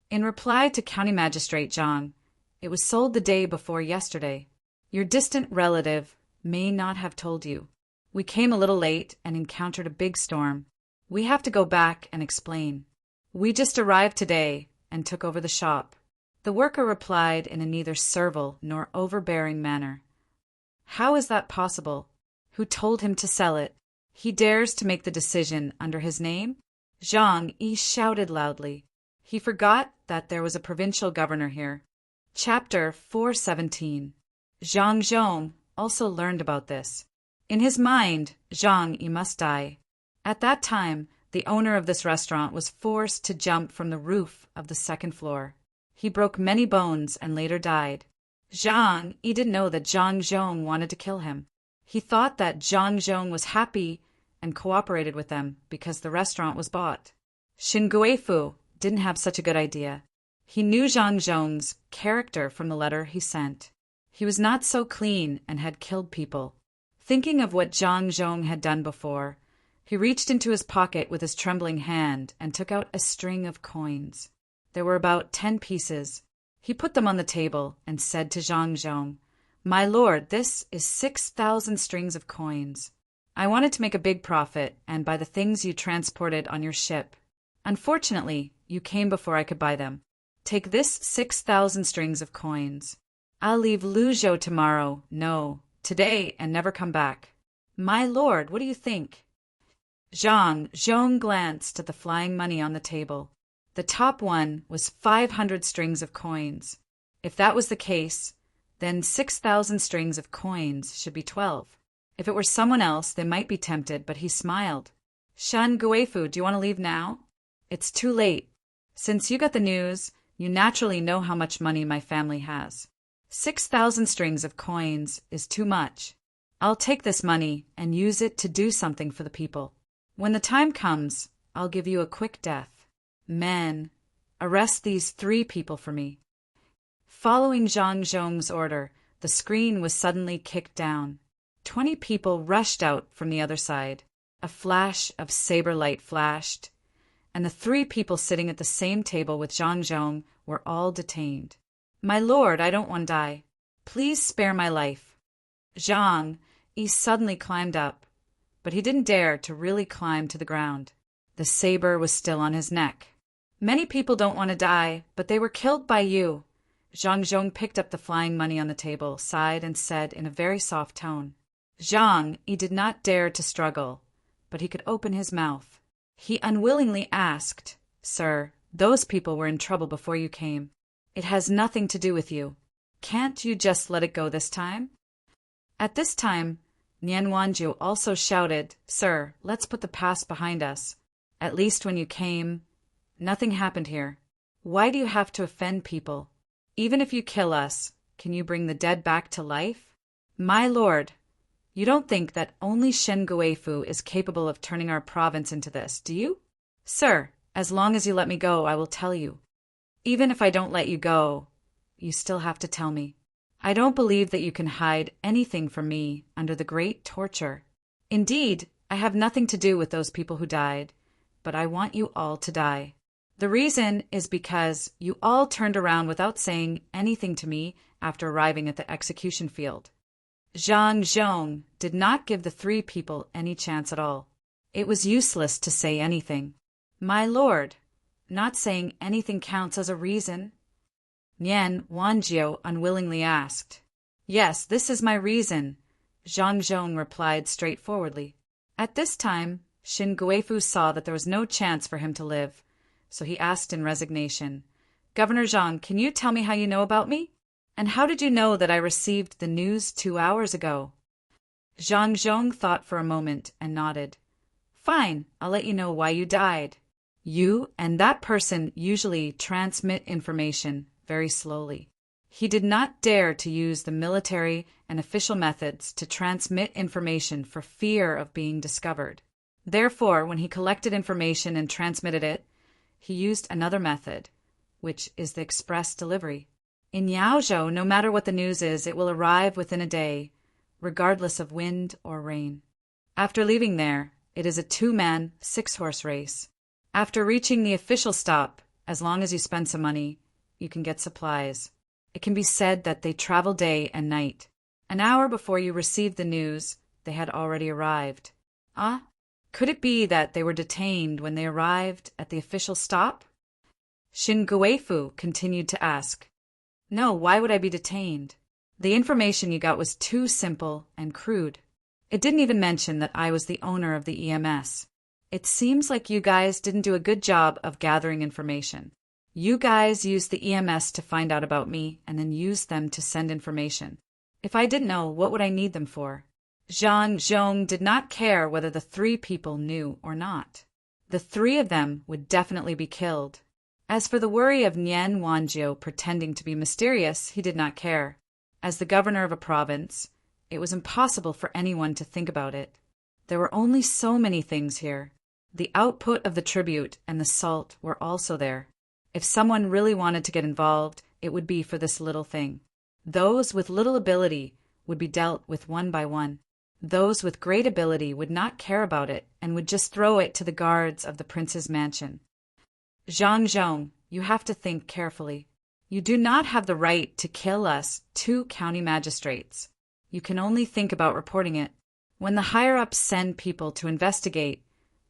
In reply to County Magistrate Zhang, it was sold the day before yesterday. Your distant relative may not have told you. We came a little late and encountered a big storm. We have to go back and explain. We just arrived today and took over the shop. The worker replied in a neither servile nor overbearing manner. How is that possible? Who told him to sell it? He dares to make the decision under his name? Zhang Yi shouted loudly. He forgot that there was a provincial governor here. Chapter 417. Zhang Zhong also learned about this. In his mind, Zhang Yi must die. At that time, the owner of this restaurant was forced to jump from the roof of the second floor. He broke many bones and later died. Zhang Yi didn't know that Zhang Zhong wanted to kill him. He thought that Zhang Zhong was happy and cooperated with them because the restaurant was bought. Xin Guifu didn't have such a good idea. He knew Zhang Zhong's character from the letter he sent. He was not so clean and had killed people. Thinking of what Zhang Zhong had done before, he reached into his pocket with his trembling hand and took out a string of coins. There were about 10 pieces. He put them on the table and said to Zhang Zhong, My lord, this is 6,000 strings of coins. I wanted to make a big profit and buy the things you transported on your ship. Unfortunately, you came before I could buy them. Take this 6,000 strings of coins. I'll leave Luzhou tomorrow, no, today, and never come back. My lord, what do you think? Zhang Zhong glanced at the flying money on the table. The top one was 500 strings of coins. If that was the case, then 6,000 strings of coins should be 12. If it were someone else, they might be tempted, but he smiled. Shan Guifu, do you want to leave now? It's too late. Since you got the news, you naturally know how much money my family has. 6,000 strings of coins is too much. I'll take this money and use it to do something for the people. When the time comes, I'll give you a quick death. Men, arrest these 3 people for me. Following Zhang Zhong's order, the screen was suddenly kicked down. 20 people rushed out from the other side. A flash of saber light flashed, and the 3 people sitting at the same table with Zhang Zhong were all detained. My lord, I don't want to die. Please spare my life. Zhang Yi suddenly climbed up, but he didn't dare to really climb to the ground. The saber was still on his neck. Many people don't want to die, but they were killed by you. Zhang Zhong picked up the flying money on the table, sighed, and said in a very soft tone. Zhang Yi did not dare to struggle, but he could open his mouth. He unwillingly asked, Sir, those people were in trouble before you came. It has nothing to do with you. Can't you just let it go this time? At this time, Nian Wanju also shouted, Sir, let's put the past behind us. At least when you came, nothing happened here. Why do you have to offend people? Even if you kill us, can you bring the dead back to life? My lord, You don't think that only Shen Guifu is capable of turning our province into this, do you? Sir, as long as you let me go, I will tell you. Even if I don't let you go, you still have to tell me. I don't believe that you can hide anything from me under the great torture. Indeed, I have nothing to do with those people who died, but I want you all to die. The reason is because you all turned around without saying anything to me after arriving at the execution field. Zhang Zhong did not give the 3 people any chance at all. It was useless to say anything. My lord, not saying anything counts as a reason. Nian Wanjiu unwillingly asked. Yes, this is my reason, Zhang Zhong replied straightforwardly. At this time, Shin Guifu saw that there was no chance for him to live, so he asked in resignation, Governor Zhang, can you tell me how you know about me? And how did you know that I received the news 2 hours ago? Zhang Zhong thought for a moment and nodded. Fine, I'll let you know why you died. You and that person usually transmit information very slowly. He did not dare to use the military and official methods to transmit information for fear of being discovered. Therefore, when he collected information and transmitted it, he used another method, which is the express delivery. In Yaozhou, no matter what the news is, it will arrive within a day, regardless of wind or rain. After leaving there, it is a 2-man, 6-horse race. After reaching the official stop, as long as you spend some money, you can get supplies. It can be said that they travel day and night. An hour before you received the news, they had already arrived. Ah, could it be that they were detained when they arrived at the official stop? Shin Guifu continued to ask. No, why would I be detained? The information you got was too simple and crude. It didn't even mention that I was the owner of the EMS. It seems like you guys didn't do a good job of gathering information. You guys used the EMS to find out about me and then used them to send information. If I didn't know, what would I need them for? Zhang Zhong did not care whether the 3 people knew or not. The 3 of them would definitely be killed. As for the worry of Nian Wanjiu pretending to be mysterious, he did not care. As the governor of a province, it was impossible for anyone to think about it. There were only so many things here. The output of the tribute and the salt were also there. If someone really wanted to get involved, it would be for this little thing. Those with little ability would be dealt with one by one. Those with great ability would not care about it and would just throw it to the guards of the prince's mansion. Zhang Zhong, you have to think carefully. You do not have the right to kill us 2 county magistrates. You can only think about reporting it. When the higher-ups send people to investigate,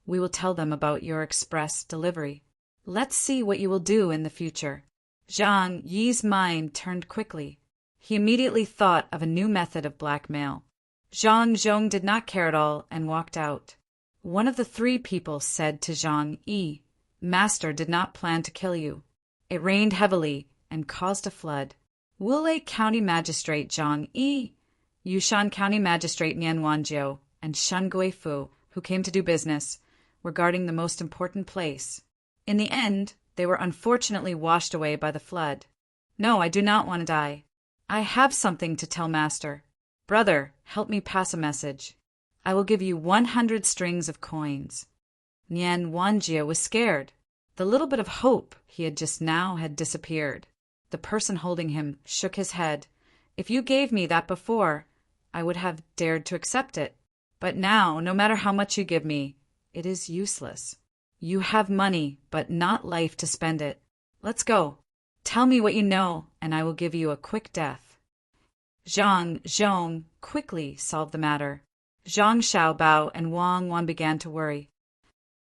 we will tell them about your express delivery. Let's see what you will do in the future. Zhang Yi's mind turned quickly. He immediately thought of a new method of blackmail. Zhang Zhong did not care at all and walked out. One of the 3 people said to Zhang Yi, Master did not plan to kill you. It rained heavily and caused a flood. Wulei County Magistrate Zhang Yi, Yushan County Magistrate Nian Wanjiu, and Shen Guifu, who came to do business, were guarding the most important place. In the end, they were unfortunately washed away by the flood. No, I do not want to die. I have something to tell Master. Brother, help me pass a message. I will give you 100 strings of coins. Nian Wanjiu was scared. The little bit of hope he had just now had disappeared. The person holding him shook his head. If you gave me that before, I would have dared to accept it. But now, no matter how much you give me, it is useless. You have money, but not life to spend it. Let's go. Tell me what you know, and I will give you a quick death. Zhang Zhong quickly solved the matter. Zhang Xiaobao and Wang Wan began to worry.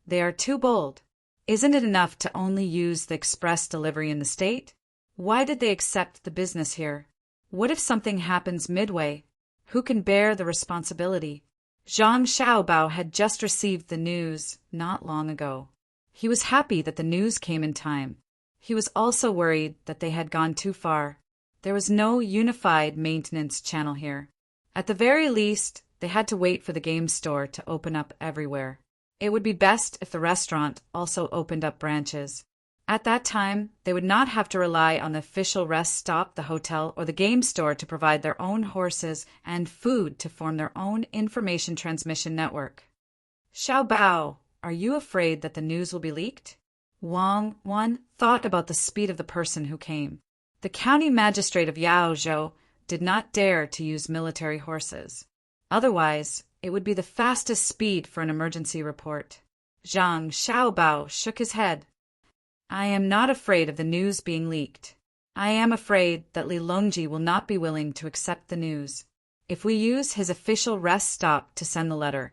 They are too bold. Isn't it enough to only use the express delivery in the state? Why did they accept the business here? What if something happens midway? Who can bear the responsibility? Zhang Xiaobao had just received the news not long ago. He was happy that the news came in time. He was also worried that they had gone too far. There was no unified maintenance channel here. At the very least, they had to wait for the game store to open up everywhere. It would be best if the restaurant also opened up branches. At that time, they would not have to rely on the official rest stop, the hotel, or the game store to provide their own horses and food to form their own information transmission network. Xiao Bao, are you afraid that the news will be leaked? Wang Wan thought about the speed of the person who came. The county magistrate of Yaozhou did not dare to use military horses. Otherwise, it would be the fastest speed for an emergency report. Zhang Xiaobao shook his head. I am not afraid of the news being leaked. I am afraid that Li Longji will not be willing to accept the news. If we use his official rest stop to send the letter,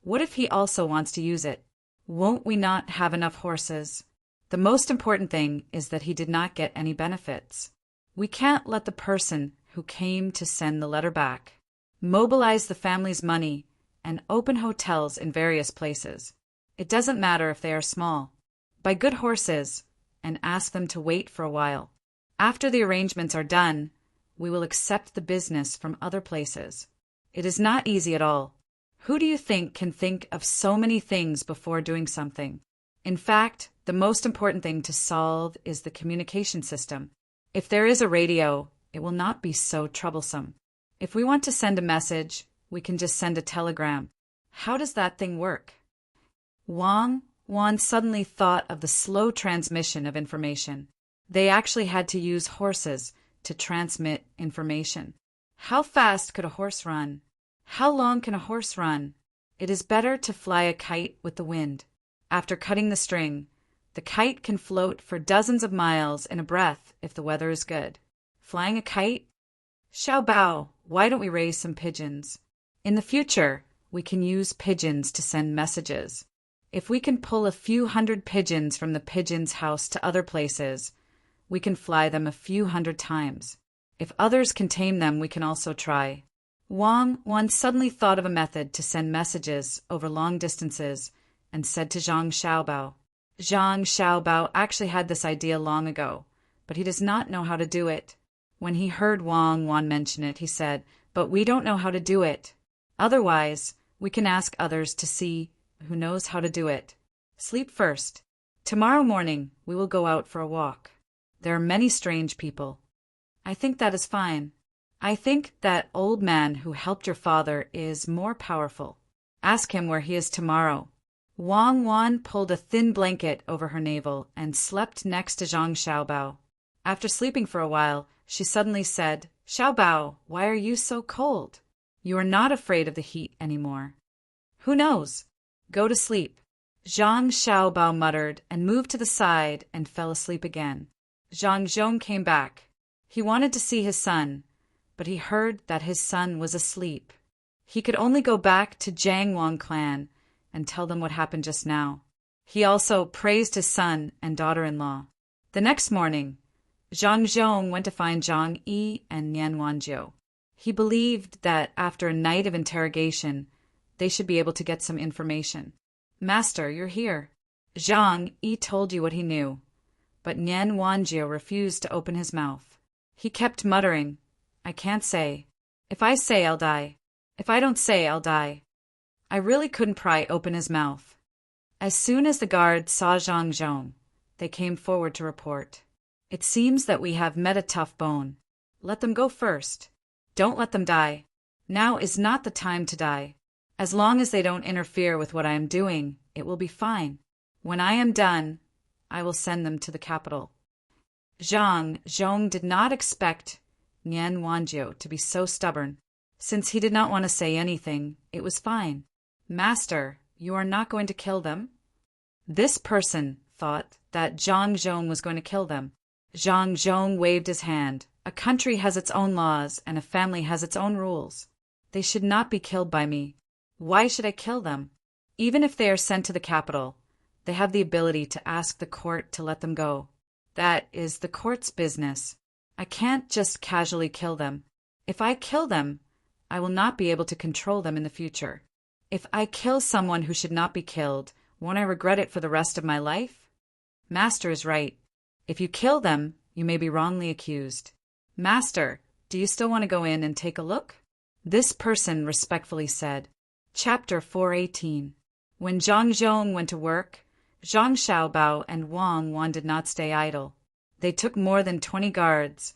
what if he also wants to use it? Won't we not have enough horses? The most important thing is that he did not get any benefits. We can't let the person who came to send the letter back mobilize the family's money and open hotels in various places. It doesn't matter if they are small. Buy good horses and ask them to wait for a while. After the arrangements are done, we will accept the business from other places. It is not easy at all. Who do you think can think of so many things before doing something? In fact, the most important thing to solve is the communication system. If there is a radio, it will not be so troublesome. If we want to send a message, we can just send a telegram. How does that thing work? Wang Wan suddenly thought of the slow transmission of information. They actually had to use horses to transmit information. How fast could a horse run? How long can a horse run? It is better to fly a kite with the wind. After cutting the string, the kite can float for dozens of miles in a breath if the weather is good. Flying a kite? Xiao Bao, why don't we raise some pigeons? In the future, we can use pigeons to send messages. If we can pull a few hundred pigeons from the pigeon's house to other places, we can fly them a few hundred times. If others can tame them, we can also try. Wang Wan suddenly thought of a method to send messages over long distances and said to Zhang Xiaobao. Zhang Xiaobao actually had this idea long ago, but he does not know how to do it. When he heard Wang Wan mention it, he said, "But we don't know how to do it. Otherwise, we can ask others to see who knows how to do it. Sleep first. Tomorrow morning, we will go out for a walk. There are many strange people." I think that is fine. I think that old man who helped your father is more powerful. Ask him where he is tomorrow. Wang Wan pulled a thin blanket over her navel and slept next to Zhang Xiaobao. After sleeping for a while, she suddenly said, "Xiaobao, why are you so cold? You are not afraid of the heat anymore." "Who knows? Go to sleep." Zhang Xiaobao muttered and moved to the side and fell asleep again. Zhang Zhong came back. He wanted to see his son, but he heard that his son was asleep. He could only go back to Jiangwang clan and tell them what happened just now. He also praised his son and daughter-in-law. The next morning, Zhang Zhong went to find Zhang Yi and Nian Wanjiu. He believed that after a night of interrogation, they should be able to get some information. "Master, you're here." Zhang Yi told you what he knew, but Nian Wanjiu refused to open his mouth. He kept muttering, "I can't say. If I say, I'll die. If I don't say, I'll die." I really couldn't pry open his mouth. As soon as the guards saw Zhang Zhong, they came forward to report. "It seems that we have met a tough bone. Let them go first. Don't let them die. Now is not the time to die. As long as they don't interfere with what I am doing, it will be fine. When I am done, I will send them to the capital." Zhang Zhong did not expect Nian Wanjiu to be so stubborn. Since he did not want to say anything, it was fine. "Master, you are not going to kill them?" This person thought that Zhang Zhong was going to kill them. Zhang Zhong waved his hand. "A country has its own laws, and a family has its own rules. They should not be killed by me. Why should I kill them? Even if they are sent to the capital, they have the ability to ask the court to let them go. That is the court's business. I can't just casually kill them. If I kill them, I will not be able to control them in the future. If I kill someone who should not be killed, won't I regret it for the rest of my life? Master is right. If you kill them, you may be wrongly accused. Master, do you still want to go in and take a look?" This person respectfully said. Chapter 418. When Zhang Zhong went to work, Zhang Xiaobao and Wang Wan did not stay idle. They took more than 20 guards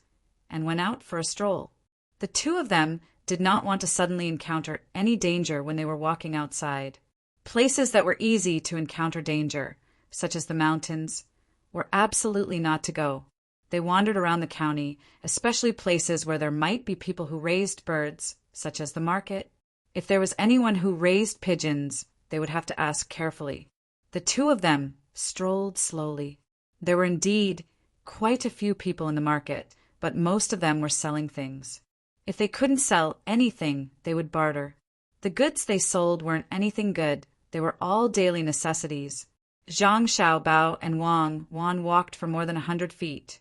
and went out for a stroll. The two of them did not want to suddenly encounter any danger when they were walking outside. Places that were easy to encounter danger, such as the mountains, were absolutely not to go. They wandered around the county, especially places where there might be people who raised birds, such as the market. If there was anyone who raised pigeons, they would have to ask carefully. The two of them strolled slowly. There were indeed quite a few people in the market, but most of them were selling things. If they couldn't sell anything, they would barter. The goods they sold weren't anything good. They were all daily necessities. Zhang Xiaobao and Wang Wan walked for more than 100 feet,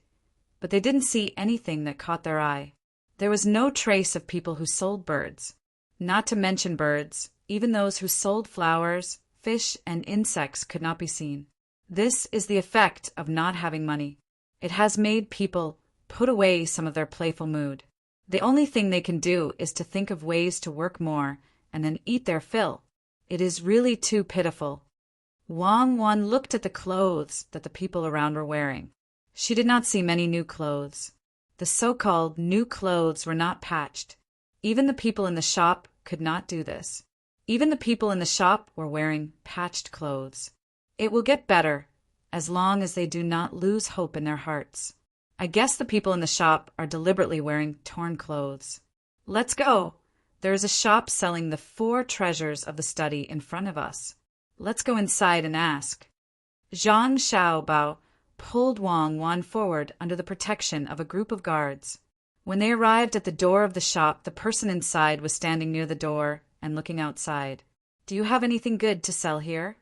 but they didn't see anything that caught their eye. There was no trace of people who sold birds. Not to mention birds, even those who sold flowers, fish, and insects could not be seen. This is the effect of not having money. It has made people put away some of their playful mood. The only thing they can do is to think of ways to work more and then eat their fill. It is really too pitiful. Wang Wan looked at the clothes that the people around were wearing. She did not see many new clothes. The so-called new clothes were not patched. Even the people in the shop could not do this. Even the people in the shop were wearing patched clothes. It will get better, as long as they do not lose hope in their hearts. I guess the people in the shop are deliberately wearing torn clothes. Let's go. There is a shop selling the 4 treasures of the study in front of us. Let's go inside and ask. Zhang Xiaobao pulled Wang Wan forward under the protection of a group of guards. When they arrived at the door of the shop, the person inside was standing near the door and looking outside. Do you have anything good to sell here?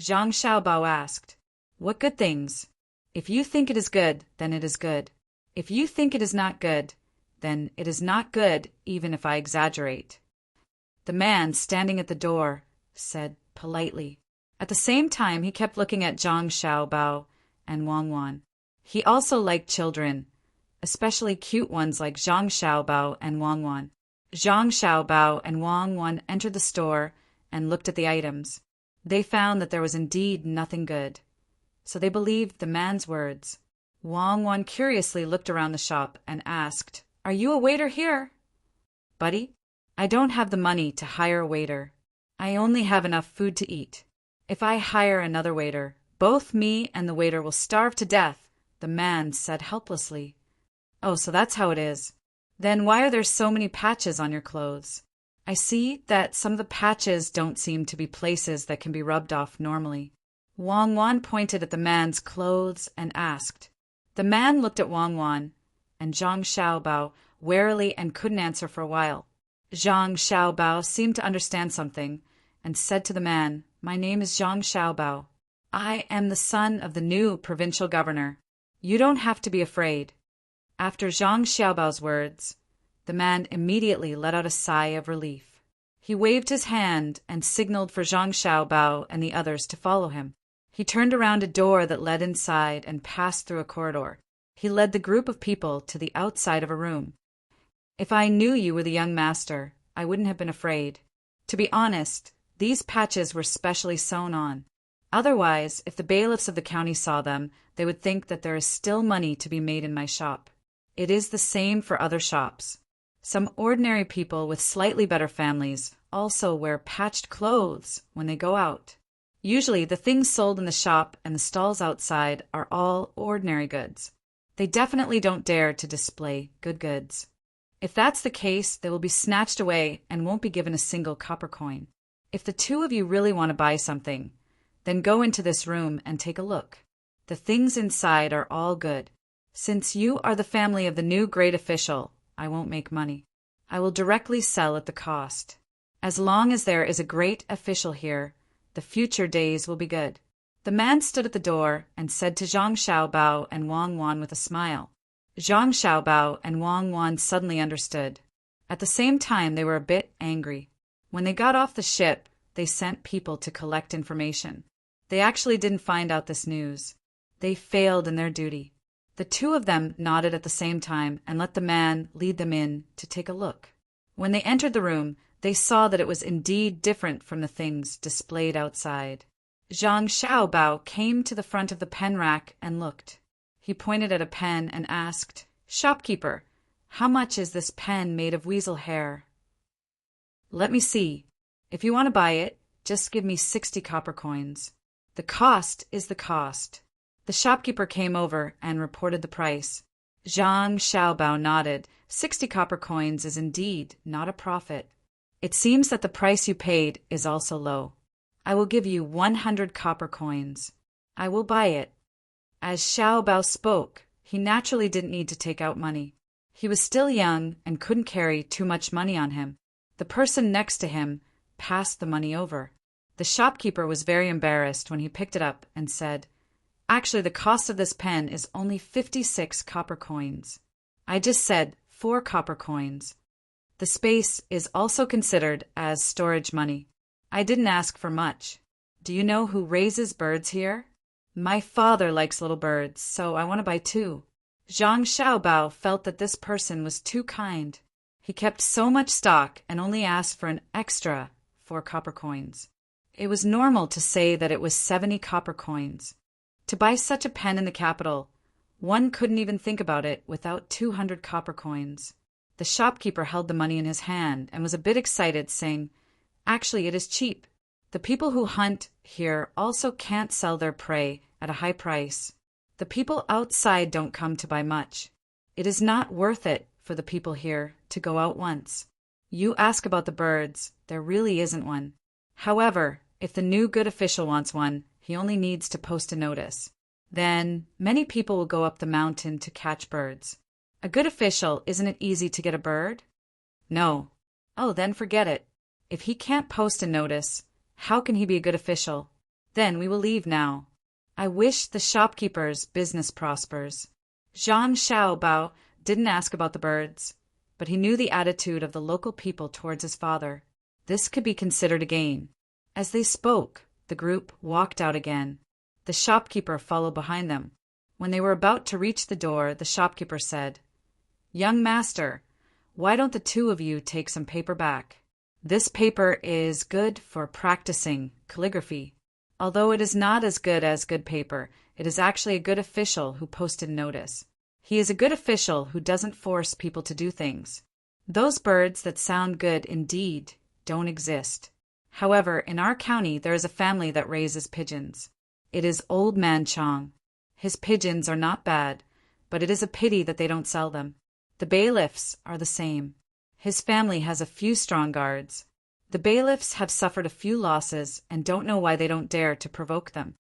Zhang Xiaobao asked. What good things? If you think it is good, then it is good. If you think it is not good, then it is not good, even if I exaggerate. The man standing at the door said politely. At the same time, he kept looking at Zhang Xiaobao and Wang Wan. He also liked children, especially cute ones like Zhang Xiaobao and Wang Wan. Zhang Xiaobao and Wang Wan entered the store and looked at the items. They found that there was indeed nothing good, so they believed the man's words. Wang Wan curiously looked around the shop and asked, Are you a waiter here? Buddy, I don't have the money to hire a waiter. I only have enough food to eat. If I hire another waiter, both me and the waiter will starve to death, the man said helplessly. Oh, so that's how it is. Then why are there so many patches on your clothes? I see that some of the patches don't seem to be places that can be rubbed off normally. Wang Wan pointed at the man's clothes and asked. The man looked at Wang Wan and Zhang Xiaobao warily and couldn't answer for a while. Zhang Xiaobao seemed to understand something and said to the man, My name is Zhang Xiaobao. I am the son of the new provincial governor. You don't have to be afraid. After Zhang Xiaobao's words, the man immediately let out a sigh of relief. He waved his hand and signaled for Zhang Xiaobao and the others to follow him. He turned around a door that led inside and passed through a corridor. He led the group of people to the outside of a room. If I knew you were the young master, I wouldn't have been afraid. To be honest, these patches were specially sewn on. Otherwise, if the bailiffs of the county saw them, they would think that there is still money to be made in my shop. It is the same for other shops. Some ordinary people with slightly better families also wear patched clothes when they go out. Usually, the things sold in the shop and the stalls outside are all ordinary goods. They definitely don't dare to display good goods. If that's the case, they will be snatched away and won't be given a single copper coin. If the two of you really want to buy something, then go into this room and take a look. The things inside are all good. Since you are the family of the new great official, I won't make money. I will directly sell at the cost. As long as there is a great official here, the future days will be good. The man stood at the door and said to Zhang Xiaobao and Wang Wan with a smile. Zhang Xiaobao and Wang Wan suddenly understood. At the same time, they were a bit angry. When they got off the ship, they sent people to collect information. They actually didn't find out this news. They failed in their duty. The two of them nodded at the same time and let the man lead them in to take a look. When they entered the room, they saw that it was indeed different from the things displayed outside. Zhang Xiaobao came to the front of the pen rack and looked. He pointed at a pen and asked, "Shopkeeper, how much is this pen made of weasel hair?" "Let me see. If you want to buy it, just give me 60 copper coins. The cost is the cost." The shopkeeper came over and reported the price. Zhang Xiaobao nodded. 60 copper coins is indeed not a profit. "It seems that the price you paid is also low. I will give you 100 copper coins. I will buy it." As Xiaobao spoke, he naturally didn't need to take out money. He was still young and couldn't carry too much money on him. The person next to him passed the money over. The shopkeeper was very embarrassed when he picked it up and said, "Actually, the cost of this pen is only 56 copper coins. I just said 4 copper coins. The space is also considered as storage money. I didn't ask for much. Do you know who raises birds here? My father likes little birds, so I want to buy 2. Zhang Xiaobao felt that this person was too kind. He kept so much stock and only asked for an extra 4 copper coins. It was normal to say that it was 70 copper coins. To buy such a pen in the capital, one couldn't even think about it without 200 copper coins. The shopkeeper held the money in his hand and was a bit excited, saying, "Actually, it is cheap. The people who hunt here also can't sell their prey at a high price. The people outside don't come to buy much. It is not worth it for the people here to go out once. You ask about the birds, there really isn't one. However, if the new good official wants one, he only needs to post a notice. Then many people will go up the mountain to catch birds. A good official, isn't it easy to get a bird?" "No." "Oh, then forget it. If he can't post a notice, how can he be a good official? Then we will leave now. I wish the shopkeeper's business prospers." Zhang Xiaobao didn't ask about the birds, but he knew the attitude of the local people towards his father. This could be considered a gain. As they spoke, the group walked out again. The shopkeeper followed behind them. When they were about to reach the door, the shopkeeper said, "Young master, why don't the 2 of you take some paper back? This paper is good for practicing calligraphy. Although it is not as good paper, it is actually a good official who posted notice. He is a good official who doesn't force people to do things. Those birds that sound good indeed don't exist. However, in our county there is a family that raises pigeons. It is Old Man Chong. His pigeons are not bad, but it is a pity that they don't sell them. The bailiffs are the same. His family has a few strong guards. The bailiffs have suffered a few losses and don't know why they don't dare to provoke them.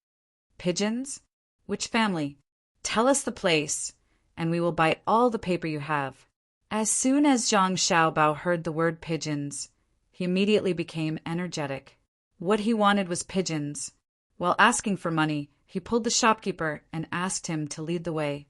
Pigeons? Which family? Tell us the place, and we will buy all the paper you have." As soon as Zhang Xiaobao heard the word pigeons, he immediately became energetic. What he wanted was pigeons. While asking for money, he pulled the shopkeeper and asked him to lead the way.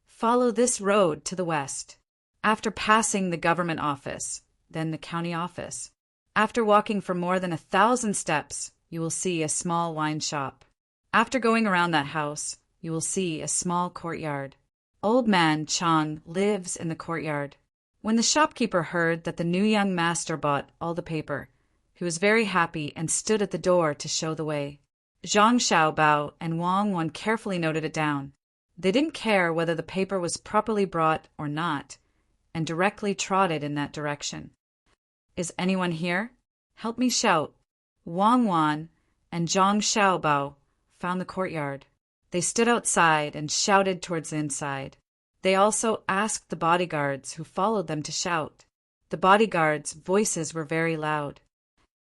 "Follow this road to the west. After passing the government office, then the county office. After walking for more than 1,000 steps, you will see a small wine shop. After going around that house, you will see a small courtyard. Old Man Chang lives in the courtyard." When the shopkeeper heard that the new young master bought all the paper, he was very happy and stood at the door to show the way. Zhang Xiaobao and Wang Wan carefully noted it down. They didn't care whether the paper was properly brought or not, and directly trotted in that direction. "Is anyone here? Help me shout." Wang Wan and Zhang Xiaobao found the courtyard. They stood outside and shouted towards the inside. They also asked the bodyguards who followed them to shout. The bodyguards' voices were very loud.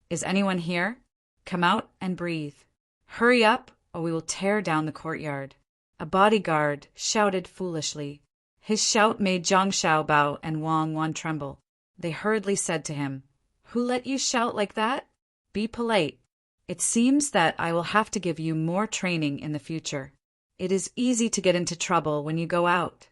"Is anyone here? Come out and breathe. Hurry up, or we will tear down the courtyard." A bodyguard shouted foolishly. His shout made Zhang Xiaobao and Wang Wan tremble. They hurriedly said to him, "Who let you shout like that? Be polite. It seems that I will have to give you more training in the future. It is easy to get into trouble when you go out."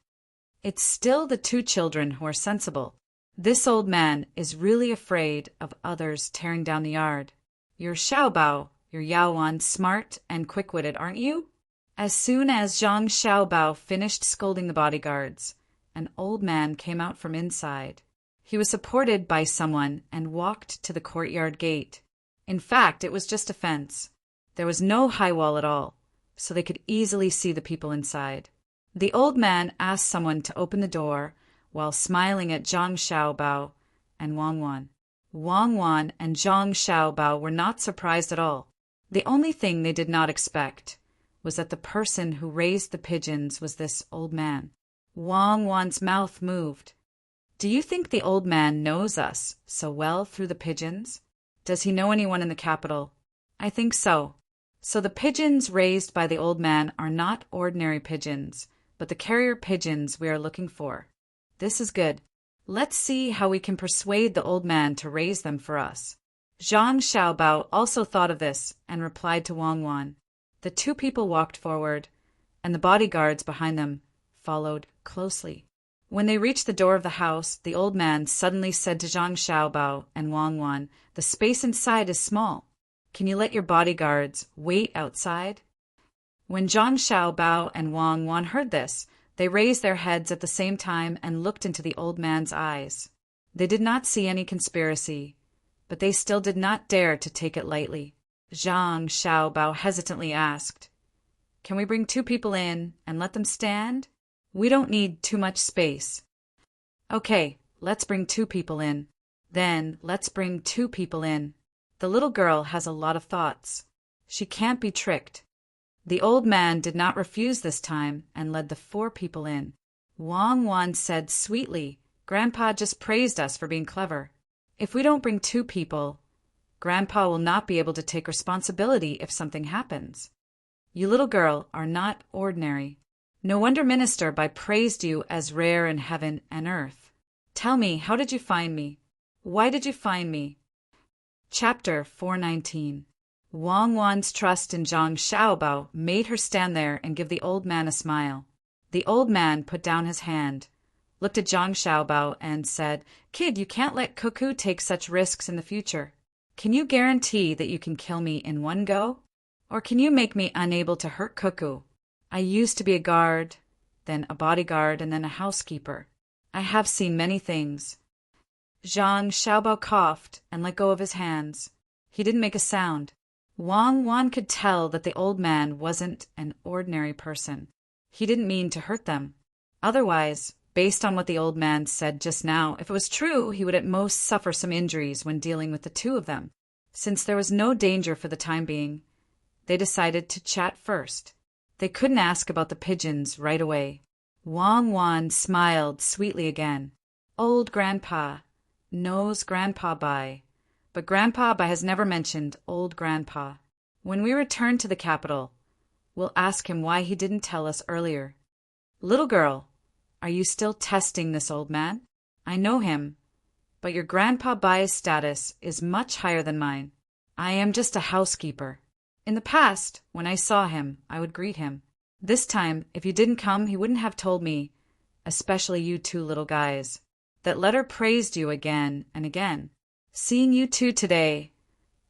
It's still the 2 children who are sensible. This old man is really afraid of others tearing down the yard. You're Xiaobao, you're Yaowan, smart and quick-witted, aren't you? As soon as Zhang Xiaobao finished scolding the bodyguards, an old man came out from inside. He was supported by someone and walked to the courtyard gate. In fact, it was just a fence. There was no high wall at all, so they could easily see the people inside. The old man asked someone to open the door while smiling at Zhang Xiaobao and Wang Wan. Wang Wan and Zhang Xiaobao were not surprised at all. The only thing they did not expect was that the person who raised the pigeons was this old man. Wang Wan's mouth moved. Do you think the old man knows us so well through the pigeons? Does he know anyone in the capital? I think so. So the pigeons raised by the old man are not ordinary pigeons, but the carrier pigeons we are looking for. This is good. Let's see how we can persuade the old man to raise them for us. Zhang Xiaobao also thought of this and replied to Wang Wan. The two people walked forward, and the bodyguards behind them followed closely. When they reached the door of the house, the old man suddenly said to Zhang Xiaobao and Wang Wan, "The space inside is small. Can you let your bodyguards wait outside?" When Zhang Xiaobao and Wang Wan heard this, they raised their heads at the same time and looked into the old man's eyes. They did not see any conspiracy, but they still did not dare to take it lightly. Zhang Xiaobao hesitantly asked, "Can we bring two people in and let them stand? We don't need too much space." "Okay, let's bring two people in. Then let's bring two people in." The little girl has a lot of thoughts. She can't be tricked. The old man did not refuse this time and led the four people in. Wang Wan said sweetly, "Grandpa just praised us for being clever. If we don't bring two people, Grandpa will not be able to take responsibility if something happens. You little girl are not ordinary. No wonder Minister Bai praised you as rare in heaven and earth. Tell me, how did you find me? Why did you find me?" Chapter 419. Wang Wan's trust in Zhang Xiaobao made her stand there and give the old man a smile. The old man put down his hand, looked at Zhang Xiaobao and said, "Kid, you can't let Cuckoo take such risks in the future. Can you guarantee that you can kill me in one go? Or can you make me unable to hurt Cuckoo? I used to be a guard, then a bodyguard, and then a housekeeper. I have seen many things." Zhang Xiaobao coughed and let go of his hands. He didn't make a sound. Wang Wan could tell that the old man wasn't an ordinary person. He didn't mean to hurt them. Otherwise, based on what the old man said just now, if it was true, he would at most suffer some injuries when dealing with the two of them. Since there was no danger for the time being, they decided to chat first. They couldn't ask about the pigeons right away. Wang Wan smiled sweetly again. Old Grandpa knows Grandpa Bai, but Grandpa Bai has never mentioned old Grandpa. When we return to the capital, we'll ask him why he didn't tell us earlier. Little girl, are you still testing this old man? I know him, but your Grandpa Bai's status is much higher than mine. I am just a housekeeper. In the past, when I saw him, I would greet him. This time, if you didn't come, he wouldn't have told me, especially you two little guys. That letter praised you again and again. Seeing you two today,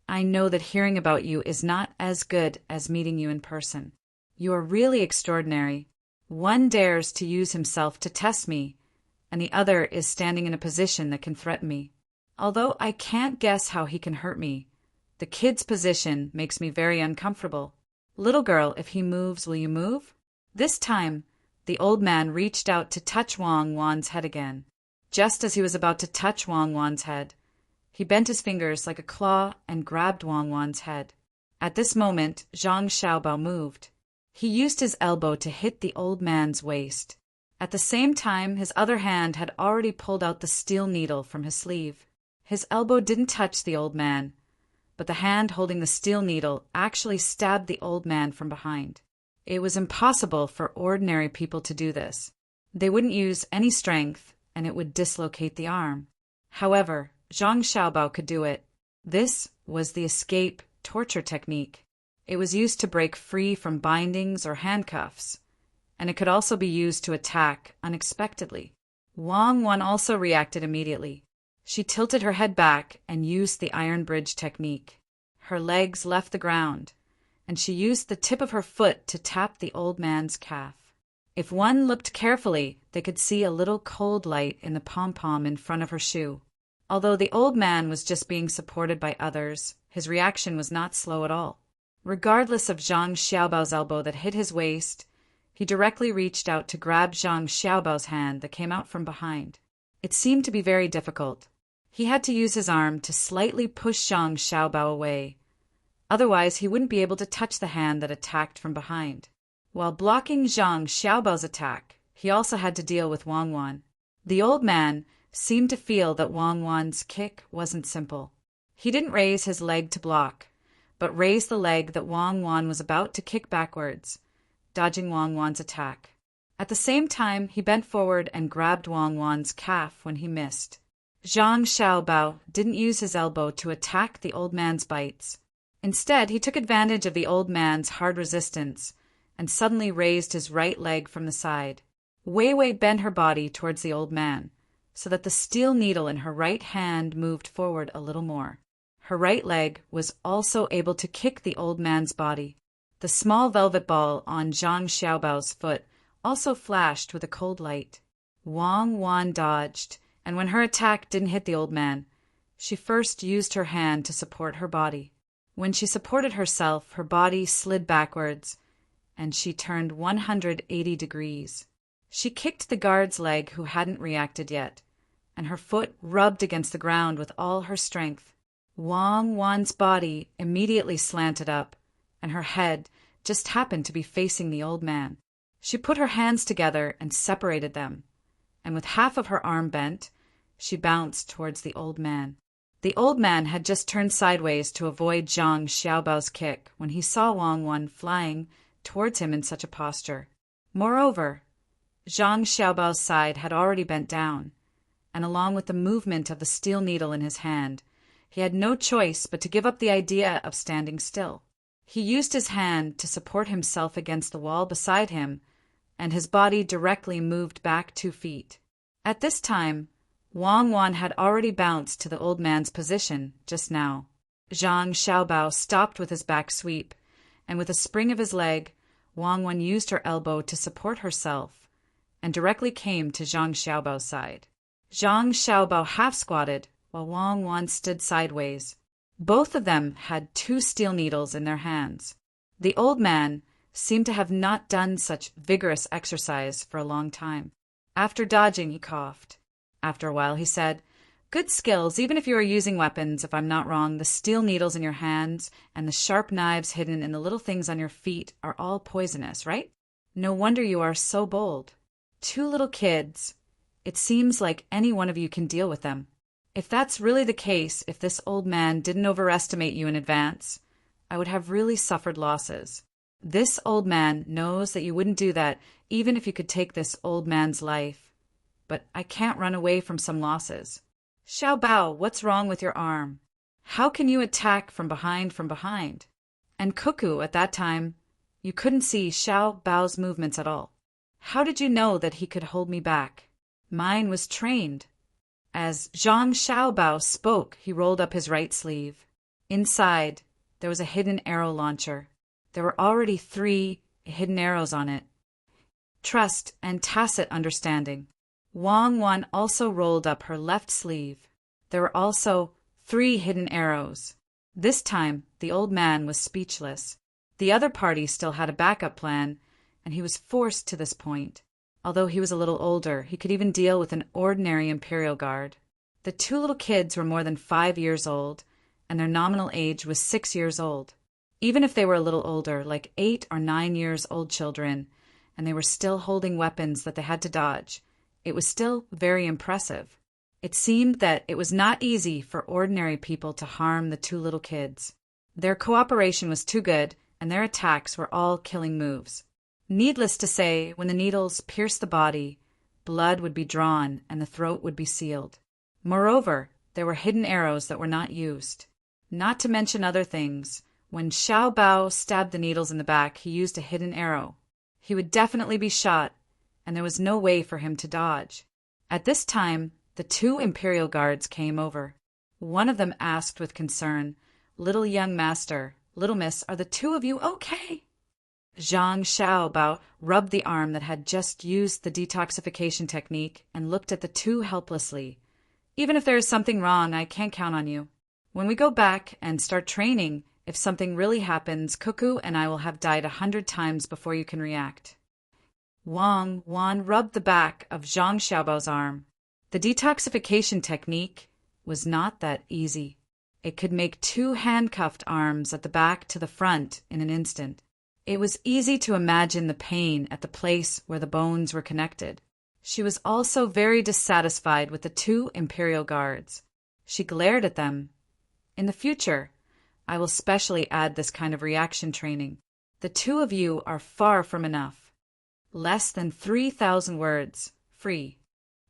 I know that hearing about you is not as good as meeting you in person. You are really extraordinary. One dares to use himself to test me, and the other is standing in a position that can threaten me. Although I can't guess how he can hurt me, the kid's position makes me very uncomfortable. Little girl, if he moves, will you move? This time, the old man reached out to touch Wang Wan's head again. Just as he was about to touch Wang Wan's head, he bent his fingers like a claw and grabbed Wang Wan's head. At this moment, Zhang Xiaobao moved. He used his elbow to hit the old man's waist. At the same time, his other hand had already pulled out the steel needle from his sleeve. His elbow didn't touch the old man, but the hand holding the steel needle actually stabbed the old man from behind. It was impossible for ordinary people to do this. They wouldn't use any strength, and it would dislocate the arm. However, Zhang Xiaobao could do it. This was the escape torture technique. It was used to break free from bindings or handcuffs, and it could also be used to attack unexpectedly. Wang Wan also reacted immediately. She tilted her head back and used the iron bridge technique. Her legs left the ground, and she used the tip of her foot to tap the old man's calf. If one looked carefully, they could see a little cold light in the pom-pom in front of her shoe. Although the old man was just being supported by others, his reaction was not slow at all. Regardless of Zhang Xiaobao's elbow that hit his waist, he directly reached out to grab Zhang Xiaobao's hand that came out from behind. It seemed to be very difficult. He had to use his arm to slightly push Zhang Xiaobao away. Otherwise, he wouldn't be able to touch the hand that attacked from behind. While blocking Zhang Xiaobao's attack, he also had to deal with Wang Wan. The old man seemed to feel that Wang Wan's kick wasn't simple. He didn't raise his leg to block, but raised the leg that Wang Wan was about to kick backwards, dodging Wang Wan's attack. At the same time, he bent forward and grabbed Wang Wan's calf when he missed. Zhang Xiaobao didn't use his elbow to attack the old man's bites. Instead, he took advantage of the old man's hard resistance and suddenly raised his right leg from the side. Wei Wei bent her body towards the old man, so that the steel needle in her right hand moved forward a little more. Her right leg was also able to kick the old man's body. The small velvet ball on Zhang Xiaobao's foot also flashed with a cold light. Wang Wan dodged, and when her attack didn't hit the old man, she first used her hand to support her body. When she supported herself, her body slid backwards, and she turned 180 degrees. She kicked the guard's leg who hadn't reacted yet, and her foot rubbed against the ground with all her strength. Wang Wan's body immediately slanted up, and her head just happened to be facing the old man. She put her hands together and separated them, and with half of her arm bent, she bounced towards the old man. The old man had just turned sideways to avoid Zhang Xiaobao's kick when he saw Wang Wan flying towards him in such a posture. Moreover, Zhang Xiaobao's side had already bent down, and along with the movement of the steel needle in his hand, he had no choice but to give up the idea of standing still. He used his hand to support himself against the wall beside him, and his body directly moved back 2 feet. At this time, Wang Wan had already bounced to the old man's position just now. Zhang Xiaobao stopped with his back sweep, and with a spring of his leg, Wang Wan used her elbow to support herself and directly came to Zhang Xiaobao's side. Zhang Xiaobao half-squatted while Wang Wan stood sideways. Both of them had 2 steel needles in their hands. The old man seemed to have not done such vigorous exercise for a long time. After dodging, he coughed. After a while, he said, "Good skills, even if you are using weapons, if I'm not wrong. The steel needles in your hands and the sharp knives hidden in the little things on your feet are all poisonous, right? No wonder you are so bold. 2 little kids. It seems like any one of you can deal with them. If that's really the case, if this old man didn't overestimate you in advance, I would have really suffered losses. This old man knows that you wouldn't do that even if you could take this old man's life. But I can't run away from some losses. Xiao Bao, what's wrong with your arm? How can you attack from behind? And Cuckoo, at that time, you couldn't see Xiao Bao's movements at all. How did you know that he could hold me back? Mine was trained." As Zhang Xiaobao spoke, he rolled up his right sleeve. Inside, there was a hidden arrow launcher. There were already 3 hidden arrows on it. Trust and tacit understanding. Wang Wan also rolled up her left sleeve. There were also 3 hidden arrows. This time, the old man was speechless. The other party still had a backup plan, and he was forced to this point. Although he was a little older, he could even deal with an ordinary Imperial Guard. The 2 little kids were more than 5 years old, and their nominal age was 6 years old. Even if they were a little older, like 8 or 9 years old children, and they were still holding weapons that they had to dodge, it was still very impressive. It seemed that it was not easy for ordinary people to harm the 2 little kids. Their cooperation was too good, and their attacks were all killing moves. Needless to say, when the needles pierced the body, blood would be drawn and the throat would be sealed. Moreover, there were hidden arrows that were not used. Not to mention other things, when Xiao Bao stabbed the needles in the back, he used a hidden arrow. He would definitely be shot, and there was no way for him to dodge. At this time, the 2 Imperial Guards came over. One of them asked with concern, "Little young master, little miss, are the 2 of you okay?" Zhang Xiaobao rubbed the arm that had just used the detoxification technique and looked at the 2 helplessly. "Even if there is something wrong, I can't count on you. When we go back and start training, If something really happens, Cuckoo and I will have died 100 times before you can react. Wang Wan rubbed the back of Zhang Xiaobao's arm. The detoxification technique was not that easy. It could make 2 handcuffed arms at the back to the front in an instant. It was easy to imagine the pain at the place where the bones were connected. She was also very dissatisfied with the 2 Imperial guards. She glared at them. In the future, I will specially add this kind of reaction training. The 2 of you are far from enough. Less than 3,000 words. Free.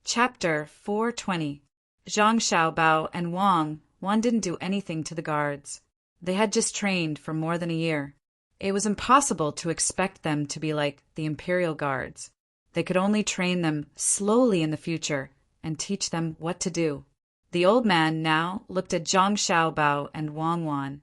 Chapter 420. Zhang Xiaobao and Wang Wan didn't do anything to the guards. They had just trained for more than a year. It was impossible to expect them to be like the Imperial guards. They could only train them slowly in the future and teach them what to do. The old man now looked at Zhang Xiaobao and Wang Wan,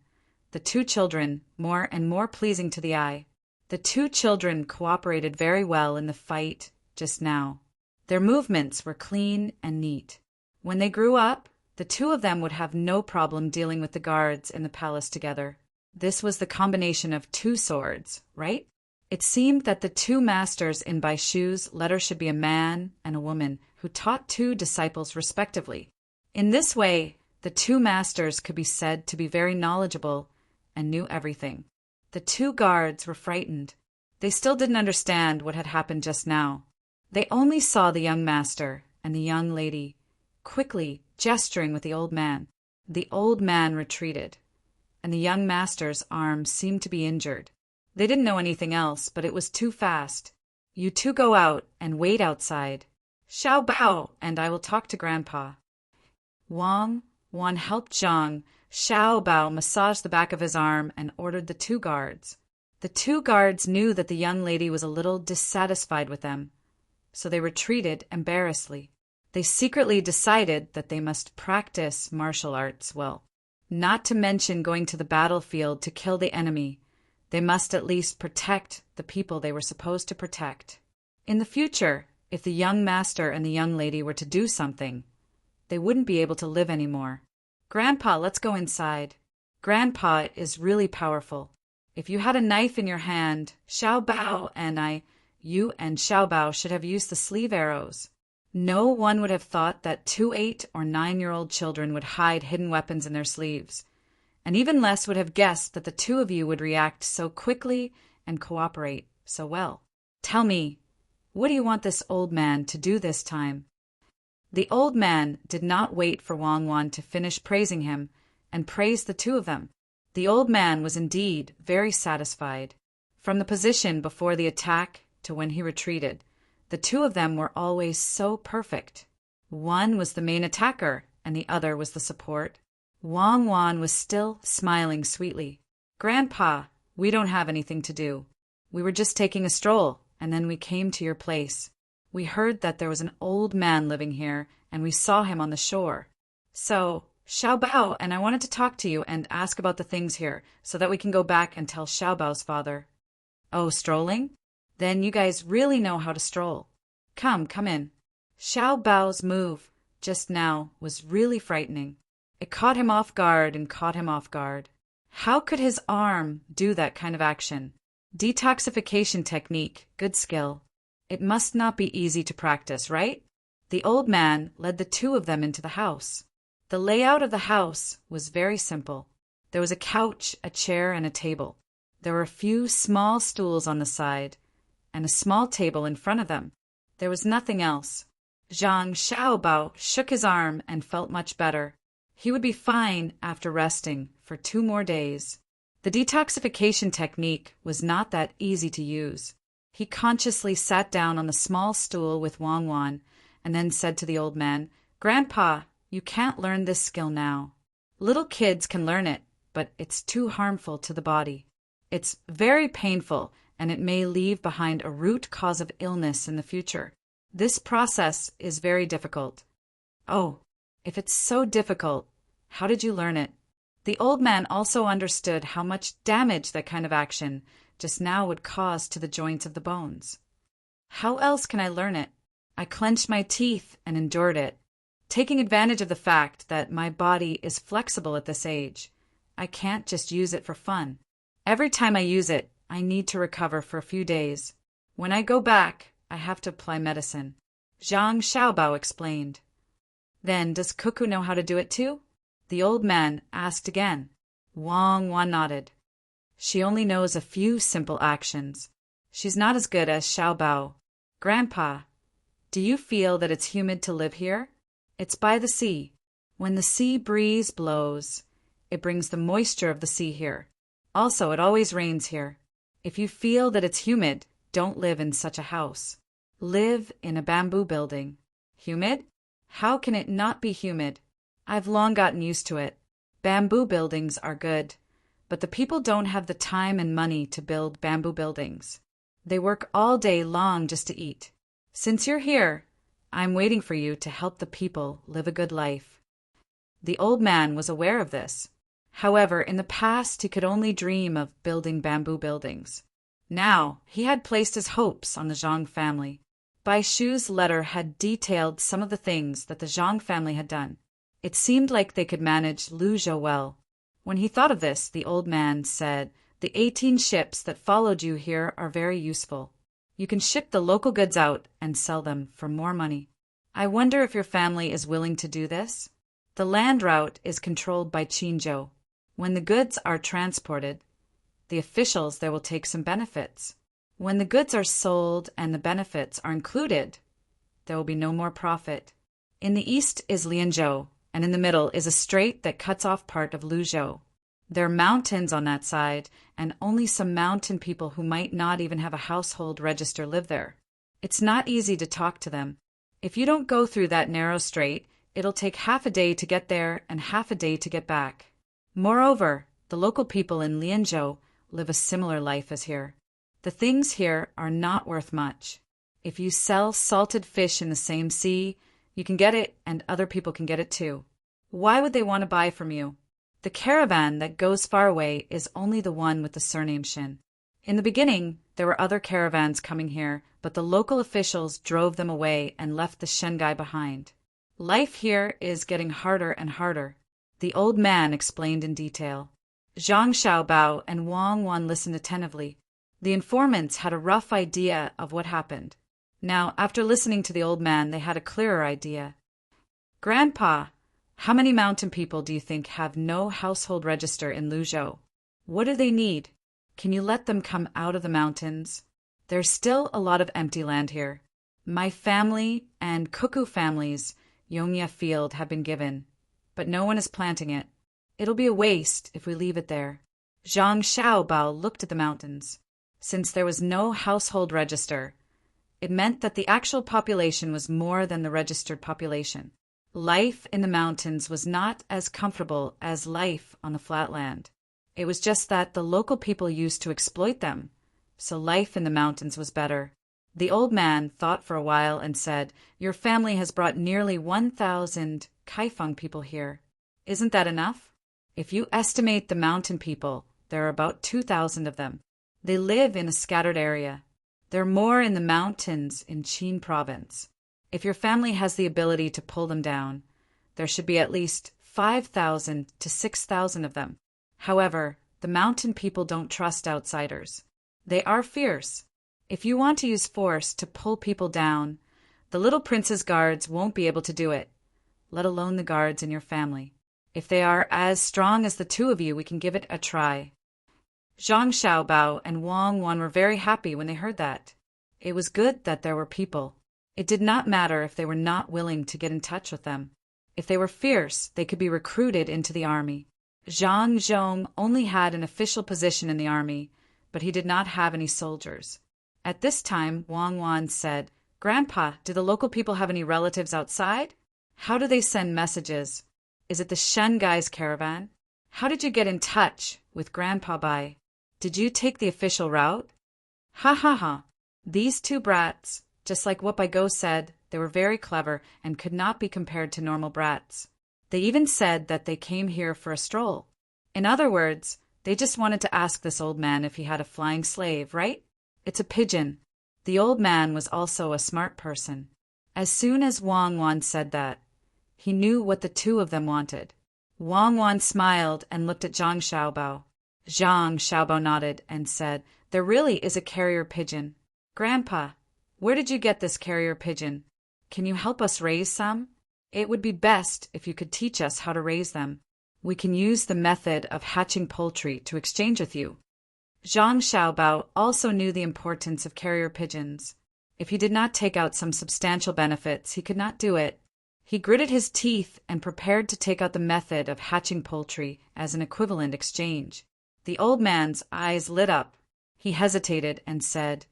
the 2 children, more and more pleasing to the eye. The 2 children cooperated very well in the fight just now. Their movements were clean and neat. When they grew up, the 2 of them would have no problem dealing with the guards in the palace together. This was the combination of 2 swords, right? It seemed that the 2 masters in Baishu's letter should be a man and a woman who taught 2 disciples respectively. In this way, the 2 masters could be said to be very knowledgeable and knew everything. The 2 guards were frightened. They still didn't understand what had happened just now. They only saw the young master and the young lady quickly gesturing with the old man. The old man retreated, and the young master's arm seemed to be injured. They didn't know anything else, but it was too fast. You 2 go out and wait outside. Xiao Bao and I will talk to Grandpa. Wang Wan helped Zhang Xiaobao massage the back of his arm and ordered the 2 guards. The 2 guards knew that the young lady was a little dissatisfied with them, so they retreated embarrassedly. They secretly decided that they must practice martial arts well. Not to mention going to the battlefield to kill the enemy, they must at least protect the people they were supposed to protect. In the future, if the young master and the young lady were to do something, they wouldn't be able to live anymore. Grandpa, let's go inside. Grandpa is really powerful. If you had a knife in your hand, Xiao Bao and you and Xiao Bao should have used the sleeve arrows. No one would have thought that 2 8- or 9-year-old children would hide hidden weapons in their sleeves, and even less would have guessed that the 2 of you would react so quickly and cooperate so well. Tell me, what do you want this old man to do this time? The old man did not wait for Wang Wan to finish praising him and praised the 2 of them. The old man was indeed very satisfied. From the position before the attack to when he retreated, the 2 of them were always so perfect. One was the main attacker and the other was the support. Wang Wan was still smiling sweetly. Grandpa, we don't have anything to do. We were just taking a stroll, and then we came to your place. We heard that there was an old man living here, and we saw him on the shore. So, Xiao Bao and I wanted to talk to you and ask about the things here, so that we can go back and tell Xiao Bao's father. Oh, strolling? Then you guys really know how to stroll. Come in. Xiao Bao's move just now was really frightening. It caught him off guard and caught him off guard. How could his arm do that kind of action? Detoxification technique, good skill. It must not be easy to practice, right? The old man led the 2 of them into the house. The layout of the house was very simple. There was a couch, a chair, and a table. There were a few small stools on the side, and a small table in front of them. There was nothing else. Zhang Xiaobao shook his arm and felt much better. He would be fine after resting for 2 more days. The detoxification technique was not that easy to use. He consciously sat down on the small stool with Wang Wan and then said to the old man, Grandpa, you can't learn this skill now. Little kids can learn it, but it's too harmful to the body. It's very painful, and it may leave behind a root cause of illness in the future. This process is very difficult. Oh, if it's so difficult, how did you learn it? The old man also understood how much damage that kind of action just now would cause to the joints of the bones. How else can I learn it? I clenched my teeth and endured it, taking advantage of the fact that my body is flexible at this age, I can't just use it for fun. Every time I use it, I need to recover for a few days. When I go back, I have to apply medicine. Zhang Xiaobao explained. Then does Cuckoo know how to do it too? The old man asked again. Wang Wan nodded. She only knows a few simple actions. She's not as good as Xiaobao. Grandpa, do you feel that it's humid to live here? It's by the sea. When the sea breeze blows, it brings the moisture of the sea here. Also, it always rains here. If you feel that it's humid, don't live in such a house. Live in a bamboo building. Humid? How can it not be humid? I've long gotten used to it. Bamboo buildings are good, but the people don't have the time and money to build bamboo buildings. They work all day long just to eat. Since you're here, I'm waiting for you to help the people live a good life. The old man was aware of this. However, in the past he could only dream of building bamboo buildings. Now he had placed his hopes on the Zhang family. Bai Shu's letter had detailed some of the things that the Zhang family had done. It seemed like they could manage Luzhou well. When he thought of this, the old man said, "The 18 ships that followed you here are very useful. You can ship the local goods out and sell them for more money. I wonder if your family is willing to do this? The land route is controlled by Qinzhou. When the goods are transported, the officials there will take some benefits. When the goods are sold and the benefits are included, there will be no more profit. In the east is Lianzhou, and in the middle is a strait that cuts off part of Luzhou. There are mountains on that side, and only some mountain people who might not even have a household register live there. It's not easy to talk to them. If you don't go through that narrow strait, it'll take half a day to get there and half a day to get back. Moreover, the local people in Lianzhou live a similar life as here. The things here are not worth much. If you sell salted fish in the same sea, you can get it and other people can get it too. Why would they want to buy from you? The caravan that goes far away is only the one with the surname Shin. In the beginning, there were other caravans coming here, but the local officials drove them away and left the Shen guy behind. Life here is getting harder and harder. The old man explained in detail. Zhang Xiaobao and Wang Wan listened attentively. The informants had a rough idea of what happened. Now, after listening to the old man, they had a clearer idea. Grandpa, how many mountain people do you think have no household register in Luzhou? What do they need? Can you let them come out of the mountains? There's still a lot of empty land here. My family and Cuckoo family's Yongya field have been given, but no one is planting it. It'll be a waste if we leave it there. Zhang Xiaobao looked at the mountains. Since there was no household register, it meant that the actual population was more than the registered population. Life in the mountains was not as comfortable as life on the flatland. It was just that the local people used to exploit them, so life in the mountains was better. The old man thought for a while and said, "Your family has brought nearly 1,000 Kaifeng people here. Isn't that enough? If you estimate the mountain people, there are about 2,000 of them. They live in a scattered area. There are more in the mountains in Qin province. If your family has the ability to pull them down, there should be at least 5,000 to 6,000 of them. However, the mountain people don't trust outsiders. They are fierce. If you want to use force to pull people down, the little prince's guards won't be able to do it, let alone the guards in your family. If they are as strong as the two of you, we can give it a try." Zhang Xiaobao and Wang Wan were very happy when they heard that. It was good that there were people. It did not matter if they were not willing to get in touch with them. If they were fierce, they could be recruited into the army. Zhang Zhong only had an official position in the army, but he did not have any soldiers. At this time, Wang Wan said, "Grandpa, do the local people have any relatives outside? How do they send messages? Is it the Shen guy's caravan? How did you get in touch with Grandpa Bai? Did you take the official route?" Ha ha ha. These two brats, just like what Baigo said, they were very clever and could not be compared to normal brats. They even said that they came here for a stroll. In other words, they just wanted to ask this old man if he had a flying slave, right? It's a pigeon. The old man was also a smart person. As soon as Wang Wan said that, he knew what the two of them wanted. Wang Wan smiled and looked at Zhang Xiaobao. Zhang Xiaobao nodded and said, "There really is a carrier pigeon. Grandpa, where did you get this carrier pigeon? Can you help us raise some? It would be best if you could teach us how to raise them. We can use the method of hatching poultry to exchange with you." Zhang Xiaobao also knew the importance of carrier pigeons. If he did not take out some substantial benefits, he could not do it. He gritted his teeth and prepared to take out the method of hatching poultry as an equivalent exchange. The old man's eyes lit up. He hesitated and said,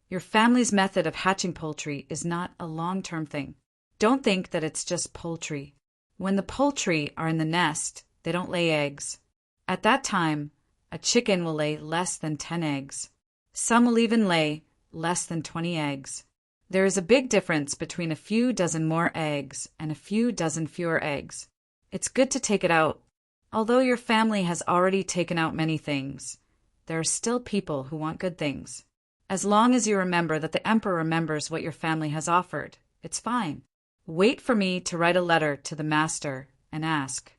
"Your family's method of hatching poultry is not a long-term thing. Don't think that it's just poultry. When the poultry are in the nest, they don't lay eggs. At that time, a chicken will lay less than 10 eggs. Some will even lay less than 20 eggs. There is a big difference between a few dozen more eggs and a few dozen fewer eggs. It's good to take it out. Although your family has already taken out many things, there are still people who want good things. As long as you remember that the emperor remembers what your family has offered, it's fine. Wait for me to write a letter to the master and ask.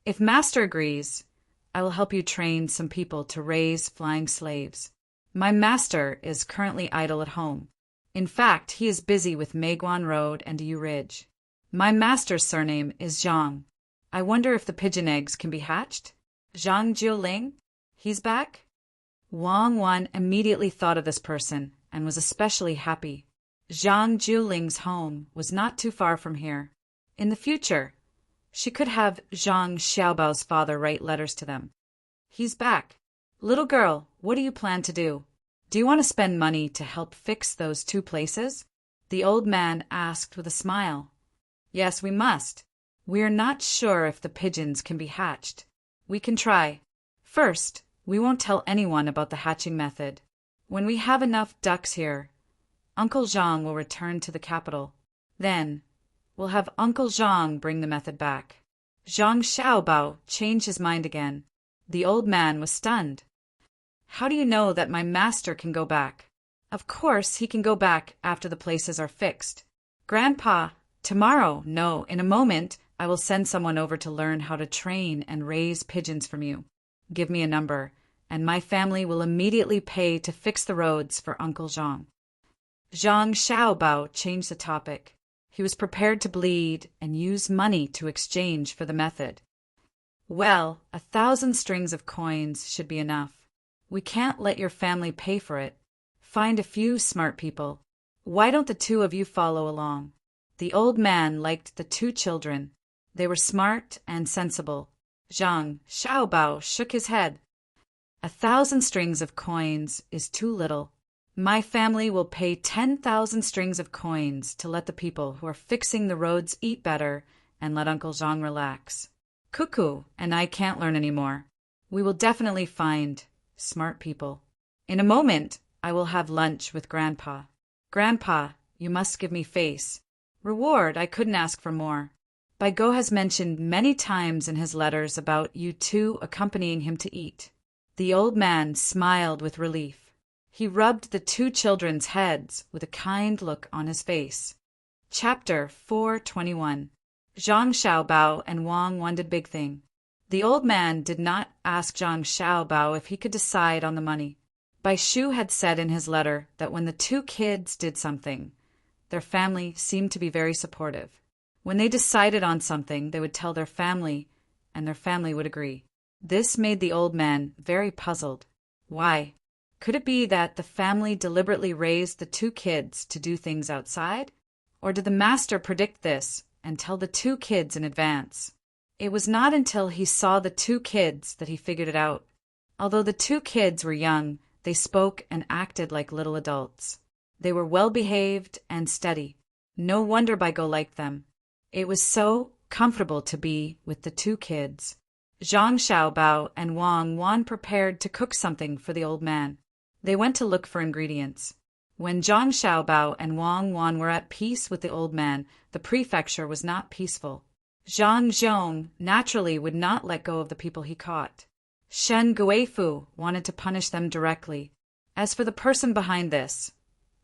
If master agrees, I will help you train some people to raise flying slaves. My master is currently idle at home. In fact, he is busy with Meiguan Road and Yu Ridge. My master's surname is Zhang. I wonder if the pigeon eggs can be hatched? Zhang Jiuling? He's back?" Wang Wan immediately thought of this person and was especially happy. Zhang Jiuling's home was not too far from here. In the future, she could have Zhang Xiaobao's father write letters to them. "He's back. Little girl, what do you plan to do? Do you want to spend money to help fix those 2 places?" The old man asked with a smile. "Yes, we must. We are not sure if the pigeons can be hatched. We can try. First, we won't tell anyone about the hatching method. When we have enough ducks here, Uncle Zhang will return to the capital. Then, we'll have Uncle Zhang bring the method back." Zhang Xiaobao changed his mind again. The old man was stunned. "How do you know that my master can go back?" "Of course he can go back after the places are fixed." "Grandpa, tomorrow, no, in a moment, I will send someone over to learn how to train and raise pigeons from you. Give me a number, and my family will immediately pay to fix the roads for Uncle Zhang." Zhang Xiaobao changed the topic. He was prepared to bleed and use money to exchange for the method. "Well, 1,000 strings of coins should be enough. We can't let your family pay for it. Find a few smart people. Why don't the 2 of you follow along?" The old man liked the 2 children. They were smart and sensible. Zhang Xiaobao shook his head. 1,000 strings of coins is too little. My family will pay 10,000 strings of coins to let the people who are fixing the roads eat better and let Uncle Zhang relax. Cuckoo and I can't learn anymore. We will definitely find smart people. In a moment, I will have lunch with Grandpa. Grandpa, you must give me face. Reward, I couldn't ask for more. Baigo has mentioned many times in his letters about you 2 accompanying him to eat. The old man smiled with relief. He rubbed the 2 children's heads with a kind look on his face. Chapter 421. Zhang Xiaobao and Wang Wan did big thing. The old man did not ask Zhang Xiaobao if he could decide on the money. Bai Shu had said in his letter that when the 2 kids did something, their family seemed to be very supportive. When they decided on something, they would tell their family, and their family would agree. This made the old man very puzzled. Why? Could it be that the family deliberately raised the 2 kids to do things outside? Or did the master predict this and tell the 2 kids in advance? It was not until he saw the 2 kids that he figured it out. Although the 2 kids were young, they spoke and acted like little adults. They were well-behaved and steady. No wonder Baigo liked them. It was so comfortable to be with the 2 kids. Zhang Xiaobao and Wang Wan prepared to cook something for the old man. They went to look for ingredients. When Zhang Xiaobao and Wang Wan were at peace with the old man, the prefecture was not peaceful. Zhang Zhong naturally would not let go of the people he caught. Shen Guifu wanted to punish them directly. As for the person behind this,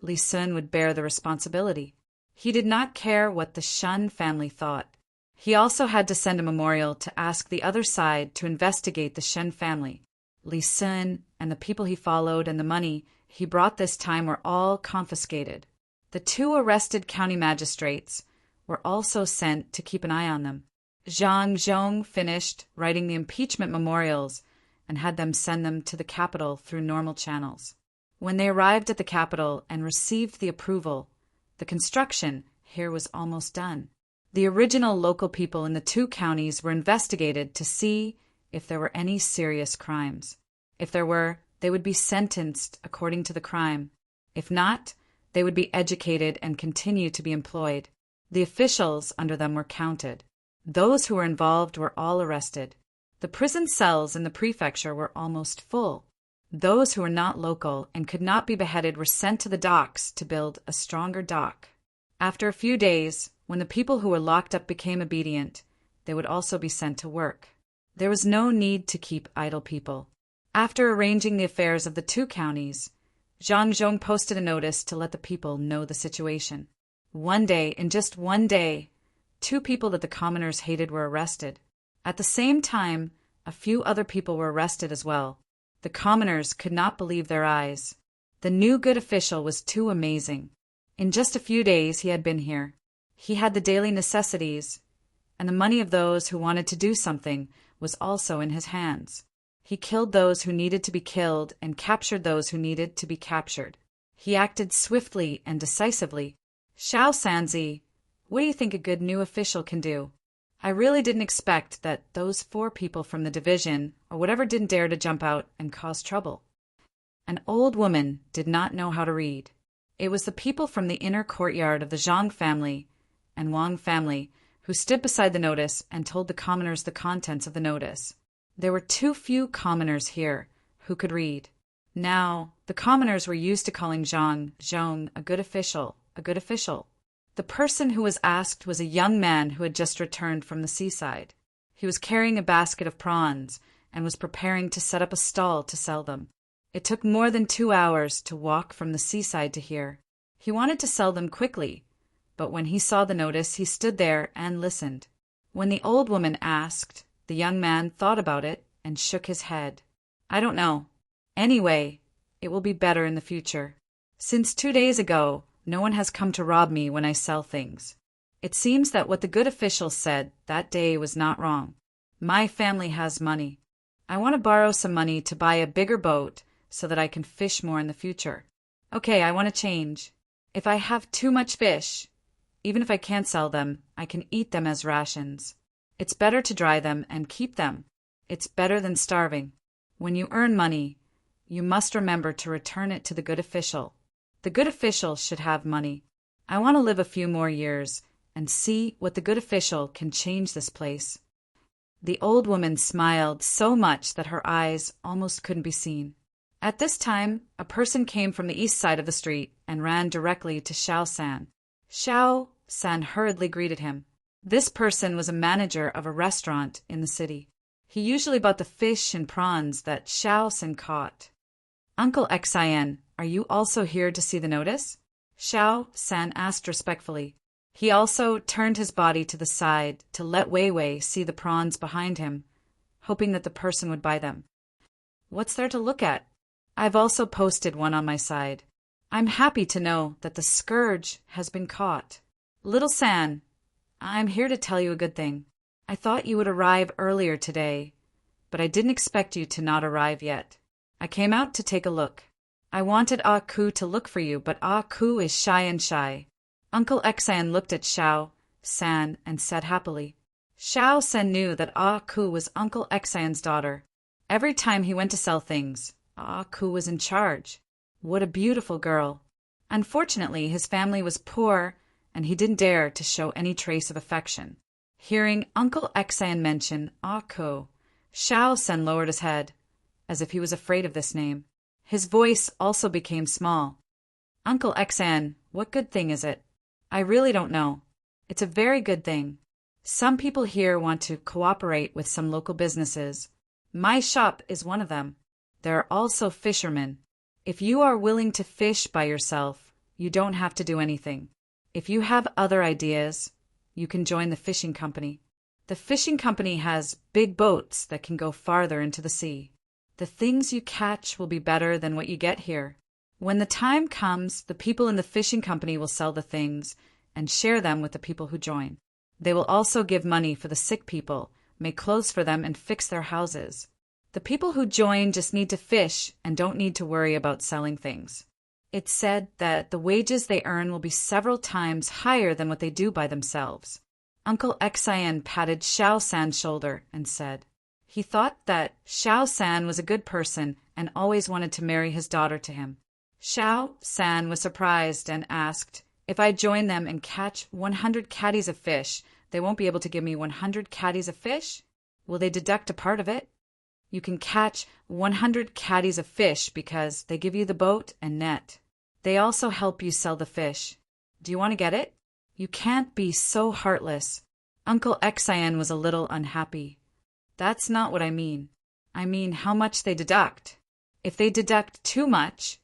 Li Sun would bear the responsibility. He did not care what the Shen family thought. He also had to send a memorial to ask the other side to investigate the Shen family. Li Sun and the people he followed and the money he brought this time were all confiscated. The 2 arrested county magistrates were also sent to keep an eye on them. Zhang Zhong finished writing the impeachment memorials and had them send them to the capital through normal channels. When they arrived at the capital and received the approval, the construction here was almost done. The original local people in the 2 counties were investigated to see if there were any serious crimes. If there were, they would be sentenced according to the crime. If not, they would be educated and continue to be employed. The officials under them were counted. Those who were involved were all arrested. The prison cells in the prefecture were almost full. Those who were not local and could not be beheaded were sent to the docks to build a stronger dock. After a few days, when the people who were locked up became obedient, they would also be sent to work. There was no need to keep idle people. After arranging the affairs of the 2 counties, Zhang Zhong posted a notice to let the people know the situation. One day, in just one day, 2 people that the commoners hated were arrested. At the same time, a few other people were arrested as well. The commoners could not believe their eyes. The new good official was too amazing. In just a few days he had been here. He had the daily necessities, and the money of those who wanted to do something was also in his hands. He killed those who needed to be killed and captured those who needed to be captured. He acted swiftly and decisively. Xiao Sanzi, what do you think a good new official can do? I really didn't expect that those 4 people from the division or whatever didn't dare to jump out and cause trouble. An old woman did not know how to read. It was the people from the inner courtyard of the Zhang family and Wang family who stood beside the notice and told the commoners the contents of the notice. There were too few commoners here who could read. Now, the commoners were used to calling Zhang Zhong a good official, a good official. The person who was asked was a young man who had just returned from the seaside. He was carrying a basket of prawns and was preparing to set up a stall to sell them. It took more than 2 hours to walk from the seaside to here. He wanted to sell them quickly, but when he saw the notice, he stood there and listened. When the old woman asked, the young man thought about it and shook his head. I don't know. Anyway, it will be better in the future. Since 2 days ago, no one has come to rob me when I sell things. It seems that what the good official said that day was not wrong. My family has money. I want to borrow some money to buy a bigger boat so that I can fish more in the future. Okay, I want to change. If I have too much fish, even if I can't sell them, I can eat them as rations. It's better to dry them and keep them. It's better than starving. When you earn money, you must remember to return it to the good official. The good official should have money. I want to live a few more years and see what the good official can change this place. The old woman smiled so much that her eyes almost couldn't be seen. At this time, a person came from the east side of the street and ran directly to Xiao San. Xiao San hurriedly greeted him. This person was a manager of a restaurant in the city. He usually bought the fish and prawns that Xiao San caught. Uncle Xian, are you also here to see the notice? Xiao San asked respectfully. He also turned his body to the side to let Wei Wei see the prawns behind him, hoping that the person would buy them. What's there to look at? I've also posted one on my side. I'm happy to know that the scourge has been caught. Little San, I'm here to tell you a good thing. I thought you would arrive earlier today, but I didn't expect you to not arrive yet. I came out to take a look. I wanted Ah Ku to look for you, but Ah Ku is shy and shy. Uncle Xian looked at Xiao San and said happily. Xiao San knew that Ah Ku was Uncle Xian's daughter. Every time he went to sell things, Ah Ku was in charge. What a beautiful girl. Unfortunately, his family was poor, and he didn't dare to show any trace of affection. Hearing Uncle Xian mention Ah Ku, Xiao San lowered his head, as if he was afraid of this name. His voice also became small. Uncle Xian, what good thing is it? I really don't know. It's a very good thing. Some people here want to cooperate with some local businesses. My shop is one of them. There are also fishermen. If you are willing to fish by yourself, you don't have to do anything. If you have other ideas, you can join the fishing company. The fishing company has big boats that can go farther into the sea. The things you catch will be better than what you get here. When the time comes, the people in the fishing company will sell the things and share them with the people who join. They will also give money for the sick people, make clothes for them, and fix their houses. The people who join just need to fish and don't need to worry about selling things. It's said that the wages they earn will be several times higher than what they do by themselves. Uncle Xian patted Xiao San's shoulder and said he thought that Xiao San was a good person and always wanted to marry his daughter to him. Xiao San was surprised and asked, "If I join them and catch 100 caddies of fish, they won't be able to give me 100 caddies of fish? Will they deduct a part of it?" "You can catch 100 caddies of fish because they give you the boat and net. They also help you sell the fish. Do you want to get it?" "You can't be so heartless." Uncle Xian was a little unhappy. "That's not what I mean. I mean how much they deduct. If they deduct too much,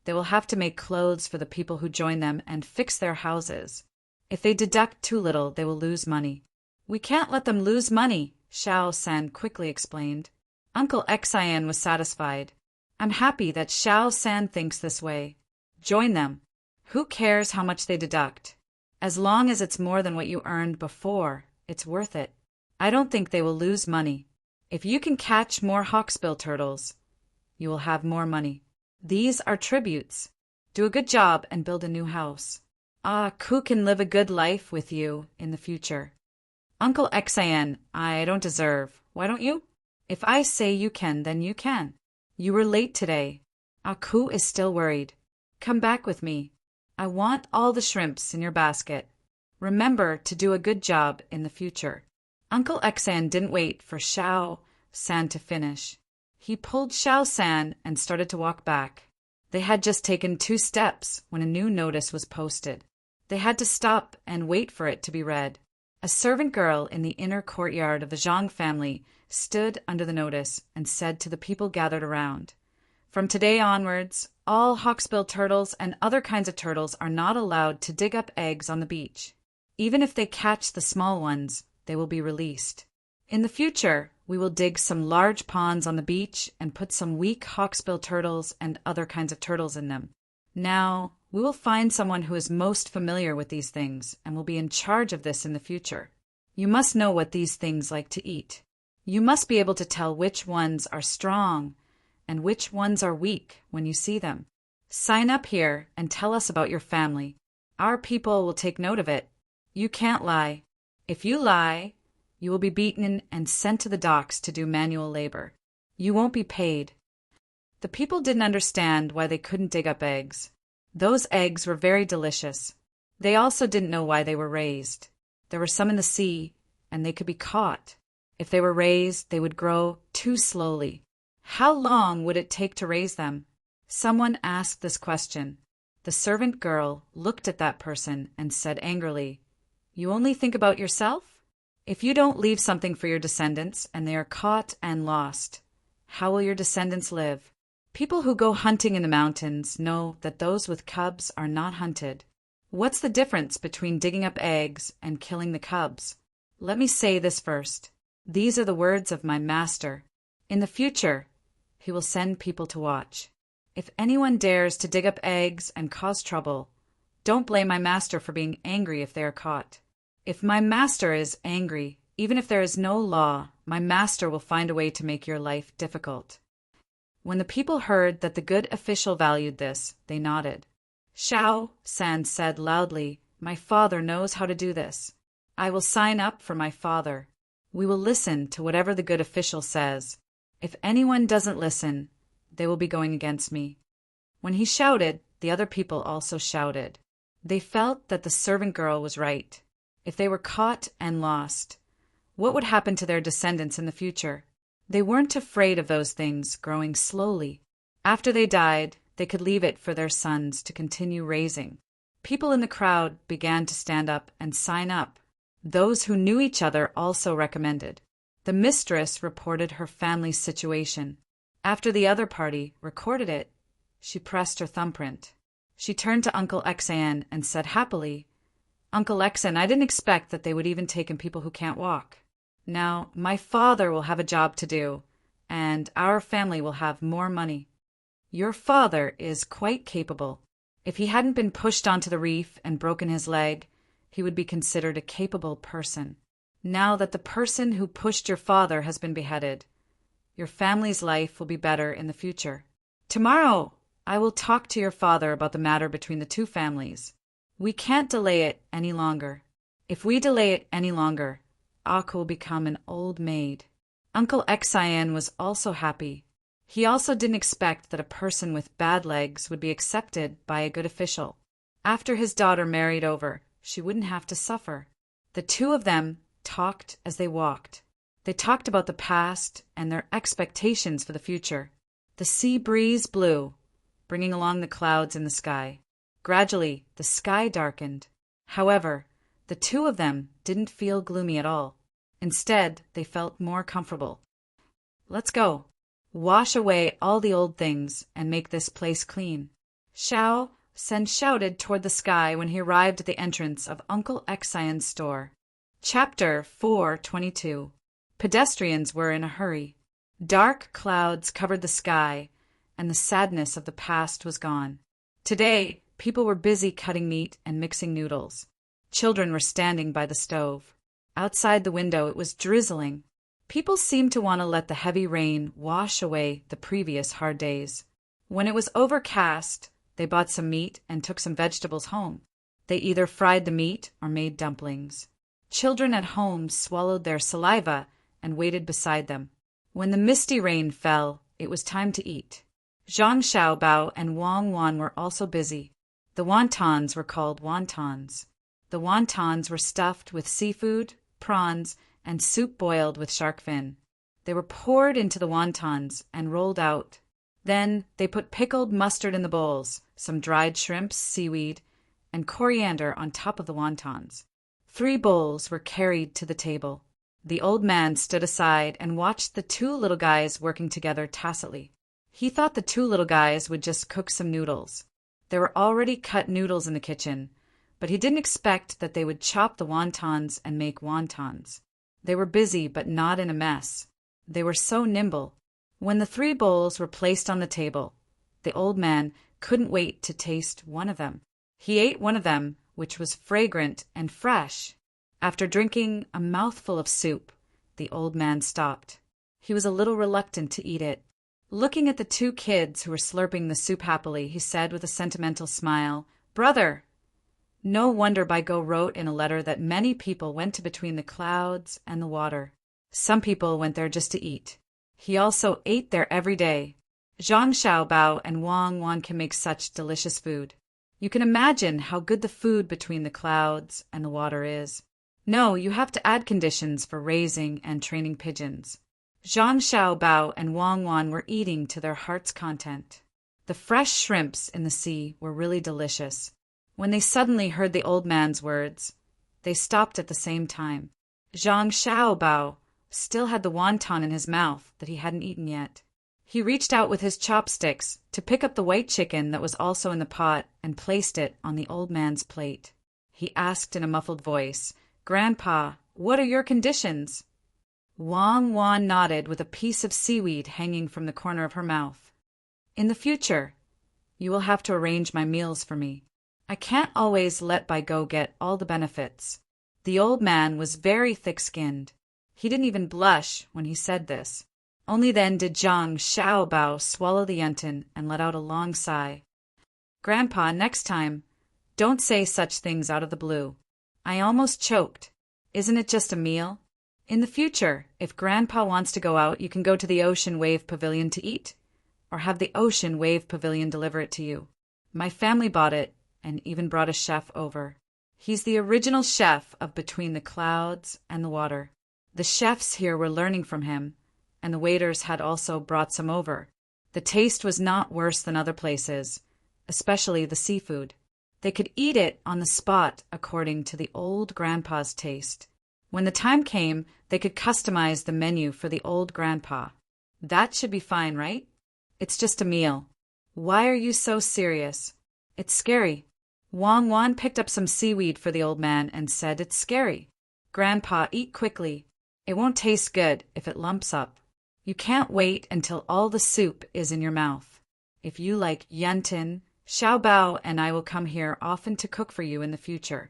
they will have to make clothes for the people who join them and fix their houses. If they deduct too little, they will lose money." "We can't let them lose money," Xiao San quickly explained. Uncle Xian was satisfied. "I'm happy that Xiao San thinks this way. Join them. Who cares how much they deduct? As long as it's more than what you earned before, it's worth it. I don't think they will lose money. If you can catch more hawksbill turtles, you will have more money. These are tributes. Do a good job and build a new house. Ku can live a good life with you in the future." "Uncle Xian, I don't deserve. Why don't you?" "If I say you can, then you can. You were late today. Ku is still worried. Come back with me. I want all the shrimps in your basket. Remember to do a good job in the future." Uncle Xian didn't wait for Xiao San to finish. He pulled Xiao San and started to walk back. They had just taken 2 steps when a new notice was posted. They had to stop and wait for it to be read. A servant girl in the inner courtyard of the Zhang family stood under the notice and said to the people gathered around, "From today onwards, all hawksbill turtles and other kinds of turtles are not allowed to dig up eggs on the beach. Even if they catch the small ones, they will be released. In the future, we will dig some large ponds on the beach and put some weak hawksbill turtles and other kinds of turtles in them. Now, we will find someone who is most familiar with these things and will be in charge of this in the future. You must know what these things like to eat. You must be able to tell which ones are strong and which ones are weak when you see them. Sign up here and tell us about your family. Our people will take note of it. You can't lie. If you lie, you will be beaten and sent to the docks to do manual labor. You won't be paid." The people didn't understand why they couldn't dig up eggs. Those eggs were very delicious. They also didn't know why they were raised. There were some in the sea, and they could be caught. If they were raised, they would grow too slowly. How long would it take to raise them? Someone asked this question. The servant girl looked at that person and said angrily, "You only think about yourself? If you don't leave something for your descendants and they are caught and lost, how will your descendants live?" People who go hunting in the mountains know that those with cubs are not hunted. What's the difference between digging up eggs and killing the cubs? Let me say this first. These are the words of my master. In the future, he will send people to watch. If anyone dares to dig up eggs and cause trouble, don't blame my master for being angry if they are caught. If my master is angry, even if there is no law, my master will find a way to make your life difficult. When the people heard that the good official valued this, they nodded. Xiao San said loudly, "My father knows how to do this. I will sign up for my father. We will listen to whatever the good official says. If anyone doesn't listen, they will be going against me." When he shouted, the other people also shouted. They felt that the servant girl was right. If they were caught and lost, what would happen to their descendants in the future? They weren't afraid of those things growing slowly. After they died, they could leave it for their sons to continue raising. People in the crowd began to stand up and sign up. Those who knew each other also recommended. The mistress reported her family's situation. After the other party recorded it, she pressed her thumbprint. She turned to Uncle Xian and said happily, "Uncle Xian, I didn't expect that they would even take in people who can't walk. Now, my father will have a job to do, and our family will have more money. Your father is quite capable. If he hadn't been pushed onto the reef and broken his leg, he would be considered a capable person. Now that the person who pushed your father has been beheaded, your family's life will be better in the future. Tomorrow, I will talk to your father about the matter between the two families. We can't delay it any longer. If we delay it any longer, Ak will become an old maid. Uncle Xian was also happy. He also didn't expect that a person with bad legs would be accepted by a good official. After his daughter married over, she wouldn't have to suffer. The two of them talked as they walked. They talked about the past and their expectations for the future. The sea breeze blew, bringing along the clouds in the sky. Gradually, the sky darkened. However, the two of them didn't feel gloomy at all. Instead, they felt more comfortable. Let's go. Wash away all the old things and make this place clean. Xiao Sen shouted toward the sky when he arrived at the entrance of Uncle Xian's store. Chapter 4:22. Pedestrians were in a hurry. Dark clouds covered the sky, and the sadness of the past was gone. Today, people were busy cutting meat and mixing noodles. Children were standing by the stove. Outside the window, it was drizzling. People seemed to want to let the heavy rain wash away the previous hard days. When it was overcast, they bought some meat and took some vegetables home. They either fried the meat or made dumplings. Children at home swallowed their saliva and waited beside them. When the misty rain fell, it was time to eat. Zhang Xiaobao and Wang Wan were also busy. The wontons were called wontons. The wontons were stuffed with seafood, prawns, and soup boiled with shark fin. They were poured into the wontons and rolled out. Then they put pickled mustard in the bowls, some dried shrimps, seaweed, and coriander on top of the wontons. 3 bowls were carried to the table. The old man stood aside and watched the 2 little guys working together tacitly. He thought the 2 little guys would just cook some noodles. There were already cut noodles in the kitchen, but he didn't expect that they would chop the wontons and make wontons. They were busy, but not in a mess. They were so nimble. When the 3 bowls were placed on the table, the old man couldn't wait to taste one of them. He ate one of them, which was fragrant and fresh. After drinking a mouthful of soup, the old man stopped. He was a little reluctant to eat it. Looking at the 2 kids who were slurping the soup happily, he said with a sentimental smile, "Brother!" No wonder Baigo wrote in a letter that many people went to between the clouds and the water. Some people went there just to eat. He also ate there every day. Zhang Xiaobao and Wang Wan can make such delicious food. You can imagine how good the food between the clouds and the water is. No, you have to add conditions for raising and training pigeons. Zhang Xiaobao and Wang Wan were eating to their heart's content. The fresh shrimps in the sea were really delicious. When they suddenly heard the old man's words, they stopped at the same time. Zhang Xiaobao still had the wonton in his mouth that he hadn't eaten yet. He reached out with his chopsticks to pick up the white chicken that was also in the pot and placed it on the old man's plate. He asked in a muffled voice, "Grandpa, what are your conditions?" Wang Wan nodded with a piece of seaweed hanging from the corner of her mouth. "In the future, you will have to arrange my meals for me. I can't always let Baigo get all the benefits." The old man was very thick-skinned. He didn't even blush when he said this. Only then did Zhang Xiaobao swallow the yuntin and let out a long sigh. "Grandpa, next time, don't say such things out of the blue. I almost choked. Isn't it just a meal? In the future, if Grandpa wants to go out, you can go to the Ocean Wave Pavilion to eat, or have the Ocean Wave Pavilion deliver it to you. My family bought it and even brought a chef over. He's the original chef of Between the Clouds and the Water. The chefs here were learning from him, and the waiters had also brought some over. The taste was not worse than other places, especially the seafood. They could eat it on the spot according to the old grandpa's taste. When the time came, they could customize the menu for the old grandpa. That should be fine, right? It's just a meal. Why are you so serious? It's scary." Wang Wan picked up some seaweed for the old man and said, "It's scary. Grandpa, eat quickly. It won't taste good if it lumps up. You can't wait until all the soup is in your mouth. If you like Yuntin, Xiao Bao and I will come here often to cook for you in the future."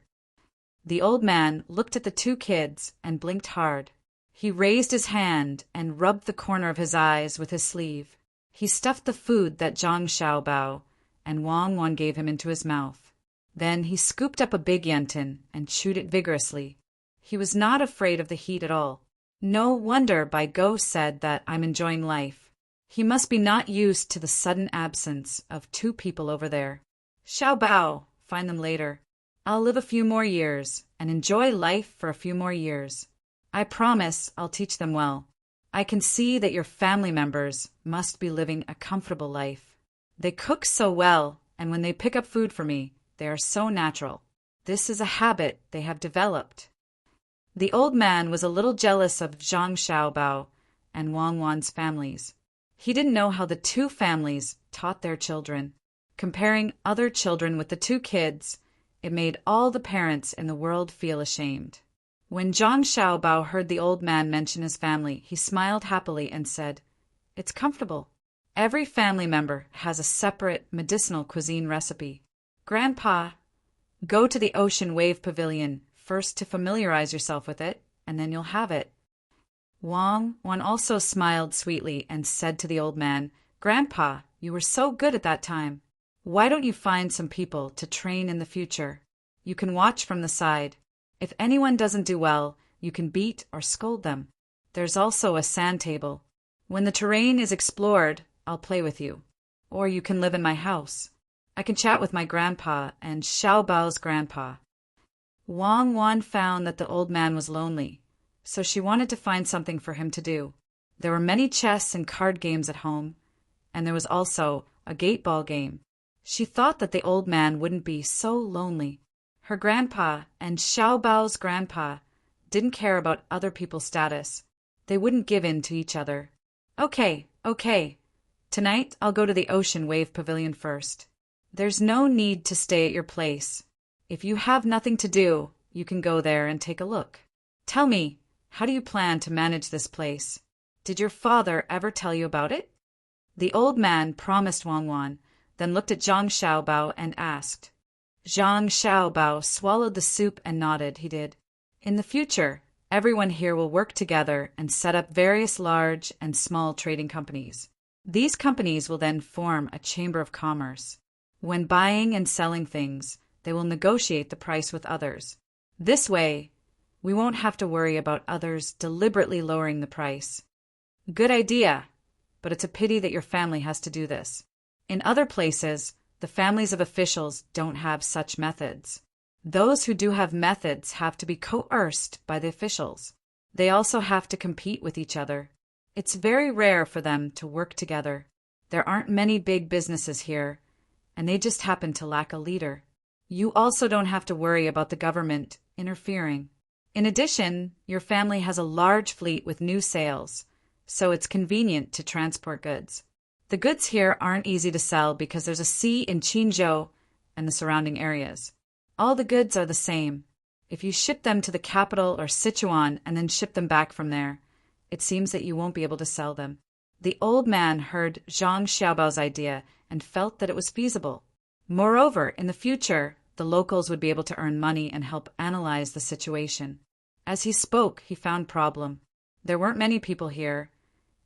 The old man looked at the two kids and blinked hard. He raised his hand and rubbed the corner of his eyes with his sleeve. He stuffed the food that Zhang Xiaobao and Wang Wan gave him into his mouth. Then he scooped up a big Yuntin and chewed it vigorously. He was not afraid of the heat at all. No wonder Bai Go said that I'm enjoying life. He must be not used to the sudden absence of two people over there. Xiao Bao, find them later. I'll live a few more years and enjoy life for a few more years. I promise I'll teach them well. I can see that your family members must be living a comfortable life. They cook so well, and when they pick up food for me, they are so natural. This is a habit they have developed. The old man was a little jealous of Zhang Xiaobao and Wang Wan's families. He didn't know how the two families taught their children. Comparing other children with the two kids, it made all the parents in the world feel ashamed. When Zhang Xiaobao heard the old man mention his family, he smiled happily and said, "It's comfortable. Every family member has a separate medicinal cuisine recipe. Grandpa, go to the Ocean Wave Pavilion first to familiarize yourself with it, and then you'll have it." Wang Wan also smiled sweetly and said to the old man, "Grandpa, you were so good at that time. Why don't you find some people to train in the future? You can watch from the side. If anyone doesn't do well, you can beat or scold them. There's also a sand table. When the terrain is explored, I'll play with you. Or you can live in my house. I can chat with my grandpa and Xiao Bao's grandpa." Wang Wan found that the old man was lonely, so she wanted to find something for him to do. There were many chess and card games at home, and there was also a gate ball game. She thought that the old man wouldn't be so lonely. Her grandpa and Xiao Bao's grandpa didn't care about other people's status. They wouldn't give in to each other. Okay. Tonight I'll go to the Ocean Wave Pavilion first. There's no need to stay at your place. If you have nothing to do, you can go there and take a look. Tell me, how do you plan to manage this place? Did your father ever tell you about it?" The old man promised Wang Wan, then looked at Zhang Xiaobao and asked. Zhang Xiaobao swallowed the soup and nodded. He did. "In the future, everyone here will work together and set up various large and small trading companies. These companies will then form a chamber of commerce. When buying and selling things, they will negotiate the price with others. This way, we won't have to worry about others deliberately lowering the price." Good idea, but it's a pity that your family has to do this. In other places, the families of officials don't have such methods. Those who do have methods have to be coerced by the officials. They also have to compete with each other. It's very rare for them to work together. There aren't many big businesses here, and they just happen to lack a leader. You also don't have to worry about the government interfering. In addition, your family has a large fleet with new sails, so it's convenient to transport goods. The goods here aren't easy to sell because there's a sea in Qinzhou and the surrounding areas. All the goods are the same. If you ship them to the capital or Sichuan and then ship them back from there, it seems that you won't be able to sell them. The old man heard Zhang Xiaobao's idea and felt that it was feasible. Moreover, in the future, the locals would be able to earn money and help analyze the situation. As he spoke, he found problem. There weren't many people here,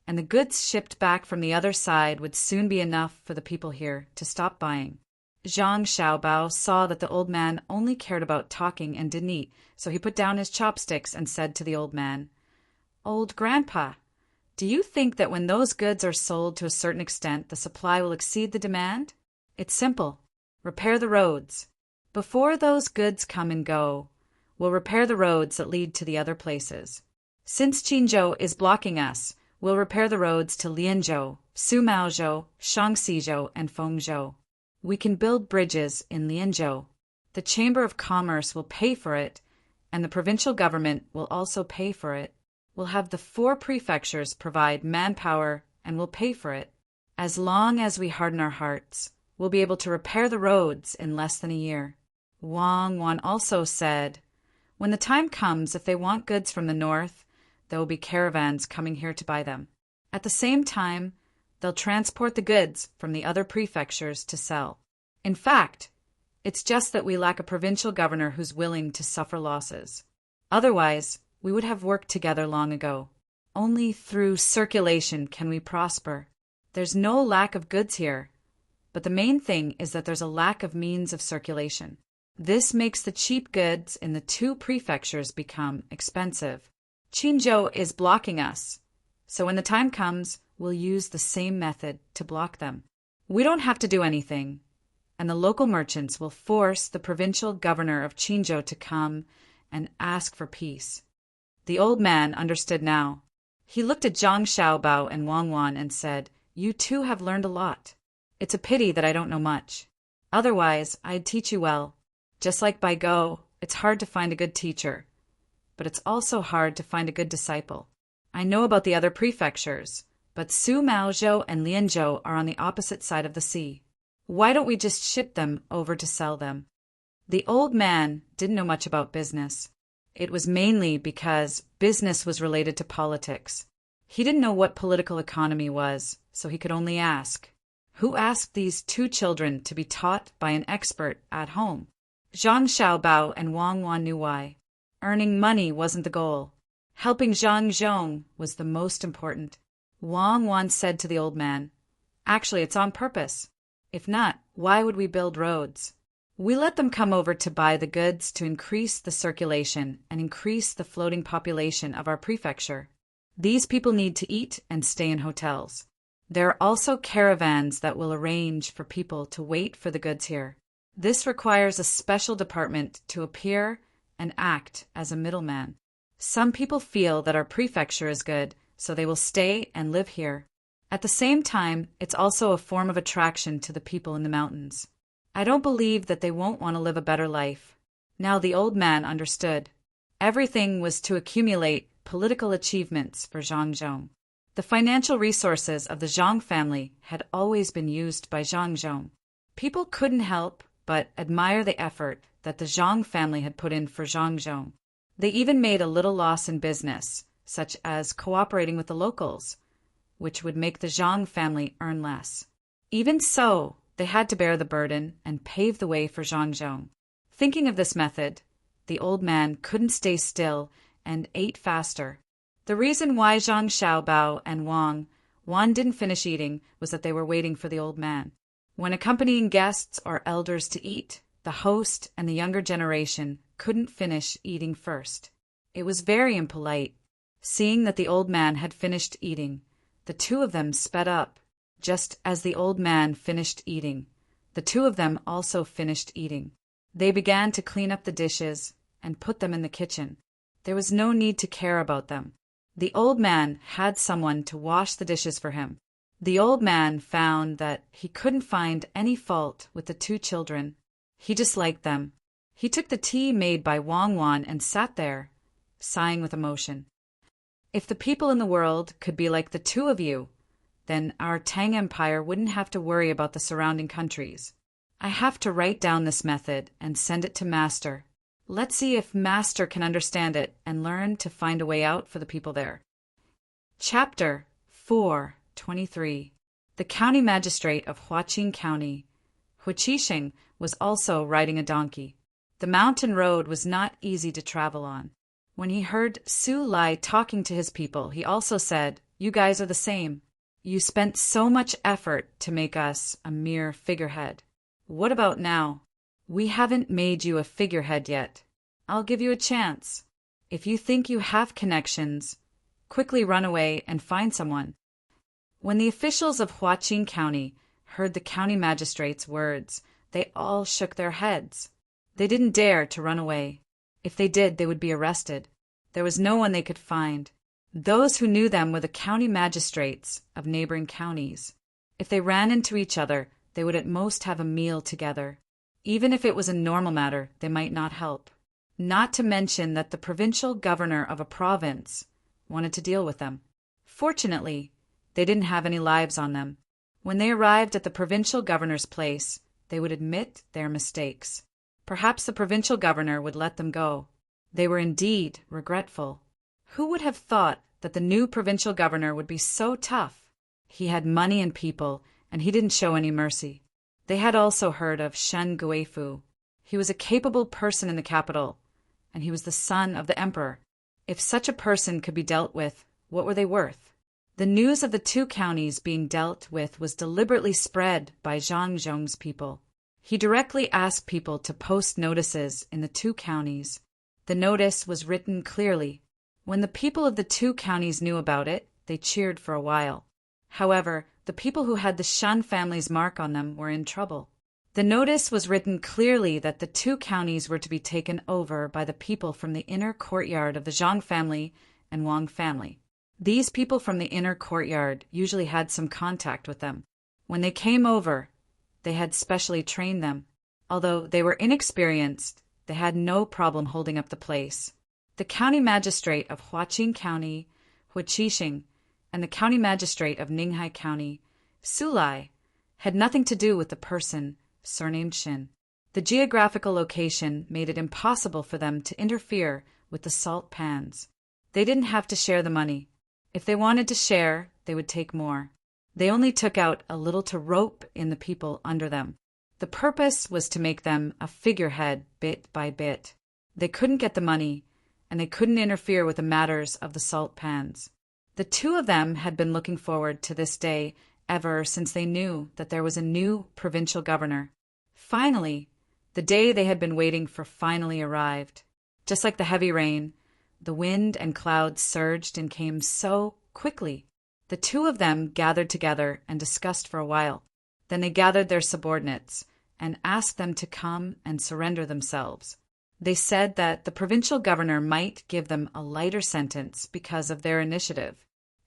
and the goods shipped back from the other side would soon be enough for the people here to stop buying. Zhang Xiaobao saw that the old man only cared about talking and didn't eat, so he put down his chopsticks and said to the old man, "Old grandpa, do you think that when those goods are sold to a certain extent, the supply will exceed the demand? It's simple. Repair the roads. Before those goods come and go, we'll repair the roads that lead to the other places. Since Qinzhou is blocking us, we'll repair the roads to Lianzhou, Sumaozhou, Shangxizhou, and Fengzhou. We can build bridges in Lianzhou. The Chamber of Commerce will pay for it, and the provincial government will also pay for it. We'll have the 4 prefectures provide manpower and we'll pay for it. As long as we harden our hearts, we'll be able to repair the roads in less than a year." Wang Wan also said, "When the time comes, if they want goods from the north, there will be caravans coming here to buy them. At the same time, they'll transport the goods from the other prefectures to sell. In fact, it's just that we lack a provincial governor who's willing to suffer losses. Otherwise, we would have worked together long ago. Only through circulation can we prosper. There's no lack of goods here, but the main thing is that there's a lack of means of circulation. This makes the cheap goods in the two prefectures become expensive. Qinzhou is blocking us, so when the time comes, we'll use the same method to block them. We don't have to do anything, and the local merchants will force the provincial governor of Qinzhou to come and ask for peace. The old man understood now. He looked at Zhang Xiaobao and Wang Wan and said, "You two have learned a lot. It's a pity that I don't know much. Otherwise, I'd teach you well. Just like Bai Go, it's hard to find a good teacher, but it's also hard to find a good disciple. I know about the other prefectures, but Su Maozhou and Lianzhou are on the opposite side of the sea. Why don't we just ship them over to sell them?" The old man didn't know much about business. It was mainly because business was related to politics. He didn't know what political economy was, so he could only ask. Who asked these two children to be taught by an expert at home? Zhang Xiaobao and Wang Wan knew why. Earning money wasn't the goal. Helping Zhang Zhong was the most important. Wang Wan said to the old man, "Actually, it's on purpose. If not, why would we build roads? We let them come over to buy the goods to increase the circulation and increase the floating population of our prefecture. These people need to eat and stay in hotels. There are also caravans that will arrange for people to wait for the goods here. This requires a special department to appear and act as a middleman. Some people feel that our prefecture is good, so they will stay and live here. At the same time, it's also a form of attraction to the people in the mountains. I don't believe that they won't want to live a better life." Now the old man understood. Everything was to accumulate political achievements for Zhang Zhong. The financial resources of the Zhang family had always been used by Zhang Zhong. People couldn't help but admire the effort that the Zhang family had put in for Zhang Zhong. They even made a little loss in business, such as cooperating with the locals, which would make the Zhang family earn less. Even so, they had to bear the burden and pave the way for Zhang Zhong. Thinking of this method, the old man couldn't stay still and ate faster. The reason why Zhang Xiaobao and Wang Wan didn't finish eating was that they were waiting for the old man. When accompanying guests or elders to eat, the host and the younger generation couldn't finish eating first. It was very impolite. Seeing that the old man had finished eating, the two of them sped up. Just as the old man finished eating, the two of them also finished eating. They began to clean up the dishes and put them in the kitchen. There was no need to care about them. The old man had someone to wash the dishes for him. The old man found that he couldn't find any fault with the two children. He disliked them. He took the tea made by Wang Wan and sat there, sighing with emotion. "If the people in the world could be like the two of you, then our Tang Empire wouldn't have to worry about the surrounding countries. I have to write down this method and send it to Master. Let's see if Master can understand it and learn to find a way out for the people there." Chapter 4:23. The county magistrate of Huaqing County, Huqisheng, was also riding a donkey. The mountain road was not easy to travel on. When he heard Su Lai talking to his people, he also said, "You guys are the same. You spent so much effort to make us a mere figurehead. What about now? We haven't made you a figurehead yet. I'll give you a chance. If you think you have connections, quickly run away and find someone." When the officials of Huaqing County heard the county magistrate's words, they all shook their heads. They didn't dare to run away. If they did, they would be arrested. There was no one they could find. Those who knew them were the county magistrates of neighboring counties. If they ran into each other, they would at most have a meal together. Even if it was a normal matter, they might not help. Not to mention that the provincial governor of a province wanted to deal with them. Fortunately, they didn't have any lives on them. When they arrived at the provincial governor's place, they would admit their mistakes. Perhaps the provincial governor would let them go. They were indeed regretful. Who would have thought that the new provincial governor would be so tough? He had money and people, and he didn't show any mercy. They had also heard of Shen Guifu. He was a capable person in the capital, and he was the son of the emperor. If such a person could be dealt with, what were they worth? The news of the two counties being dealt with was deliberately spread by Zhang Zhong's people. He directly asked people to post notices in the two counties. The notice was written clearly. When the people of the two counties knew about it, they cheered for a while. However, the people who had the Shan family's mark on them were in trouble. The notice was written clearly that the two counties were to be taken over by the people from the inner courtyard of the Zhang family and Wang family. These people from the inner courtyard usually had some contact with them. When they came over, they had specially trained them. Although they were inexperienced, they had no problem holding up the place. The county magistrate of Huaqing County, Huaqishing, and the county magistrate of Ninghai County, Sulai, had nothing to do with the person surnamed Shin. The geographical location made it impossible for them to interfere with the salt pans. They didn't have to share the money. If they wanted to share, they would take more. They only took out a little to rope in the people under them. The purpose was to make them a figurehead bit by bit. They couldn't get the money, and they couldn't interfere with the matters of the salt pans. The two of them had been looking forward to this day ever since they knew that there was a new provincial governor. Finally, the day they had been waiting for finally arrived. Just like the heavy rain, the wind and clouds surged and came so quickly. The two of them gathered together and discussed for a while. Then they gathered their subordinates and asked them to come and surrender themselves. They said that the provincial governor might give them a lighter sentence because of their initiative.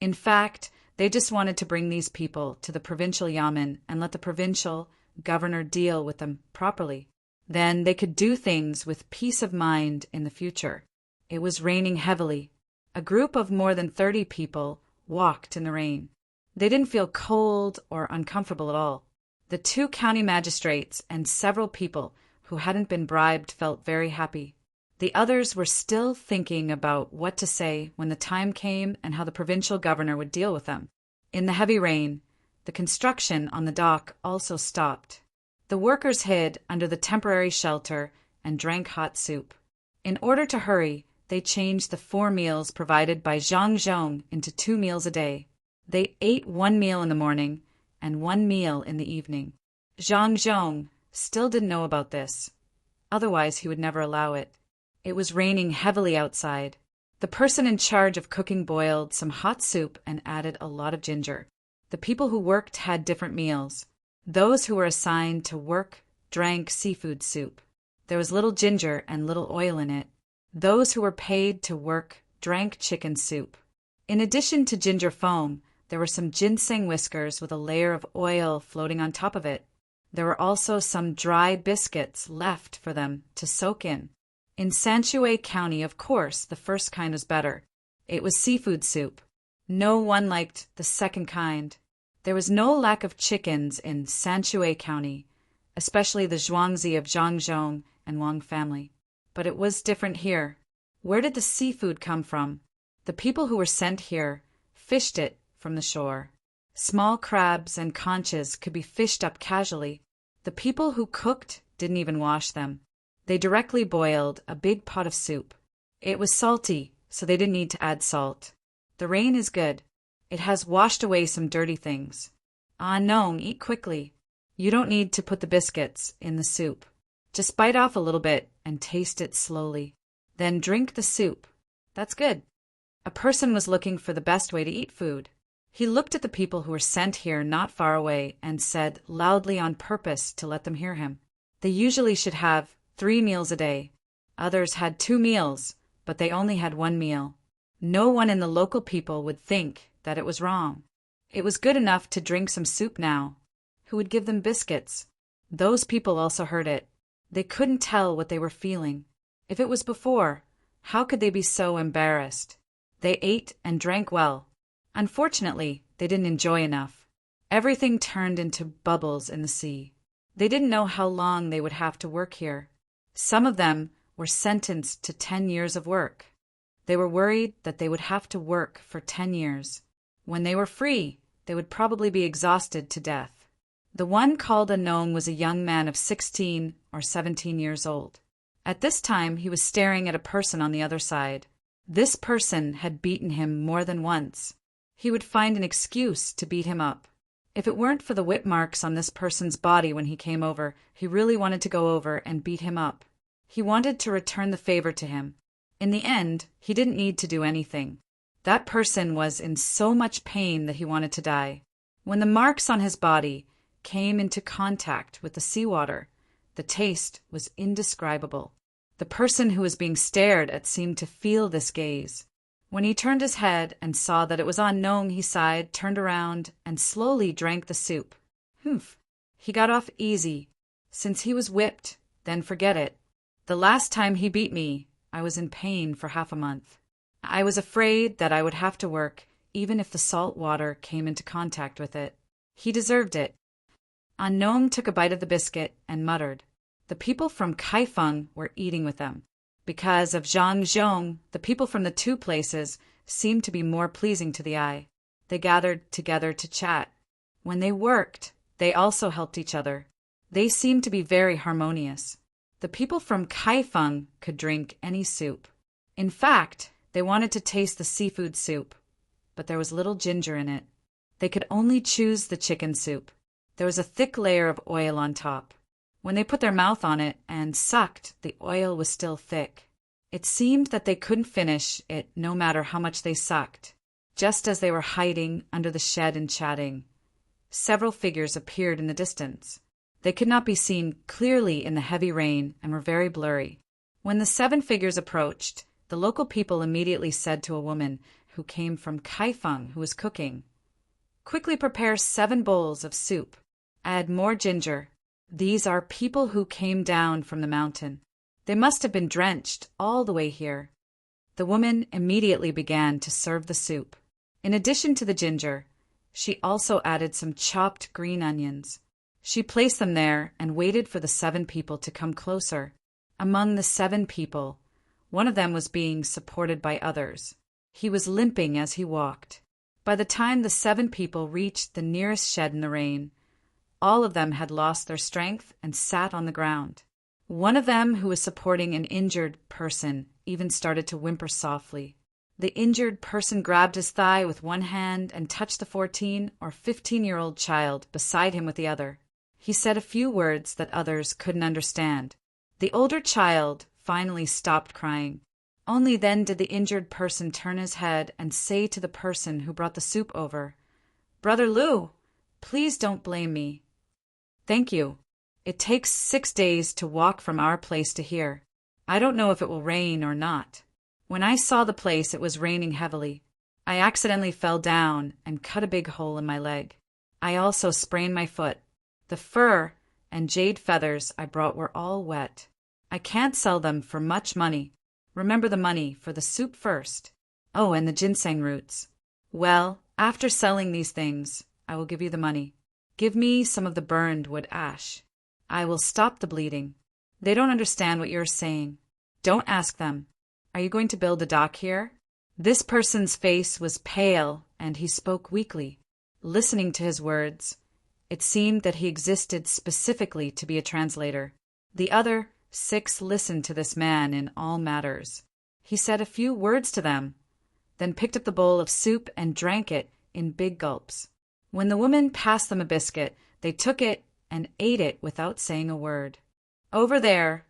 In fact, they just wanted to bring these people to the provincial yamen and let the provincial governor deal with them properly. Then they could do things with peace of mind in the future. It was raining heavily. A group of more than 30 people walked in the rain. They didn't feel cold or uncomfortable at all. The two county magistrates and several people who hadn't been bribed felt very happy. The others were still thinking about what to say when the time came and how the provincial governor would deal with them. In the heavy rain, the construction on the dock also stopped. The workers hid under the temporary shelter and drank hot soup. In order to hurry, they changed the 4 meals provided by Zhang Zhong into 2 meals a day. They ate 1 meal in the morning and 1 meal in the evening. Zhang Zhong still didn't know about this. Otherwise, he would never allow it. It was raining heavily outside. The person in charge of cooking boiled some hot soup and added a lot of ginger. The people who worked had different meals. Those who were assigned to work drank seafood soup. There was little ginger and little oil in it. Those who were paid to work drank chicken soup. In addition to ginger foam, there were some ginseng whiskers with a layer of oil floating on top of it. There were also some dry biscuits left for them to soak in. In Sanshui County, of course, the first kind was better. It was seafood soup. No one liked the second kind. There was no lack of chickens in Sanshui County, especially the Zhuangzi of Zhangzhong and Wang family. But it was different here. Where did the seafood come from? The people who were sent here fished it from the shore. Small crabs and conches could be fished up casually. The people who cooked didn't even wash them. They directly boiled a big pot of soup. It was salty, so they didn't need to add salt. The rain is good. It has washed away some dirty things. Ah, no, eat quickly. You don't need to put the biscuits in the soup. Just bite off a little bit and taste it slowly. Then drink the soup. That's good. A person was looking for the best way to eat food. He looked at the people who were sent here not far away and said loudly on purpose to let them hear him. They usually should have 3 meals a day. Others had 2 meals, but they only had 1 meal. No one in the local people would think that it was wrong. It was good enough to drink some soup now. Who would give them biscuits? Those people also heard it. They couldn't tell what they were feeling. If it was before, how could they be so embarrassed? They ate and drank well. Unfortunately, they didn't enjoy enough. Everything turned into bubbles in the sea. They didn't know how long they would have to work here. Some of them were sentenced to 10 years of work. They were worried that they would have to work for 10 years. When they were free, they would probably be exhausted to death. The one called Unknown was a young man of 16 or 17 years old. At this time, he was staring at a person on the other side. This person had beaten him more than once. He would find an excuse to beat him up. If it weren't for the whip marks on this person's body when he came over, he really wanted to go over and beat him up. He wanted to return the favor to him. In the end, he didn't need to do anything. That person was in so much pain that he wanted to die. When the marks on his body came into contact with the seawater, the taste was indescribable. The person who was being stared at seemed to feel this gaze. When he turned his head and saw that it was Unknown, he sighed, turned around, and slowly drank the soup. Humph. He got off easy. Since he was whipped, then forget it. The last time he beat me, I was in pain for half a month. I was afraid that I would have to work, even if the salt water came into contact with it. He deserved it. Unknown took a bite of the biscuit and muttered. The people from Kaifeng were eating with them. Because of Zhangzhong, the people from the two places seemed to be more pleasing to the eye. They gathered together to chat. When they worked, they also helped each other. They seemed to be very harmonious. The people from Kaifeng could drink any soup. In fact, they wanted to taste the seafood soup, but there was little ginger in it. They could only choose the chicken soup. There was a thick layer of oil on top. When they put their mouth on it and sucked, the oil was still thick. It seemed that they couldn't finish it no matter how much they sucked. Just as they were hiding under the shed and chatting, several figures appeared in the distance. They could not be seen clearly in the heavy rain and were very blurry. When the 7 figures approached, the local people immediately said to a woman who came from Kaifeng who was cooking, "Quickly prepare 7 bowls of soup. Add more ginger. These are people who came down from the mountain. They must have been drenched all the way here." The woman immediately began to serve the soup. In addition to the ginger, she also added some chopped green onions. She placed them there and waited for the 7 people to come closer. Among the 7 people, one of them was being supported by others. He was limping as he walked. By the time the 7 people reached the nearest shed in the rain, all of them had lost their strength and sat on the ground. One of them, who was supporting an injured person, even started to whimper softly. The injured person grabbed his thigh with one hand and touched the 14 or 15-year-old child beside him with the other. He said a few words that others couldn't understand. The older child finally stopped crying. Only then did the injured person turn his head and say to the person who brought the soup over, "Brother Lu, please don't blame me." "Thank you. It takes 6 days to walk from our place to here. I don't know if it will rain or not. When I saw the place, it was raining heavily. I accidentally fell down and cut a big hole in my leg. I also sprained my foot. The fur and jade feathers I brought were all wet. I can't sell them for much money. Remember the money for the soup first. Oh, and the ginseng roots. Well, after selling these things, I will give you the money. Give me some of the burned wood ash. I will stop the bleeding. They don't understand what you're saying. Don't ask them. Are you going to build a dock here?" This person's face was pale, and he spoke weakly. Listening to his words, it seemed that he existed specifically to be a translator. The other 6 listened to this man in all matters. He said a few words to them, then picked up the bowl of soup and drank it in big gulps. When the woman passed them a biscuit, they took it and ate it without saying a word. Over there,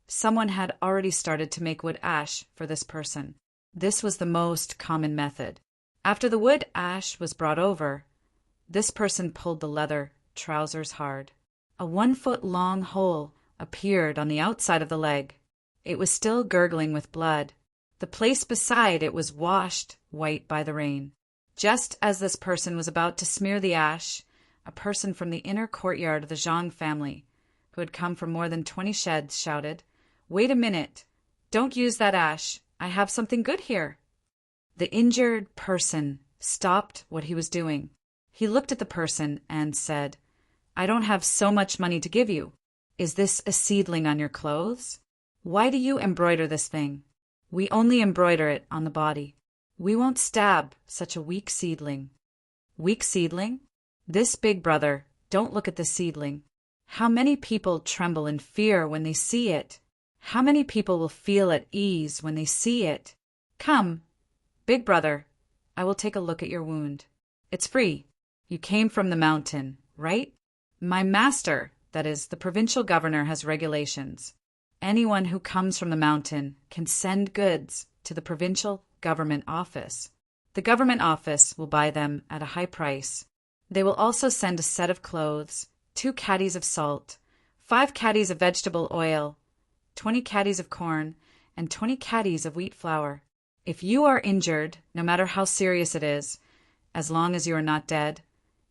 someone had already started to make wood ash for this person. This was the most common method. After the wood ash was brought over, this person pulled the leather trousers hard. A 1-foot-long hole appeared on the outside of the leg. It was still gurgling with blood. The place beside it was washed white by the rain. Just as this person was about to smear the ash, a person from the inner courtyard of the Zhang family, who had come from more than 20 sheds, shouted, "Wait a minute. Don't use that ash. I have something good here." The injured person stopped what he was doing. He looked at the person and said, "I don't have so much money to give you. Is this a seedling on your clothes? Why do you embroider this thing?" We only embroider it on the body. We won't stab such a weak seedling. Weak seedling? This big brother, don't look at the seedling. How many people tremble in fear when they see it? How many people will feel at ease when they see it? Come, big brother, I will take a look at your wound. It's free. You came from the mountain, right? My master, that is, the provincial governor, has regulations. Anyone who comes from the mountain can send goods to the provincial government office. The government office will buy them at a high price. They will also send a set of clothes, 2 caddies of salt, 5 caddies of vegetable oil, 20 caddies of corn, and 20 caddies of wheat flour. If you are injured, no matter how serious it is, as long as you are not dead,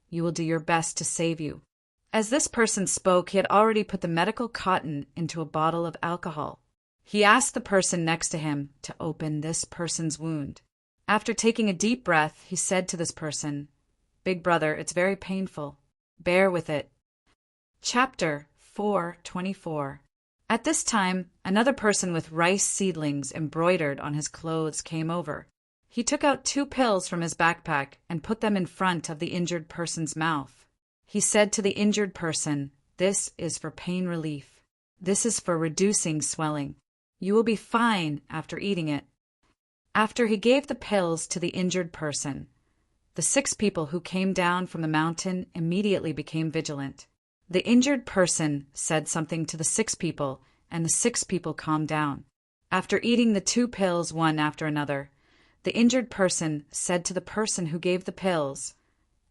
you will do your best to save you. As this person spoke, he had already put the medical cotton into a bottle of alcohol. He asked the person next to him to open this person's wound. After taking a deep breath, he said to this person, "Big brother, it's very painful. Bear with it." Chapter 4:24. At this time, another person with rice seedlings embroidered on his clothes came over. He took out 2 pills from his backpack and put them in front of the injured person's mouth. He said to the injured person, "This is for pain relief. This is for reducing swelling. You will be fine after eating it." After he gave the pills to the injured person, the 6 people who came down from the mountain immediately became vigilant. The injured person said something to the 6 people, and the 6 people calmed down. After eating the 2 pills one after another, the injured person said to the person who gave the pills,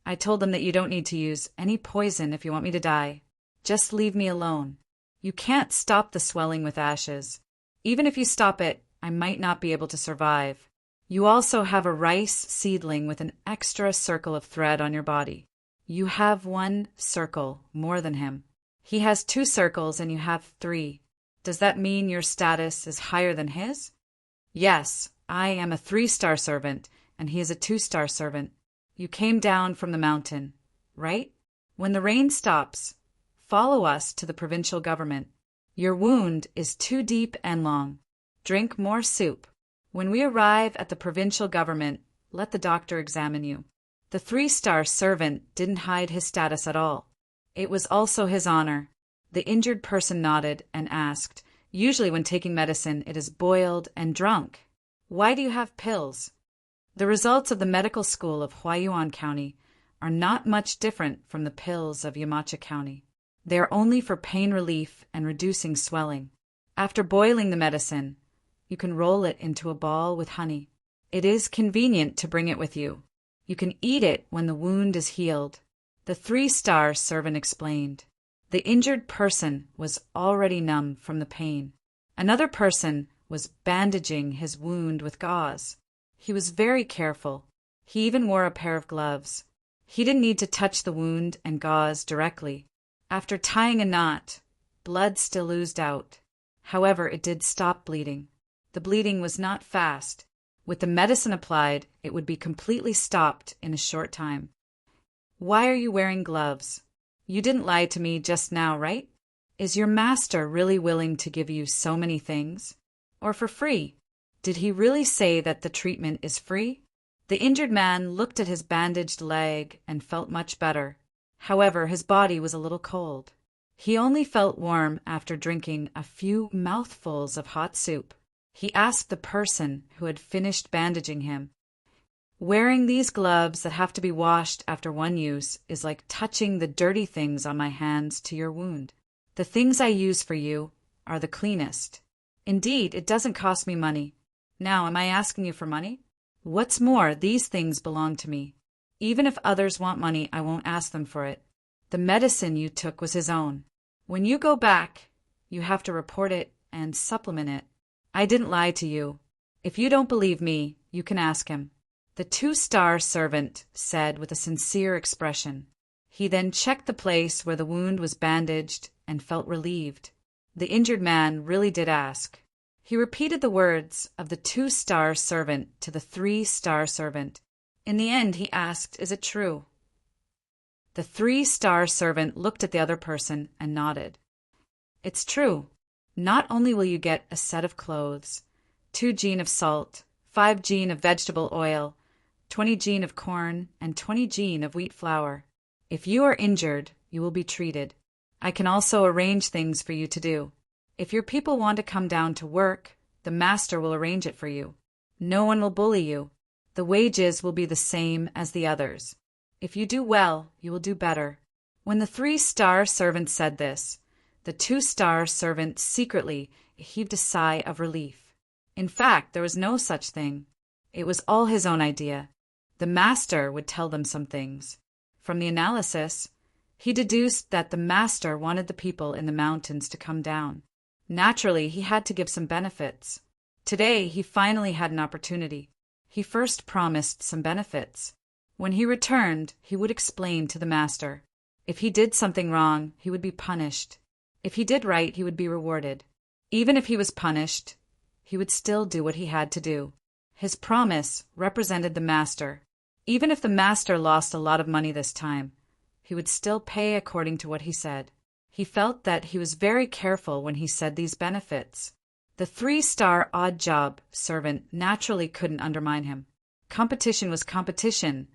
"I told them that you don't need to use any poison if you want me to die. Just leave me alone. You can't stop the swelling with ashes. Even if you stop it, I might not be able to survive. You also have a rice seedling with an extra circle of thread on your body. You have 1 circle more than him. He has 2 circles and you have 3. Does that mean your status is higher than his?" "Yes, I am a 3-star servant and he is a 2-star servant. You came down from the mountain, right? When the rain stops, follow us to the provincial government. Your wound is too deep and long. Drink more soup. When we arrive at the provincial government, let the doctor examine you." The 3-star servant didn't hide his status at all. It was also his honor. The injured person nodded and asked, "Usually when taking medicine, it is boiled and drunk. Why do you have pills?" The results of the medical school of Huayuan County are not much different from the pills of Yamacha County. They are only for pain relief and reducing swelling. After boiling the medicine, you can roll it into a ball with honey. It is convenient to bring it with you. You can eat it when the wound is healed. The 3-star servant explained. The injured person was already numb from the pain. Another person was bandaging his wound with gauze. He was very careful. He even wore a pair of gloves. He didn't need to touch the wound and gauze directly. After tying a knot, blood still oozed out. However, it did stop bleeding. The bleeding was not fast. With the medicine applied, it would be completely stopped in a short time. "Why are you wearing gloves? You didn't lie to me just now, right? Is your master really willing to give you so many things? Or for free? Did he really say that the treatment is free?" The injured man looked at his bandaged leg and felt much better. However, his body was a little cold. He only felt warm after drinking a few mouthfuls of hot soup. He asked the person who had finished bandaging him, "Wearing these gloves that have to be washed after one use is like touching the dirty things on my hands to your wound. The things I use for you are the cleanest. Indeed, it doesn't cost me money. Now, am I asking you for money? What's more, these things belong to me. Even if others want money, I won't ask them for it. The medicine you took was his own. When you go back, you have to report it and supplement it. I didn't lie to you. If you don't believe me, you can ask him." The 2-star servant said with a sincere expression. He then checked the place where the wound was bandaged and felt relieved. The injured man really did ask. He repeated the words of the 2-star servant to the 3-star servant. In the end, he asked, "Is it true?" The 3-star servant looked at the other person and nodded. "It's true. Not only will you get a set of clothes, 2 gin of salt, 5 gin of vegetable oil, 20 gin of corn, and 20 gin of wheat flour. If you are injured, you will be treated. I can also arrange things for you to do. If your people want to come down to work, the master will arrange it for you. No one will bully you. The wages will be the same as the others. If you do well, you will do better." When the 3-star servant said this, the 2-star servant secretly heaved a sigh of relief. In fact, there was no such thing. It was all his own idea. The master would tell them some things. From the analysis, he deduced that the master wanted the people in the mountains to come down. Naturally, he had to give some benefits. Today, he finally had an opportunity. He first promised some benefits. When he returned, he would explain to the master. If he did something wrong, he would be punished. If he did right, he would be rewarded. Even if he was punished, he would still do what he had to do. His promise represented the master. Even if the master lost a lot of money this time, he would still pay according to what he said. He felt that he was very careful when he said these benefits. The 3-star odd job servant naturally couldn't undermine him. Competition was competition,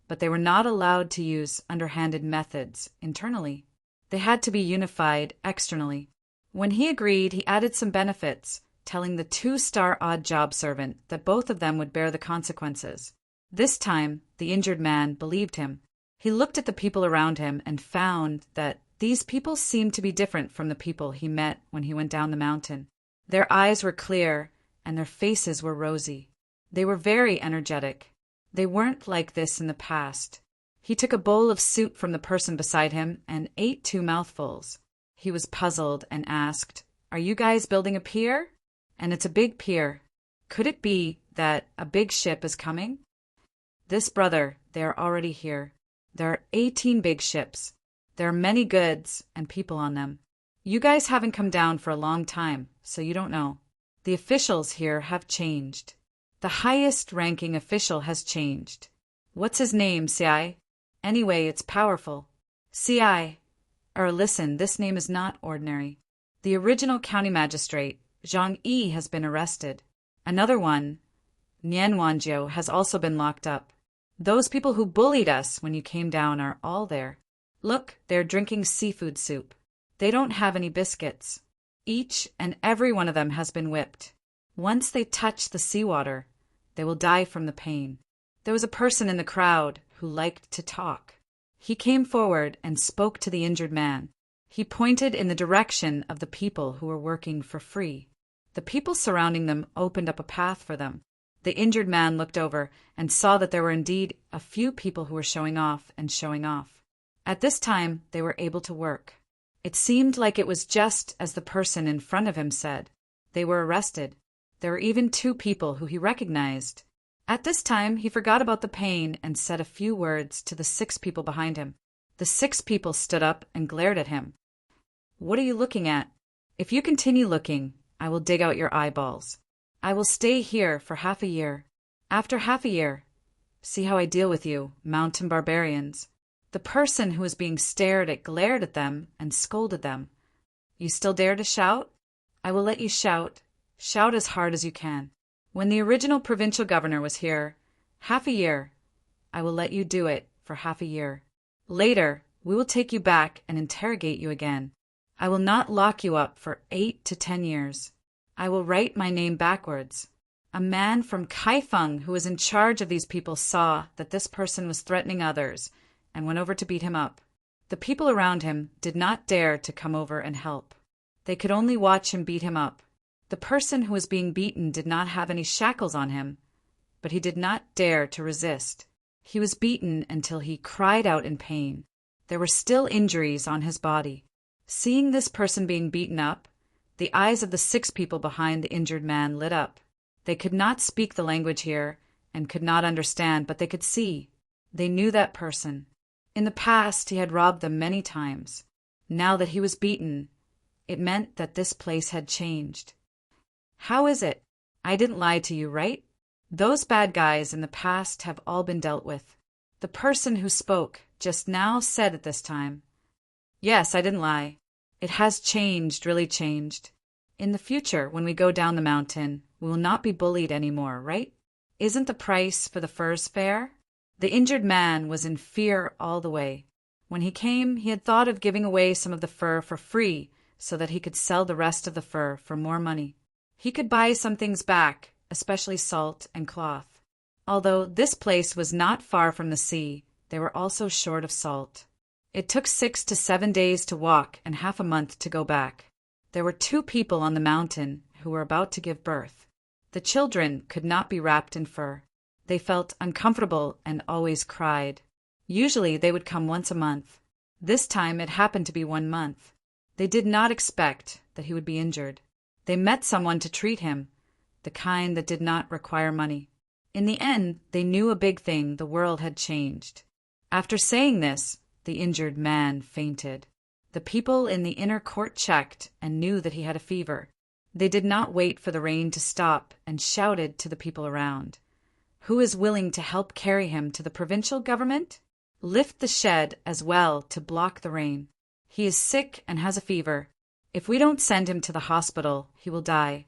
but they were not allowed to use underhanded methods internally. They had to be unified externally. When he agreed, he added some benefits, telling the 2-star odd job servant that both of them would bear the consequences. This time, the injured man believed him. He looked at the people around him and found that these people seemed to be different from the people he met when he went down the mountain. Their eyes were clear, and their faces were rosy. They were very energetic. They weren't like this in the past. He took a bowl of soup from the person beside him and ate 2 mouthfuls. He was puzzled and asked, "Are you guys building a pier?" "And it's a big pier. Could it be that a big ship is coming?" "This brother, they are already here. There are 18 big ships. There are many goods and people on them. You guys haven't come down for a long time, so you don't know. The officials here have changed. The highest ranking official has changed. What's his name, CI? Anyway, it's powerful. CI. Listen, this name is not ordinary. The original county magistrate, Zhang Yi, has been arrested. Another one, Nian Wanjiu, has also been locked up. Those people who bullied us when you came down are all there. Look, they're drinking seafood soup. They don't have any biscuits. Each and every one of them has been whipped. Once they touch the seawater, they will die from the pain. There was a person in the crowd who liked to talk. He came forward and spoke to the injured man. He pointed in the direction of the people who were working for free. The people surrounding them opened up a path for them. The injured man looked over and saw that there were indeed a few people who were showing off and showing off. At this time, they were able to work. It seemed like it was just as the person in front of him said. They were arrested. There were even 2 people who he recognized. At this time, he forgot about the pain and said a few words to the 6 people behind him. The 6 people stood up and glared at him. "What are you looking at? If you continue looking, I will dig out your eyeballs. I will stay here for half a year. After half a year, see how I deal with you, mountain barbarians." The person who was being stared at glared at them and scolded them. "You still dare to shout? I will let you shout. Shout as hard as you can. When the original provincial governor was here, half a year, I will let you do it for half a year. Later, we will take you back and interrogate you again. I will not lock you up for 8 to 10 years. I will write my name backwards." A man from Kaifeng who was in charge of these people saw that this person was threatening others and went over to beat him up. The people around him did not dare to come over and help. They could only watch him beat him up. The person who was being beaten did not have any shackles on him, but he did not dare to resist. He was beaten until he cried out in pain. There were still injuries on his body. Seeing this person being beaten up, the eyes of the 6 people behind the injured man lit up. They could not speak the language here and could not understand, but they could see. They knew that person. In the past, he had robbed them many times. Now that he was beaten, it meant that this place had changed. "How is it? I didn't lie to you, right? Those bad guys in the past have all been dealt with." The person who spoke just now said at this time, "Yes, I didn't lie. It has changed, really changed. In the future, when we go down the mountain, we will not be bullied anymore, right? Isn't the price for the furs fair? The injured man was in fear all the way. When he came, he had thought of giving away some of the fur for free so that he could sell the rest of the fur for more money. He could buy some things back, especially salt and cloth. Although this place was not far from the sea, they were also short of salt. It took 6 to 7 days to walk and half a month to go back. There were 2 people on the mountain who were about to give birth. The children could not be wrapped in fur. They felt uncomfortable and always cried. Usually they would come once a month. This time it happened to be 1 month. They did not expect that he would be injured. They met someone to treat him, the kind that did not require money. In the end, they knew a big thing: the world had changed. After saying this, the injured man fainted. The people in the inner court checked and knew that he had a fever. They did not wait for the rain to stop and shouted to the people around. Who is willing to help carry him to the provincial government? Lift the shed as well to block the rain. He is sick and has a fever. If we don't send him to the hospital, he will die.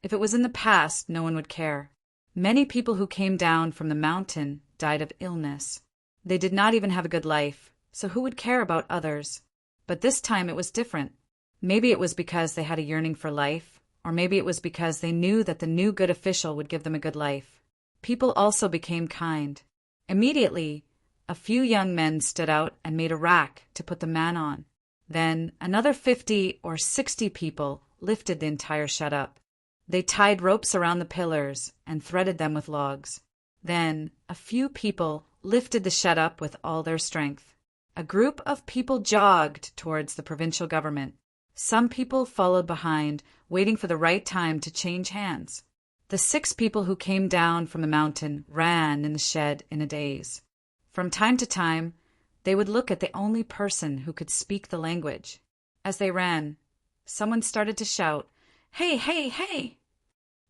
If it was in the past, no one would care. Many people who came down from the mountain died of illness. They did not even have a good life, so who would care about others? But this time it was different. Maybe it was because they had a yearning for life, or maybe it was because they knew that the new good official would give them a good life. People also became kind. Immediately, a few young men stood out and made a rack to put the man on. Then another 50 or 60 people lifted the entire shed up. They tied ropes around the pillars and threaded them with logs. Then a few people lifted the shed up with all their strength. A group of people jogged towards the provincial government. Some people followed behind, waiting for the right time to change hands. The 6 people who came down from the mountain ran in the shed in a daze. From time to time, they would look at the only person who could speak the language. As they ran, someone started to shout, "Hey, hey, hey!"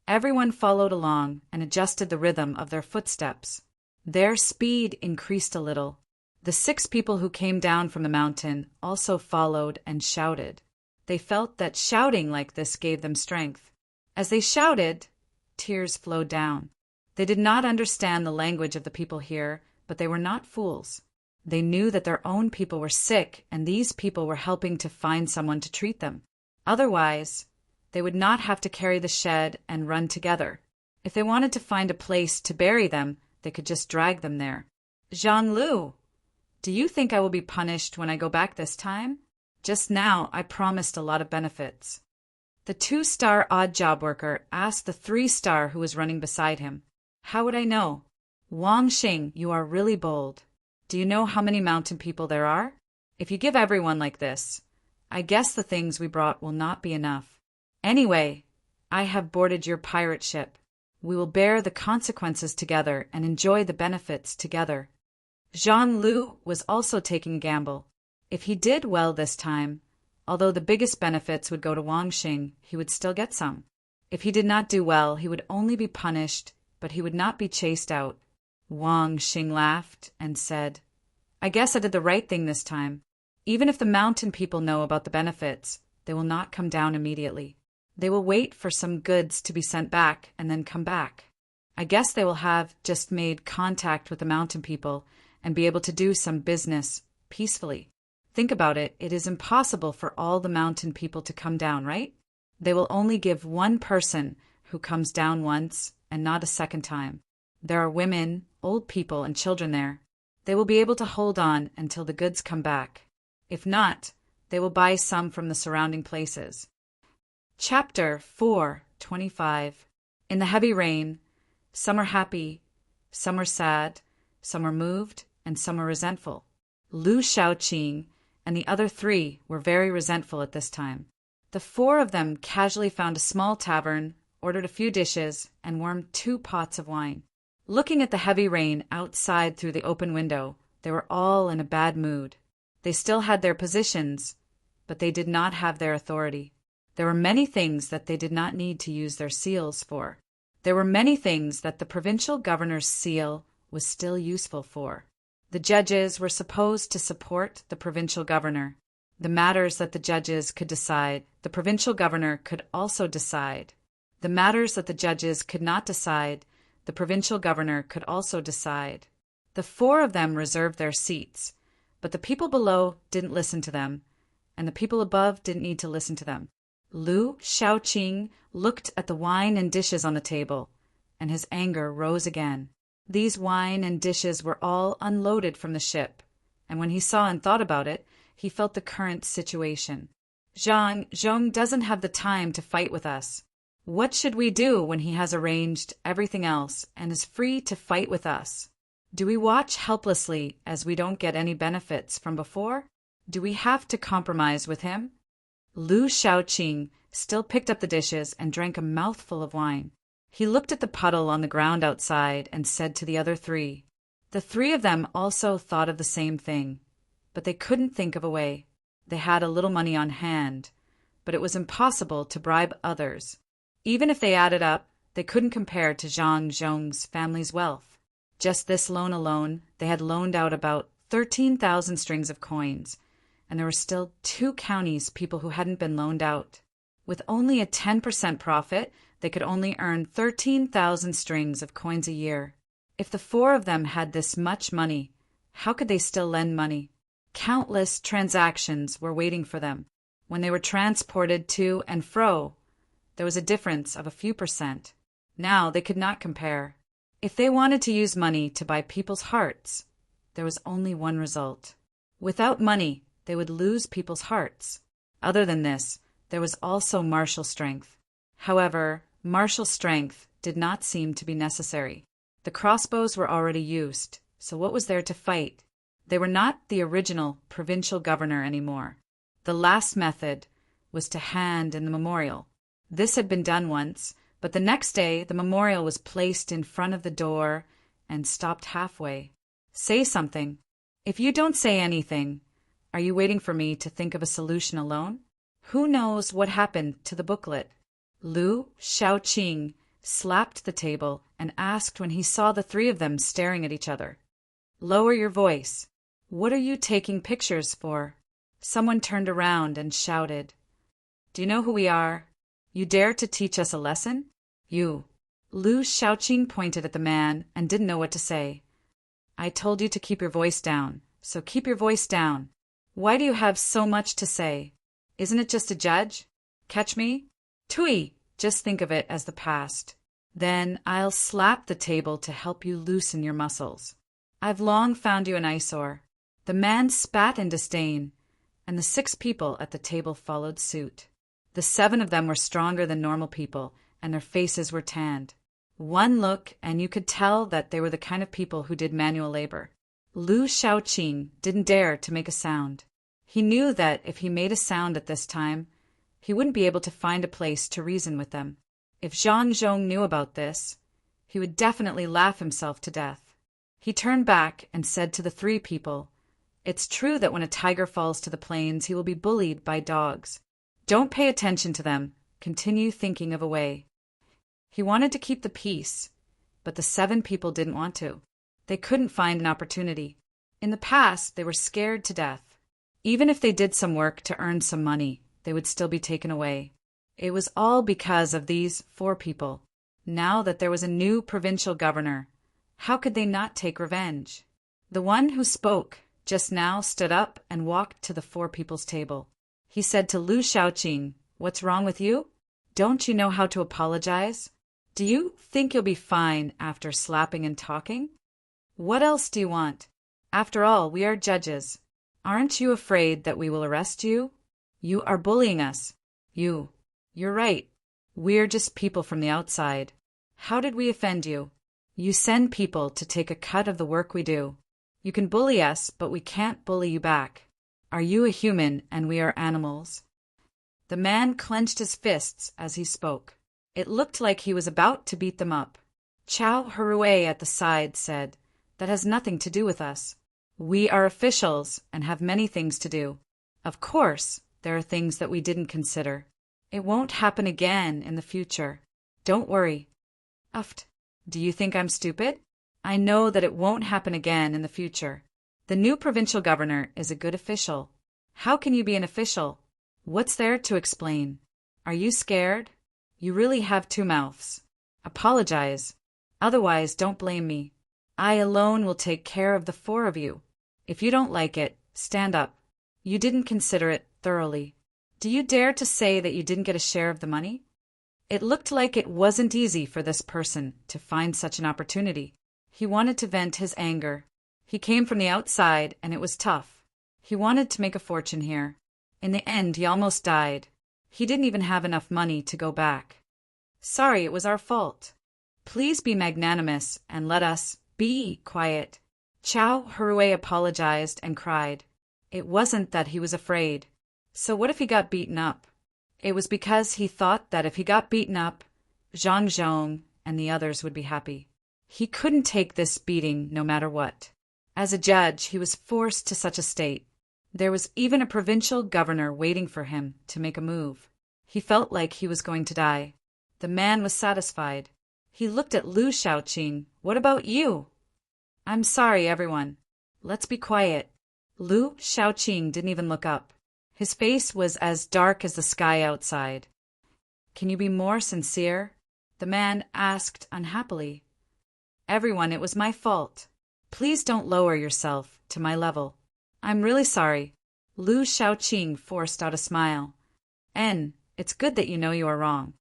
Everyone followed along and adjusted the rhythm of their footsteps. Their speed increased a little. The 6 people who came down from the mountain also followed and shouted. They felt that shouting like this gave them strength. As they shouted, tears flowed down. They did not understand the language of the people here, but they were not fools. They knew that their own people were sick, and these people were helping to find someone to treat them. Otherwise, they would not have to carry the shed and run together. If they wanted to find a place to bury them, they could just drag them there. "Jean-Loup, do you think I will be punished when I go back this time? Just now I promised a lot of benefits." The 2-star odd job worker asked the 3-star who was running beside him, "How would I know?" "Wang Xing, you are really bold. Do you know how many mountain people there are? If you give everyone like this, I guess the things we brought will not be enough. Anyway, I have boarded your pirate ship. We will bear the consequences together and enjoy the benefits together." Jean-Loup was also taking a gamble. If he did well this time, although the biggest benefits would go to Wang Xing, he would still get some. If he did not do well, he would only be punished, but he would not be chased out. Wang Xing laughed and said, "I guess I did the right thing this time. Even if the mountain people know about the benefits, they will not come down immediately. They will wait for some goods to be sent back and then come back. I guess they will have just made contact with the mountain people and be able to do some business peacefully. Think about it, it is impossible for all the mountain people to come down, right? They will only give one person who comes down once and not a second time. There are women, old people, and children there. They will be able to hold on until the goods come back. If not, they will buy some from the surrounding places." Chapter 4:25. In the heavy rain, some are happy, some are sad, some are moved, and some are resentful. Lu Shaoqing and the other 3 were very resentful at this time. The 4 of them casually found a small tavern, ordered a few dishes, and warmed 2 pots of wine. Looking at the heavy rain outside through the open window, they were all in a bad mood. They still had their positions, but they did not have their authority. There were many things that they did not need to use their seals for. There were many things that the provincial governor's seal was still useful for. The judges were supposed to support the provincial governor. The matters that the judges could decide, the provincial governor could also decide. The matters that the judges could not decide, the provincial governor could also decide. The four of them reserved their seats, but the people below didn't listen to them, and the people above didn't need to listen to them. Lu Shaoqing looked at the wine and dishes on the table, and his anger rose again. These wine and dishes were all unloaded from the ship, and when he saw and thought about it, he felt the current situation. Zhang Zhong doesn't have the time to fight with us. What should we do when he has arranged everything else and is free to fight with us? Do we watch helplessly as we don't get any benefits from before? Do we have to compromise with him? Lu Shaoqing still picked up the dishes and drank a mouthful of wine. He looked at the puddle on the ground outside and said to the other three. The three of them also thought of the same thing, but they couldn't think of a way. They had a little money on hand, but it was impossible to bribe others. Even if they added up, they couldn't compare to Zhang Zhong's family's wealth. Just this loan alone, they had loaned out about 13,000 strings of coins, and there were still 2 counties people who hadn't been loaned out. With only a 10% profit, they could only earn 13,000 strings of coins a year. If the 4 of them had this much money, how could they still lend money? Countless transactions were waiting for them. When they were transported to and fro, there was a difference of a few percent. Now they could not compare. If they wanted to use money to buy people's hearts, there was only one result. Without money, they would lose people's hearts. Other than this, there was also martial strength. However, martial strength did not seem to be necessary. The crossbows were already used, so what was there to fight? They were not the original provincial governor anymore. The last method was to hand in the memorial. This had been done once, but the next day the memorial was placed in front of the door and stopped halfway. Say something. If you don't say anything, are you waiting for me to think of a solution alone? Who knows what happened to the booklet? Lu Shaoqing slapped the table and asked when he saw the 3 of them staring at each other. Lower your voice. What are you taking pictures for? Someone turned around and shouted. Do you know who we are? You dare to teach us a lesson? You. Lu Shaoqing pointed at the man and didn't know what to say. I told you to keep your voice down, so keep your voice down. Why do you have so much to say? Isn't it just a judge? Catch me? Tui, just think of it as the past. Then I'll slap the table to help you loosen your muscles. I've long found you an eyesore. The man spat in disdain, and the 6 people at the table followed suit. The 7 of them were stronger than normal people, and their faces were tanned. One look, and you could tell that they were the kind of people who did manual labor. Lu Shaoqing didn't dare to make a sound. He knew that if he made a sound at this time, he wouldn't be able to find a place to reason with them. If Zhang Zhong knew about this, he would definitely laugh himself to death. He turned back and said to the 3 people, It's true that when a tiger falls to the plains, he will be bullied by dogs. Don't pay attention to them. Continue thinking of a way. He wanted to keep the peace, but the 7 people didn't want to. They couldn't find an opportunity. In the past, they were scared to death. Even if they did some work to earn some money, they would still be taken away. It was all because of these 4 people. Now that there was a new provincial governor, how could they not take revenge? The one who spoke just now stood up and walked to the 4 people's table. He said to Lu Shaoqing, What's wrong with you? Don't you know how to apologize? Do you think you'll be fine after slapping and talking? What else do you want? After all, we are judges. Aren't you afraid that we will arrest you? You are bullying us. You're right. We're just people from the outside. How did we offend you? You send people to take a cut of the work we do. You can bully us, but we can't bully you back. Are you a human and we are animals? The man clenched his fists as he spoke. It looked like he was about to beat them up. Chow Harue at the side said, That has nothing to do with us. We are officials and have many things to do. Of course, there are things that we didn't consider. It won't happen again in the future. Don't worry. Uft. Do you think I'm stupid? I know that it won't happen again in the future. The new provincial governor is a good official. How can you be an official? What's there to explain? Are you scared? You really have two mouths. Apologize. Otherwise, don't blame me. I alone will take care of the four of you. If you don't like it, stand up. You didn't consider it thoroughly. Do you dare to say that you didn't get a share of the money? It looked like it wasn't easy for this person to find such an opportunity. He wanted to vent his anger. He came from the outside, and it was tough. He wanted to make a fortune here. In the end, he almost died. He didn't even have enough money to go back. Sorry, it was our fault. Please be magnanimous and let us be quiet. Chow Hurue apologized and cried. It wasn't that he was afraid. So what if he got beaten up? It was because he thought that if he got beaten up, Zhang Zhong and the others would be happy. He couldn't take this beating no matter what. As a judge, he was forced to such a state. There was even a provincial governor waiting for him to make a move. He felt like he was going to die. The man was satisfied. He looked at Lu Shaoqing. What about you? I'm sorry, everyone. Let's be quiet. Lu Shaoqing didn't even look up. His face was as dark as the sky outside. Can you be more sincere? The man asked unhappily. Everyone, it was my fault. Please don't lower yourself to my level. I'm really sorry. Lu Shaoqing forced out a smile. It's good that you know you are wrong.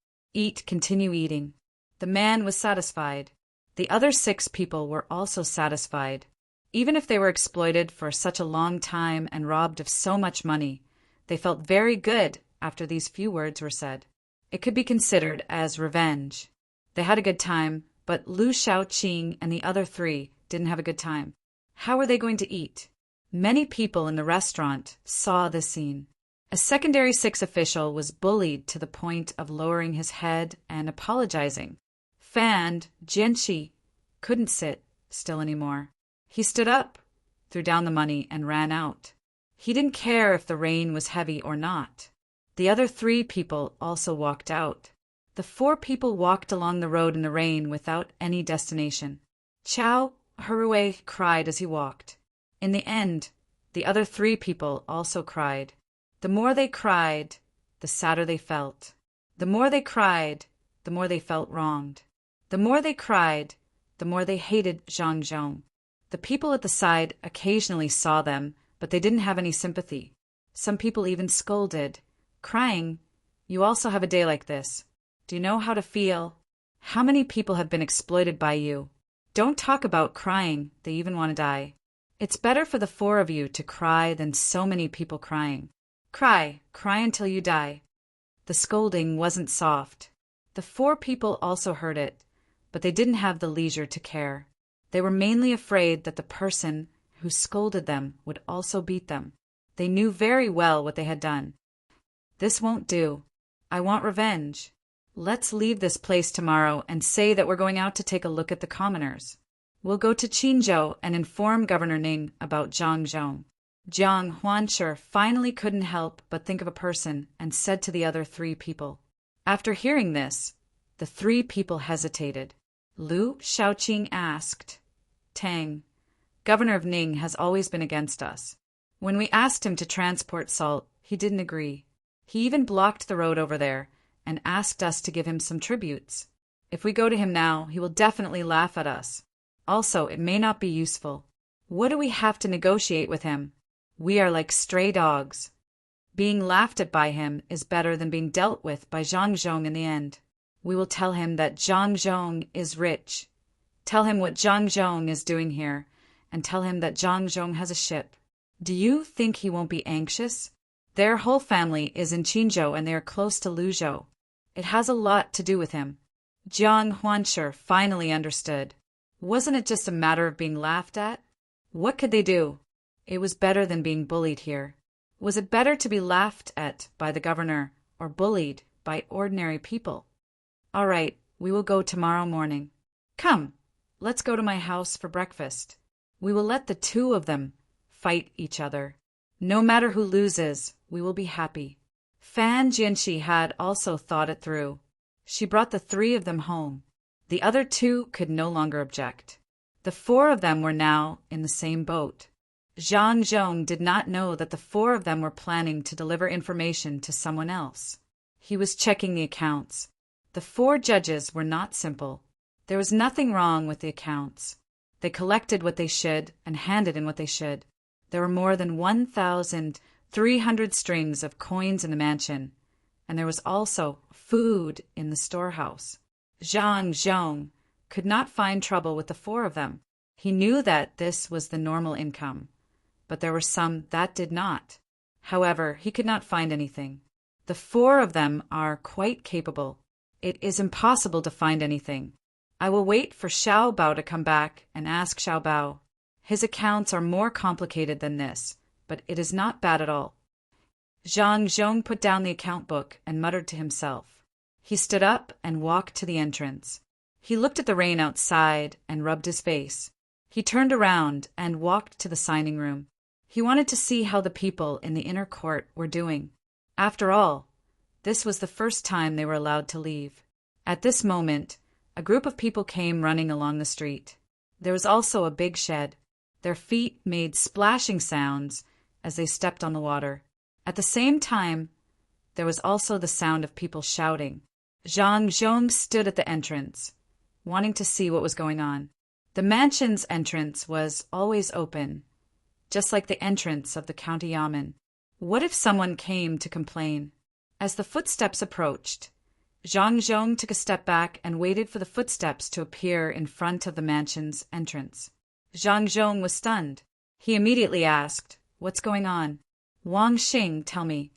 Continue eating. The man was satisfied. The other 6 people were also satisfied. Even if they were exploited for such a long time and robbed of so much money, they felt very good after these few words were said. It could be considered as revenge. They had a good time, but Lu Shaoqing and the other 3 didn't have a good time. How were they going to eat? Many people in the restaurant saw this scene. A secondary 6 official was bullied to the point of lowering his head and apologizing. Fan Jianxi couldn't sit still anymore. He stood up, threw down the money, and ran out. He didn't care if the rain was heavy or not. The other 3 people also walked out. The 4 people walked along the road in the rain without any destination. Chow Hurue cried as he walked. In the end, the other 3 people also cried. The more they cried, the sadder they felt. The more they cried, the more they felt wronged. The more they cried, the more they hated Zhang Zhong. The people at the side occasionally saw them, but they didn't have any sympathy. Some people even scolded, crying, "You also have a day like this. Do you know how to feel? How many people have been exploited by you? Don't talk about crying, they even want to die. It's better for the 4 of you to cry than so many people crying. Cry until you die." The scolding wasn't soft. The 4 people also heard it, but they didn't have the leisure to care. They were mainly afraid that the person who scolded them would also beat them. They knew very well what they had done. This won't do. I want revenge. Let's leave this place tomorrow and say that we're going out to take a look at the commoners. We'll go to Qinzhou and inform Governor Ning about Zhang Zhong. Jiang Huanshe finally couldn't help but think of a person and said to the other 3 people. After hearing this, the 3 people hesitated. Lu Shaoqing asked, Tang, Governor of Ning has always been against us. When we asked him to transport salt, he didn't agree. He even blocked the road over there and asked us to give him some tributes. If we go to him now, he will definitely laugh at us. Also, it may not be useful. What do we have to negotiate with him? We are like stray dogs. Being laughed at by him is better than being dealt with by Zhang Zhong in the end. We will tell him that Zhang Zhong is rich. Tell him what Zhang Zhong is doing here, and tell him that Zhang Zhong has a ship. Do you think he won't be anxious? Their whole family is in Qinzhou and they are close to Luzhou. It has a lot to do with him. Jiang Huanshe finally understood. Wasn't it just a matter of being laughed at? What could they do? It was better than being bullied here. Was it better to be laughed at by the governor or bullied by ordinary people? All right, we will go tomorrow morning. Come, let's go to my house for breakfast. We will let the 2 of them fight each other. No matter who loses, we will be happy. Fan Jianxi had also thought it through. She brought the 3 of them home. The other 2 could no longer object. The 4 of them were now in the same boat. Zhang Zhong did not know that the four of them were planning to deliver information to someone else. He was checking the accounts. The four judges were not simple. There was nothing wrong with the accounts. They collected what they should and handed in what they should. There were more than 1,300 strings of coins in the mansion, and there was also food in the storehouse. Zhang Zhong could not find trouble with the four of them. He knew that this was the normal income, but there were some that did not. However, he could not find anything. The four of them are quite capable. It is impossible to find anything. I will wait for Xiao Bao to come back and ask Xiao Bao. His accounts are more complicated than this, but it is not bad at all. Zhang Zhong put down the account book and muttered to himself. He stood up and walked to the entrance. He looked at the rain outside and rubbed his face. He turned around and walked to the signing room. He wanted to see how the people in the inner court were doing. After all, this was the first time they were allowed to leave. At this moment, a group of people came running along the street. There was also a big shed. Their feet made splashing sounds as they stepped on the water. At the same time, there was also the sound of people shouting. Zhang Zhong stood at the entrance, wanting to see what was going on. The mansion's entrance was always open, just like the entrance of the county yamen. What if someone came to complain? As the footsteps approached, Zhang Zhong took a step back and waited for the footsteps to appear in front of the mansion's entrance. Zhang Zhong was stunned. He immediately asked, "What's going on?" "Wang Xing, tell me."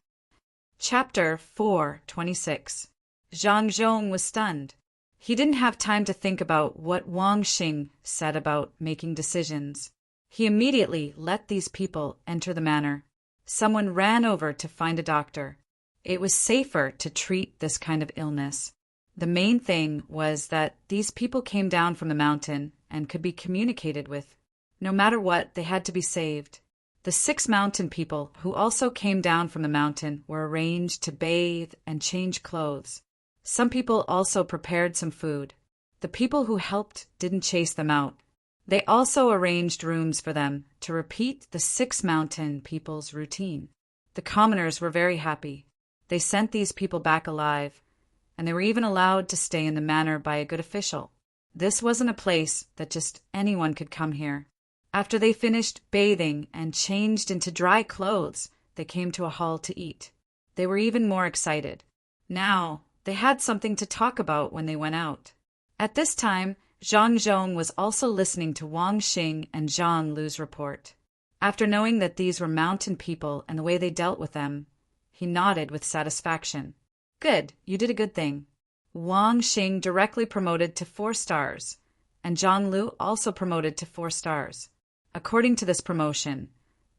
Chapter 4:26. Zhang Zhong was stunned. He didn't have time to think about what Wang Xing said about making decisions. He immediately let these people enter the manor. Someone ran over to find a doctor. It was safer to treat this kind of illness. The main thing was that these people came down from the mountain and could be communicated with. No matter what, they had to be saved. The 6 mountain people who also came down from the mountain were arranged to bathe and change clothes. Some people also prepared some food. The people who helped didn't chase them out. They also arranged rooms for them to repeat the 6 mountain people's routine. The commoners were very happy. They sent these people back alive, and they were even allowed to stay in the manor by a good official. This wasn't a place that just anyone could come here. After they finished bathing and changed into dry clothes, they came to a hall to eat. They were even more excited. Now, they had something to talk about when they went out. At this time, Zhang Zhong was also listening to Wang Xing and Zhang Lu's report. After knowing that these were mountain people and the way they dealt with them, he nodded with satisfaction. "Good, you did a good thing." Wang Xing directly promoted to 4 stars, and Zhang Lu also promoted to 4 stars. According to this promotion,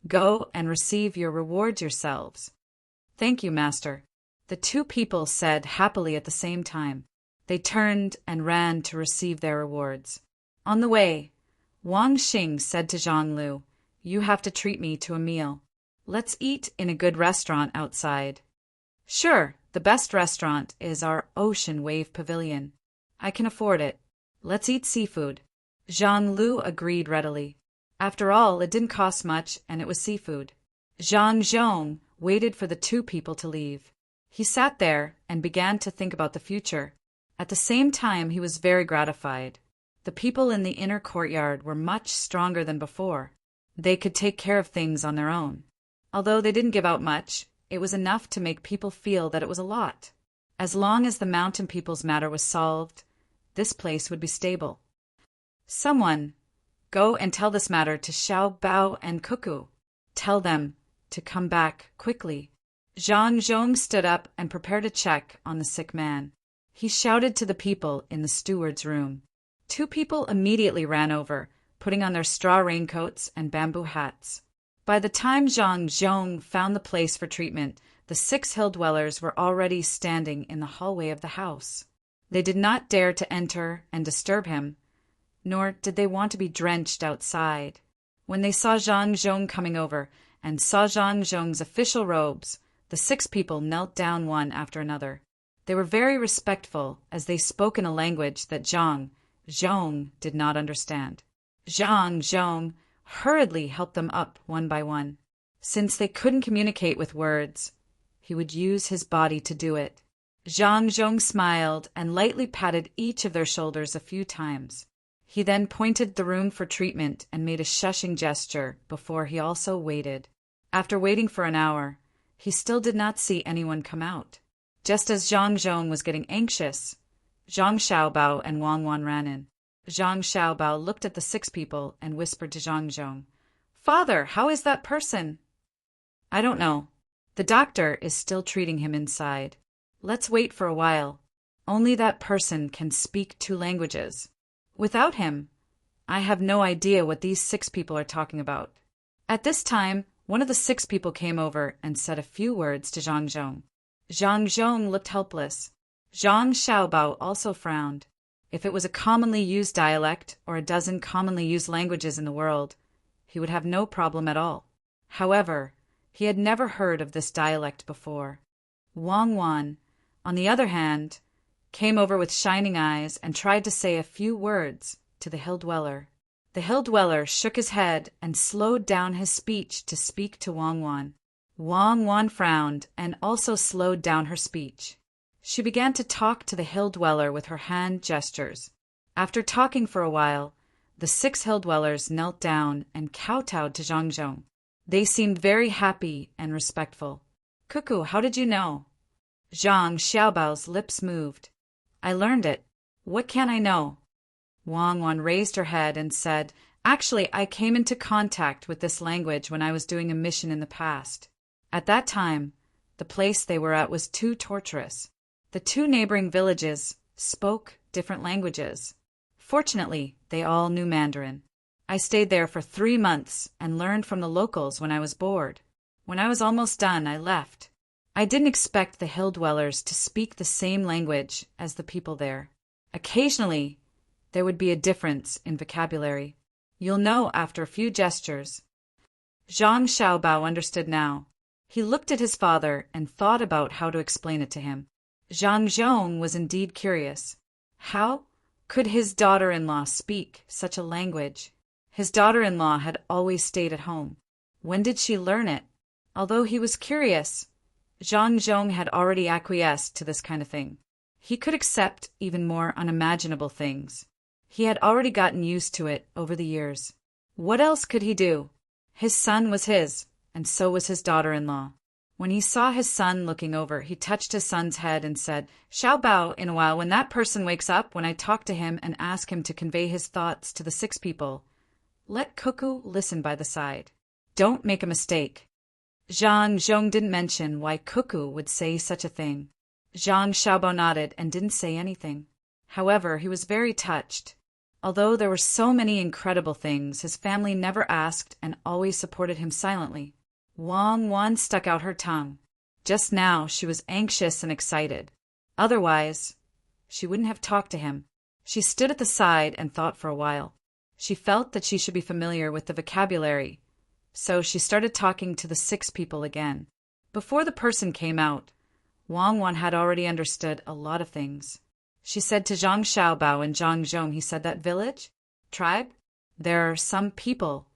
go and receive your rewards yourselves. "Thank you, Master," the 2 people said happily at the same time. They turned and ran to receive their rewards. On the way, Wang Xing said to Zhang Lu, "You have to treat me to a meal. Let's eat in a good restaurant outside." "Sure, the best restaurant is our Ocean Wave Pavilion. I can afford it. Let's eat seafood." Zhang Lu agreed readily. After all, it didn't cost much, and it was seafood. Zhang Zhong waited for the 2 people to leave. He sat there and began to think about the future. At the same time, he was very gratified. The people in the inner courtyard were much stronger than before. They could take care of things on their own. Although they didn't give out much, it was enough to make people feel that it was a lot. As long as the mountain people's matter was solved, this place would be stable. "Someone, go and tell this matter to Xiao Bao and Cuckoo. Tell them to come back quickly." Zhang Zhong stood up and prepared a check on the sick man. He shouted to the people in the steward's room. 2 people immediately ran over, putting on their straw raincoats and bamboo hats. By the time Zhang Zhong found the place for treatment, the 6 hill dwellers were already standing in the hallway of the house. They did not dare to enter and disturb him, nor did they want to be drenched outside. When they saw Zhang Zhong coming over and saw Zhang Zhong's official robes, the 6 people knelt down one after another. They were very respectful as they spoke in a language that Zhang Zhong did not understand. Zhang Zhong hurriedly helped them up one by one. Since they couldn't communicate with words, he would use his body to do it. Zhang Zhong smiled and lightly patted each of their shoulders a few times. He then pointed the room for treatment and made a shushing gesture before he also waited. After waiting for an hour, he still did not see anyone come out. Just as Zhang Zhong was getting anxious, Zhang Xiaobao and Wang Wan ran in. Zhang Xiaobao looked at the 6 people and whispered to Zhang Zhong, "Father, how is that person?" "I don't know. The doctor is still treating him inside. Let's wait for a while. Only that person can speak 2 languages. Without him, I have no idea what these 6 people are talking about." At this time, one of the 6 people came over and said a few words to Zhang Zhong. Zhang Zhong looked helpless. Zhang Xiaobao also frowned. If it was a commonly used dialect or a dozen commonly used languages in the world, he would have no problem at all. However, he had never heard of this dialect before. Wang Wan, on the other hand, came over with shining eyes and tried to say a few words to the hill dweller. The hill dweller shook his head and slowed down his speech to speak to Wang Wan. Wang Wan frowned and also slowed down her speech. She began to talk to the hill dweller with her hand gestures. After talking for a while, the 6 hill dwellers knelt down and kowtowed to Zhang Zhong. They seemed very happy and respectful. "Cuckoo, how did you know?" Zhang Xiaobao's lips moved. "I learned it. What can I know?" Wang Wan raised her head and said, "Actually, I came into contact with this language when I was doing a mission in the past. At that time, the place they were at was too torturous. The 2 neighboring villages spoke different languages. Fortunately, they all knew Mandarin. I stayed there for 3 months and learned from the locals when I was bored. When I was almost done, I left. I didn't expect the hill dwellers to speak the same language as the people there. Occasionally, there would be a difference in vocabulary. You'll know after a few gestures." Zhang Xiaobao understood now. He looked at his father and thought about how to explain it to him. Zhang Zhong was indeed curious. How could his daughter-in-law speak such a language? His daughter-in-law had always stayed at home. When did she learn it? Although he was curious, Zhang Zhong had already acquiesced to this kind of thing. He could accept even more unimaginable things. He had already gotten used to it over the years. What else could he do? His son was his, and so was his daughter-in-law. When he saw his son looking over, he touched his son's head and said, "Xiaobao, in a while, when that person wakes up, when I talk to him and ask him to convey his thoughts to the 6 people, let Cuckoo listen by the side. Don't make a mistake." Zhang Zhong didn't mention why Cuckoo would say such a thing. Zhang Xiaobao nodded and didn't say anything. However, he was very touched. Although there were so many incredible things, his family never asked and always supported him silently. Wang Wan stuck out her tongue. Just now she was anxious and excited. Otherwise, she wouldn't have talked to him. She stood at the side and thought for a while. She felt that she should be familiar with the vocabulary, so she started talking to the 6 people again. Before the person came out, Wang Wan had already understood a lot of things. She said to Zhang Xiaobao and Zhang Zhong, he said, "That village? Tribe? There are some people,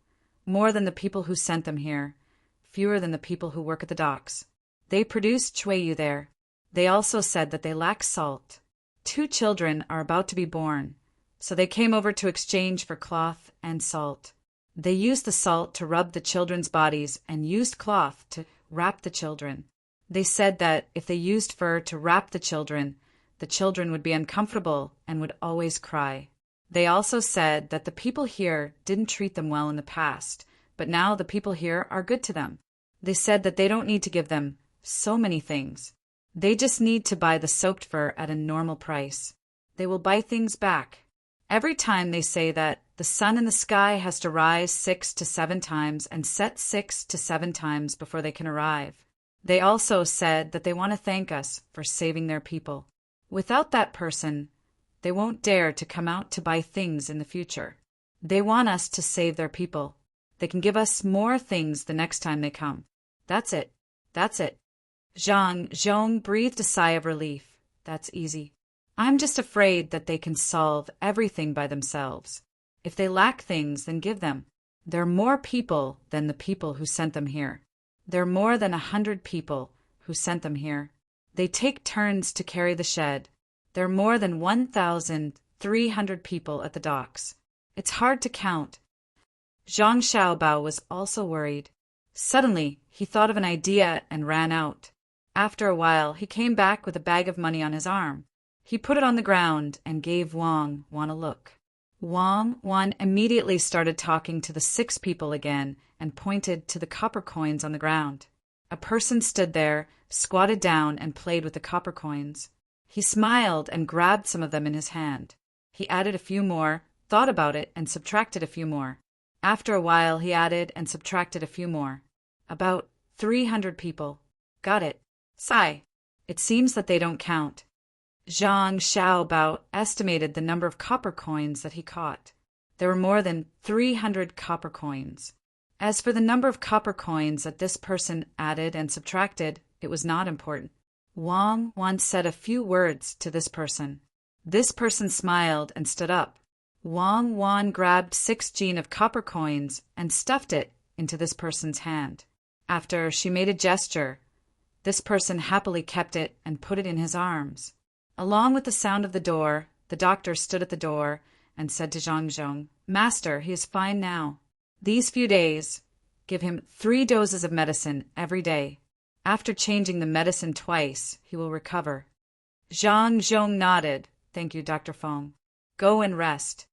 more than the people who sent them here, fewer than the people who work at the docks. They produce chuiyu there. They also said that they lack salt. 2 children are about to be born, so they came over to exchange for cloth and salt. They used the salt to rub the children's bodies and used cloth to wrap the children. They said that if they used fur to wrap the children would be uncomfortable and would always cry. They also said that the people here didn't treat them well in the past, but now the people here are good to them. They said that they don't need to give them so many things. They just need to buy the soaked fur at a normal price. They will buy things back. Every time they say that the sun in the sky has to rise 6 to 7 times and set 6 to 7 times before they can arrive. They also said that they want to thank us for saving their people. Without that person, they won't dare to come out to buy things in the future. They want us to save their people. They can give us more things the next time they come. That's it. That's it." Zhang Zhong breathed a sigh of relief. "That's easy. I'm just afraid that they can solve everything by themselves. If they lack things, then give them. There are more people than the people who sent them here. There are more than 100 people who sent them here. They take turns to carry the shed. There are more than 1,300 people at the docks. It's hard to count. Zhang Xiaobao was also worried. Suddenly, he thought of an idea and ran out. After a while, he came back with a bag of money on his arm. He put it on the ground and gave Wang Wan a look. Wang Wan immediately started talking to the 6 people again and pointed to the copper coins on the ground. A person stood there, squatted down, and played with the copper coins. He smiled and grabbed some of them in his hand. He added a few more, thought about it, and subtracted a few more. After a while, he added and subtracted a few more. About 300 people. Got it. Sigh. It seems that they don't count. Zhang Xiaobao estimated the number of copper coins that he caught. There were more than 300 copper coins. As for the number of copper coins that this person added and subtracted, it was not important. Wang Wan said a few words to this person. This person smiled and stood up. Wang Wan grabbed 6 Jin of copper coins and stuffed it into this person's hand. After she made a gesture, this person happily kept it and put it in his arms. Along with the sound of the door, the doctor stood at the door and said to Zhang Zhong, "Master, he is fine now. These few days, give him 3 doses of medicine every day. After changing the medicine twice, he will recover." Zhang Zhong nodded. "Thank you, Dr. Feng. Go and rest."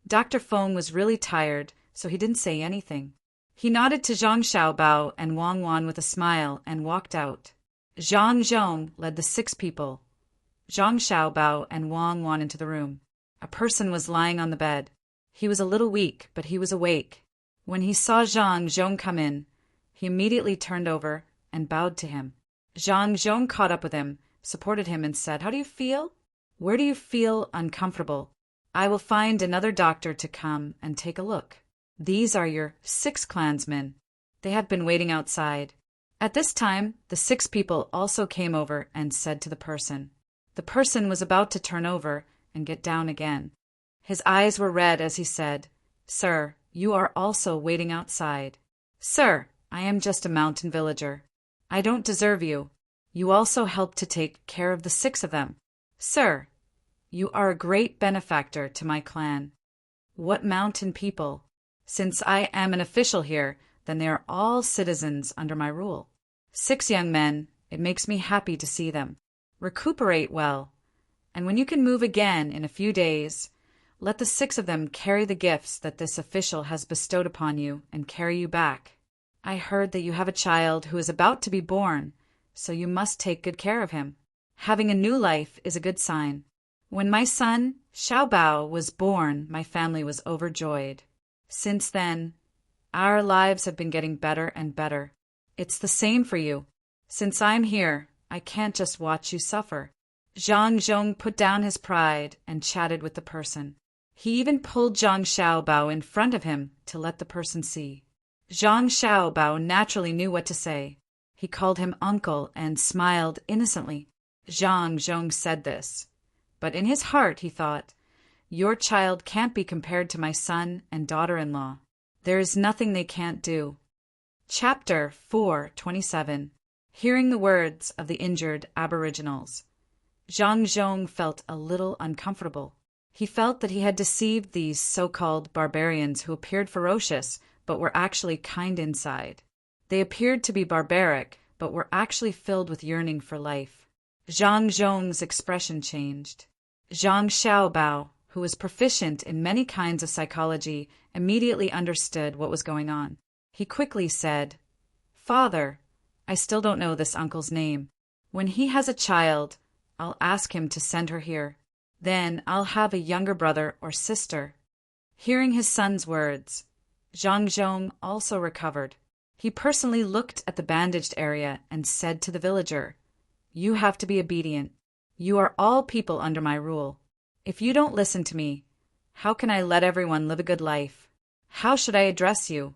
Dr. Feng was really tired, so he didn't say anything. He nodded to Zhang Xiaobao and Wang Wan with a smile and walked out. Zhang Zhong led the 6 people, Zhang Xiaobao and Wang Wan, into the room. A person was lying on the bed. He was a little weak, but he was awake. When he saw Zhang Zhong come in, he immediately turned over and bowed to him. Zhang Zhong caught up with him, supported him, and said, "How do you feel? Where do you feel uncomfortable? I will find another doctor to come and take a look. These are your 6 clansmen. They have been waiting outside." At this time, the 6 people also came over and said to the person. The person was about to turn over and get down again. His eyes were red as he said, "Sir, you are also waiting outside." "Sir, I am just a mountain villager. I don't deserve you. You also helped to take care of the 6 of them. Sir, you are a great benefactor to my clan." "What mountain people? Since I am an official here, then they are all citizens under my rule. 6 young men, it makes me happy to see them. Recuperate well, and when you can move again in a few days, let the 6 of them carry the gifts that this official has bestowed upon you and carry you back. I heard that you have a child who is about to be born, so you must take good care of him. Having a new life is a good sign. When my son, Xiaobao, was born, my family was overjoyed. Since then, our lives have been getting better and better. It's the same for you. Since I'm here, I can't just watch you suffer." Zhang Zhong put down his pride and chatted with the person. He even pulled Zhang Xiaobao in front of him to let the person see. Zhang Xiaobao naturally knew what to say. He called him uncle and smiled innocently. Zhang Zhong said this, but in his heart he thought, "Your child can't be compared to my son and daughter-in-law. There is nothing they can't do." Chapter 4:27. Hearing the words of the injured aboriginals, Zhang Zhong felt a little uncomfortable. He felt that he had deceived these so-called barbarians who appeared ferocious but were actually kind inside. They appeared to be barbaric but were actually filled with yearning for life. Zhang Zhong's expression changed. Zhang Xiaobao, who was proficient in many kinds of psychology, immediately understood what was going on. He quickly said, "Father, I still don't know this uncle's name. When he has a child, I'll ask him to send her here. Then I'll have a younger brother or sister." Hearing his son's words, Zhang Zhong also recovered. He personally looked at the bandaged area and said to the villager, "You have to be obedient. You are all people under my rule. If you don't listen to me, how can I let everyone live a good life? How should I address you?"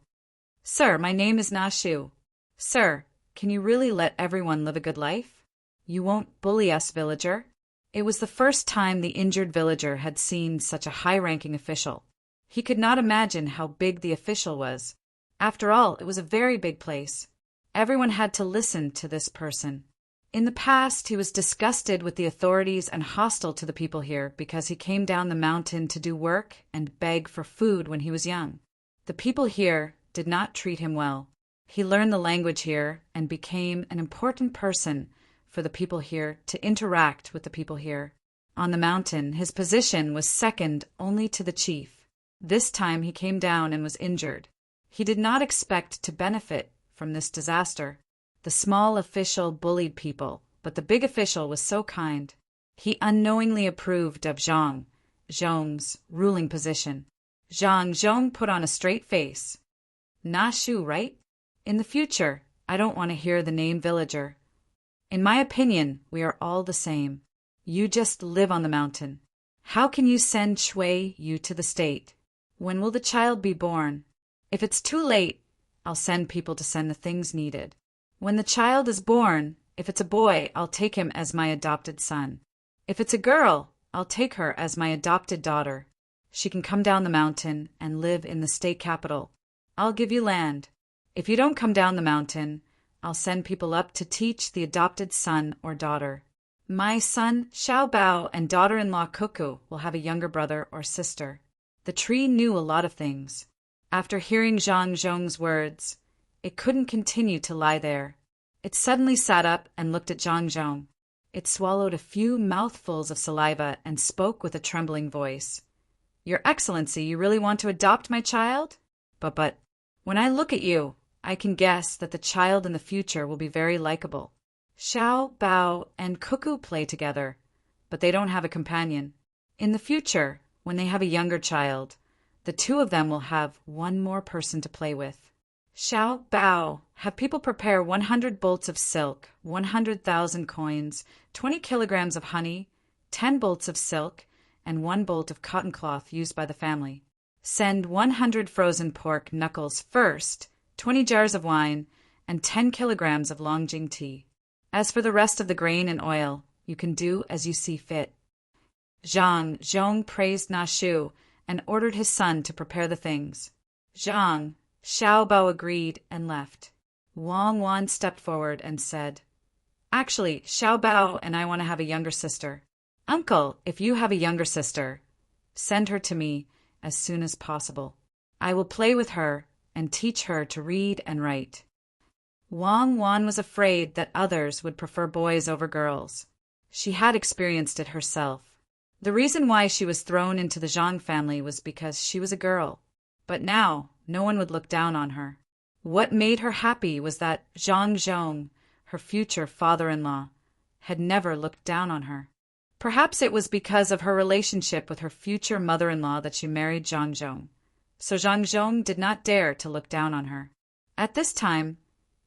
"Sir, my name is Na Shu." "Sir, can you really let everyone live a good life? You won't bully us, villager." It was the first time the injured villager had seen such a high-ranking official. He could not imagine how big the official was. After all, it was a very big place. Everyone had to listen to this person. In the past, he was disgusted with the authorities and hostile to the people here because he came down the mountain to do work and beg for food when he was young. The people here did not treat him well. He learned the language here and became an important person for the people here to interact with the people here. On the mountain, his position was second only to the chief. This time he came down and was injured. He did not expect to benefit from this disaster. The small official bullied people, but the big official was so kind. He unknowingly approved of Zhong's ruling position. Zhong put on a straight face. Na Shu, right? In the future, I don't want to hear the name villager. In my opinion, we are all the same. You just live on the mountain. How can you send Shui you to the state? When will the child be born? If it's too late, I'll send people to send the things needed. When the child is born, if it's a boy, I'll take him as my adopted son. If it's a girl, I'll take her as my adopted daughter. She can come down the mountain and live in the state capital. I'll give you land. If you don't come down the mountain, I'll send people up to teach the adopted son or daughter. My son, Xiaobao, and daughter-in-law Cuckoo will have a younger brother or sister. The tree knew a lot of things. After hearing Zhong's words, it couldn't continue to lie there. It suddenly sat up and looked at Zhong. It swallowed a few mouthfuls of saliva and spoke with a trembling voice. Your Excellency, you really want to adopt my child? But, when I look at you, I can guess that the child in the future will be very likable. Xiao, Bao, and Cuckoo play together, but they don't have a companion. In the future, when they have a younger child, the two of them will have one more person to play with. Xiao, Bao, have people prepare 100 bolts of silk, 100,000 coins, 20 kilograms of honey, 10 bolts of silk, and 1 bolt of cotton cloth used by the family. Send 100 frozen pork knuckles first, 20 jars of wine, and 10 kilograms of Longjing tea. As for the rest of the grain and oil, you can do as you see fit. Zhong praised Na Shu and ordered his son to prepare the things. Xiao Bao agreed and left. Wang Wan stepped forward and said, Actually, Xiao Bao and I want to have a younger sister. Uncle, if you have a younger sister, send her to me as soon as possible. I will play with her and teach her to read and write. Wang Wan was afraid that others would prefer boys over girls. She had experienced it herself. The reason why she was thrown into the Zhang family was because she was a girl. But now, no one would look down on her. What made her happy was that Zhong, her future father-in-law, had never looked down on her. Perhaps it was because of her relationship with her future mother-in-law that she married Zhong. So Zhong did not dare to look down on her. At this time,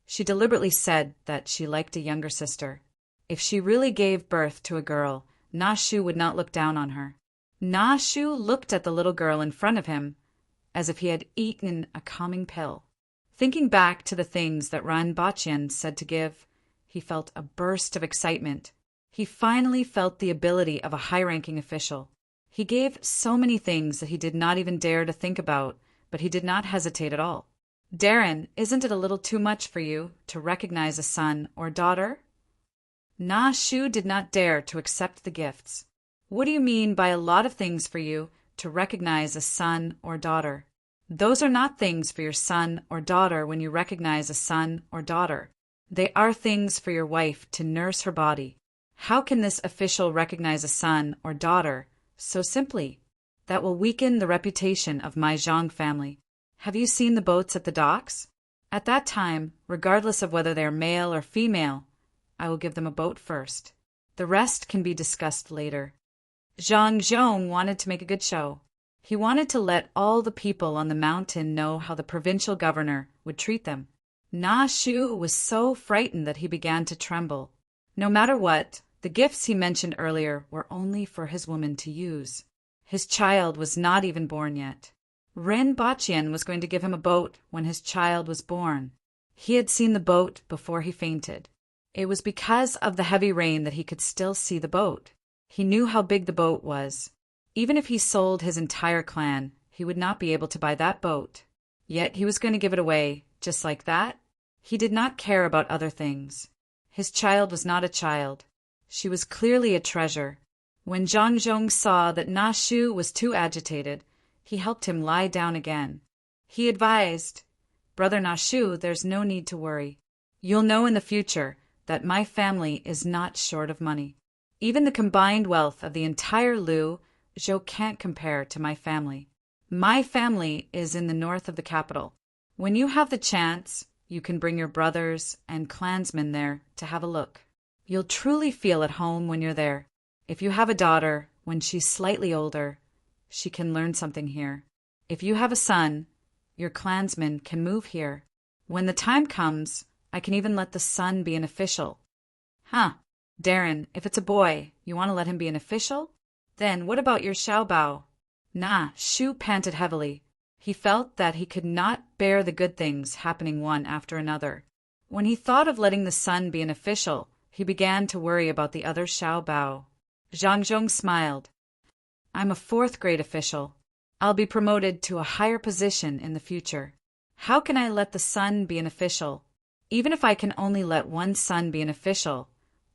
she deliberately said that she liked a younger sister. If she really gave birth to a girl, Na Shu would not look down on her. Na Shu looked at the little girl in front of him as if he had eaten a calming pill. Thinking back to the things that Ren Baqian said to give, he felt a burst of excitement. He finally felt the ability of a high-ranking official. He gave so many things that he did not even dare to think about, but he did not hesitate at all. Darren, isn't it a little too much for you to recognize a son or daughter? Na Shu did not dare to accept the gifts. What do you mean by a lot of things for you to recognize a son or daughter? Those are not things for your son or daughter when you recognize a son or daughter. They are things for your wife to nurse her body. How can this official recognize a son or daughter so simply? That will weaken the reputation of my Zhang family. Have you seen the boats at the docks? At that time, regardless of whether they are male or female, I will give them a boat first. The rest can be discussed later. Zhong wanted to make a good show. He wanted to let all the people on the mountain know how the provincial governor would treat them. Na Shu was so frightened that he began to tremble. No matter what, the gifts he mentioned earlier were only for his woman to use. His child was not even born yet. Ren Baqian was going to give him a boat when his child was born. He had seen the boat before he fainted. It was because of the heavy rain that he could still see the boat. He knew how big the boat was. Even if he sold his entire clan, he would not be able to buy that boat. Yet he was going to give it away, just like that? He did not care about other things. His child was not a child. She was clearly a treasure. When Zhang Zhong saw that Na Shu was too agitated, he helped him lie down again. He advised, "Brother Na Shu, there's no need to worry. You'll know in the future that my family is not short of money. Even the combined wealth of the entire Lu Zhou can't compare to my family. My family is in the north of the capital. When you have the chance, you can bring your brothers and clansmen there to have a look. You'll truly feel at home when you're there. If you have a daughter, when she's slightly older, she can learn something here. If you have a son, your clansmen can move here. When the time comes, I can even let the son be an official." "Huh, Darren, if it's a boy, you want to let him be an official? Then what about your Xiaobao?" Na Shu panted heavily. He felt that he could not bear the good things happening one after another. When he thought of letting the son be an official, he began to worry about the other Xiaobao. Zhang Zhong smiled. "I'm a fourth-grade official. I'll be promoted to a higher position in the future. How can I let the son be an official? Even if I can only let one son be an official,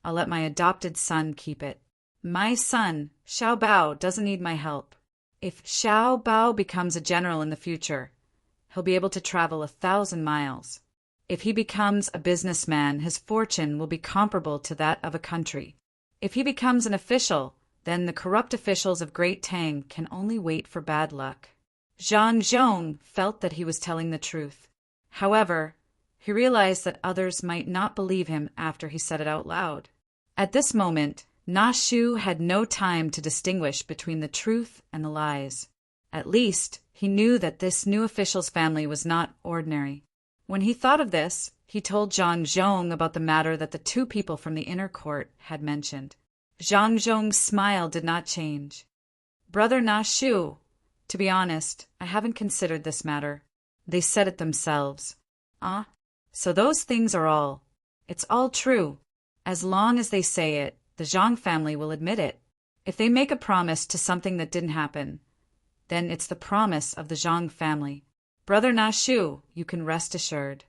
I'll let my adopted son keep it. My son, Xiao Bao, doesn't need my help. If Xiao Bao becomes a general in the future, he'll be able to travel 1,000 miles. If he becomes a businessman, his fortune will be comparable to that of a country. If he becomes an official, then the corrupt officials of Great Tang can only wait for bad luck." Zhang Zhong felt that he was telling the truth. However, he realized that others might not believe him after he said it out loud. At this moment, Na Shu had no time to distinguish between the truth and the lies. At least, he knew that this new official's family was not ordinary. When he thought of this, he told Zhang Zhong about the matter that the two people from the inner court had mentioned. Zhang Zhong's smile did not change. "Brother Na Shu, to be honest, I haven't considered this matter. They said it themselves." "Ah, so those things are all. It's all true. As long as they say it, the Zhang family will admit it. If they make a promise to something that didn't happen, then it's the promise of the Zhang family. Brother Na Shu, you can rest assured."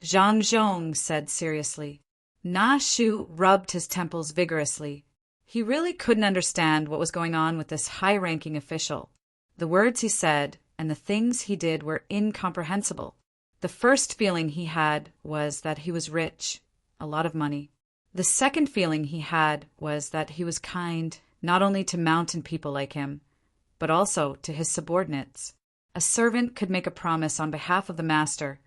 Zhang Zhong said seriously. Na Shu rubbed his temples vigorously. He really couldn't understand what was going on with this high-ranking official. The words he said and the things he did were incomprehensible. The first feeling he had was that he was rich, a lot of money. The second feeling he had was that he was kind not only to mountain people like him, but also to his subordinates. A servant could make a promise on behalf of the master,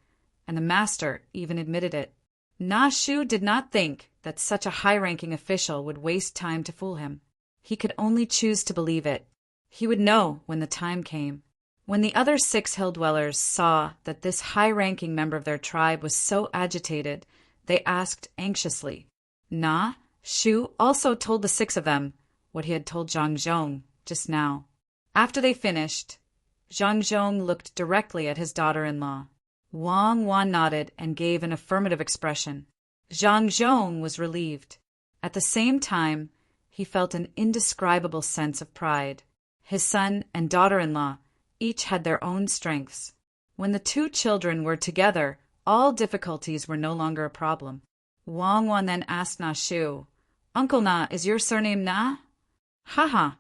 and the master even admitted it. Na Shu did not think that such a high-ranking official would waste time to fool him. He could only choose to believe it. He would know when the time came. When the other 6 hill dwellers saw that this high-ranking member of their tribe was so agitated, they asked anxiously. Na Shu also told the 6 of them what he had told Zhang Zhong just now. After they finished, Zhang Zhong looked directly at his daughter-in-law. Wang Wan nodded and gave an affirmative expression. Zhang Zhong was relieved. At the same time, he felt an indescribable sense of pride. His son and daughter-in-law each had their own strengths. When the 2 children were together, all difficulties were no longer a problem. Wang Wan then asked Na Shu, "Uncle Na, is your surname Na?" "Haha,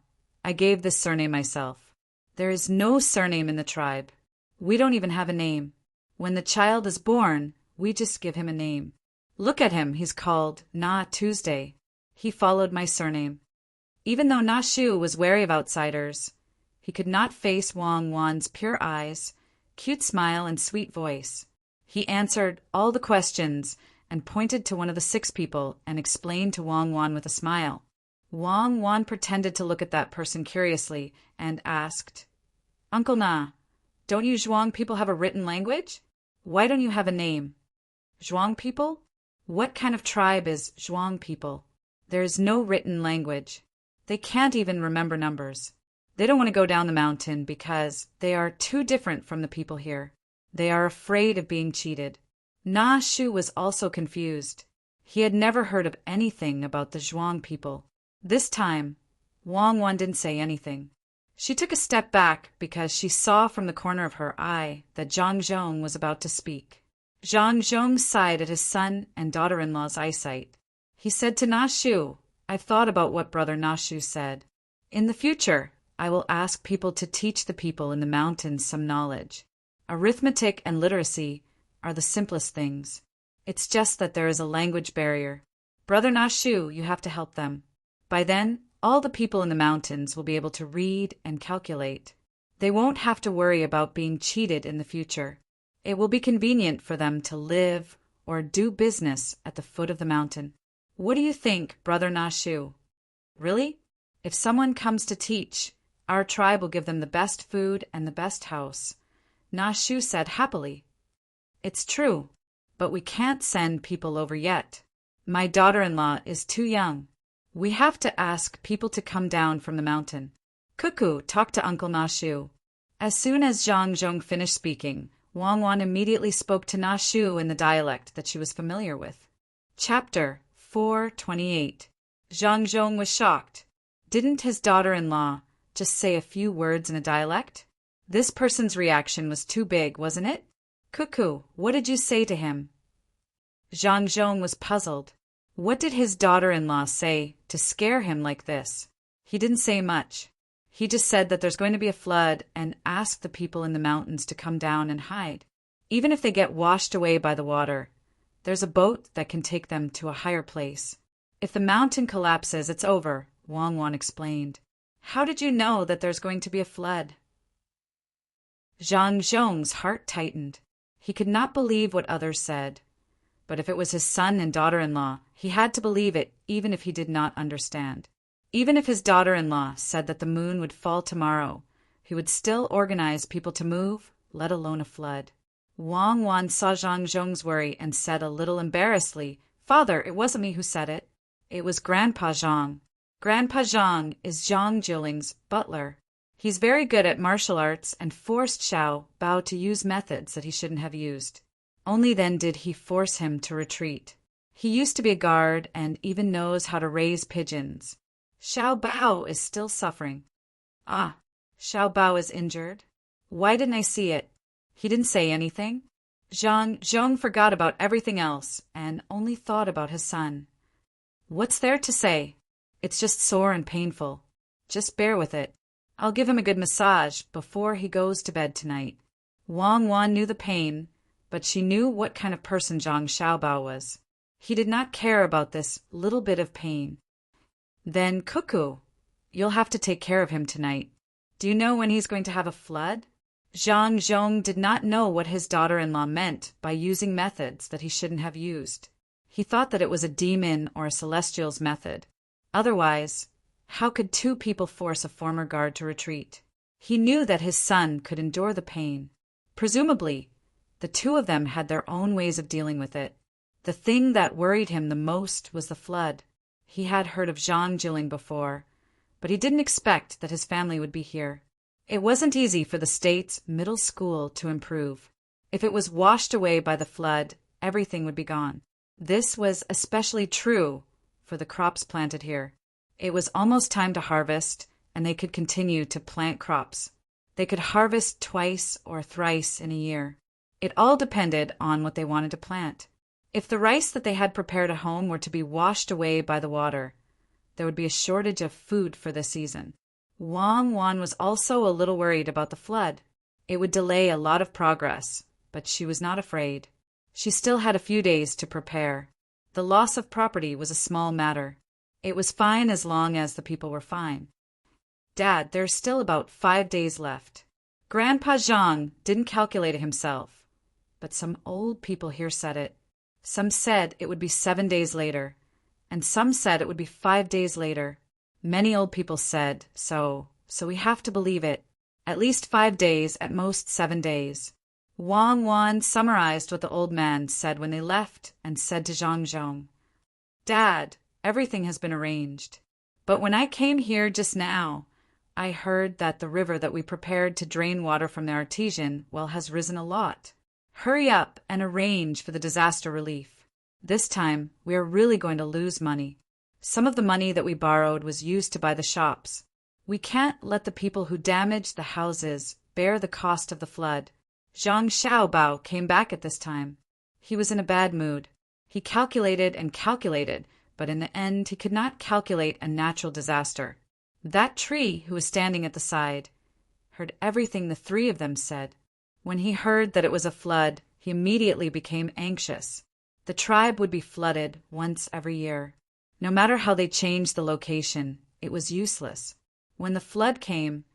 I gave this surname myself. There is no surname in the tribe. We don't even have a name. When the child is born, we just give him a name. Look at him, he's called Na Tuesday. He followed my surname." Even though Na Shu was wary of outsiders, he could not face Wang Wan's pure eyes, cute smile, and sweet voice. He answered all the questions and pointed to one of the 6 people and explained to Wang Wan with a smile. Wang Wan pretended to look at that person curiously and asked, "Uncle Na, don't you Zhuang people have a written language? Why don't you have a name?" "Zhuang people? What kind of tribe is Zhuang people? There is no written language. They can't even remember numbers. They don't want to go down the mountain because they are too different from the people here. They are afraid of being cheated." Na Shu was also confused. He had never heard of anything about the Zhuang people. This time, Wang Wan didn't say anything. She took a step back because she saw from the corner of her eye that Zhang Zhong was about to speak. Zhang Zhong sighed at his son and daughter-in-law's eyesight. He said to Na Shu, "I've thought about what Brother Na Shu said. In the future, I will ask people to teach the people in the mountains some knowledge. Arithmetic and literacy are the simplest things. It's just that there is a language barrier. Brother Na Shu, you have to help them. By then, all the people in the mountains will be able to read and calculate. They won't have to worry about being cheated in the future. It will be convenient for them to live or do business at the foot of the mountain. What do you think, Brother Na Shu?" "Really? If someone comes to teach, our tribe will give them the best food and the best house," Na Shu said happily. "It's true, but we can't send people over yet. My daughter-in-law is too young. We have to ask people to come down from the mountain." Cuckoo talked to Uncle Na Shu. As soon as Zhang Zhong finished speaking, Wang Wan immediately spoke to Na Shu in the dialect that she was familiar with. Chapter 428. Zhang Zhong was shocked. Didn't his daughter-in-law just say a few words in a dialect? This person's reaction was too big, wasn't it? "Cuckoo, what did you say to him?" Zhang Zhong was puzzled. What did his daughter-in-law say to scare him like this? He didn't say much. He just said that there's going to be a flood and asked the people in the mountains to come down and hide. Even if they get washed away by the water, there's a boat that can take them to a higher place. If the mountain collapses, it's over, Wang Wan explained. "How did you know that there's going to be a flood?" Zhang Zhong's heart tightened. He could not believe what others said. But if it was his son and daughter-in-law, he had to believe it even if he did not understand. Even if his daughter-in-law said that the moon would fall tomorrow, he would still organize people to move, let alone a flood. Wang Wan saw Zhang Zhong's worry and said a little embarrassedly, "Father, it wasn't me who said it. It was Grandpa Zhang. Grandpa Zhang is Zhang Jiling's butler. He's very good at martial arts and forced Xiao Bao to use methods that he shouldn't have used. Only then did he force him to retreat. He used to be a guard and even knows how to raise pigeons. Xiao Bao is still suffering." "Ah, Xiao Bao is injured? Why didn't I see it? He didn't say anything?" Zhang Zhong forgot about everything else and only thought about his son. "What's there to say? It's just sore and painful. Just bear with it. I'll give him a good massage before he goes to bed tonight." Wang Wan knew the pain, but she knew what kind of person Zhang Xiaobao was. He did not care about this little bit of pain. "Then, Cuckoo, you'll have to take care of him tonight. Do you know when he's going to have a flood?" Zhang Zhong did not know what his daughter-in-law meant by using methods that he shouldn't have used. He thought that it was a demon or a celestial's method. Otherwise, how could two people force a former guard to retreat? He knew that his son could endure the pain. Presumably, the two of them had their own ways of dealing with it. The thing that worried him the most was the flood. He had heard of Zhang Jiling before, but he didn't expect that his family would be here. It wasn't easy for the state's middle school to improve. If it was washed away by the flood, everything would be gone. This was especially true for the crops planted here. It was almost time to harvest, and they could continue to plant crops. They could harvest twice or thrice in a year. It all depended on what they wanted to plant. If the rice that they had prepared at home were to be washed away by the water, there would be a shortage of food for the season. Wang Wan was also a little worried about the flood. It would delay a lot of progress, but she was not afraid. She still had a few days to prepare. The loss of property was a small matter. It was fine as long as the people were fine. "Dad, there's still about 5 days left." Grandpa Zhang didn't calculate it himself, but some old people here said it. Some said it would be 7 days later, and some said it would be 5 days later. Many old people said, so we have to believe it. At least 5 days, at most 7 days. Wang Wan summarized what the old man said when they left and said to Zhang Zhong, "Dad, everything has been arranged. But when I came here just now, I heard that the river that we prepared to drain water from the artesian well has risen a lot. Hurry up and arrange for the disaster relief. This time, we are really going to lose money. Some of the money that we borrowed was used to buy the shops. We can't let the people who damaged the houses bear the cost of the flood. Zhang Xiaobao came back at this time. He was in a bad mood. He calculated and calculated, but in the end he could not calculate a natural disaster. That tree who was standing at the side heard everything the three of them said. When he heard that it was a flood, he immediately became anxious. The tribe would be flooded once every year. No matter how they changed the location, it was useless. When the flood came,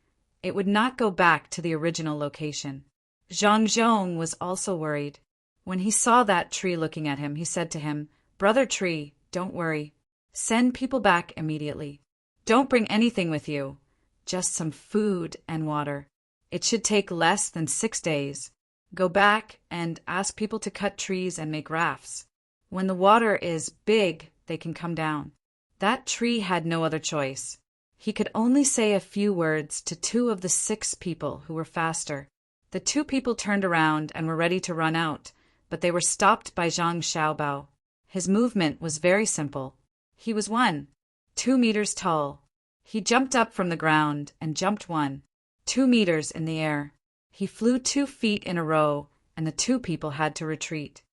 it would not go back to the original location. Zhang Zhong was also worried. When he saw that tree looking at him, he said to him, "Brother tree, don't worry. Send people back immediately. Don't bring anything with you, just some food and water. It should take less than 6 days. Go back and ask people to cut trees and make rafts. When the water is big, they can come down." That tree had no other choice. He could only say a few words to 2 of the 6 people who were faster. The 2 people turned around and were ready to run out, but they were stopped by Zhang Xiaobao. His movement was very simple. He was 2 meters tall. He jumped up from the ground and jumped 2 meters in the air. He flew 2 feet in a row, and the 2 people had to retreat.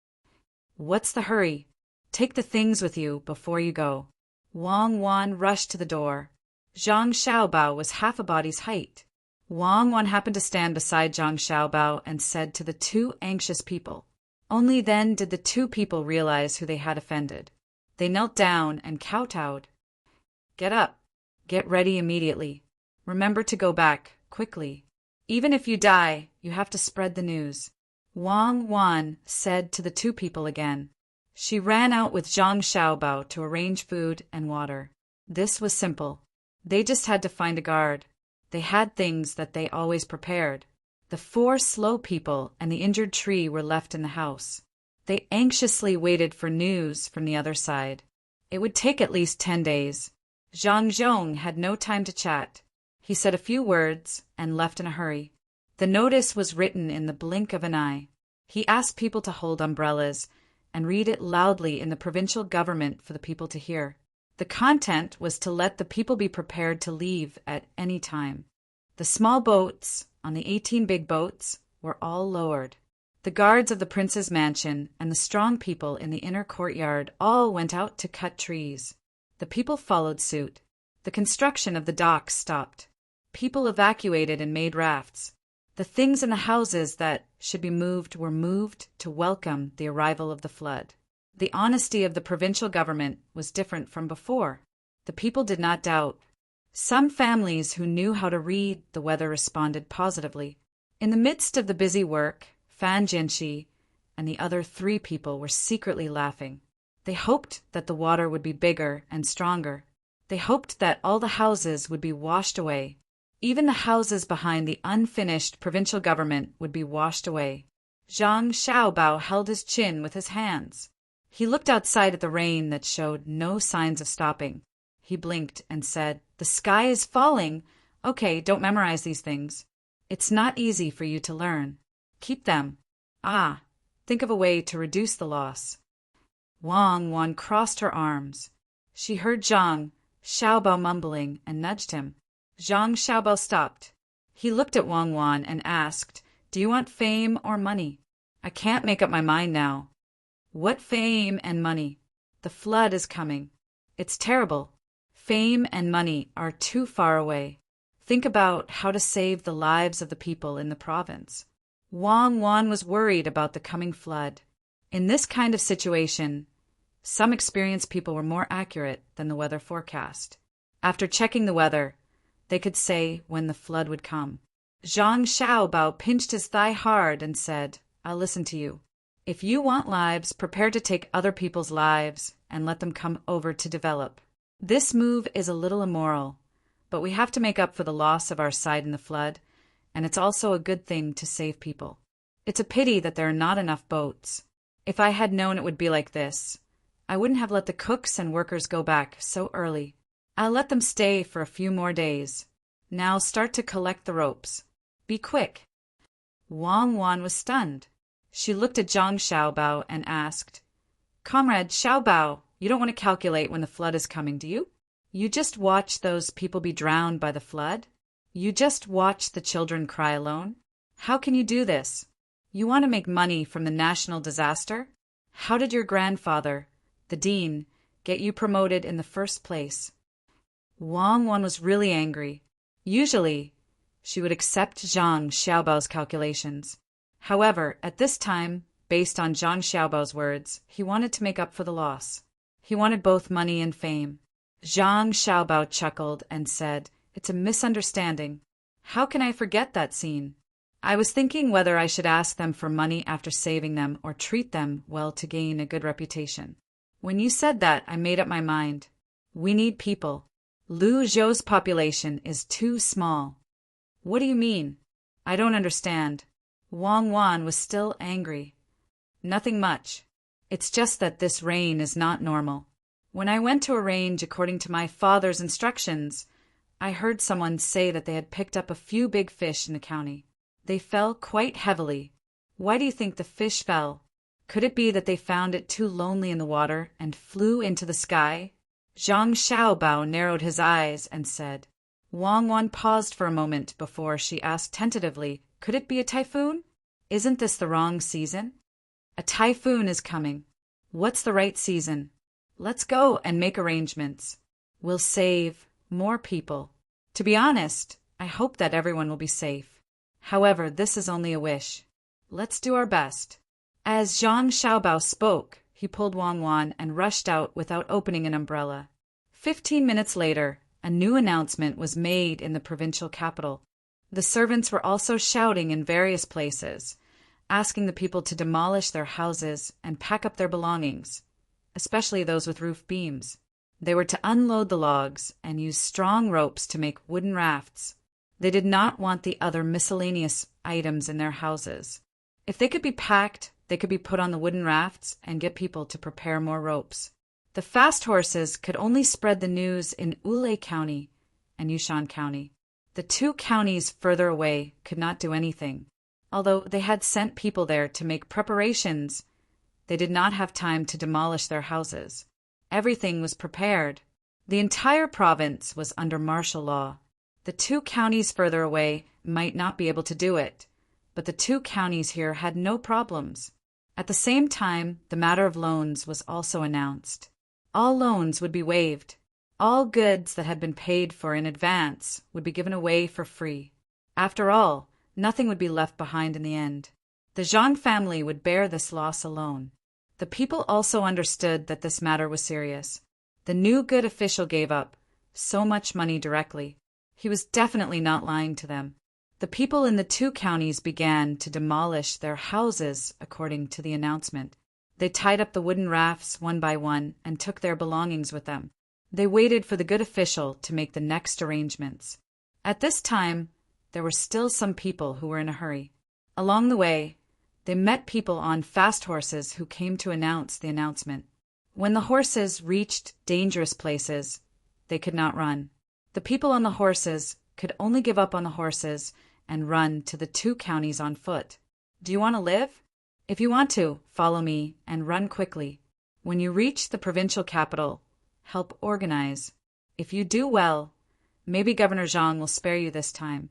"What's the hurry? Take the things with you before you go." Wang Wan rushed to the door. Zhang Xiaobao was half a body's height. Wang Wan happened to stand beside Zhang Xiaobao and said to the 2 anxious people. Only then did the 2 people realize who they had offended. They knelt down and kowtowed. "Get up. Get ready immediately. Remember to go back, quickly. Even if you die, you have to spread the news," Wang Wan said to the 2 people again. She ran out with Zhang Xiaobao to arrange food and water. This was simple. They just had to find a guard. They had things that they always prepared. The 4 slow people and the injured tree were left in the house. They anxiously waited for news from the other side. It would take at least 10 days. Zhang Zhong had no time to chat. He said a few words and left in a hurry. The notice was written in the blink of an eye. He asked people to hold umbrellas and read it loudly in the provincial government for the people to hear. The content was to let the people be prepared to leave at any time. The small boats on the 18 big boats were all lowered. The guards of the prince's mansion and the strong people in the inner courtyard all went out to cut trees. The people followed suit. The construction of the docks stopped. People evacuated and made rafts. The things in the houses that should be moved were moved to welcome the arrival of the flood. The honesty of the provincial government was different from before. The people did not doubt. Some families who knew how to read the weather responded positively. In the midst of the busy work, Fan Jianxi and the other 3 people were secretly laughing. They hoped that the water would be bigger and stronger. They hoped that all the houses would be washed away. Even the houses behind the unfinished provincial government would be washed away. Zhang Xiaobao held his chin with his hands. He looked outside at the rain that showed no signs of stopping. He blinked and said, "The sky is falling. Okay, don't memorize these things. It's not easy for you to learn. Keep them. Think of a way to reduce the loss." Wang Wan crossed her arms. She heard Zhang Xiaobao mumbling and nudged him. Zhang Xiaobao stopped. He looked at Wang Wan and asked, "Do you want fame or money?" "I can't make up my mind now." "What fame and money? The flood is coming. It's terrible. Fame and money are too far away. Think about how to save the lives of the people in the province." Wang Wan was worried about the coming flood. In this kind of situation, some experienced people were more accurate than the weather forecast. After checking the weather, they could say when the flood would come. Zhang Xiaobao pinched his thigh hard and said, "I'll listen to you. If you want lives, prepare to take other people's lives and let them come over to develop. This move is a little immoral, but we have to make up for the loss of our side in the flood, and it's also a good thing to save people. It's a pity that there are not enough boats. If I had known it would be like this, I wouldn't have let the cooks and workers go back so early. I'll let them stay for a few more days. Now start to collect the ropes. Be quick." Wang Wan was stunned. She looked at Zhang Xiaobao and asked, "Comrade Xiaobao, you don't want to calculate when the flood is coming, do you?" You just watch those people be drowned by the flood? You just watch the children cry alone? How can you do this? You want to make money from the national disaster? How did your grandfather, the dean, get you promoted in the first place? Wang Wan was really angry. Usually, she would accept Zhang Xiaobao's calculations. However, at this time, based on Zhang Xiaobao's words, he wanted to make up for the loss. He wanted both money and fame. Zhang Xiaobao chuckled and said, "It's a misunderstanding. How can I forget that scene? I was thinking whether I should ask them for money after saving them or treat them well to gain a good reputation. When you said that, I made up my mind. We need people. Lu Zhou's population is too small." "What do you mean? I don't understand." Wang Wan was still angry. "Nothing much. It's just that this rain is not normal. When I went to arrange according to my father's instructions, I heard someone say that they had picked up a few big fish in the county. They fell quite heavily. Why do you think the fish fell? Could it be that they found it too lonely in the water and flew into the sky?" Zhang Xiaobao narrowed his eyes and said. Wang Wan paused for a moment before she asked tentatively, "Could it be a typhoon? Isn't this the wrong season?" "A typhoon is coming. What's the right season? Let's go and make arrangements. We'll save more people. To be honest, I hope that everyone will be safe. However, this is only a wish. Let's do our best." As Zhang Xiaobao spoke, he pulled Wang Wan and rushed out without opening an umbrella. 15 minutes later, a new announcement was made in the provincial capital. The servants were also shouting in various places, asking the people to demolish their houses and pack up their belongings, especially those with roof beams. They were to unload the logs and use strong ropes to make wooden rafts. They did not want the other miscellaneous items in their houses. If they could be packed, they could be put on the wooden rafts and get people to prepare more ropes. The fast horses could only spread the news in Wulei County and Yushan County. The two counties further away could not do anything. Although they had sent people there to make preparations, they did not have time to demolish their houses. Everything was prepared. The entire province was under martial law. The two counties further away might not be able to do it, but the two counties here had no problems. At the same time, the matter of loans was also announced. All loans would be waived. All goods that had been paid for in advance would be given away for free. After all, nothing would be left behind in the end. The Zhang family would bear this loss alone. The people also understood that this matter was serious. The new good official gave up so much money directly. He was definitely not lying to them. The people in the two counties began to demolish their houses according to the announcement. They tied up the wooden rafts one by one and took their belongings with them. They waited for the good official to make the next arrangements. At this time, there were still some people who were in a hurry. Along the way, they met people on fast horses who came to announce the announcement. When the horses reached dangerous places, they could not run. The people on the horses could only give up on the horses and run to the two counties on foot. "Do you want to live? If you want to, follow me and run quickly. When you reach the provincial capital, help organize. If you do well, maybe Governor Zhang will spare you this time.